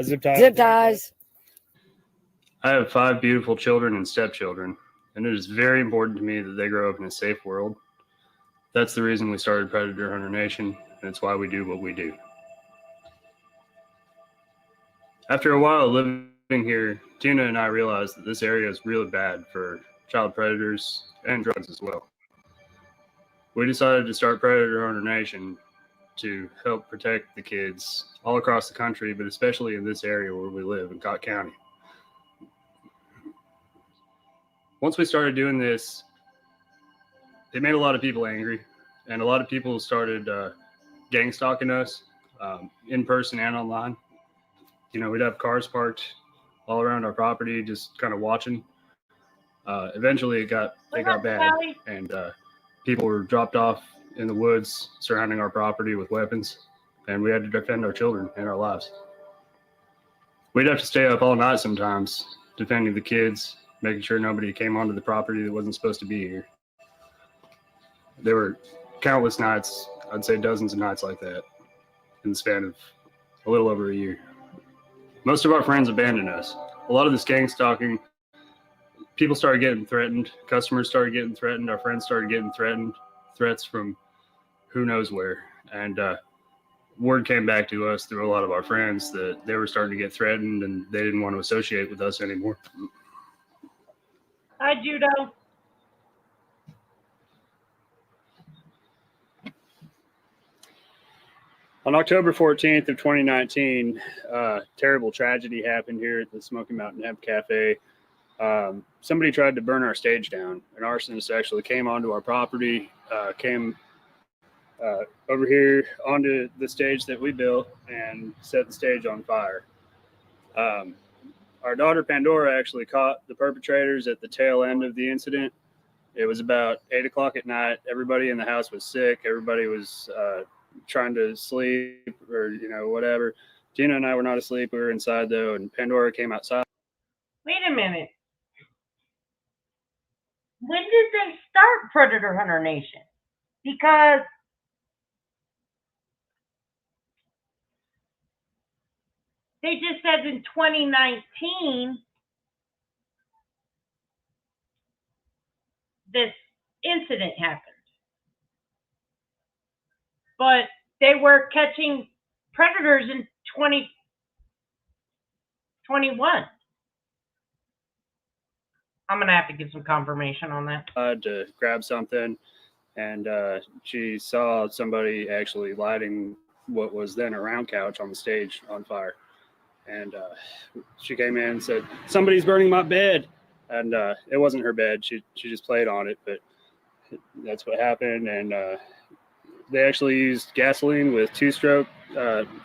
Zip ties. Zip ties. I have 5 beautiful children and stepchildren, and it is very important to me that they grow up in a safe world. That's the reason we started Predator Hunter Nation, and it's why we do what we do. After a while living here, Tina and I realized that this area is really bad for child predators and drugs as well. We decided to start Predator Hunter Nation to help protect the kids all across the country, but especially in this area where we live in Cott County. Once we started doing this, it made a lot of people angry, and a lot of people started gang stalking us in person and online. You know, we'd have cars parked all around our property, just kind of watching. Eventually, it got bad, and people were dropped off in the woods surrounding our property with weapons, and we had to defend our children and our lives. We'd have to stay up all night sometimes, defending the kids, making sure nobody came onto the property that wasn't supposed to be here. There were countless nights, I'd say dozens of nights like that, in the span of a little over a year. Most of our friends abandoned us. A lot of this gang stalking, people started getting threatened, customers started getting threatened, our friends started getting threatened, threats from who knows where. And word came back to us through a lot of our friends that they were starting to get threatened and they didn't want to associate with us anymore. Hi, Judo. On October 14th of 2019, terrible tragedy happened here at the Smoky Mountain Hemp Cafe. Somebody tried to burn our stage down. An arsonist actually came onto our property, came over here onto the stage that we built and set the stage on fire. Our daughter Pandora actually caught the perpetrators at the tail end of the incident. It was about 8 o'clock at night. Everybody in the house was sick. Everybody was trying to sleep or, you know, whatever. Gina and I were not asleep. We were inside though, and Pandora came outside. Wait a minute. When did they start Predator Hunter Nation? Because they just said in 2019 this incident happened. But they were catching predators in 2021. I'm going to have to give some confirmation on that. To grab something, and she saw somebody actually lighting what was then a round couch on the stage on fire. And she came in and said, "Somebody's burning my bed." And it wasn't her bed. She just played on it, but that's what happened. And they actually used gasoline with 2-stroke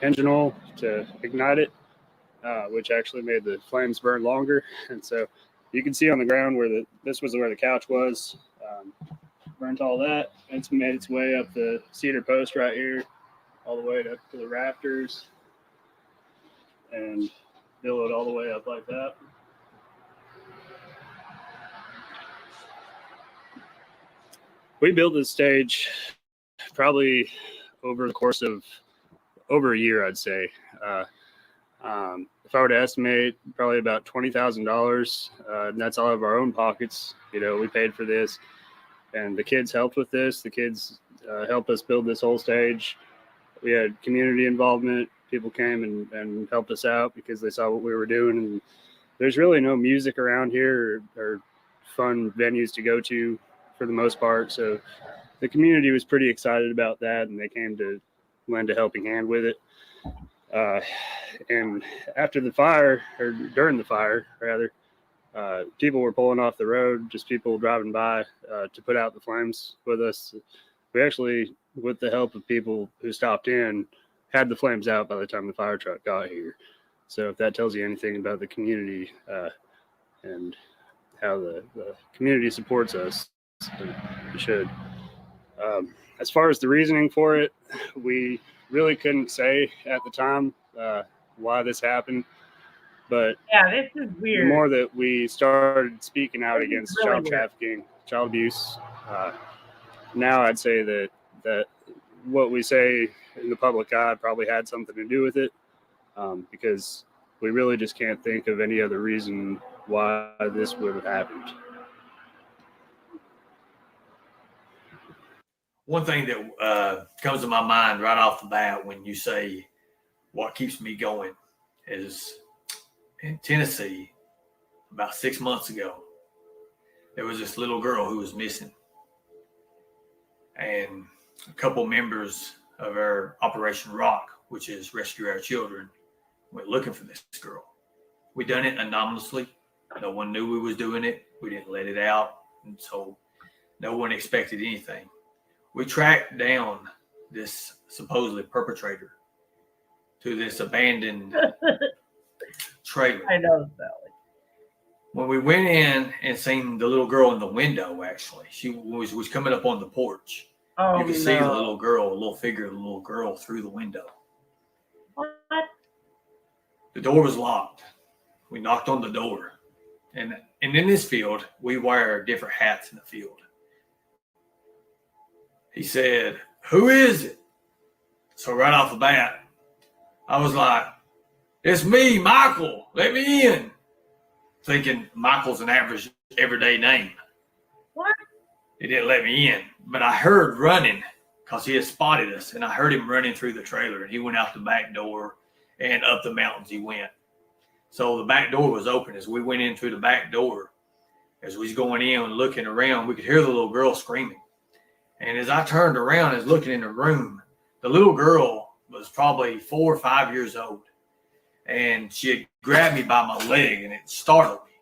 engine oil to ignite it, which actually made the flames burn longer. And so you can see on the ground where this was where the couch was. Burnt all that. It's made its way up the cedar post right here, all the way up to the rafters, and billowed all the way up like that. We built this stage probably over the course of over a year, I'd say. If I were to estimate, probably about $20,000, and that's all of our own pockets. You know, we paid for this, and the kids helped with this. The kids helped us build this whole stage. We had community involvement. People came and helped us out because they saw what we were doing. And there's really no music around here or fun venues to go to for the most part. So the community was pretty excited about that, and they came to lend a helping hand with it. And after the fire, or during the fire, rather, people were pulling off the road, just people driving by to put out the flames with us. We actually, with the help of people who stopped in, had the flames out by the time the fire truck got here. So if that tells you anything about the community, and how the community supports us. We should. As far as the reasoning for it, we really couldn't say at the time why this happened. But yeah, this is the weird. more that we started speaking out This is against really child weird. trafficking, child abuse, now I'd say that what we say in the public eye probably had something to do with it, because we really just can't think of any other reason why this would have happened. One thing that comes to my mind right off the bat when you say what keeps me going is in Tennessee, about 6 months ago, there was this little girl who was missing. And a couple members of our Operation Rock, which is Rescue Our Children, went looking for this girl. We done it anonymously. No one knew we was doing it. We didn't let it out. And so no one expected anything. We tracked down this supposedly perpetrator to this abandoned trailer. I know, Sally. When we went in and seen the little girl in the window, actually, she was coming up on the porch. Oh, you could see the no. little girl, a little figure of the little girl through the window. What? The door was locked. We knocked on the door. And in this field, we wear different hats in the field. He said, "Who is it?" So right off the bat, I was like, "It's me, Michael. Let me in." Thinking Michael's an average everyday name. What? He didn't let me in. But I heard running because he had spotted us. And I heard him running through the trailer. And he went out the back door and up the mountains he went. So the back door was open. As we went in through the back door, as we was going in and looking around, we could hear the little girl screaming. And as I turned around and was looking in the room, the little girl was probably 4 or 5 years old. And she had grabbed me by my leg, and it startled me.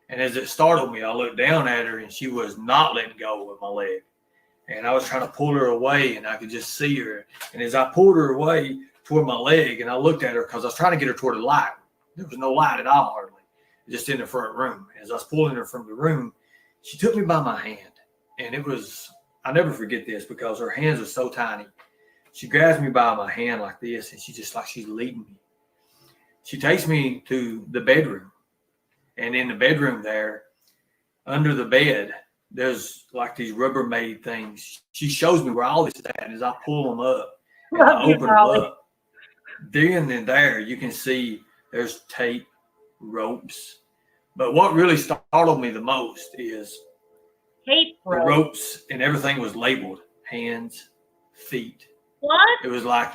And as it startled me, I looked down at her, and she was not letting go of my leg. And I was trying to pull her away, and I could just see her. And as I pulled her away toward my leg, and I looked at her because I was trying to get her toward the light. There was no light at all, hardly, just in the front room. As I was pulling her from the room, she took me by my hand. And it was, I'll never forget this because her hands are so tiny. She grabs me by my hand like this, and she just like she's leading me. She takes me to the bedroom. And in the bedroom there, under the bed, there's like these Rubbermaid things. She shows me where all this is at. And as I pull them up and I open them up, then and there you can see there's tape, ropes. But what really startled me the most is tape the ropes and everything was labeled hands, feet. What? It was like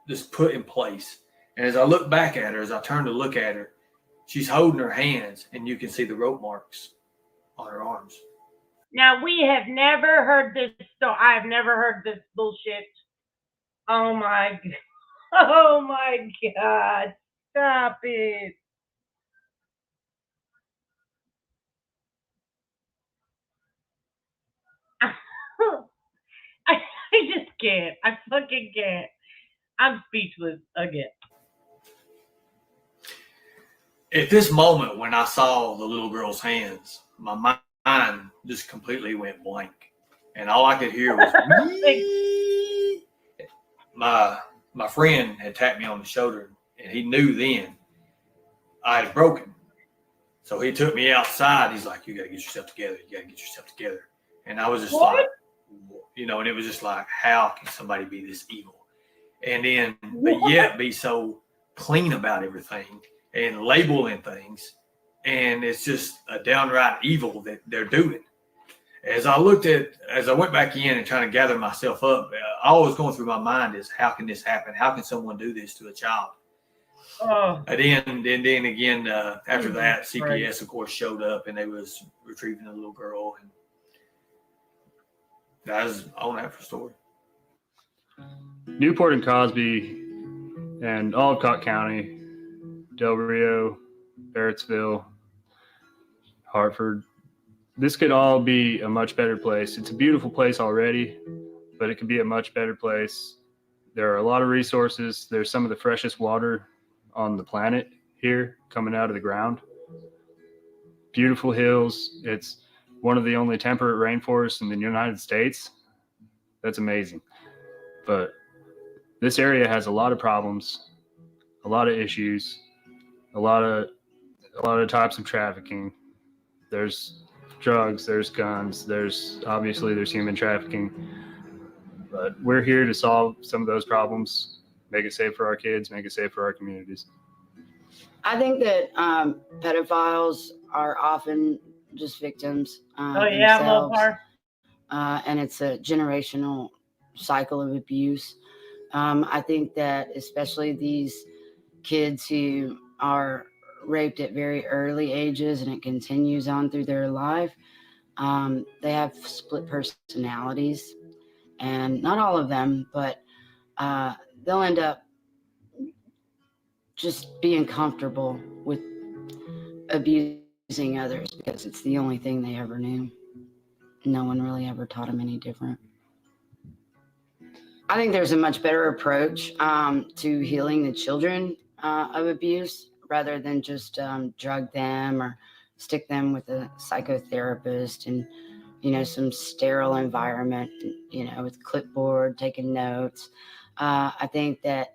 just put in place. And as I look back at her, as I turn to look at her, she's holding her hands and you can see the rope marks on her arms. Now, we have never heard this. So I have never heard this bullshit. Oh my God. Stop it. I just can't. I fucking can't. I'm speechless again. At this moment, when I saw the little girl's hands, my mind just completely went blank. And all I could hear was, my friend had tapped me on the shoulder, and he knew then I had broken. So he took me outside. He's like, "You got to get yourself together. You got to get yourself together." And I was just like, you know, and it was just like, how can somebody be this evil? And then, but yet be so clean about everything and labeling things. And it's just a downright evil that they're doing. As I went back in and trying to gather myself up, all was going through my mind is, how can this happen? How can someone do this to a child? And then again, after that, CPS, of course, showed up and they was retrieving the little girl. And that was all that for story. Newport and Cosby and all of Cott County, Del Rio, Barrettsville, Hartford. This could all be a much better place. It's a beautiful place already, but it could be a much better place. There are a lot of resources. There's some of the freshest water on the planet here coming out of the ground. beautiful hills. It's one of the only temperate rainforests in the United States. That's amazing. But this area has a lot of problems, a lot of issues, a lot of types of trafficking. There's drugs, there's guns, there's human trafficking. But we're here to solve some of those problems, make it safe for our kids, make it safe for our communities. I think that pedophiles are often just victims themselves, and it's a generational cycle of abuse. I think that especially these kids who are raped at very early ages and it continues on through their life, they have split personalities, and not all of them, but they'll end up just being comfortable with abusing others because it's the only thing they ever knew. No one really ever taught them any different. I think there's a much better approach to healing the children of abuse rather than just drug them or stick them with a psychotherapist and, some sterile environment, with clipboard, taking notes. I think that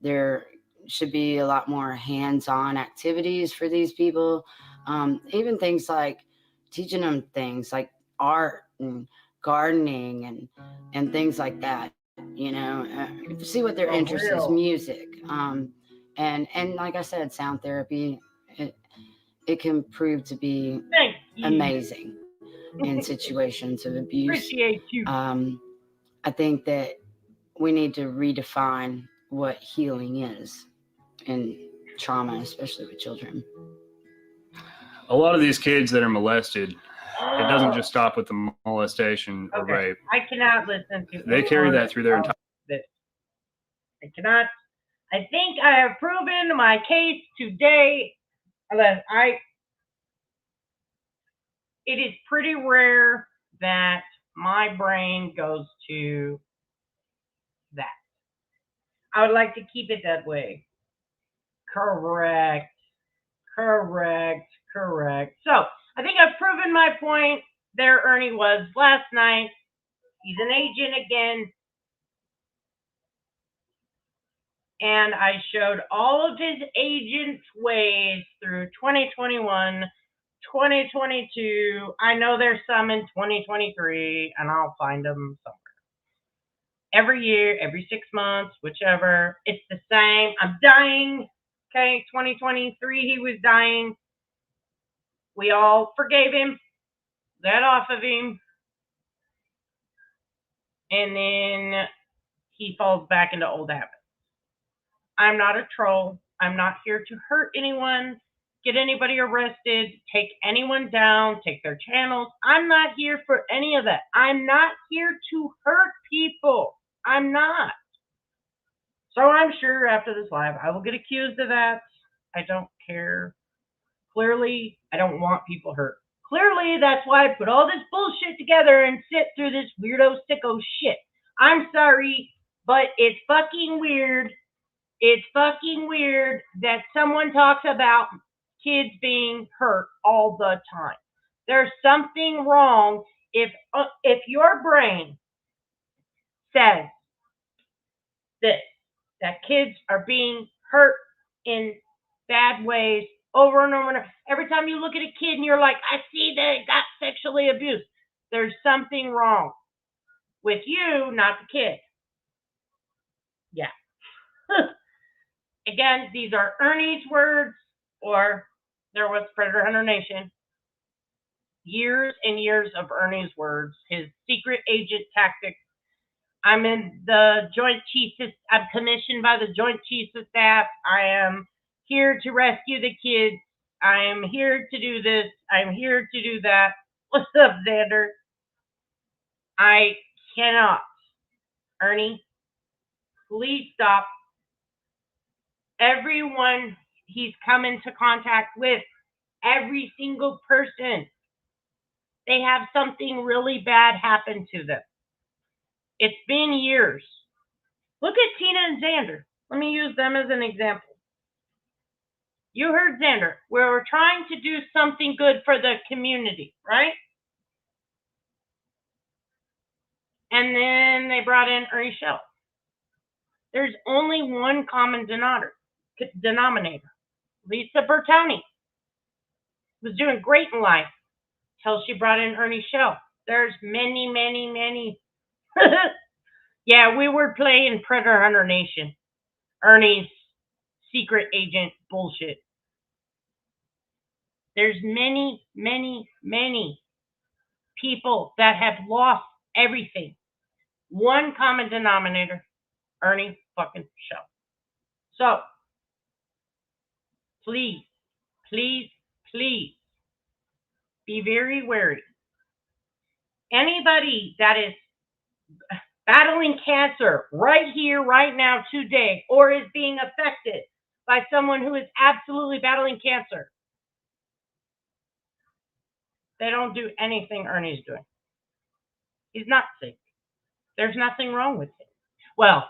there should be a lot more hands-on activities for these people. Even things like teaching them things like art and gardening and things like that. See what their interest is, music. And like I said, sound therapy, it can prove to be amazing in situations of abuse. Appreciate you. I think that we need to redefine what healing is in trauma, especially with children. A lot of these kids that are molested, it doesn't just stop with the molestation or rape. I cannot listen to They carry that through their entire. I cannot. I think I have proven my case today. It is pretty rare that my brain goes to that. I would like to keep it that way. Correct. So I think I've proven my point. There Ernie was last night. He's an agent again. And I showed all of his agent's ways through 2021, 2022. I know there's some in 2023, and I'll find them somewhere. Every year, every 6 months, whichever. It's the same. I'm dying. Okay, 2023, he was dying. We all forgave him. Got off of him. And then he falls back into old habits. I'm not a troll. I'm not here to hurt anyone, get anybody arrested, take anyone down, take their channels. I'm not here for any of that. I'm not here to hurt people. I'm not. So I'm sure after this live, I will get accused of that. I don't care. Clearly, I don't want people hurt. Clearly, that's why I put all this bullshit together and sit through this weirdo sicko shit. I'm sorry, but it's fucking weird. It's fucking weird that someone talks about kids being hurt all the time. There's something wrong if your brain says this, that kids are being hurt in bad ways over and over and over. Every time you look at a kid and you're like, I see that it got sexually abused. There's something wrong with you, not the kid. Yeah. Again, these are Ernie's words, or there was Predator Hunter Nation. Years and years of Ernie's words, his secret agent tactics. I'm in the Joint Chiefs. I'm commissioned by the Joint Chiefs of Staff. I am here to rescue the kids. I am here to do this. I'm here to do that. What's up, Xander? I cannot. Ernie, please stop. Everyone he's come into contact with, every single person, they have something really bad happen to them. It's been years. Look at Tina and Xander. Let me use them as an example. You heard Xander. We're trying to do something good for the community, right? And then they brought in Ernie Shell. There's only one common denominator. Lisa Bertoni was doing great in life till she brought in Ernie Shell. There's many, many, many. Yeah, we were playing Predator Hunter Nation. Ernie's secret agent bullshit. There's many, many, many people that have lost everything. One common denominator, Ernie fucking Shell. So, please, please, please be very wary. Anybody that is battling cancer right here, right now, today, or is being affected by someone who is absolutely battling cancer, they don't do anything Ernie's doing. He's not sick. There's nothing wrong with him. Well,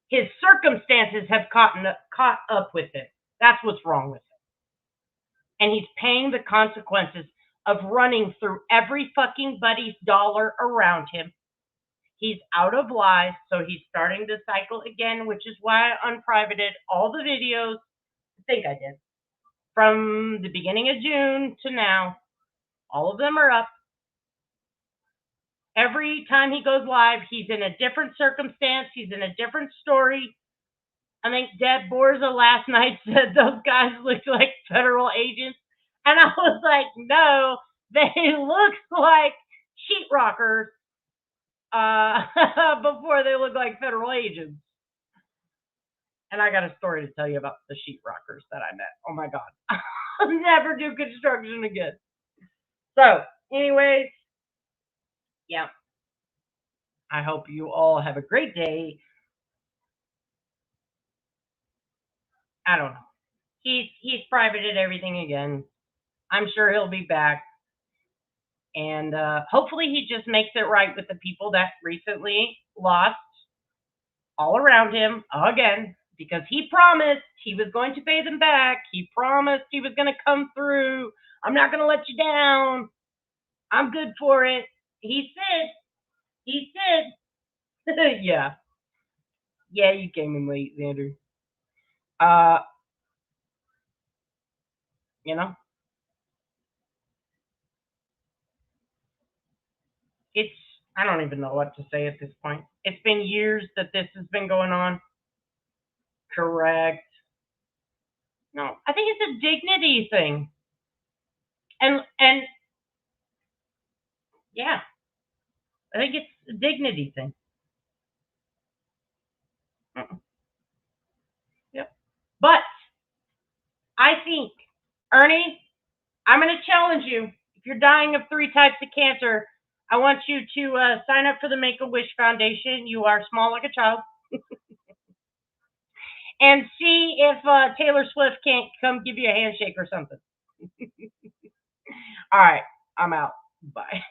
his circumstances have caught up with him. That's what's wrong with him. And he's paying the consequences of running through every fucking buddy's dollar around him. He's out of lies, so he's starting to cycle again, which is why I unprivated all the videos. I think I did. From the beginning of June to now, all of them are up. Every time he goes live, he's in a different circumstance. He's in a different story. I think Deb Borza last night said those guys look like federal agents. And I was like, no, they look like sheetrockers before they look like federal agents. And I got a story to tell you about the sheetrockers that I met. Oh my God. I'll never do construction again. So, anyways, yeah. I hope you all have a great day. I don't know. He's privated everything again. I'm sure he'll be back. And hopefully he just makes it right with the people that recently lost all around him again, because he promised he was going to pay them back. He promised he was going to come through. I'm not going to let you down. I'm good for it. He said. Yeah. Yeah, you came in late, Xander. You know? I don't even know what to say at this point. It's been years that this has been going on. Correct. No, I think it's a dignity thing. And yeah, I think it's a dignity thing. Yep. But I think, Ernie, I'm going to challenge you. If you're dying of 3 types of cancer, I want you to sign up for the Make-A-Wish Foundation. You are small like a child. And see if Taylor Swift can't come give you a handshake or something. All right, I'm out. Bye.